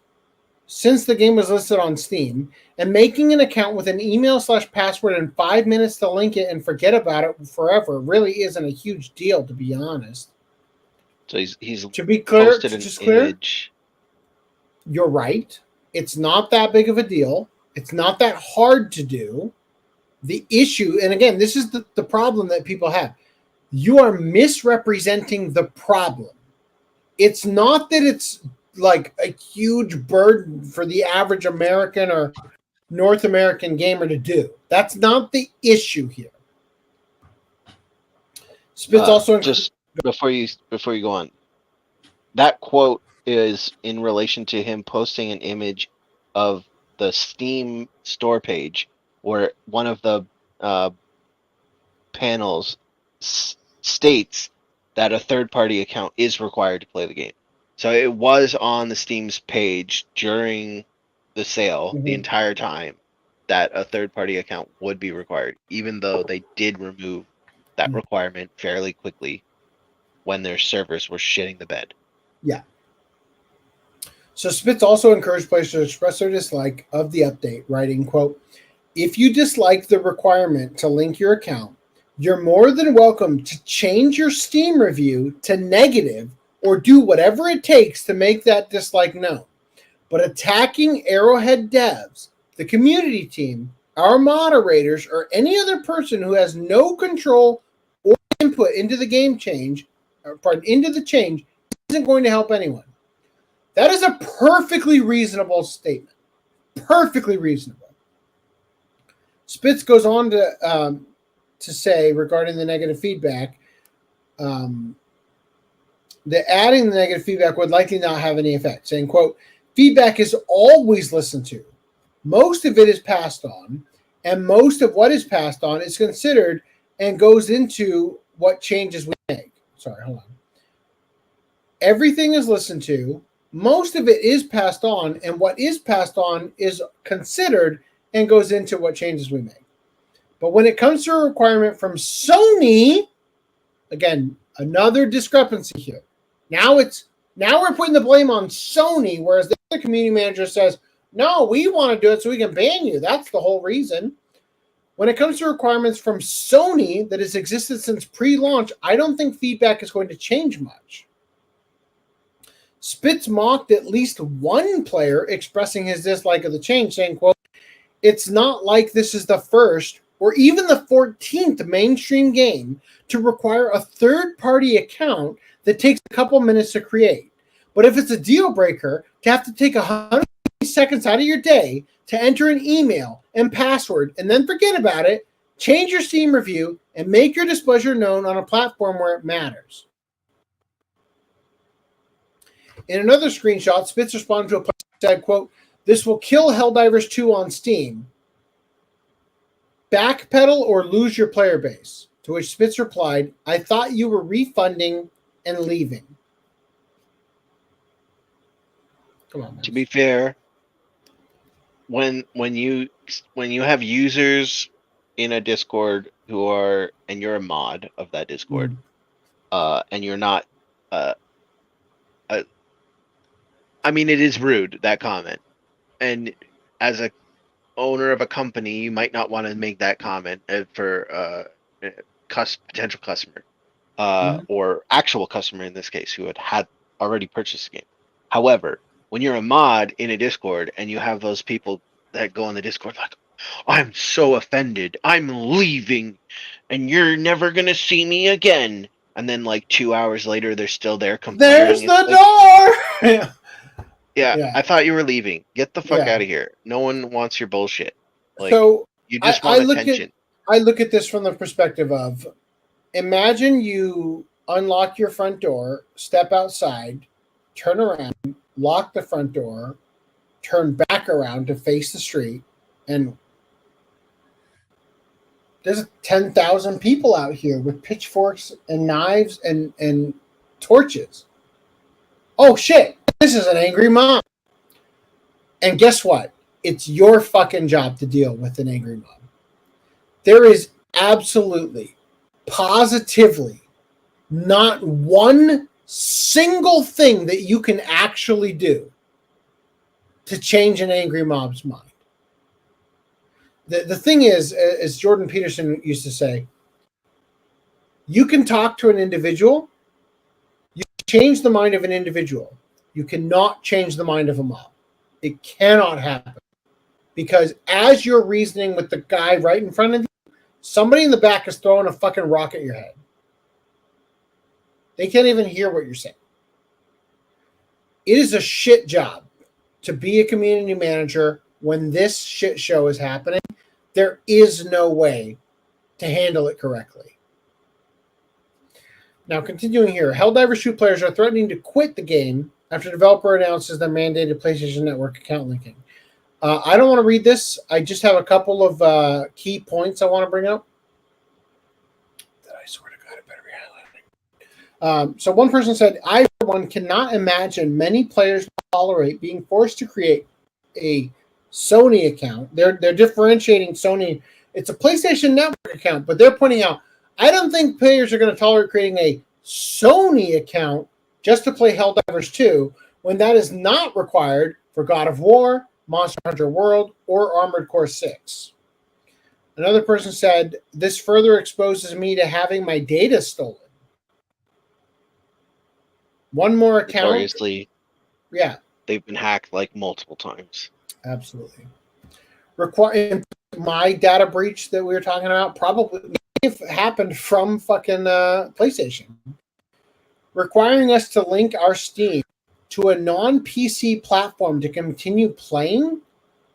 since the game was listed on Steam, and making an account with an email/password in 5 minutes to link it and forget about it forever really isn't a huge deal, to be honest. So he's to be clear, posted an image. You're right. It's not that big of a deal. It's not that hard to do. The issue, and again, this is the problem that people have. You are misrepresenting the problem. It's not that it's like a huge burden for the average American or North American gamer to do. That's not the issue here. Spitz also just before you go on. That quote is in relation to him posting an image of the Steam store page where one of the panels states that a third-party account is required to play the game. So it was on the Steam's page during the sale the entire time that a third-party account would be required, even though they did remove that requirement fairly quickly when their servers were shitting the bed. Yeah. So Spitz also encouraged players to express their dislike of the update, writing, quote, if you dislike the requirement to link your account, you're more than welcome to change your Steam review to negative or do whatever it takes to make that dislike known. But attacking Arrowhead devs, the community team, our moderators, or any other person who has no control or input into the change isn't going to help anyone. That is a perfectly reasonable statement. Perfectly reasonable. Spitz goes on to say regarding the negative feedback, that adding the negative feedback would likely not have any effect, saying, quote, feedback is always listened to. Most of it is passed on, and most of what is passed on is considered and goes into what changes we make. Sorry, hold on. Everything is listened to. Most of it is passed on, and what is passed on is considered and goes into what changes we make. But when it comes to a requirement from Sony, again, another discrepancy here. Now we're putting the blame on Sony, whereas the other community manager says, no, we want to do it so we can ban you. That's the whole reason. When it comes to requirements from Sony that has existed since pre-launch, I don't think feedback is going to change much. Spitz mocked at least one player expressing his dislike of the change, saying, quote, it's not like this is the first or even the 14th mainstream game to require a third-party account that takes a couple minutes to create. But if it's a deal breaker to have to take 100 seconds out of your day to enter an email and password and then forget about it, change your Steam review, and make your displeasure known on a platform where it matters. In another screenshot, Spitz responded to a post that said, quote, this will kill Helldivers 2 on Steam. Backpedal or lose your player base. To which Spitz replied, I thought you were refunding and leaving. Come on, man. To be fair, when you have users in a Discord who are, and you're a mod of that Discord, and you're not, I mean, it is rude, that comment. And as a owner of a company, you might not want to make that comment for potential customer or actual customer in this case who had already purchased the game. However, when you're a mod in a Discord and you have those people that go on the Discord like, I'm so offended, I'm leaving, and you're never gonna see me again. And then like 2 hours later, they're still there complaining. There's the door! Yeah, I thought you were leaving. Get the fuck out of here. No one wants your bullshit. Like, so you just want attention. I look at this from the perspective of, imagine you unlock your front door, step outside, turn around, lock the front door, turn back around to face the street, and there's 10,000 people out here with pitchforks and knives and torches. Oh shit, this is an angry mom. And guess what? It's your fucking job to deal with an angry mom. There is absolutely, positively, not one single thing that you can actually do to change an angry mom's mind. The thing is, as Jordan Peterson used to say, you can talk to an individual, you can change the mind of an individual. You cannot change the mind of a mob. It cannot happen. Because as you're reasoning with the guy right in front of you, somebody in the back is throwing a fucking rock at your head. They can't even hear what you're saying. It is a shit job to be a community manager when this shit show is happening. There is no way to handle it correctly. Now, continuing here, Helldivers 2 players are threatening to quit the game after the developer announces the mandated PlayStation Network account linking. I don't want to read this. I just have a couple of key points I want to bring up. That I swear to God, I better be highlighting. So one person said, I, for one, cannot imagine many players tolerate being forced to create a Sony account. They're differentiating Sony. It's a PlayStation Network account, but they're pointing out, I don't think players are going to tolerate creating a Sony account just to play Helldivers 2 when that is not required for God of War, Monster Hunter World, or Armored Core 6. Another person said, this further exposes me to having my data stolen. One more account. Notoriously, yeah, they've been hacked like multiple times. Absolutely. My data breach that we were talking about probably happened from fucking PlayStation. Requiring us to link our Steam to a non-PC platform to continue playing?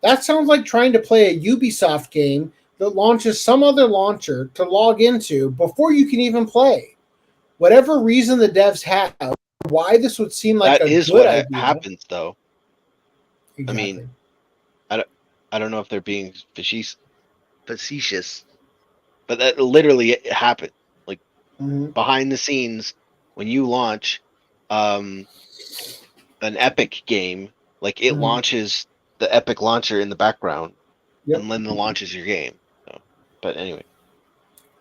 That sounds like trying to play a Ubisoft game that launches some other launcher to log into before you can even play. Whatever reason the devs have, why this would seem like that a is good what idea. happens, though. I mean, I don't know if they're being facetious, but that literally happened. Like behind the scenes, when you launch an Epic game, like it launches the Epic launcher in the background, and then it launches your game. So, but anyway.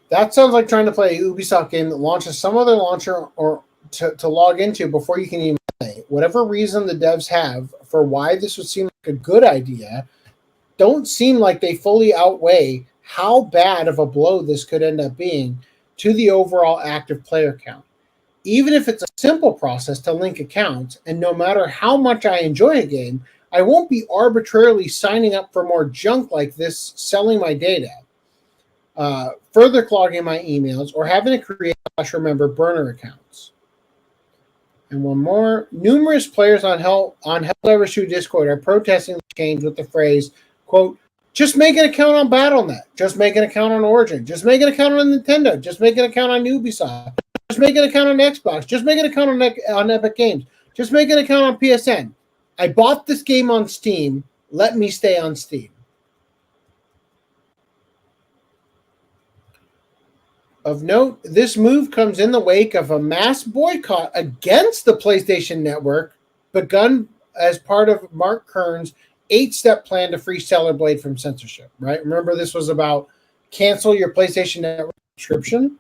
That sounds like trying to play a Ubisoft game that launches some other launcher or to log into before you can even play. Whatever reason the devs have for why this would seem like a good idea, don't seem like they fully outweigh how bad of a blow this could end up being to the overall active player count. Even if it's a simple process to link accounts, and no matter how much I enjoy a game, I won't be arbitrarily signing up for more junk like this, selling my data, further clogging my emails, or having to create /remember burner accounts. And one more. Numerous players on Helldivers 2 Discord are protesting the change with the phrase, quote, just make an account on Battle.net. Just make an account on Origin. Just make an account on Nintendo. Just make an account on Ubisoft. Just make an account on Xbox. Just make an account on Epic Games. Just make an account on PSN. I bought this game on Steam. Let me stay on Steam. Of note, this move comes in the wake of a mass boycott against the PlayStation Network begun as part of Mark Kern's 8-step plan to free Stellar Blade from censorship, right? Remember, this was about cancel your PlayStation Network subscription?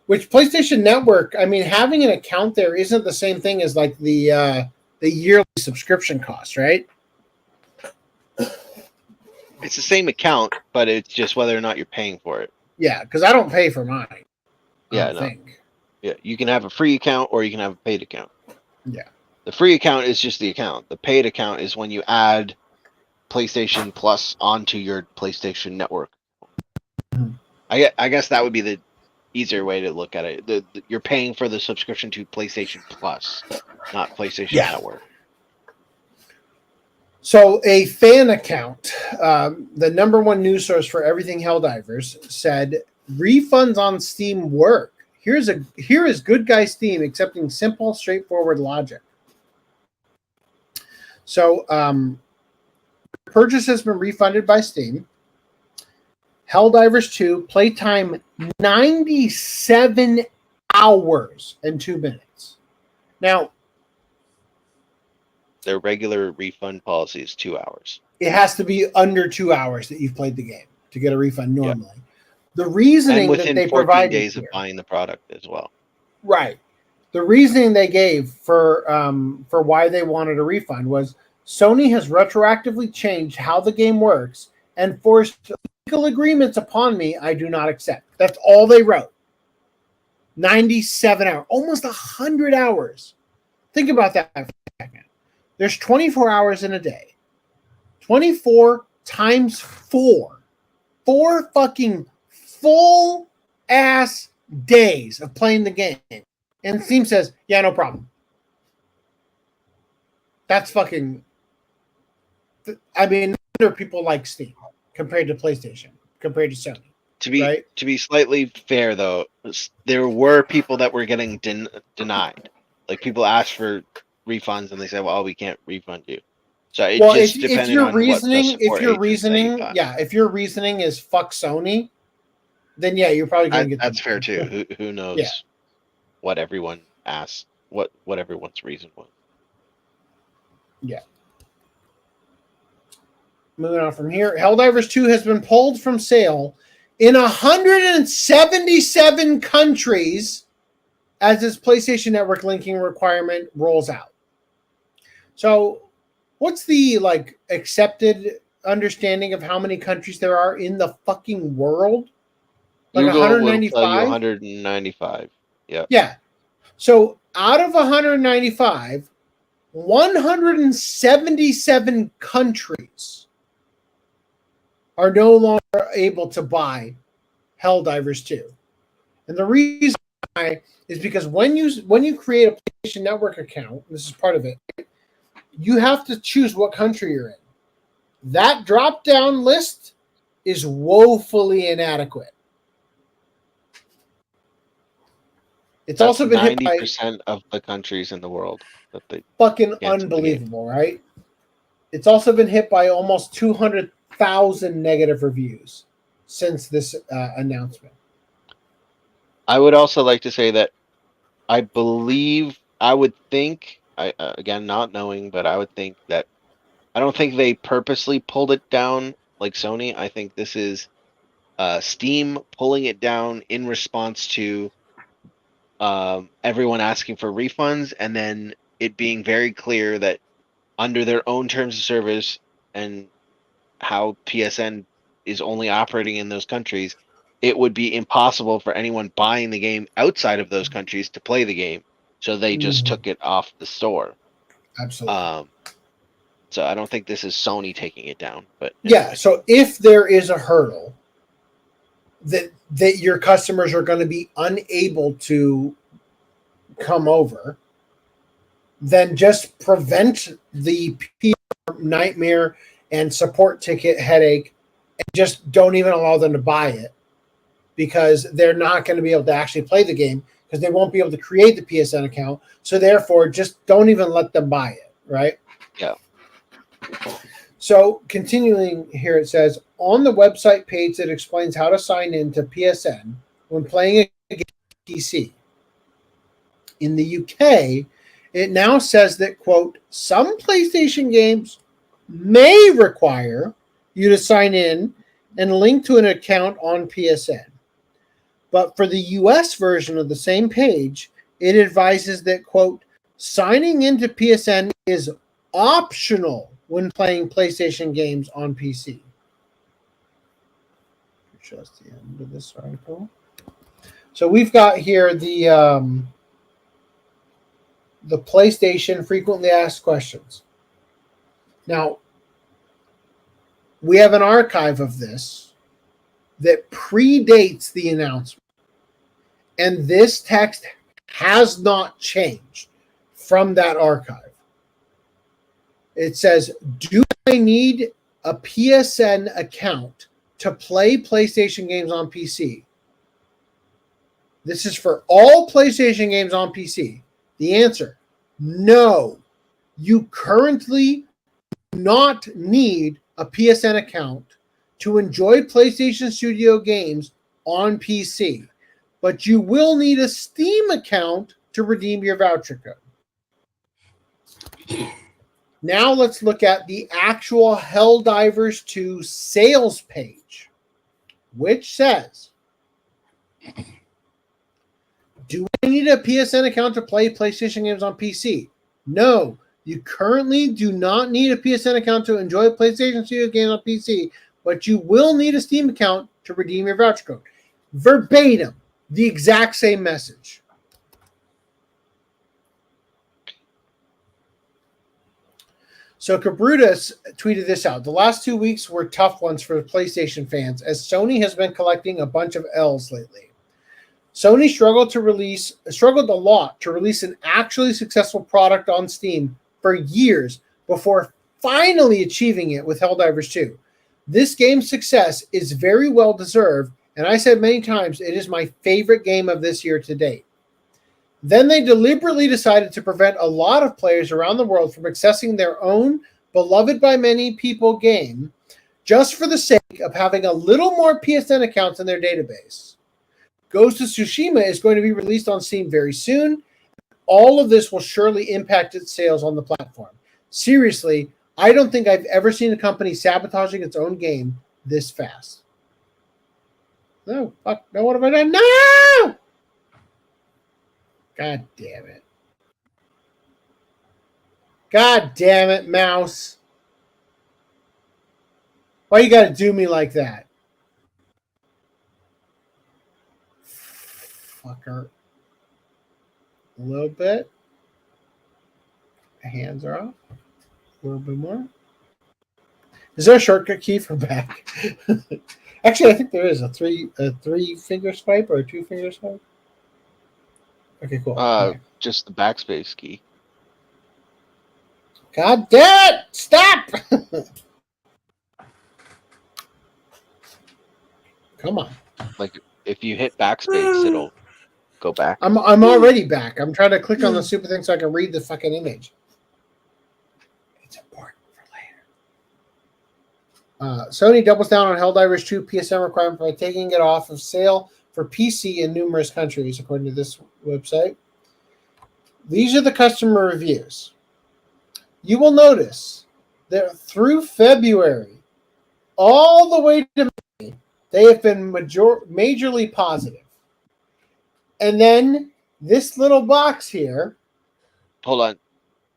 Which PlayStation Network, I mean, having an account there isn't the same thing as like the yearly subscription cost, right? It's the same account, but it's just whether or not you're paying for it. Yeah, because I don't pay for mine. Yeah, no. Yeah, you can have a free account or you can have a paid account. Yeah. The free account is just the account. The paid account is when you add PlayStation Plus onto your PlayStation Network. I guess that would be the easier way to look at it. You're paying for the subscription to PlayStation Plus, not PlayStation Network. So a fan account, the number one news source for everything Helldivers, said refunds on Steam work. Here is good guy Steam accepting simple, straightforward logic. So purchase has been refunded by Steam. Helldivers 2 playtime 97 hours and 2 minutes. Now, their regular refund policy is 2 hours. It has to be under 2 hours that you've played the game to get a refund normally. Yep. The reasoning and within that they 14 provided days of buying the product as well. Right. The reasoning they gave for why they wanted a refund was Sony has retroactively changed how the game works and forced legal agreements upon me I do not accept. That's all they wrote. 97 hours, almost 100 hours. Think about that for a second. There's 24 hours in a day. 24 times 4. 4 fucking full ass days of playing the game. And Steam says, yeah, no problem. That's fucking... I mean, no wonder people like Steam compared to PlayStation, compared to Sony. To be slightly fair, though, there were people that were getting denied. Like, people asked for refunds and they said, well, we can't refund you. So it just depended on what the if your reasoning is fuck Sony, then yeah, you're probably going to get that's fair too. Who knows what everyone asked, what everyone's reason was. Yeah. Moving on from here, Helldivers 2 has been pulled from sale in 177 countries as its PlayStation Network linking requirement rolls out. So, what's the accepted understanding of how many countries there are in the fucking world? Like Google 195? will tell you 195. Yeah. Yeah. So, out of 195, 177 countries are no longer able to buy Helldivers 2. And the reason why is because when you create a PlayStation Network account, this is part of it, you have to choose what country you're in. That drop-down list is woefully inadequate. It's also been hit by 90% of the countries in the world that they fucking unbelievable, right? It's also been hit by almost 200,000 negative reviews since this announcement. I would also like to say that I would think, again, not knowing, but I would think that I don't think they purposely pulled it down like Sony. I think this is Steam pulling it down in response to everyone asking for refunds, and then it being very clear that under their own terms of service and how PSN is only operating in those countries, it would be impossible for anyone buying the game outside of those countries to play the game. So they just took it off the store. Absolutely. So I don't think this is Sony taking it down. But yeah, so if there is a hurdle that your customers are going to be unable to come over, then just prevent the PR nightmare and support ticket headache, and just don't even allow them to buy it, because they're not going to be able to actually play the game because they won't be able to create the PSN account. So therefore, just don't even let them buy it, right? Yeah. So continuing here, it says, on the website page that explains how to sign in to PSN when playing a game on PC. In the UK, it now says that, quote, some PlayStation games may require you to sign in and link to an account on PSN. But for the US version of the same page, it advises that, quote, signing into PSN is optional when playing PlayStation games on PC. Just the end of this article. So we've got here the PlayStation frequently asked questions. Now, we have an archive of this that predates the announcement. And this text has not changed from that archive. It says, do I need a PSN account to play PlayStation games on PC? This is for all PlayStation games on PC. The answer, no. You currently do not need a PSN account to enjoy PlayStation Studio games on PC, but you will need a Steam account to redeem your voucher code. Now let's look at the actual Helldivers 2 sales page, which says, do I need a PSN account to play PlayStation games on PC? No, you currently do not need a PSN account to enjoy PlayStation Studio games on PC, but you will need a Steam account to redeem your voucher code. Verbatim, the exact same message. So Cabrutus tweeted this out. The last 2 weeks were tough ones for PlayStation fans, as Sony has been collecting a bunch of L's lately. Sony struggled a lot to release an actually successful product on Steam for years before finally achieving it with Helldivers 2. This game's success is very well deserved, and I said many times it is my favorite game of this year to date. Then they deliberately decided to prevent a lot of players around the world from accessing their own beloved by many people game just for the sake of having a little more PSN accounts in their database. Ghost of Tsushima is going to be released on Steam very soon. All of this will surely impact its sales on the platform. Seriously, I don't think I've ever seen a company sabotaging its own game this fast. No, fuck, no, what have I done? No! God damn it. God damn it, mouse. Why you gotta do me like that? Fucker. A little bit. Hands are off. A little bit more. Is there a shortcut key for back? Actually, I think there is a three finger swipe or a 2 finger swipe. Okay, cool. Okay. Just the backspace key. God damn it! Stop! Come on. Like, if you hit backspace, it'll go back. I'm already back. I'm trying to click on the stupid thing so I can read the fucking image. It's important for later. Sony doubles down on Helldivers 2 PSN requirement by taking it off of sale for PC in numerous countries, according to this website. These are the customer reviews. You will notice that through February, all the way to May, they have been majorly positive. And then this little box here. Hold on.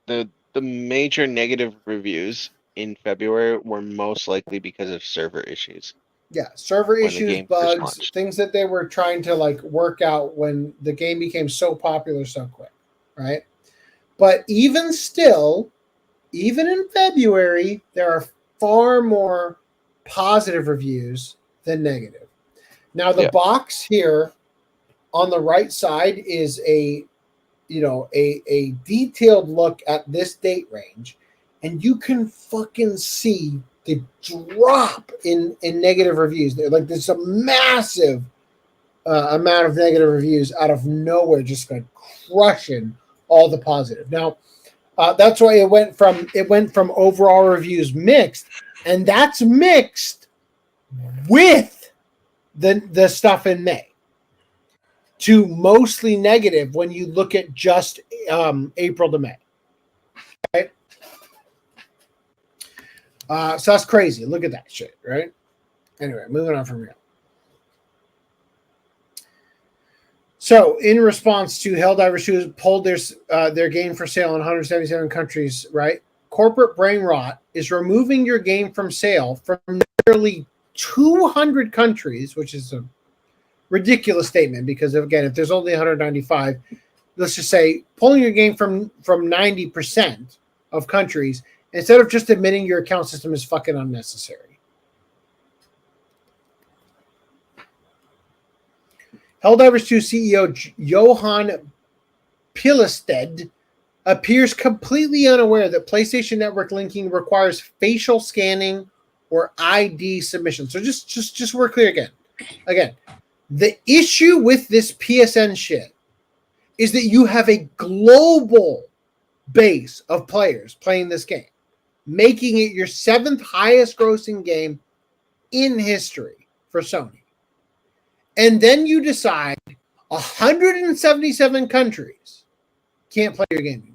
The major negative reviews in February were most likely because of server issues. Yeah, server when the issues, game first bugs, launched. things that they were trying to like work out when the game became so popular so quick, right? But even still, even in February, there are far more positive reviews than negative. Now, the box here on the right side is a detailed look at this date range, and you can fucking see the drop in negative reviews. Like there's a massive amount of negative reviews out of nowhere, just like crushing all the positive. Now, that's why it went from overall reviews mixed, and that's mixed with the stuff in May, to mostly negative when you look at just April to May. Right? So that's crazy. Look at that shit, right? Anyway, moving on from here. So, in response to Helldivers 2 pulled their game for sale in 177 countries, right? Corporate brain rot is removing your game from sale from nearly 200 countries, which is a ridiculous statement because, again, if there's only 195, let's just say pulling your game from 90% of countries instead of just admitting your account system is fucking unnecessary. Helldivers 2 CEO Johan Pilested appears completely unaware that PlayStation Network linking requires facial scanning or ID submission. So just we're clear again. Again, the issue with this PSN shit is that you have a global base of players playing this game, making it your 7th highest grossing game in history for Sony. And then you decide 177 countries can't play your game anymore.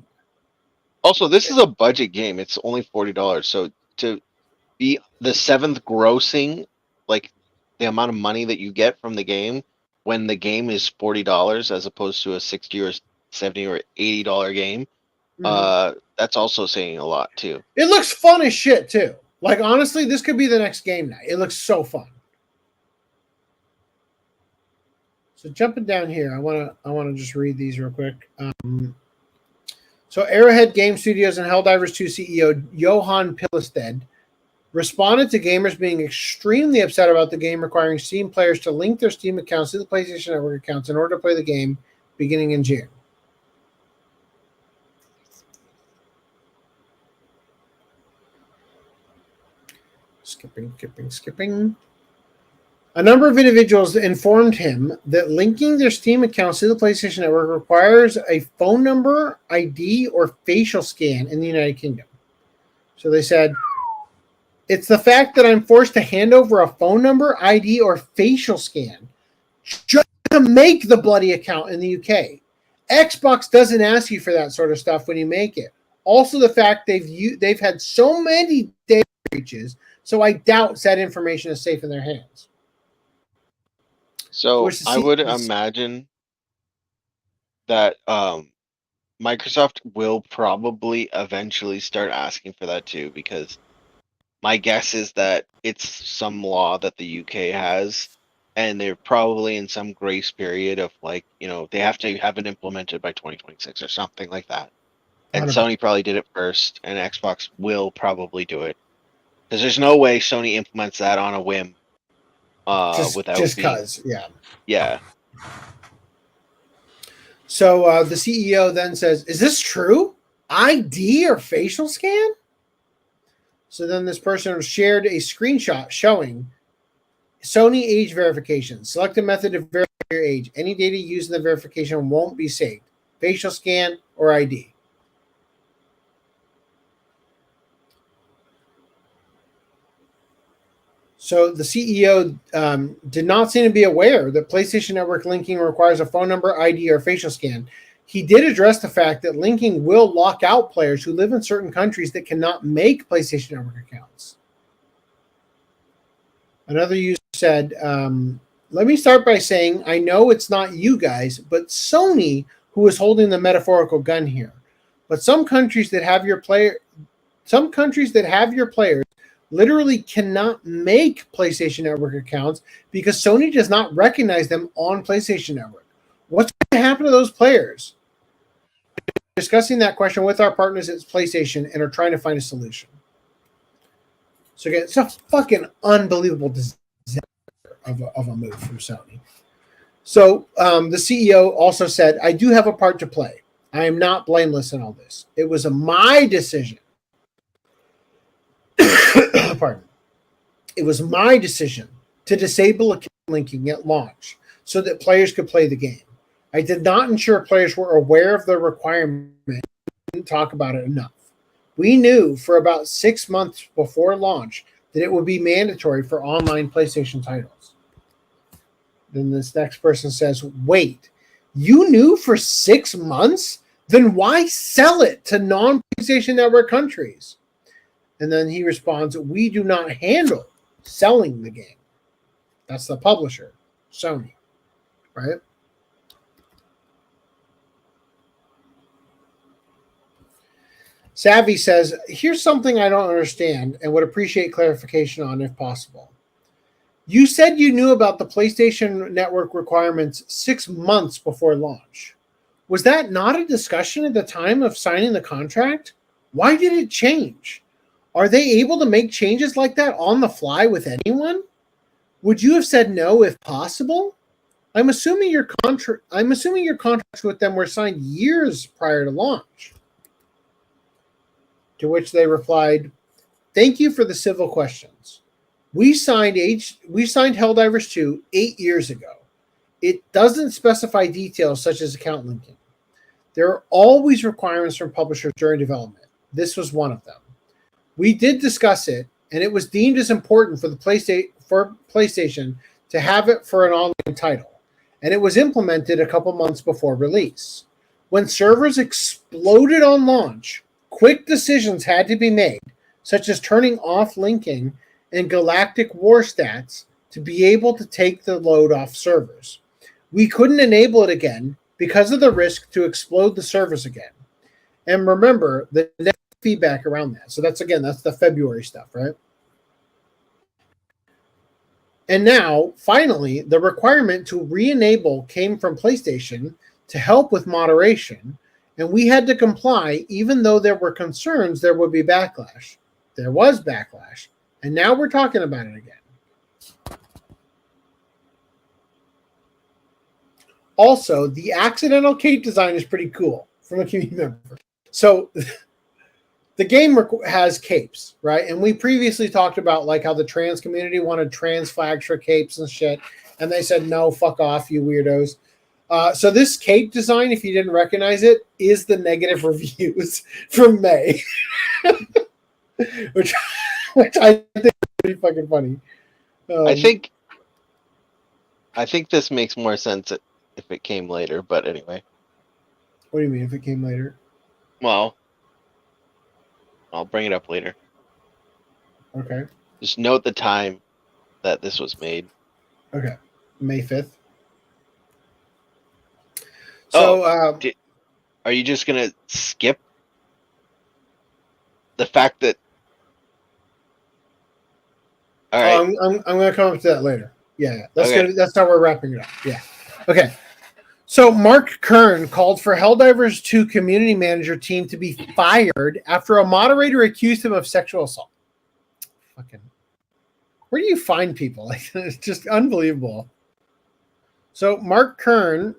Also, this is a budget game. It's only $40. So to be the 7th grossing, like the amount of money that you get from the game when the game is $40 as opposed to a $60 or $70 or $80 game, that's also saying a lot too. It looks fun as shit too. Like honestly, this could be the next game night. It looks so fun. So jumping down here, I want to just read these real quick. So Arrowhead Game Studios and Helldivers 2 CEO Johan Pilested responded to gamers being extremely upset about the game requiring Steam players to link their Steam accounts to the PlayStation Network accounts in order to play the game beginning in June. Skipping. A number of individuals informed him that linking their Steam accounts to the PlayStation Network requires a phone number, ID, or facial scan in the United Kingdom. So they said, it's the fact that I'm forced to hand over a phone number, ID, or facial scan just to make the bloody account in the UK. Xbox doesn't ask you for that sort of stuff when you make it. Also, the fact they've had so many data breaches, so I doubt that information is safe in their hands. So I would imagine that Microsoft will probably eventually start asking for that too, because my guess is that it's some law that the UK has, and they're probably in some grace period of like, they have to have it implemented by 2026 or something like that. And Sony probably did it first, and Xbox will probably do it. Because there's no way Sony implements that on a whim. Just because, yeah. Yeah. So the CEO then says, is this true? ID or facial scan? So then this person shared a screenshot showing Sony age verification. Select a method to verify your age. Any data used in the verification won't be saved. Facial scan or ID. So the CEO did not seem to be aware that PlayStation Network linking requires a phone number, ID, or facial scan. He did address the fact that linking will lock out players who live in certain countries that cannot make PlayStation Network accounts. Another user said, let me start by saying I know it's not you guys, but Sony who is holding the metaphorical gun here. But some countries that have your players literally cannot make PlayStation Network accounts because Sony does not recognize them on PlayStation Network. What's going to happen to those players? We're discussing that question with our partners at PlayStation and are trying to find a solution. So again, it's a fucking unbelievable disaster of a move from Sony. So the CEO also said, I do have a part to play. I am not blameless in all this. It was my decision. Pardon. It was my decision to disable account linking at launch so that players could play the game. I did not ensure players were aware of the requirement. Didn't talk about it enough. We knew for about 6 months before launch that it would be mandatory for online PlayStation titles. Then this next person says, wait, you knew for 6 months? Then why sell it to non-PlayStation Network countries? And then he responds, we do not handle selling the game. That's the publisher, Sony, right? Savvy says, here's something I don't understand and would appreciate clarification on if possible. You said you knew about the PlayStation Network requirements 6 months before launch. Was that not a discussion at the time of signing the contract? Why did it change? Are they able to make changes like that on the fly with anyone? Would you have said no if possible? I'm assuming your contracts with them were signed years prior to launch. To which they replied, thank you for the civil questions. We signed Helldivers 2 8 years ago. It doesn't specify details such as account linking. There are always requirements from publishers during development. This was one of them. We did discuss it, and it was deemed as important for the PlayStation to have it for an online title, and it was implemented a couple months before release. When servers exploded on launch, quick decisions had to be made, such as turning off linking and Galactic War stats to be able to take the load off servers. We couldn't enable it again because of the risk to explode the servers again. And remember, the feedback around that. So that's the February stuff, right? And now, finally, the requirement to re-enable came from PlayStation to help with moderation, and we had to comply even though there were concerns there would be backlash. There was backlash, and now we're talking about it again. Also, the accidental cape design is pretty cool from a community member. So the game has capes, right? And we previously talked about like how the trans community wanted trans flags for capes and shit. And they said, no, fuck off, you weirdos. So this cape design, if you didn't recognize it, is the negative reviews from May. which I think is pretty fucking funny. I think this makes more sense if it came later, but anyway. What do you mean if it came later? Well, I'll bring it up later. Okay. Just note the time that this was made. Okay. May 5th. So, are you just going to skip the fact that... All right. I'm going to come up to that later. Yeah. That's okay. good. That's how we're wrapping it up. Yeah. Okay. So Mark Kern called for Helldivers 2 community manager team to be fired after a moderator accused him of sexual assault. Fucking, where do you find people? Like, it's just unbelievable. So Mark Kern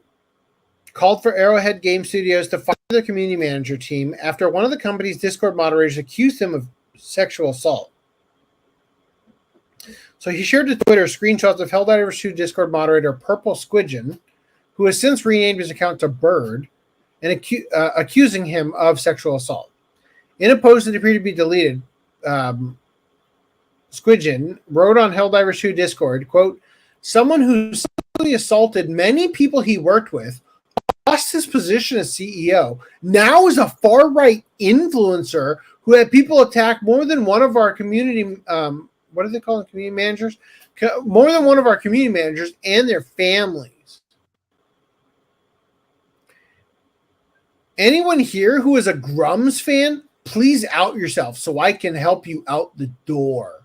called for Arrowhead Game Studios to fire the community manager team after one of the company's Discord moderators accused him of sexual assault. So he shared to Twitter screenshots of Helldivers 2 Discord moderator Purple Squidgen, who has since renamed his account to Bird, and accusing him of sexual assault. In a post that appeared to be deleted, Squidgen wrote on Helldivers 2 Discord, quote, someone who sexually assaulted many people he worked with, lost his position as CEO, now is a far-right influencer who had people attack more than one of our community, what do they call them, community managers? More than one of our community managers and their families. Anyone here who is a Grums fan, please out yourself so I can help you out the door.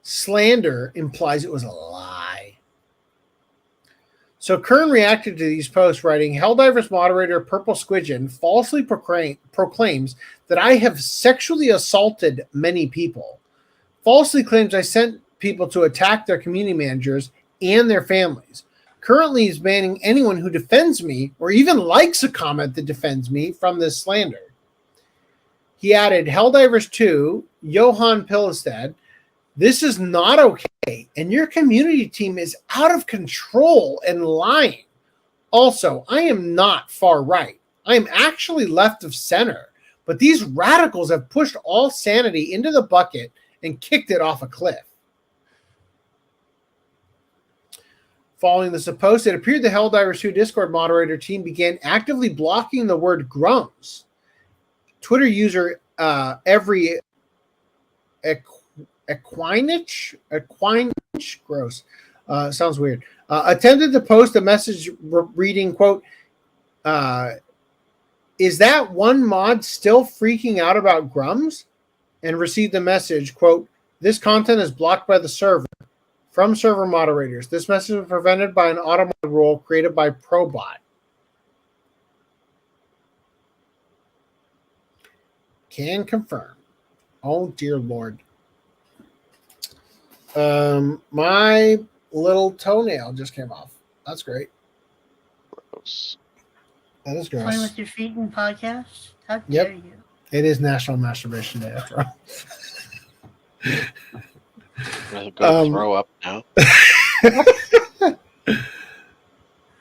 Slander implies it was a lie. So Kern reacted to these posts, writing, Helldivers moderator Purple Squidgen falsely proclaims that I have sexually assaulted many people. Falsely claims I sent people to attack their community managers and their families. Currently is banning anyone who defends me or even likes a comment that defends me from this slander. He added, Helldivers 2, Johan Pillestad, this is not okay, and your community team is out of control and lying. Also, I am not far right. I am actually left of center, but these radicals have pushed all sanity into the bucket and kicked it off a cliff. Following this post, it appeared the Helldivers 2 Discord moderator team began actively blocking the word grums. Twitter user every Equinich, gross, sounds weird, attempted to post a message reading, quote, is that one mod still freaking out about grums? And received the message, quote, this content is blocked by the server. From server moderators. This message was prevented by an automod rule created by Probot. Can confirm. Oh, dear Lord. My little toenail just came off. That's great. Gross. That is gross. Playing with your feet in podcasts? How dare you? It is National Masturbation Day after all. I'll go throw up now.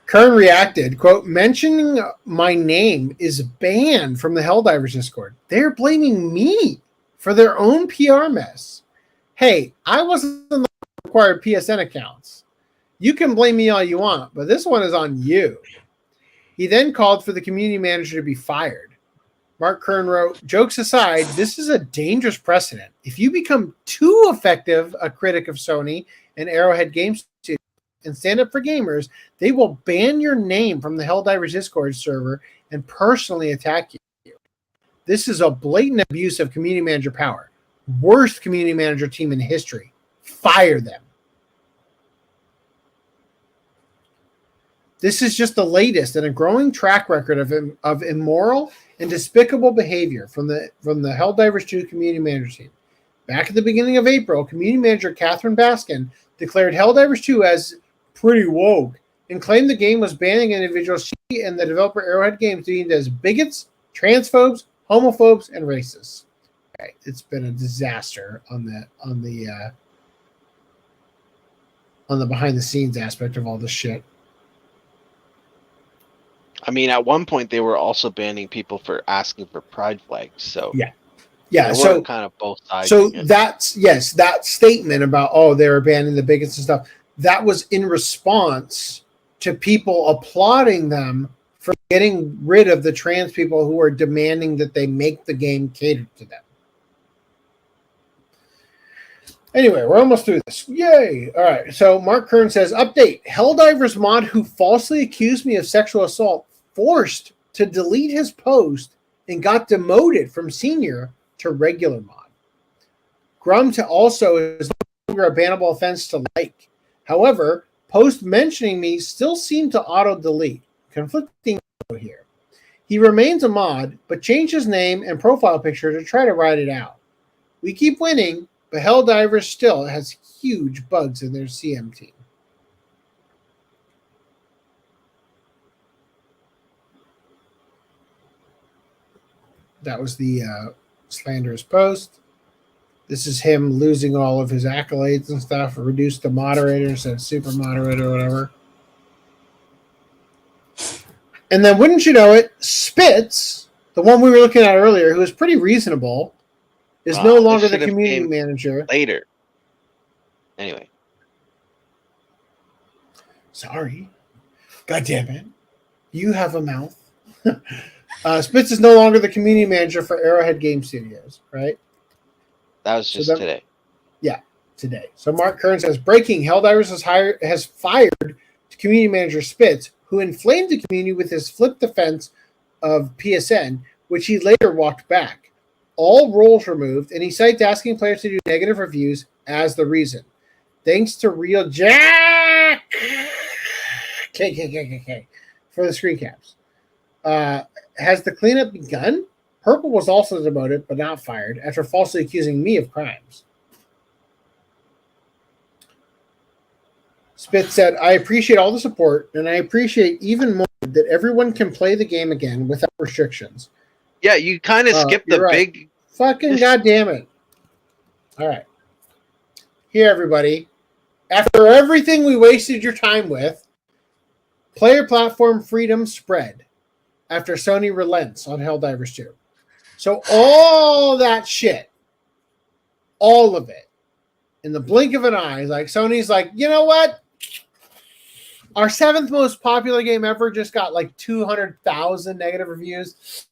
Kern reacted, quote, mentioning my name is banned from the Helldivers Discord. They're blaming me for their own PR mess. Hey, I wasn't on the required PSN accounts. You can blame me all you want, but this one is on you. He then called for the community manager to be fired. Mark Kern wrote, jokes aside, this is a dangerous precedent. If you become too effective a critic of Sony and Arrowhead Game Studios and stand up for gamers, they will ban your name from the Helldivers Discord server and personally attack you. This is a blatant abuse of community manager power. Worst community manager team in history. Fire them. This is just the latest in a growing track record of immoral and despicable behavior from the Helldivers 2 community manager team. Back at the beginning of April, community manager Catherine Baskin declared Helldivers 2 as pretty woke and claimed the game was banning individuals she and the developer Arrowhead Games deemed as bigots, transphobes, homophobes, and racists. Okay, it's been a disaster on the behind the scenes aspect of all this shit. I mean, at one point they were also banning people for asking for pride flags. So yeah. So kind of both sides. So that statement about they were banning the bigots and stuff. That was in response to people applauding them for getting rid of the trans people who are demanding that they make the game cater to them. Anyway, we're almost through this. Yay! All right. So Mark Kern says, update. Helldivers mod who falsely accused me of sexual assault forced to delete his post and got demoted from senior to regular mod. Grum also is no longer a bannable offense to like. However, posts mentioning me still seem to auto-delete. Conflicting here. He remains a mod, but changed his name and profile picture to try to ride it out. We keep winning, but Helldivers still has huge bugs in their CM team. That was the slanderous post. This is him losing all of his accolades and stuff, reduced to moderator instead of super moderator or whatever. And then, wouldn't you know it, Spitz, the one we were looking at earlier, who was pretty reasonable, is no This longer the should have community came manager. later. Anyway. Sorry. God damn it. You have a mouth. Spitz is no longer the community manager for Arrowhead Game Studios, right? That was just today. Yeah, today. So Mark Kern says, breaking, Helldivers has fired community manager Spitz, who inflamed the community with his flip defense of PSN, which he later walked back. All roles removed, and he cites asking players to do negative reviews as the reason. Thanks to Real Jack KKKKK for the screen caps. Has the cleanup begun? Purple was also demoted, but not fired, after falsely accusing me of crimes. Spitz said, I appreciate all the support, and I appreciate even more that everyone can play the game again without restrictions. Yeah, you kind of skipped the big... Fucking goddamn it. All right. Here, everybody. After everything we wasted your time with, player platform freedom spread after Sony relents on Helldivers 2. So all that shit, all of it, in the blink of an eye, like Sony's like, you know what? Our 7th most popular game ever just got like 200,000 negative reviews.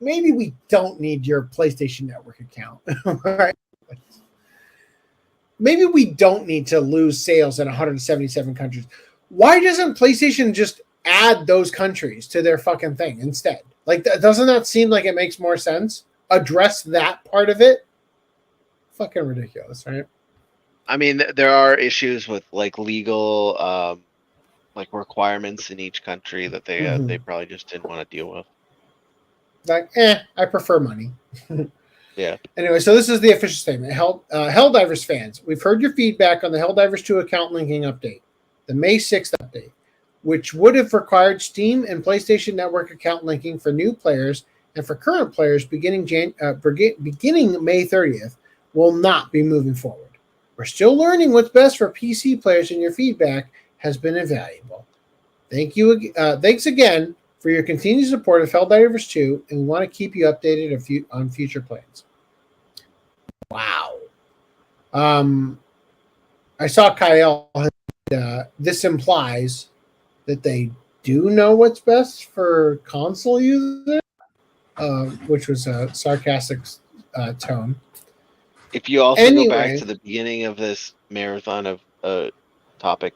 Maybe we don't need your PlayStation Network account. Right? Maybe we don't need to lose sales in 177 countries. Why doesn't PlayStation just add those countries to their fucking thing instead? Like, doesn't that seem like it makes more sense? Address that part of it? Fucking ridiculous, right? I mean, there are issues with like legal like requirements in each country that they probably just didn't want to deal with. Like, I prefer money. Yeah. Anyway, so this is the official statement. Helldivers fans, we've heard your feedback on the Helldivers 2 account linking update, the May 6th update, which would have required Steam and PlayStation Network account linking for new players and for current players beginning May 30th, will not be moving forward. We're still learning what's best for PC players, and your feedback has been invaluable. Thanks again for your continued support of Helldivers 2, and we want to keep you updated on future plans. Wow. I saw Kyle. This implies that they do know what's best for console users, which was a sarcastic tone. If you also go back to the beginning of this marathon of topic,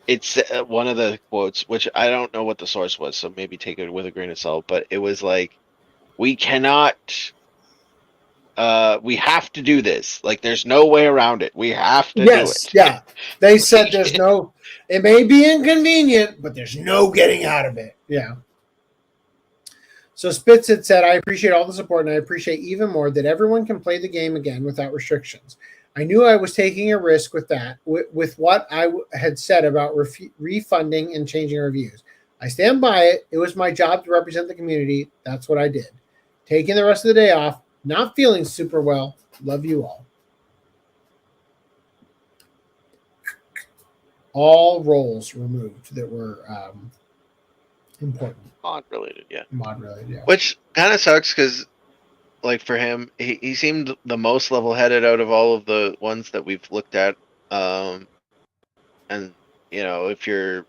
it's one of the quotes, which I don't know what the source was, so maybe take it with a grain of salt, but it was like, we cannot, we have to do this. Like, there's no way around it. We have to do it. Yeah. They said there's no, it may be inconvenient, but there's no getting out of it. Yeah. So Spitz had said, I appreciate all the support, and I appreciate even more that everyone can play the game again without restrictions. I knew I was taking a risk with that, with what I had said about refunding and changing reviews. I stand by it. It was my job to represent the community. That's what I did. Taking the rest of the day off, not feeling super well. Love you all. All roles removed that were important. Mod related, yeah. Mod related, yeah. Which kind of sucks because, like, for him, he seemed the most level-headed out of all of the ones that we've looked at. And, you know, if you're...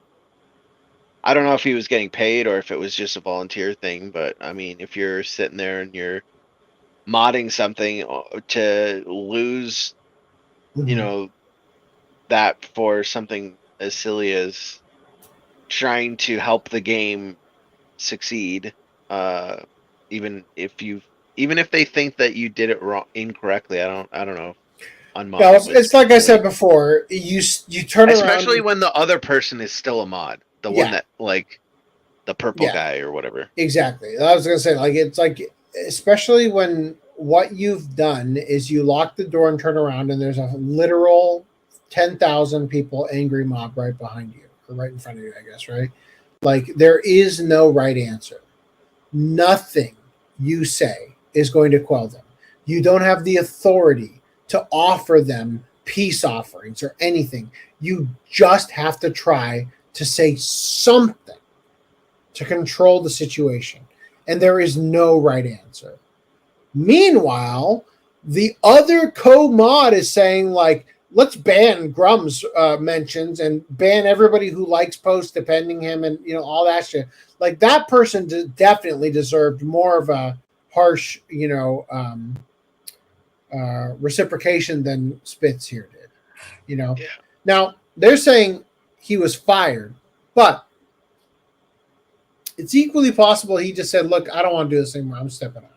I don't know if he was getting paid or if it was just a volunteer thing, but, I mean, if you're sitting there and you're modding something to lose, you know, that for something as silly as trying to help the game succeed, even if they think that you did it wrong incorrectly, I don't know. Yeah, it's like I said before. You turn around, especially when the other person is still a mod, the one that, like, the purple guy or whatever. Exactly. I was gonna say, like, it's like, especially when what you've done is you lock the door and turn around, and there's a literal 10,000 people angry mob right behind you, or right in front of you, I guess, right? Like, there is no right answer. Nothing you say is going to quell them. You don't have the authority to offer them peace offerings or anything. You just have to try to say something to control the situation. And there is no right answer. Meanwhile, The other co-mod is saying, like, let's ban Grum's mentions and ban everybody who likes posts defending him and, you know, all that shit. Like, that person definitely deserved more of a harsh, you know, reciprocation than Spitz here did, you know? Yeah. Now, they're saying he was fired, but it's equally possible he just said, look, I don't want to do this anymore. I'm stepping out.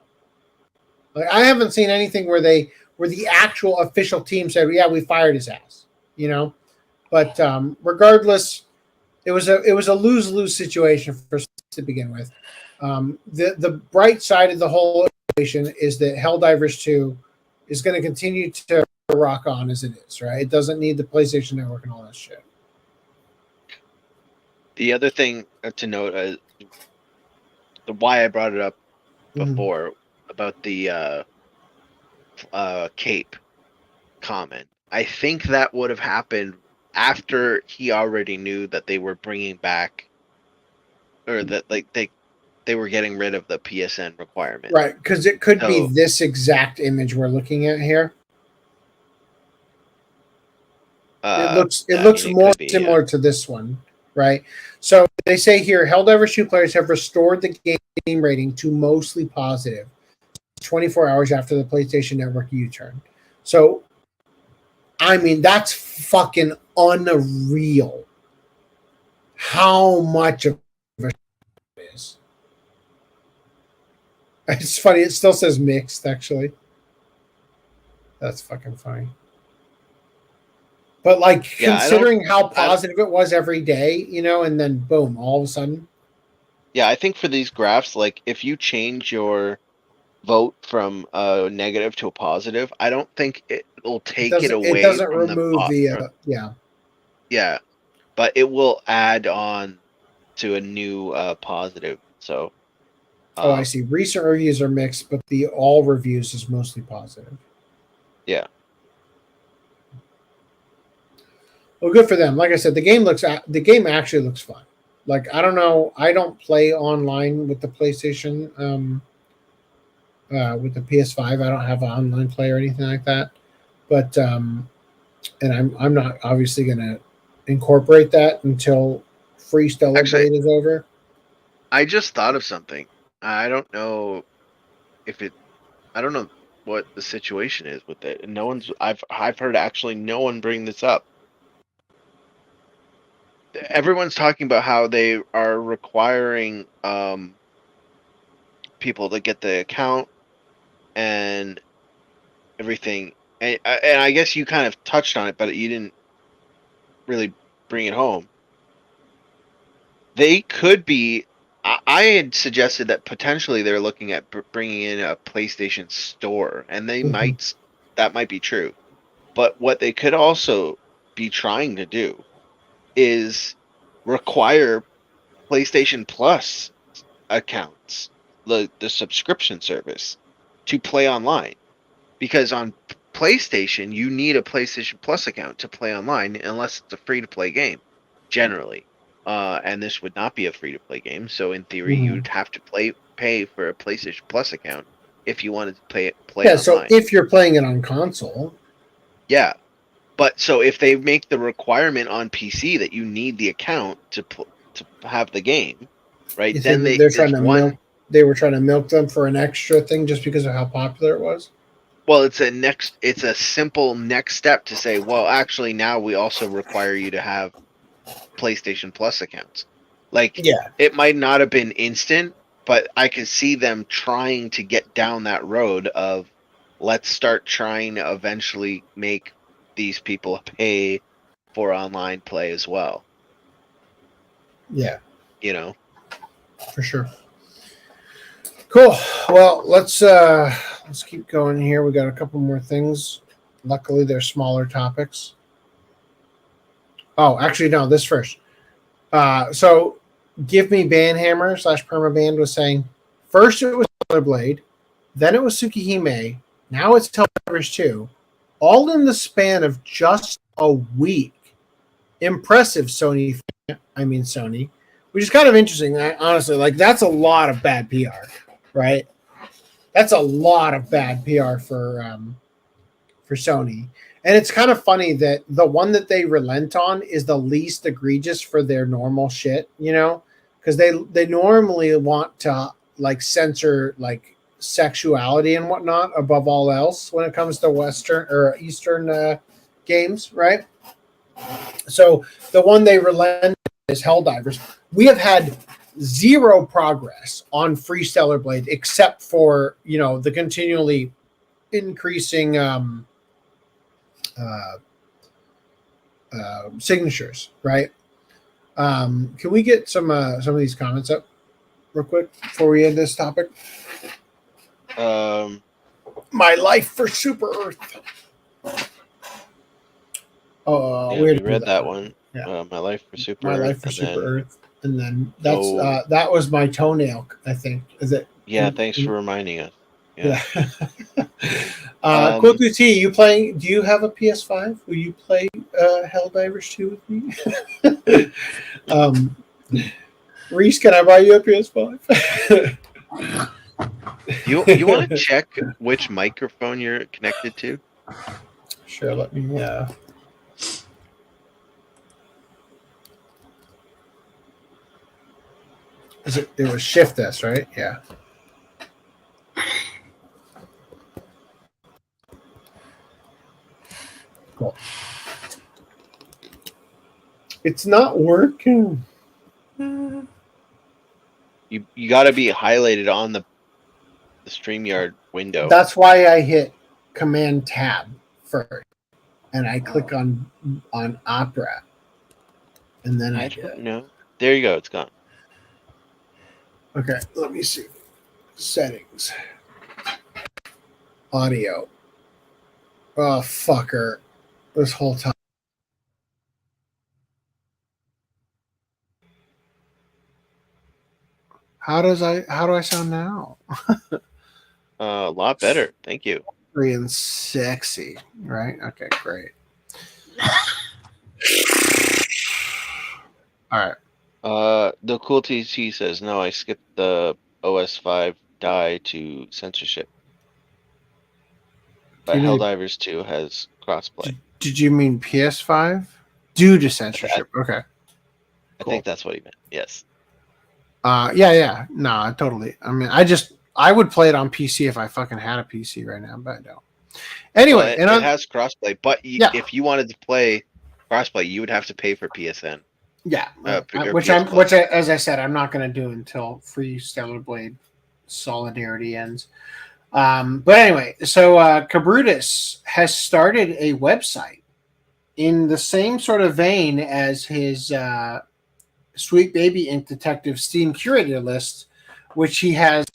Like, I haven't seen anything where the actual official team said, yeah, we fired his ass, you know? But regardless, it was a lose-lose situation for to begin with. The bright side of the whole situation is that Helldivers 2 is going to continue to rock on as it is, right? It doesn't need the PlayStation Network and all that shit. The other thing to note, why I brought it up before about the cape comment, I think that would have happened after he already knew that they were bringing back, or that like they were getting rid of the PSN requirement, right? Because it could be this exact image we're looking at here. It looks more similar to this one, right? So they say here, Helldivers 2 players have restored the game rating to mostly positive 24 hours after the PlayStation Network U-turn. So, I mean, that's fucking unreal. How much of it is. It's funny. It still says mixed, actually. That's fucking funny. But, like, considering how positive it was every day, you know, and then boom, all of a sudden. Yeah, I think for these graphs, like, if you change your vote from a negative to a positive, I don't think it'll take it away. It doesn't from remove yeah. Yeah, but it will add on to a new positive. So. I see. Recent reviews are mixed, but the all reviews is mostly positive. Yeah. Well, good for them. Like I said, the game actually looks fun. Like, I don't know, I don't play online with the PlayStation, with the PS5. I don't have an online play or anything like that. But and I'm not obviously going to incorporate that until Free Stellar Blade is over. I just thought of something. I don't know I don't know what the situation is with it. And I've heard actually no one bring this up. Everyone's talking about how they are requiring people to get the account and everything. And I guess you kind of touched on it, but you didn't really bring it home. They could be. I had suggested that potentially they're looking at bringing in a PlayStation Store, and they that might be true. But what they could also be trying to do is require PlayStation Plus accounts, the subscription service, to play online. Because on PlayStation, you need a PlayStation Plus account to play online unless it's a free-to-play game, generally. And this would not be a free-to-play game, so in theory, you'd have to pay for a PlayStation Plus account if you wanted to play online. So if you're playing it on console. Yeah. But so if they make the requirement on PC that you need the account to have the game, right? Then they were trying to milk them for an extra thing just because of how popular it was. Well, it's a simple next step to say, well, actually now we also require you to have PlayStation Plus accounts. Like, it might not have been instant, but I could see them trying to get down that road of let's start trying to eventually make these people pay for online play as well. Yeah. You know? For sure. Cool. Well, let's keep going here. We got a couple more things. Luckily, they're smaller topics. Oh, actually, no, this first. So Give Me Banhammer / Permaband was saying, first it was Stellar Blade, then it was Tsukihime, now it's Helldivers 2. All in the span of just a week. Impressive, Sony. Which is kind of interesting, honestly. Like, that's a lot of bad PR, right? That's a lot of bad PR for Sony. And it's kind of funny that the one that they relent on is the least egregious for their normal shit, you know, because they normally want to like censor like sexuality and whatnot above all else when it comes to Western or Eastern games, right? So the one they relent is Helldivers. We have had zero progress on Free Stellar Blade except for, you know, the continually increasing signatures, right? Can we get some of these comments up real quick before we end this topic? My life for Super Earth. Yeah, we read that one. Yeah. My life for Super My Earth. life for Super Earth, and then that's that was my toenail. I think is it. Yeah, thanks for reminding us. Yeah. Quoku T, you playing? Do you have a PS5? Will you play Helldivers 2 with me? Reese, can I buy you a PS5? You want to check which microphone you're connected to? Sure. Let me. It was Shift S, right? Yeah. Cool. It's not working. You got to be highlighted on the StreamYard window. That's why I hit Command Tab first, and I click on Opera, and then I don't know. There you go. It's gone. Okay, let me see. Settings. Audio. Oh, fucker. This whole time. How do I sound now? A lot better. Thank you. Free and sexy, right? Okay, great. All right. The cool TC says no. I skipped the OS5 die to censorship, but Helldivers 2 has crossplay. Did you mean PS5 due to censorship? Okay, I think that's what he meant. Yes. Yeah. No, totally. I mean, I would play it on PC if I fucking had a PC right now, but I don't. Anyway, it has crossplay, but if you wanted to play crossplay, you would have to pay for PSN. Yeah, which as I said, I'm not going to do until Free Stellar Blade Solidarity ends. But anyway, so Cabrutus has started a website in the same sort of vein as his Sweet Baby Ink Detective Steam curator list, which he has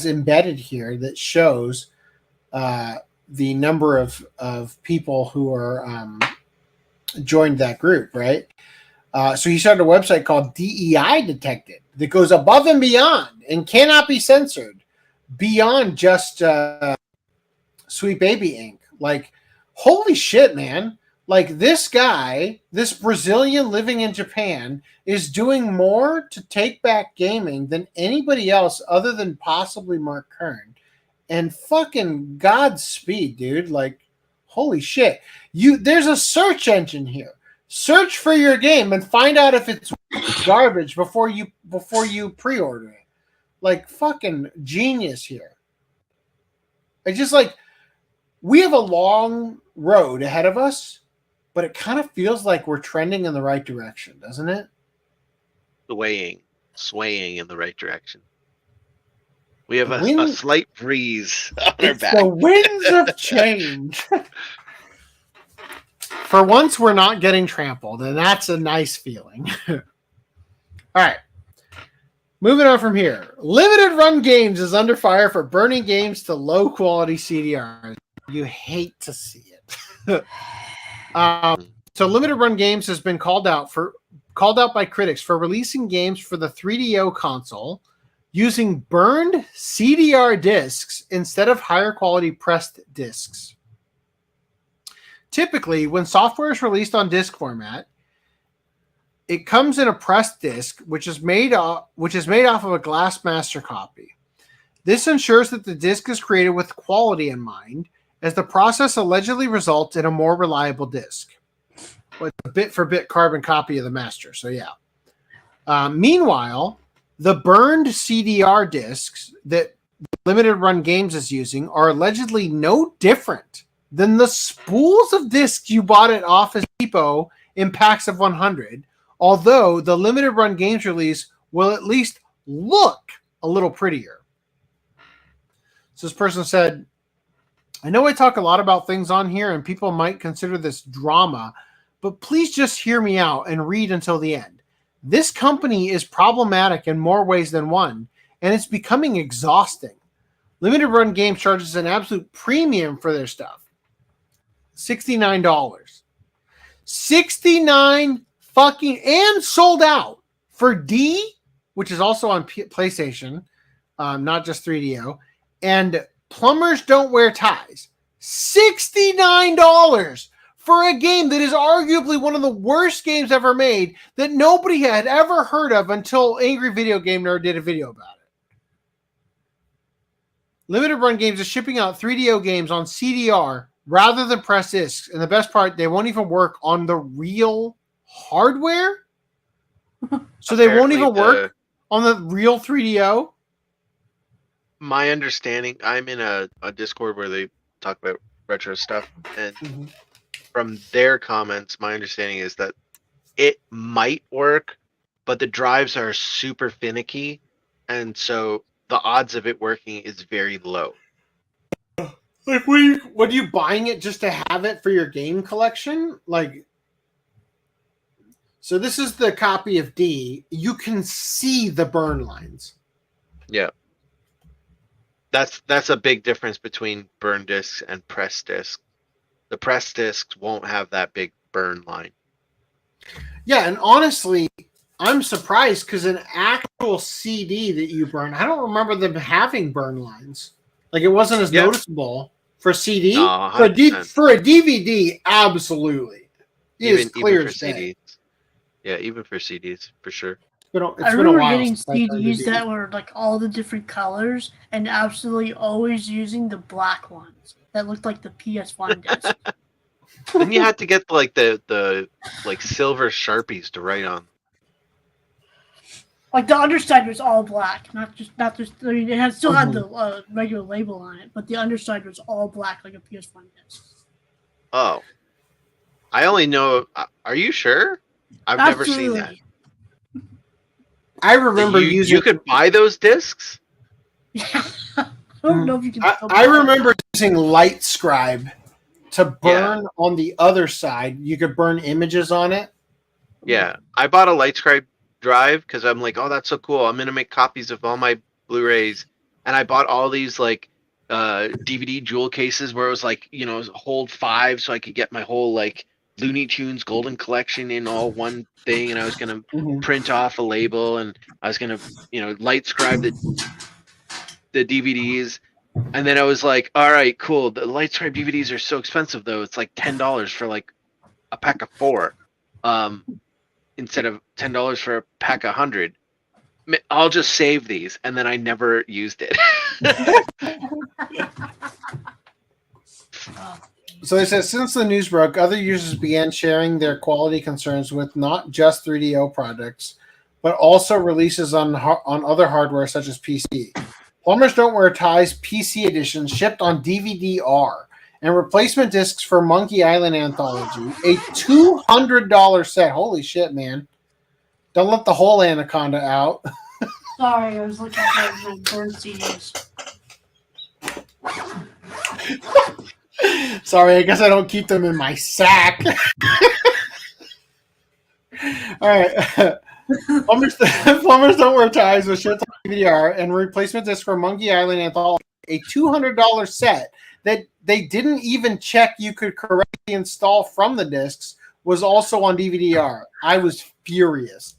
embedded here that shows the number of people who are joined that group, right? So he started a website called DEI Detected that goes above and beyond and cannot be censored beyond just Sweet Baby Ink. Like, holy shit, man. Like, this guy, this Brazilian living in Japan, is doing more to take back gaming than anybody else other than possibly Mark Kern. And fucking Godspeed, dude. Like, holy shit. There's a search engine here. Search for your game and find out if it's garbage before you pre-order it. Like, fucking genius here. It's just like, we have a long road ahead of us, but it kind of feels like we're trending in the right direction, doesn't it? Swaying in the right direction. We have a slight breeze on our back. The winds of change. For once, we're not getting trampled, and that's a nice feeling. All right. Moving on from here. Limited Run Games is under fire for burning games to low-quality CDRs. You hate to see it. So Limited Run Games has been called out by critics for releasing games for the 3DO console using burned CDR discs instead of higher quality pressed discs. Typically, when software is released on disc format, it comes in a pressed disc, which is made off of a glass master copy. This ensures that the disc is created with quality in mind, as the process allegedly results in a more reliable disc. With a bit-for-bit carbon copy of the master, so yeah. Meanwhile, the burned CDR discs that Limited Run Games is using are allegedly no different than the spools of discs you bought at Office Depot in packs of 100, although the Limited Run Games release will at least look a little prettier. So this person said, I know I talk a lot about things on here and people might consider this drama, but please just hear me out and read until the end. This company is problematic in more ways than one, and it's becoming exhausting. Limited Run Games charges an absolute premium for their stuff. $69. $69 fucking and sold out for D, which is also on PlayStation, not just 3DO, and Plumbers Don't Wear Ties. $69 for a game that is arguably one of the worst games ever made that nobody had ever heard of until Angry Video Game Nerd did a video about it. Limited Run Games is shipping out 3DO games on CDR rather than press discs. And the best part, they won't even work on the real hardware. So they won't even work on the real 3DO. My understanding, I'm in a Discord where they talk about retro stuff, and from their comments, my understanding is that it might work, but the drives are super finicky, and so the odds of it working is very low. Like, what are you buying it just to have it for your game collection? Like, so this is the copy of D. You can see the burn lines. Yeah. That's a big difference between burn discs and press discs. The press discs won't have that big burn line. Yeah, and honestly, I'm surprised because an actual CD that you burn, I don't remember them having burn lines. Like, it wasn't as noticeable for CD. No, for a DVD, absolutely. It is clear as day. Yeah, even for CDs, for sure. I remember getting CDs that were like all the different colors and absolutely always using the black ones that looked like the PS1 disc. Then you had to get like the like silver Sharpies to write on. Like the underside was all black, not just. I mean, it had still had the regular label on it, but the underside was all black, like a PS1 disc. Oh, I only know. Are you sure? I've never seen that. I remember using. You could buy those discs. Yeah, I don't know if you can. I remember using Light Scribe to burn on the other side. You could burn images on it. Yeah, I bought a Light Scribe drive because I'm like, oh, that's so cool. I'm gonna make copies of all my Blu-rays, and I bought all these like DVD jewel cases where it was like, you know, hold 5, so I could get my whole like Looney Tunes Golden Collection in all one thing, and I was gonna print off a label, and I was gonna, you know, light scribe the DVDs, and then I was like, all right, cool. The light scribe DVDs are so expensive though. It's like $10 for like a pack of 4, instead of $10 for a pack of 100. I'll just save these, and then I never used it. So they said, since the news broke, other users began sharing their quality concerns with not just 3DO products, but also releases on other hardware such as PC. Plumbers Don't Wear Ties PC edition shipped on DVD-R, and replacement discs for Monkey Island Anthology, a $200 set. Holy shit, man. Don't let the whole anaconda out. Sorry, I was looking at my burn CDs. Sorry, I guess I don't keep them in my sack. All right. Plumbers Don't Wear Ties was shipped on DVD-R, and replacement disc for Monkey Island Anthology, a $200 set that they didn't even check you could correctly install from the discs, was also on DVD-R. I was furious.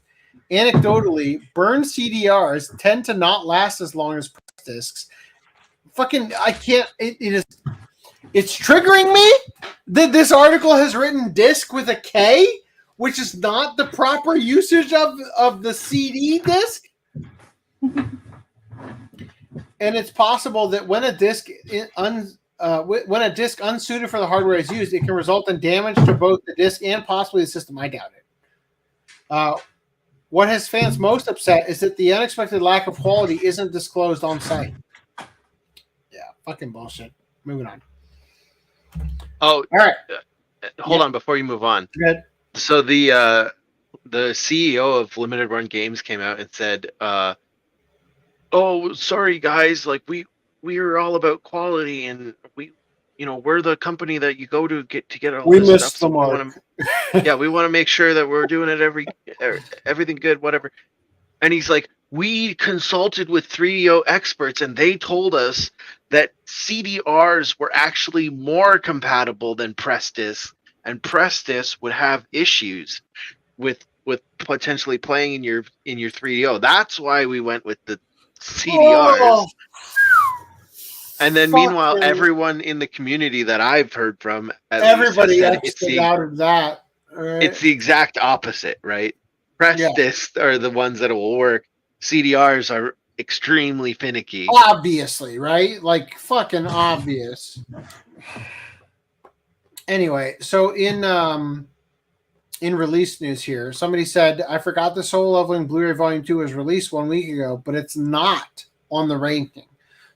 Anecdotally, burned CDRs tend to not last as long as press discs. Fucking, I can't. It's triggering me that this article has written disc with a K, which is not the proper usage of the CD disc. And it's possible that when a disc unsuited for the hardware is used, it can result in damage to both the disc and possibly the system. I doubt it. What has fans most upset is that the unexpected lack of quality isn't disclosed on site. Yeah, fucking bullshit. Moving on. Oh, all right. Hold on before you move on. Good. So the CEO of Limited Run Games came out and said, "Oh, sorry guys, like we are all about quality, and we're the company that you go to get all We this missed stuff. the mark. We want to make sure that we're doing it everything good, whatever." And he's like, "We consulted with 3DO experts, and they told us that CDRs were actually more compatible than press discs, and press discs would have issues with potentially playing in your 3DO. That's why we went with the CDRs." Oh, and then meanwhile, everyone in the community that I've heard from, everybody said doubted that. Right? It's the exact opposite, right? Press discs are the ones that will work. CDRs are extremely finicky. Obviously, right? Like fucking obvious. Anyway, so in release news here, somebody said, "I forgot the Soul Leveling Blu-ray Volume 2 was released 1 week ago, but it's not on the ranking."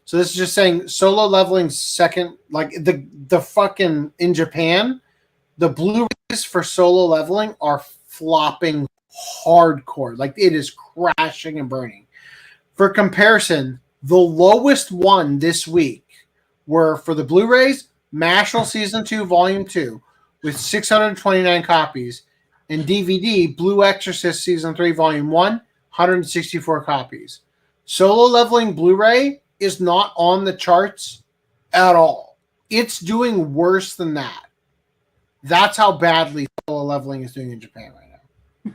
So this is just saying Solo Leveling's second, like the fucking in Japan, the Blu-rays for Solo Leveling are flopping hardcore. Like it is crashing and burning. For comparison, the lowest one this week were for the Blu-rays, Mashal Season 2 Volume 2 with 629 copies, and DVD Blue Exorcist Season 3 Volume 1, 164 copies. Solo Leveling Blu-ray is not on the charts at all. It's doing worse than that. That's how badly Solo Leveling is doing in Japan right now.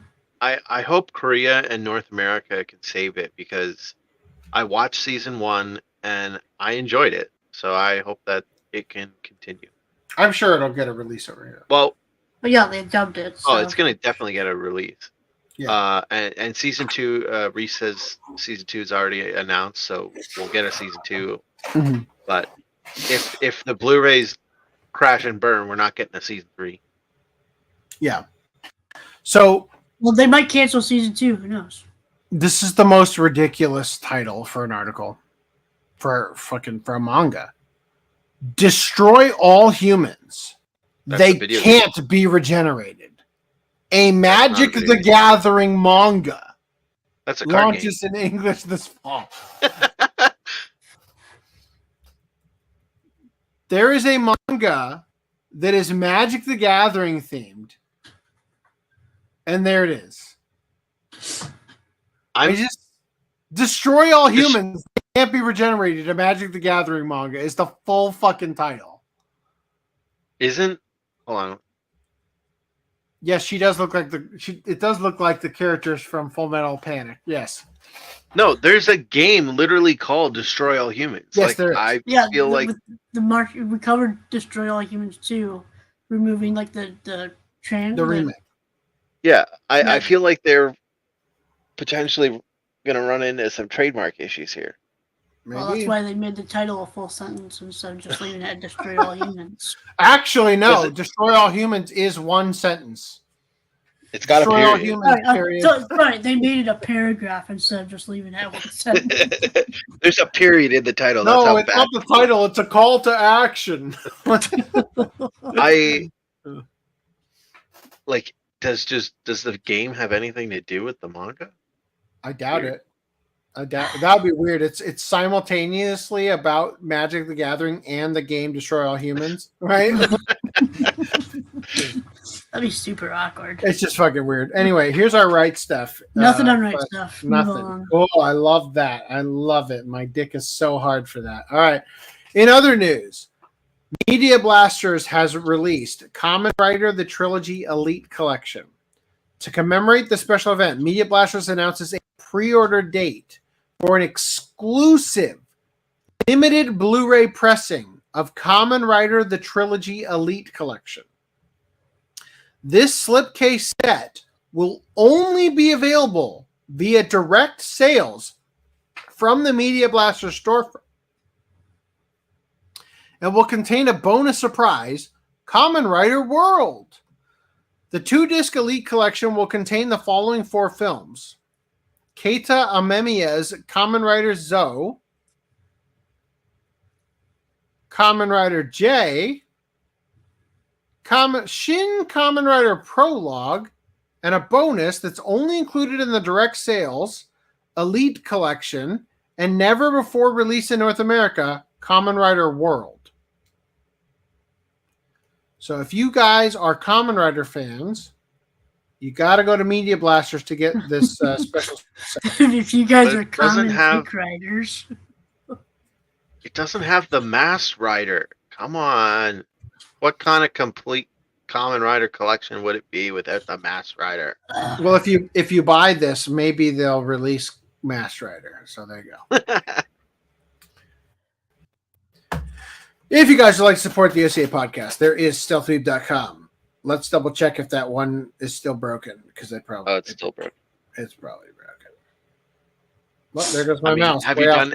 I hope Korea and North America can save it, because I watched season 1 and I enjoyed it. So I hope that it can continue. I'm sure it'll get a release over here. Well, but yeah, they dubbed it. So. Oh, it's going to definitely get a release. Yeah. And season 2, Reese says season 2 is already announced, so we'll get a season 2. Mm-hmm. But if the Blu-rays crash and burn, we're not getting a season 3. Yeah. So, well, they might cancel season 2. Who knows? This is the most ridiculous title for an article for a manga. Destroy all humans. They can't be regenerated. A Magic the Gathering manga. That's a card launches in English this fall. There is a manga that is Magic the Gathering themed. And there it is. I just destroy all humans. They can't be regenerated. A Magic the Gathering manga is the full fucking title. Hold on. Yes, she does look like it does look like the characters from Full Metal Panic. Yes. No, there's a game literally called Destroy All Humans. Yes, there is. I feel like we covered Destroy All Humans too, removing like the remake. Yeah, I feel like they're potentially going to run into some trademark issues here. Well, that's why they made the title a full sentence instead of just leaving it at Destroy All Humans. Actually, no. Destroy All Humans is one sentence. It's got Destroy a period. All Humans, period. Right, they made it a paragraph instead of just leaving it at one sentence. There's a period in the title. No, it's not the title. It's a call to action. Does the game have anything to do with the manga? I doubt it. That'd be weird. It's simultaneously about Magic the Gathering and the game Destroy All Humans, right? That'd be super awkward. It's just fucking weird. Anyway, here's our right stuff. Nothing on right stuff. Nothing. Oh, I love that. I love it. My dick is so hard for that. All right. In other news, Media Blasters has released Kamen Rider the Trilogy Elite Collection. To commemorate the special event, Media Blasters announces a pre-order date for an exclusive limited Blu-ray pressing of Kamen Rider the Trilogy Elite Collection. This slipcase set will only be available via direct sales from the Media Blaster storefront and will contain a bonus surprise, Kamen Rider World. The 2-disc Elite Collection will contain the following 4 films. Keita Amemiya's Kamen Rider Zo, Kamen Rider J, Shin Kamen Rider Prologue, and a bonus that's only included in the direct sales, Elite Collection, and never before released in North America, Kamen Rider World. So if you guys are Kamen Rider fans, you got to go to Media Blasters to get this special. If you guys are Kamen Riders. It doesn't have the Masked Rider. Come on. What kind of complete Kamen Rider collection would it be without the Masked Rider? Well, if you buy this, maybe they'll release Masked Rider. So there you go. If you guys would like to support the OCA podcast, there is stealthweave.com. Let's double check if that one is still broken, because it's still broken. It's probably broken. Well, there goes my mouse. Have you done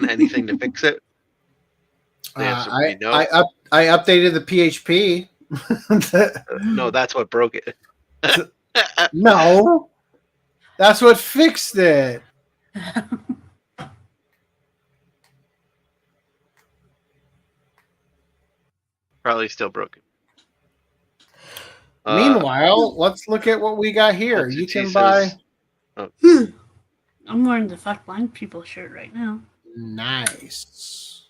anything to fix it? I updated the PHP. No, that's what broke it. No, that's what fixed it. Probably still broken. Meanwhile, let's look at what we got here. You can buy. I'm wearing the Fuck Blind People shirt right now. Nice.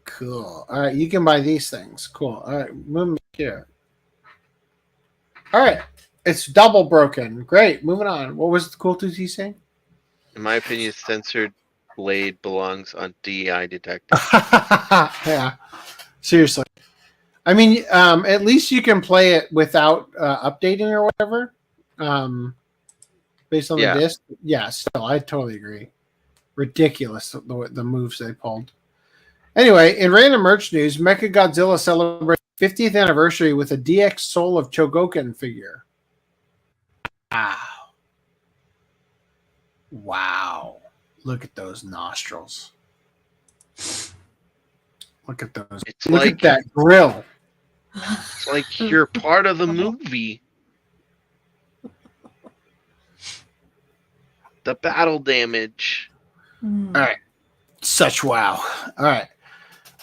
Cool. All right, you can buy these things. Cool. All right, move me here. All right, it's double broken. Great. Moving on. What was the cool 2T saying? In my opinion, censored Blade belongs on DEI Detected. Yeah, seriously. I mean, at least you can play it without updating or whatever. Based on the disc. Yeah, still, I totally agree. Ridiculous, the moves they pulled. Anyway, in random merch news, Mechagodzilla celebrates 50th anniversary with a DX Soul of Chogokin figure. Wow. Wow. Look at those nostrils. Look at those. Look at that grill. It's like you're part of the movie. The battle damage. All right. Such wow. All right.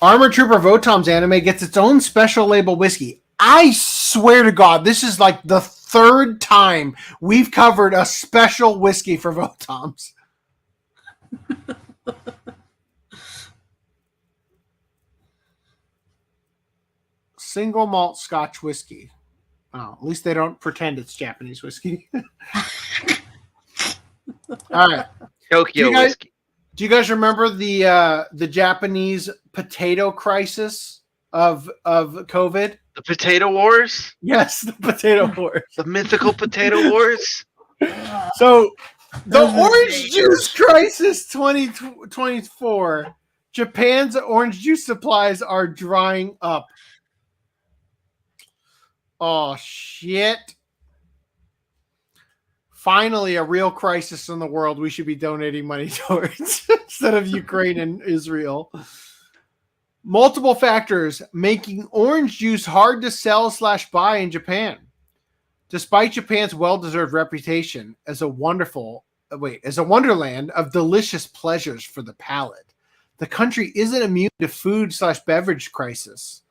Armor Trooper VOTOMS anime gets its own special label whiskey. I swear to God, this is like the 3rd time we've covered a special whiskey for VOTOMS. Single malt Scotch whiskey. Oh, at least they don't pretend it's Japanese whiskey. All right. Tokyo whiskey. Do you guys remember the Japanese potato crisis of COVID? The Potato Wars? Yes, the Potato Wars. The mythical Potato Wars? So, the Orange Juice Crisis 2024. Japan's orange juice supplies are drying up. Oh, shit. Finally, a real crisis in the world we should be donating money towards instead of Ukraine and Israel. Multiple factors making orange juice hard to sell/buy in Japan. Despite Japan's well-deserved reputation as a wonderland of delicious pleasures for the palate, the country isn't immune to food/beverage crisis.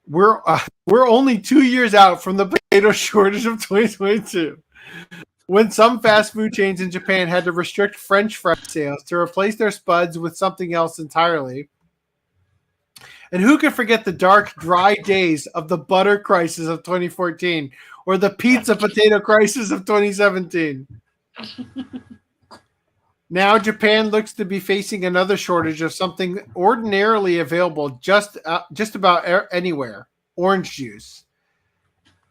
We're only 2 years out from the potato shortage of 2022. When some fast food chains in Japan had to restrict French fry sales to replace their spuds with something else entirely. And who can forget the dark, dry days of the butter crisis of 2014 or the pizza potato crisis of 2017? Now Japan looks to be facing another shortage of something ordinarily available just about anywhere, orange juice.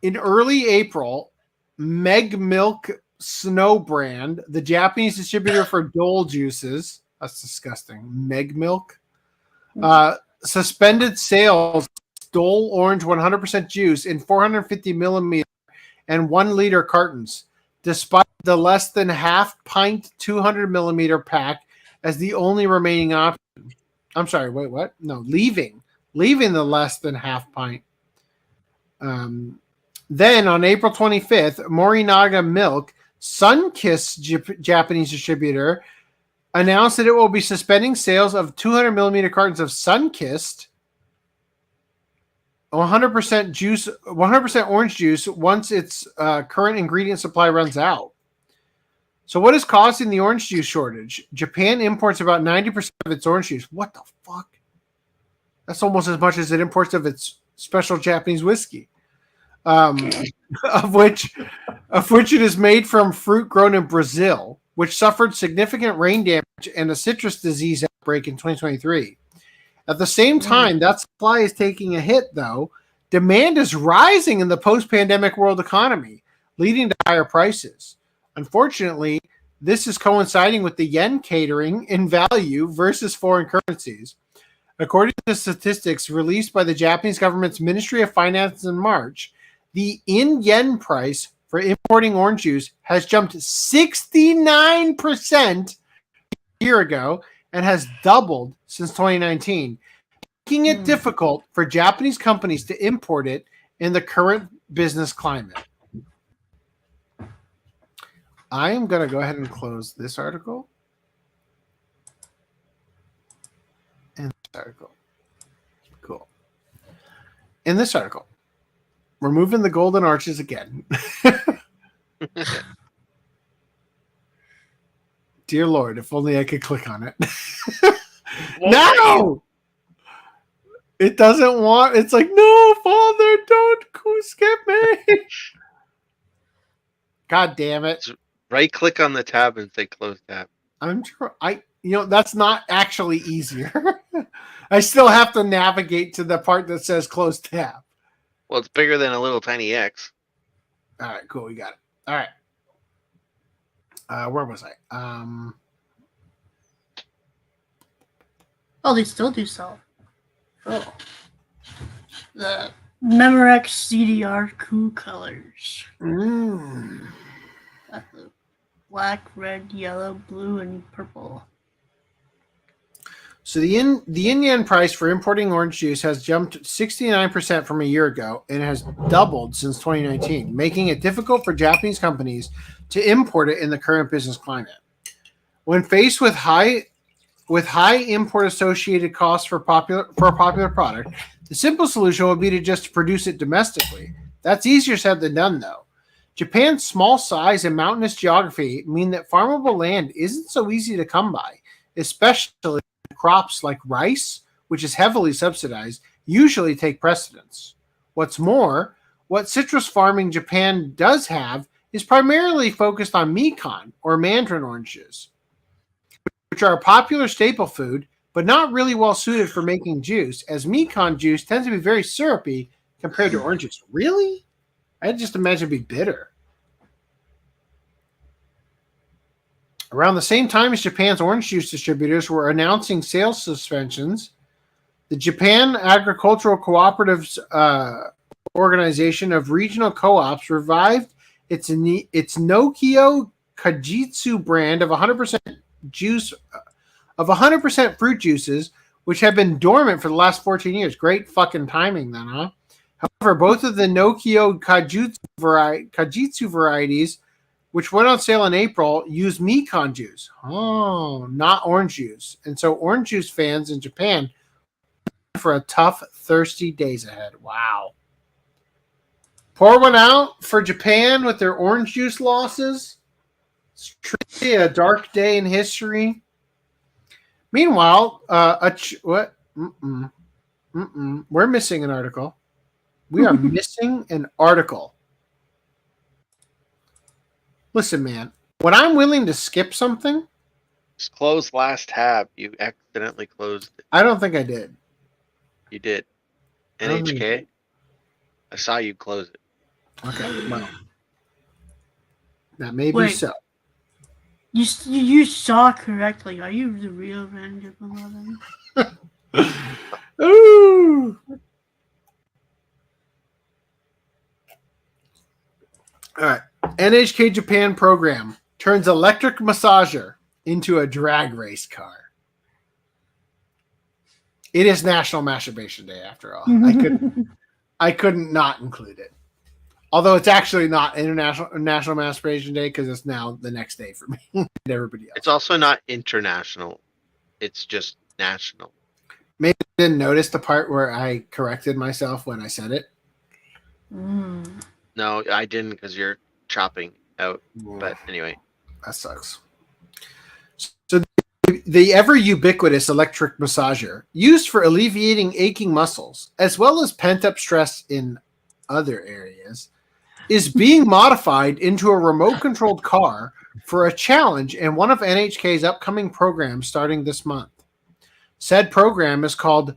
In early April, Meg Milk Snow brand, the Japanese distributor for Dole juices, that's disgusting, Meg Milk, suspended sales Dole Orange 100% juice in 450 millimeter and 1 liter cartons. despite the less than half pint 200 millimeter pack as the only remaining option. I'm sorry, wait, what? No, leaving the less than half pint. Then on April 25th, Morinaga Milk, Sunkist Japanese distributor, announced that it will be suspending sales of 200 millimeter cartons of Sunkist 100% juice, 100% orange juice once its current ingredient supply runs out. So what is causing the orange juice shortage? Japan imports about 90% of its orange juice. What the fuck? That's almost as much as it imports of its special Japanese whiskey, of which it is made from fruit grown in Brazil, which suffered significant rain damage and a citrus disease outbreak in 2023. At the same time, that supply is taking a hit, though. Demand is rising in the post-pandemic world economy, leading to higher prices. Unfortunately, this is coinciding with the yen catering in value versus foreign currencies. According to statistics released by the Japanese government's Ministry of Finance in March, the in-yen price for importing orange juice has jumped 69% a year ago and has doubled since 2019, making it difficult for Japanese companies to import it in the current business climate. I am going to go ahead and close this article. And this article. Cool. In this article, removing the golden arches again. Dear Lord, if only I could click on it. No! It doesn't want... It's like, no, Father, don't skip me. God damn it. Just right-click on the tab and say close tab. I'm sure... that's not actually easier. I still have to navigate to the part that says close tab. Well, it's bigger than a little tiny X. All right, cool. We got it. All right. Where was I? Oh, they still do sell. Oh. The Memorex CDR Cool Colors. Got the black, red, yellow, blue, and purple. So the yen price for importing orange juice has jumped 69% from a year ago and has doubled since 2019, making it difficult for Japanese companies to import it in the current business climate. When faced with high import associated costs for a popular product, the simple solution would be to just produce it domestically. That's easier said than done, though. Japan's small size and mountainous geography mean that farmable land isn't so easy to come by, especially crops like rice, which is heavily subsidized, usually take precedence. What's more, what citrus farming Japan does have is primarily focused on Mikan or mandarin oranges, which are a popular staple food, but not really well suited for making juice, as Mikan juice tends to be very syrupy compared to orange juice. Really? I just imagine it'd be bitter. Around the same time as Japan's orange juice distributors were announcing sales suspensions, the Japan Agricultural Cooperatives Organization of Regional Co-ops revived its Nokio Kajitsu brand of 100% juice of 100% fruit juices, which have been dormant for the last 14 years. Great fucking timing, then, huh? However, both of the Nokio Kajitsu varieties, which went on sale in April, use Mikan juice. Oh, not orange juice. And so orange juice fans in Japan for a tough, thirsty days ahead. Wow. Pour one out for Japan with their orange juice losses. It's truly a dark day in history. Meanwhile, what? We're missing an article. We are missing an article. Listen, man, when I'm willing to skip something... Just close last tab. You accidentally closed it. I don't think I did. You did. NHK? I saw you close it. Okay, well. That may be so. You saw correctly. Are you the real Ranger 11? Ooh! All right. NHK Japan program turns electric massager into a drag race car. It is National Masturbation Day, after all. I couldn't not include it. Although it's actually not National Masturbation Day because it's now the next day for me and everybody else. It's also not international. It's just national. Maybe you didn't notice the part where I corrected myself when I said it. No, I didn't because you're chopping out. But anyway. That sucks. So the ever ubiquitous electric massager, used for alleviating aching muscles, as well as pent-up stress in other areas, is being modified into a remote-controlled car for a challenge in one of NHK's upcoming programs starting this month. Said program is called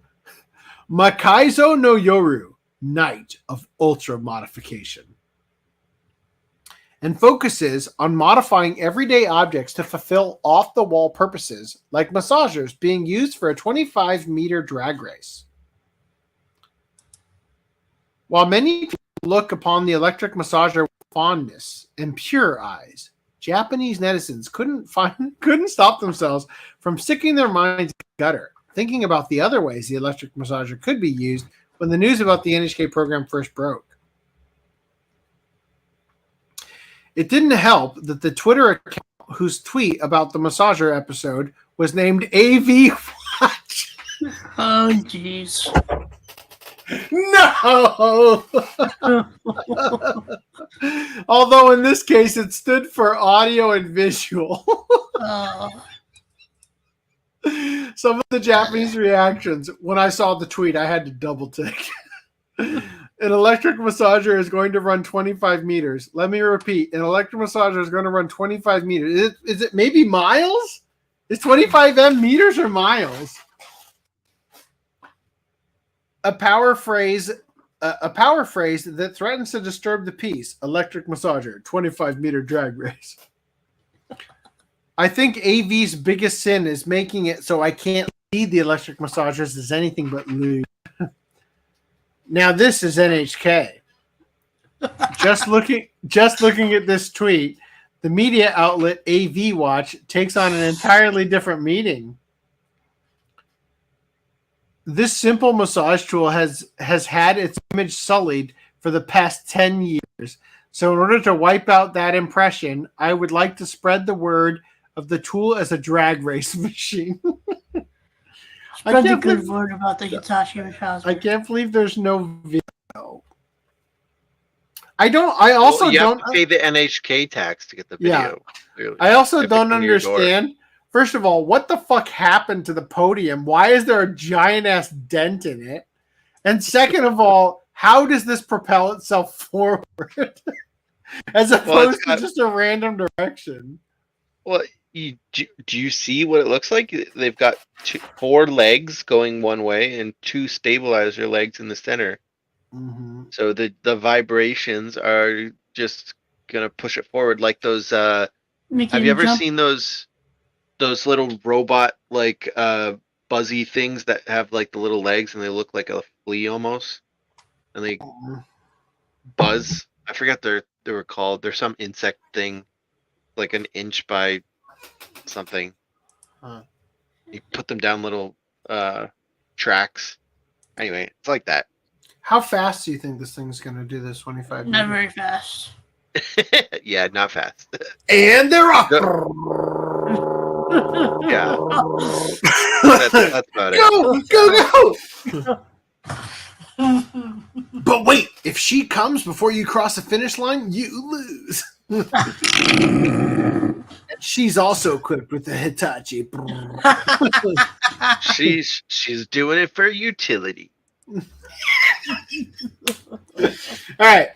Makaizo no Yoru, Night of Ultra Modification, and focuses on modifying everyday objects to fulfill off-the-wall purposes, like massagers being used for a 25-meter drag race. While many people look upon the electric massager with fondness and pure eyes, Japanese netizens couldn't stop themselves from sticking their minds in the gutter, thinking about the other ways the electric massager could be used when the news about the NHK program first broke. It didn't help that the Twitter account whose tweet about the massager episode was named AV Watch. Oh, jeez. No! Although in this case it stood for audio and visual. Some of the Japanese reactions when I saw the tweet, I had to double tick. An electric massager is going to run 25 meters. Let me repeat. An electric massager is going to run 25 meters. Is it maybe miles? Is 25 meters or miles? A power phrase that threatens to disturb the peace. Electric massager, 25-meter drag race. I think AV's biggest sin is making it so I can't see the electric massagers as anything but lewd. Now this is NHK. Just looking at this tweet, the media outlet AV Watch takes on an entirely different meaning. This simple massage tool has had its image sullied for the past 10 years. So in order to wipe out that impression, I would like to spread the word of the tool as a drag race machine. Spread the good word about the Hitachi massager. I can't believe there's no video. I also you don't have to pay the NHK tax to get the video. Yeah. I also don't understand. First of all, what the fuck happened to the podium? Why is there a giant ass dent in it? And second of all, how does this propel itself forward as opposed to just a random direction? Well, do you see what it looks like? They've got 4 legs going one way and 2 stabilizer legs in the center. Mm-hmm. So the vibrations are just gonna push it forward, like those. Have you ever seen those little robot like buzzy things that have like the little legs and they look like a flea almost, and they buzz? I forgot they were called. There's some insect thing, like an inch by something. You put them down little tracks. Anyway, it's like that. How fast do you think this thing's going to do this 25 Not very fast. Yeah, not fast. And they're up. Yeah. That's about it. Go! But wait, if she comes before you cross the finish line, you lose. She's also equipped with the Hitachi. She's doing it for utility. All right.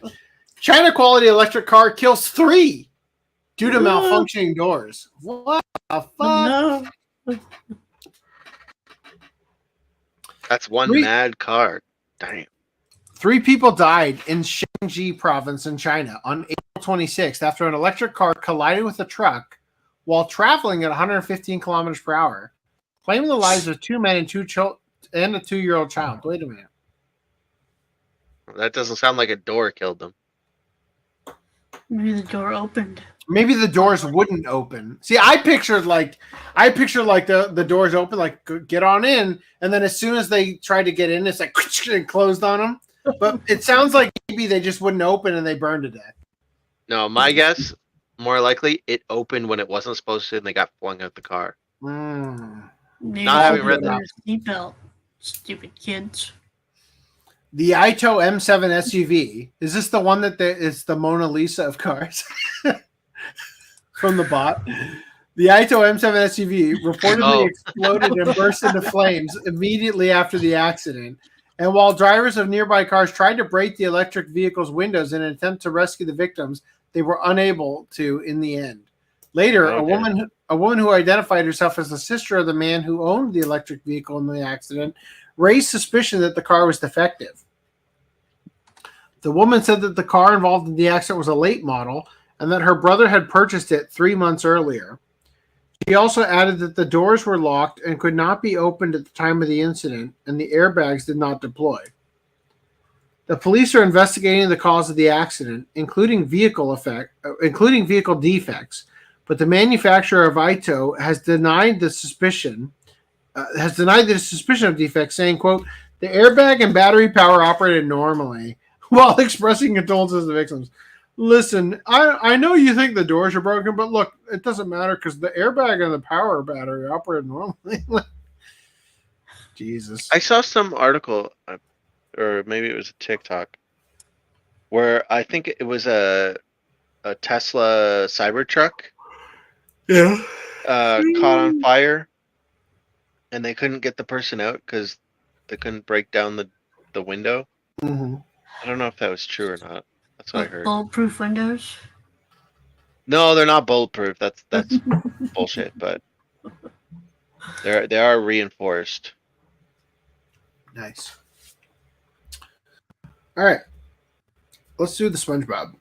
China quality electric car kills 3 due to malfunctioning doors. What the fuck? No. That's one mad car. Damn. 3 people died in Shanxi province in China on April 26th after an electric car collided with a truck while traveling at 115 kilometers per hour, claiming the lives of 2 men and a 2-year-old child. Wait a minute. That doesn't sound like a door killed them. Maybe the door opened. Maybe the doors wouldn't open. See, I pictured like the doors open, like get on in, and then as soon as they tried to get in, it's like and closed on them. But it sounds like maybe they just wouldn't open and they burned to death. No, my guess, more likely, it opened when it wasn't supposed to, and they got flung out the car. Maybe Not having read that. Seatbelt. Stupid kids. The Ito M7 SUV, is this the one that is the Mona Lisa of cars? From the bot. The Ito M7 SUV reportedly exploded and burst into flames immediately after the accident. And while drivers of nearby cars tried to break the electric vehicle's windows in an attempt to rescue the victims, they were unable to in the end. Later, a woman who identified herself as the sister of the man who owned the electric vehicle in the accident raised suspicion that the car was defective. The woman said that the car involved in the accident was a late model and that her brother had purchased it 3 months earlier. She also added that the doors were locked and could not be opened at the time of the incident, and the airbags did not deploy. The police are investigating the cause of the accident, including vehicle defects, but the manufacturer of Ito has denied the suspicion of defects, saying, quote, "The airbag and battery power operated normally," while expressing condolences to the victims. Listen, I know you think the doors are broken, but look, it doesn't matter because the airbag and the power battery operate normally. Jesus. I saw some article, or maybe it was a TikTok, where I think it was a Tesla Cybertruck. Yeah. Caught on fire, and they couldn't get the person out because they couldn't break down the window. Mm-hmm. I don't know if that was true or not. That's what I heard. Bulletproof windows? No, they're not bulletproof. That's bullshit. But they are reinforced. Nice. All right, let's do the SpongeBob.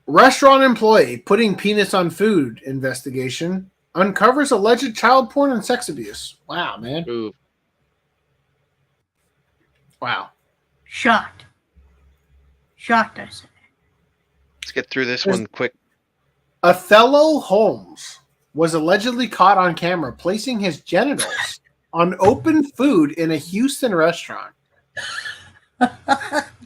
Restaurant employee putting penis on food investigation uncovers alleged child porn and sex abuse. Wow, man. Ooh. Wow. Shocked, I say. Let's get through this one quick. Othello Holmes was allegedly caught on camera placing his genitals on open food in a Houston restaurant.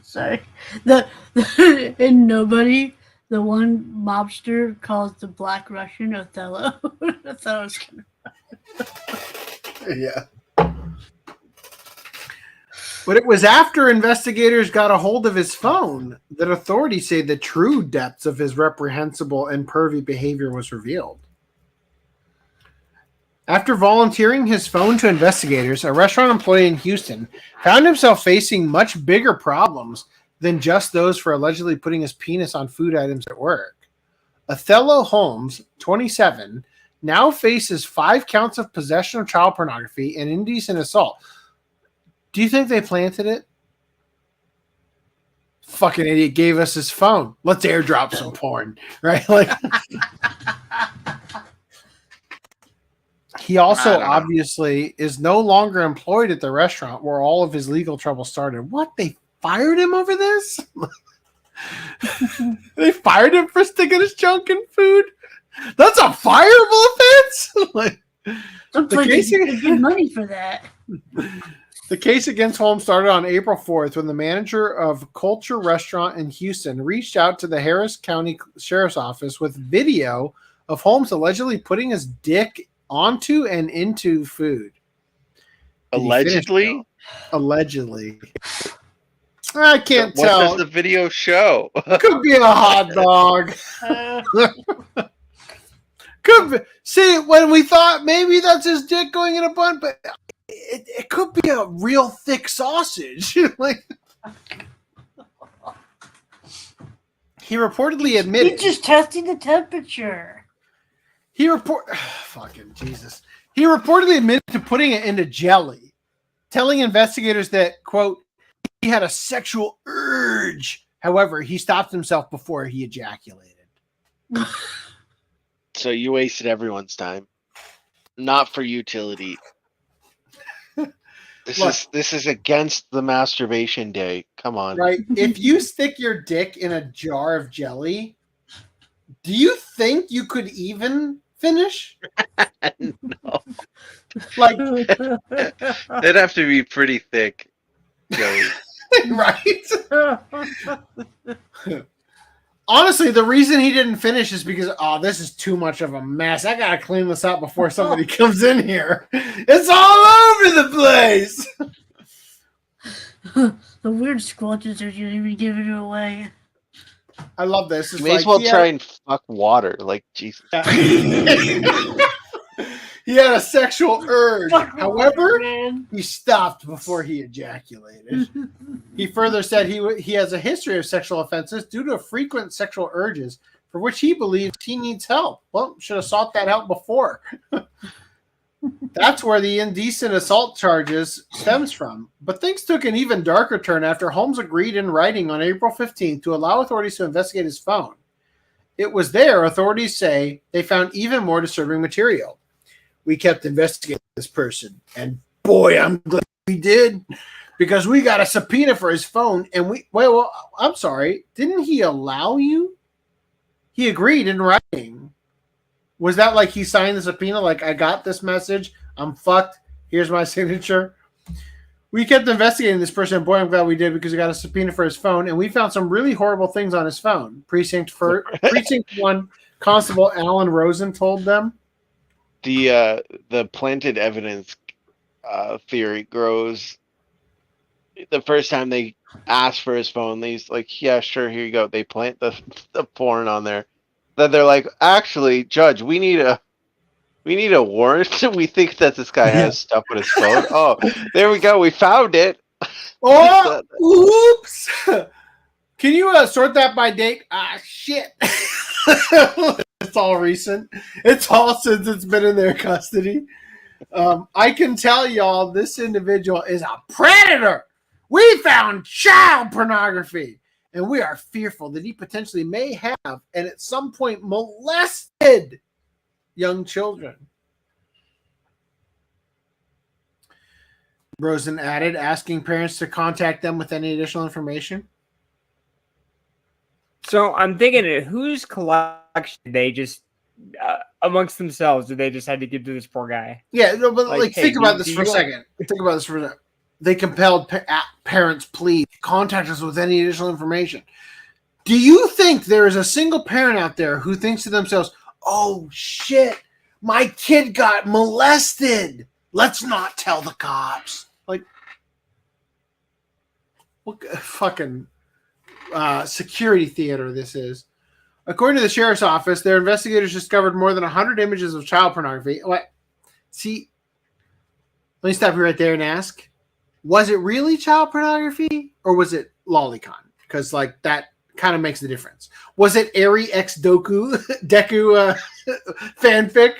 Sorry. And nobody, the one mobster calls the Black Russian Othello. I thought it was kind of... Yeah. But it was after investigators got a hold of his phone that authorities say the true depths of his reprehensible and pervy behavior was revealed. After volunteering his phone to investigators, a restaurant employee in Houston found himself facing much bigger problems than just those for allegedly putting his penis on food items at work. Othello Holmes, 27, now faces 5 counts of possession of child pornography and indecent assault. Do you think they planted it? Fucking idiot gave us his phone. Let's airdrop some porn, right? Like, he also obviously is no longer employed at the restaurant where all of his legal trouble started. What? They fired him over this? They fired him for sticking his junk in food? That's a fireable offense? Like, the case get money for that. The case against Holmes started on April 4th when the manager of Culture Restaurant in Houston reached out to the Harris County Sheriff's Office with video of Holmes allegedly putting his dick onto and into food. Allegedly? Allegedly. I can't tell. What does the video show? Could be a hot dog. Could be. See, when we thought maybe that's his dick going in a bun, but it could be a real thick sausage. Like, he reportedly admitted. He's just testing the temperature. Fucking Jesus. He reportedly admitted to putting it into jelly, telling investigators that, quote, he had a sexual urge. However, he stopped himself before he ejaculated. So you wasted everyone's time. Not for utility. This is against the masturbation day. Come on. Right. If you stick your dick in a jar of jelly, do you think you could even finish? No. Like It'd have to be pretty thick, jelly. Right? Honestly, the reason he didn't finish is because, this is too much of a mess. I gotta clean this up before somebody comes in here. It's all over the place. The weird squelches are even giving it away. I love this. You may as well try and fuck water. Like, Jesus. He had a sexual urge. However, he stopped before he ejaculated. He further said he has a history of sexual offenses due to frequent sexual urges for which he believes he needs help. Well, should have sought that help before. That's where the indecent assault charges stems from. But things took an even darker turn after Holmes agreed in writing on April 15th to allow authorities to investigate his phone. It was there, authorities say, they found even more disturbing material. We kept investigating this person, and boy, I'm glad we did, because we got a subpoena for his phone, and well, I'm sorry, didn't he allow you? He agreed in writing. Was that like he signed the subpoena, like, I got this message, I'm fucked, here's my signature? We kept investigating this person, and boy, I'm glad we did, because we got a subpoena for his phone, and we found some really horrible things on his phone. Precinct 1 Constable Alan Rosen told them. The planted evidence theory grows. The first time they asked for his phone, he's like, yeah, sure, here you go. They plant the porn on there. Then they're like, actually, Judge, we need a warrant. We think that this guy has stuff with his phone. Oh, there we go. We found it. Oh, oops. Can you sort that by date? Shit. It's all recent. It's all since it's been in their custody. I can tell y'all this individual is a predator. We found child pornography, and we are fearful that he potentially may have and at some point molested young children. Rosen added, asking parents to contact them with any additional information. So I'm thinking, whose collection did they just amongst themselves did they decide to give to this poor guy? Yeah, no, but Like, hey, think about this for a second. They compelled parents, please contact us with any additional information. Do you think there is a single parent out there who thinks to themselves, "Oh shit, my kid got molested. Let's not tell the cops." Like, what fucking security theater this is. According to the sheriff's office, their investigators discovered more than 100 images of child pornography. What? See, let me stop you right there and ask, was it really child pornography or was it lolicon? Because like that kind of makes the difference. Was it Eri X Deku fanfic?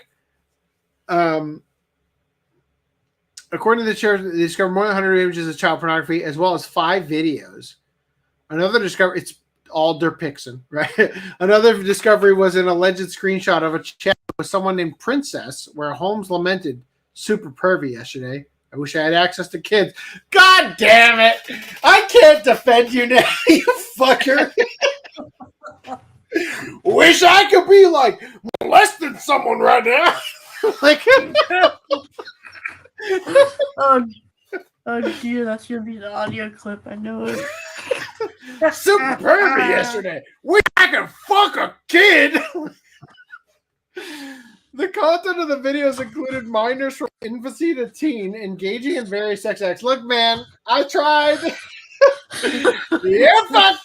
According to the sheriff, they discovered more than 100 images of child pornography as well as 5 videos. Another discovery, it's all Derpixen, right? Another discovery was an alleged screenshot of a chat with someone named Princess, where Holmes lamented, super pervy yesterday. I wish I had access to kids. God damn it! I can't defend you now, you fucker. Wish I could be like molesting someone right now. Like, oh dear, that's gonna be the audio clip. I know it. Super pervy yesterday. Wish I could fuck a kid. The content of the videos included minors from infancy to teen engaging in various sex acts. Look, man, I tried. Yeah, fuck.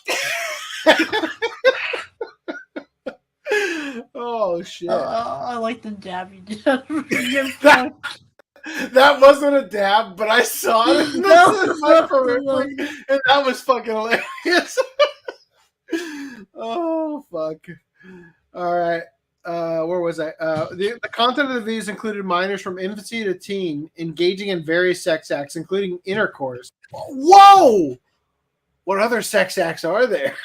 Oh shit! I like the dab you did. That wasn't a dab, but I saw it in my periphery, and that was fucking hilarious. Oh fuck! All right, where was I? The content of these included minors from infancy to teen engaging in various sex acts, including intercourse. Whoa! What other sex acts are there?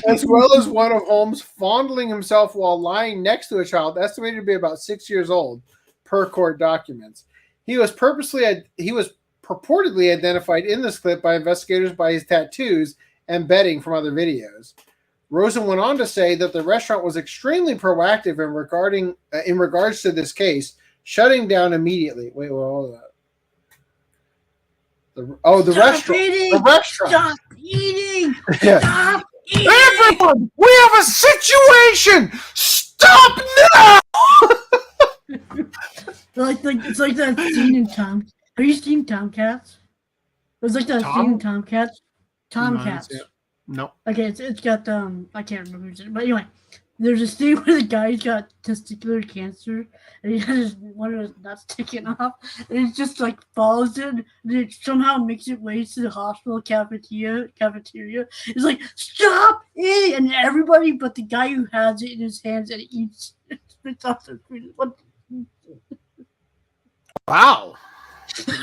As well as one of Holmes fondling himself while lying next to a child estimated to be about 6 years old. per court documents. He was purportedly identified in this clip by investigators by his tattoos and bedding from other videos. Rosen went on to say that the restaurant was extremely proactive in regards to this case, shutting down immediately. Wait, hold on. The restaurant. Eating. The restaurant. Stop eating. Yeah. Stop eating. Everyone, we have a situation. Stop now. It's like that scene in Tom. Have you seen Tomcats? It was like that scene in Tomcats. Tomcats. No. Okay, it's got I can't remember who's in it, but anyway, there's a scene where the guy's got testicular cancer and he has one of his nuts taken off, and it just like falls in, and it somehow makes its way to the hospital cafeteria. It's like, stop eating, and everybody but the guy who has it in his hands and eats spits off the food. What? Wow.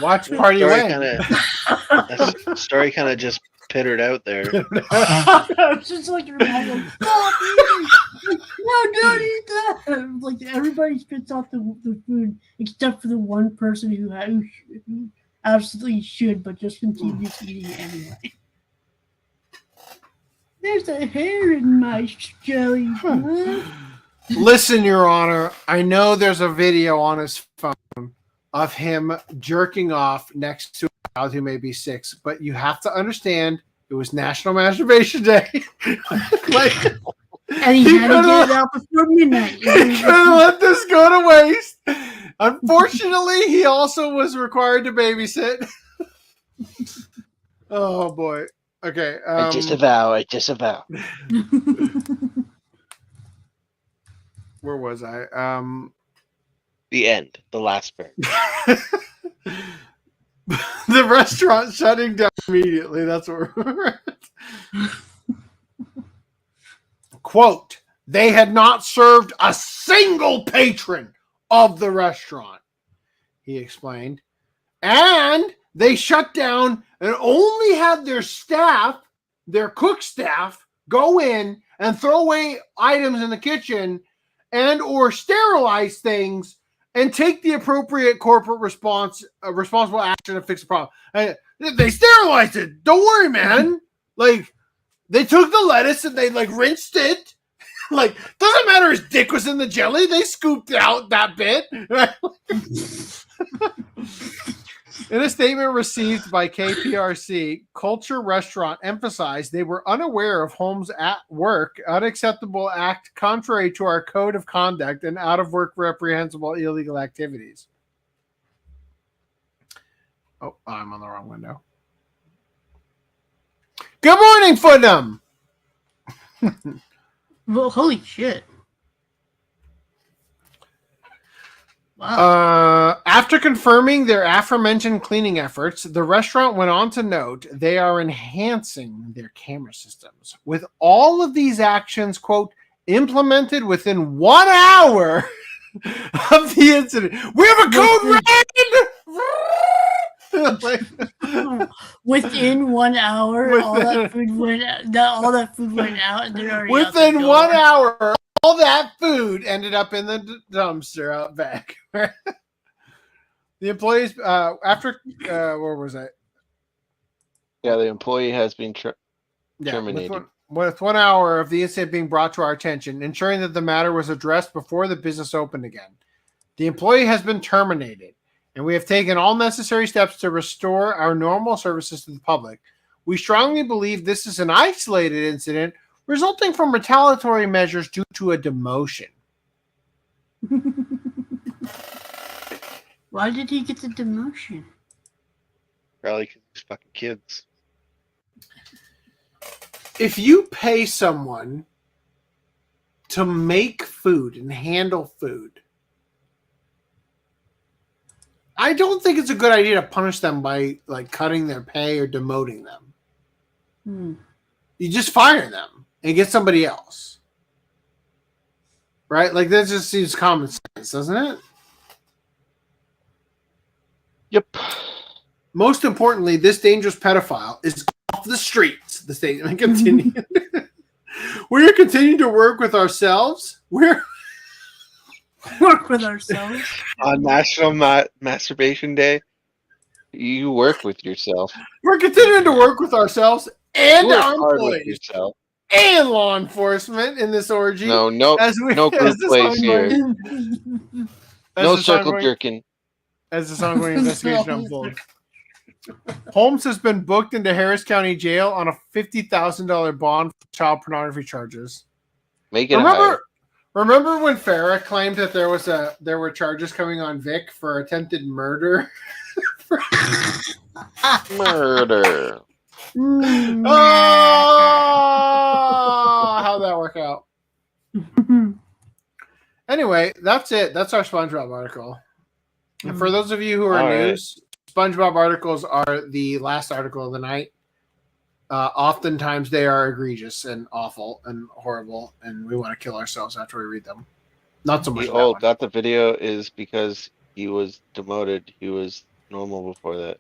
Watch party win. That story kind of just pittered out there. It's just like your mom goes, stop eating! Like, no, don't eat that! Like everybody spits out the food except for the one person who absolutely should, but just continues eating it anyway. There's a hair in my jelly. Huh? Listen, Your Honor, I know there's a video on his phone of him jerking off next to a child who may be 6, but you have to understand it was National Masturbation Day. And he had to get it out before midnight. He couldn't let this go to waste. Unfortunately, he also was required to babysit. Oh boy. Okay. I disavow. Where was I? The end. The last part. The restaurant shutting down immediately. That's what we're at. Quote, they had not served a single patron of the restaurant, he explained. And they shut down and only had their staff, their cook staff, go in and throw away items in the kitchen and or sterilize things and take the appropriate corporate responsible action to fix the problem. And they sterilized it. Don't worry, man. Like, they took the lettuce and they like rinsed it. Like, doesn't matter his dick was in the jelly. They scooped out that bit. In a statement received by KPRC, Culture Restaurant emphasized they were unaware of Holmes' at work unacceptable act contrary to our code of conduct and out of work reprehensible illegal activities. Oh, I'm on the wrong window. Good morning, Footnum. Well, holy shit. Wow. After confirming their aforementioned cleaning efforts, the restaurant went on to note they are enhancing their camera systems. With all of these actions, quote, implemented within 1 hour of the incident. We have a code red! Within 1 hour, all that food went out, and they're already within 1 hour. All that food ended up in the dumpster out back. The employees, after, where was I? Yeah, the employee has been terminated. With 1 hour of the incident being brought to our attention, ensuring that the matter was addressed before the business opened again. The employee has been terminated, and we have taken all necessary steps to restore our normal services to the public. We strongly believe this is an isolated incident resulting from retaliatory measures due to a demotion. Why did he get the demotion? Probably because he's fucking kids. If you pay someone to make food and handle food, I don't think it's a good idea to punish them by like cutting their pay or demoting them. You just fire them and get somebody else. Right? Like, that just seems common sense, doesn't it? Yep. Most importantly, this dangerous pedophile is off the streets. The statement continued. We are continuing to work with ourselves. Work with ourselves. On National Masturbation Day, you work with yourself. We're continuing to work with ourselves and Work our hard with employees yourself. and law enforcement in this orgy. No group plays here. No circle jerking. As this ongoing investigation unfolds. Holmes has been booked into Harris County Jail on a $50,000 bond for child pornography charges. Make it higher. Remember when Farrah claimed that there were charges coming on Vic for attempted murder? Murder. Oh, how'd that work out? Anyway, that's it. That's our SpongeBob article. And for those of you who are news, SpongeBob articles are the last article of the night. Oftentimes they are egregious and awful and horrible, and we want to kill ourselves after we read them. Not so much. Got the video is because he was demoted. He was normal before that.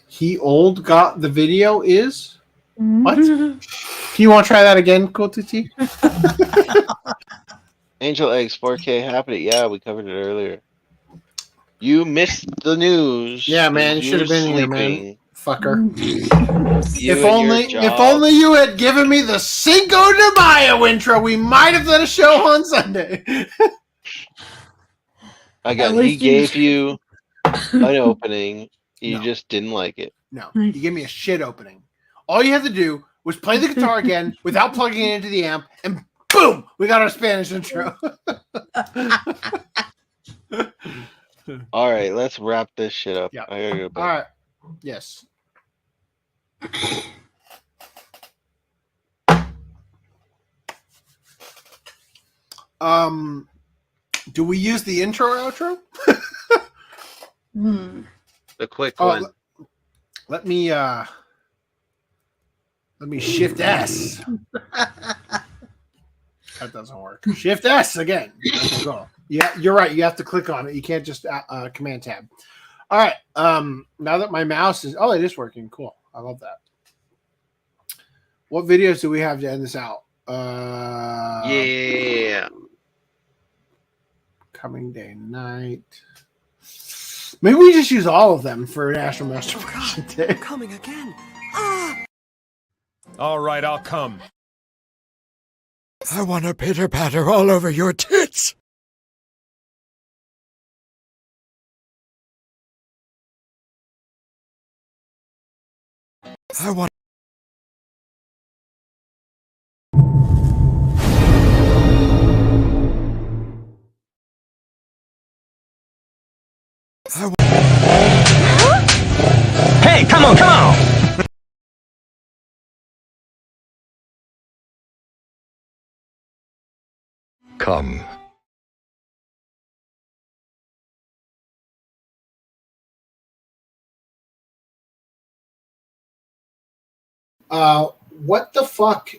He old got the video is what? You want to try that again, Kotuti? Angel Eggs 4K happening. Yeah, we covered it earlier. You missed the news. Yeah, man, you should have been here, man. Fucker. If only you had given me the Cinco de Mayo intro, we might have done a show on Sunday. He gave you an opening. You just didn't like it. No, you gave me a shit opening. All you had to do was play the guitar again without plugging it into the amp, and boom, we got our Spanish intro. All right, let's wrap this shit up. Yeah. I gotta go back. All right. Yes. Do we use the intro outro? The quick one. Let me shift S. That doesn't work. Shift S again. Okay, go. Yeah, you're right. You have to click on it. You can't just command tab. All right. Now that my mouse is it is working. Cool. I love that. What videos do we have to end this out? Yeah. Coming day night. Maybe we just use all of them for National Masturbation Day. Coming again. All right, I'll come. I want to pitter patter all over your tits. I want. Hey, come on, come on! Come. What the fuck?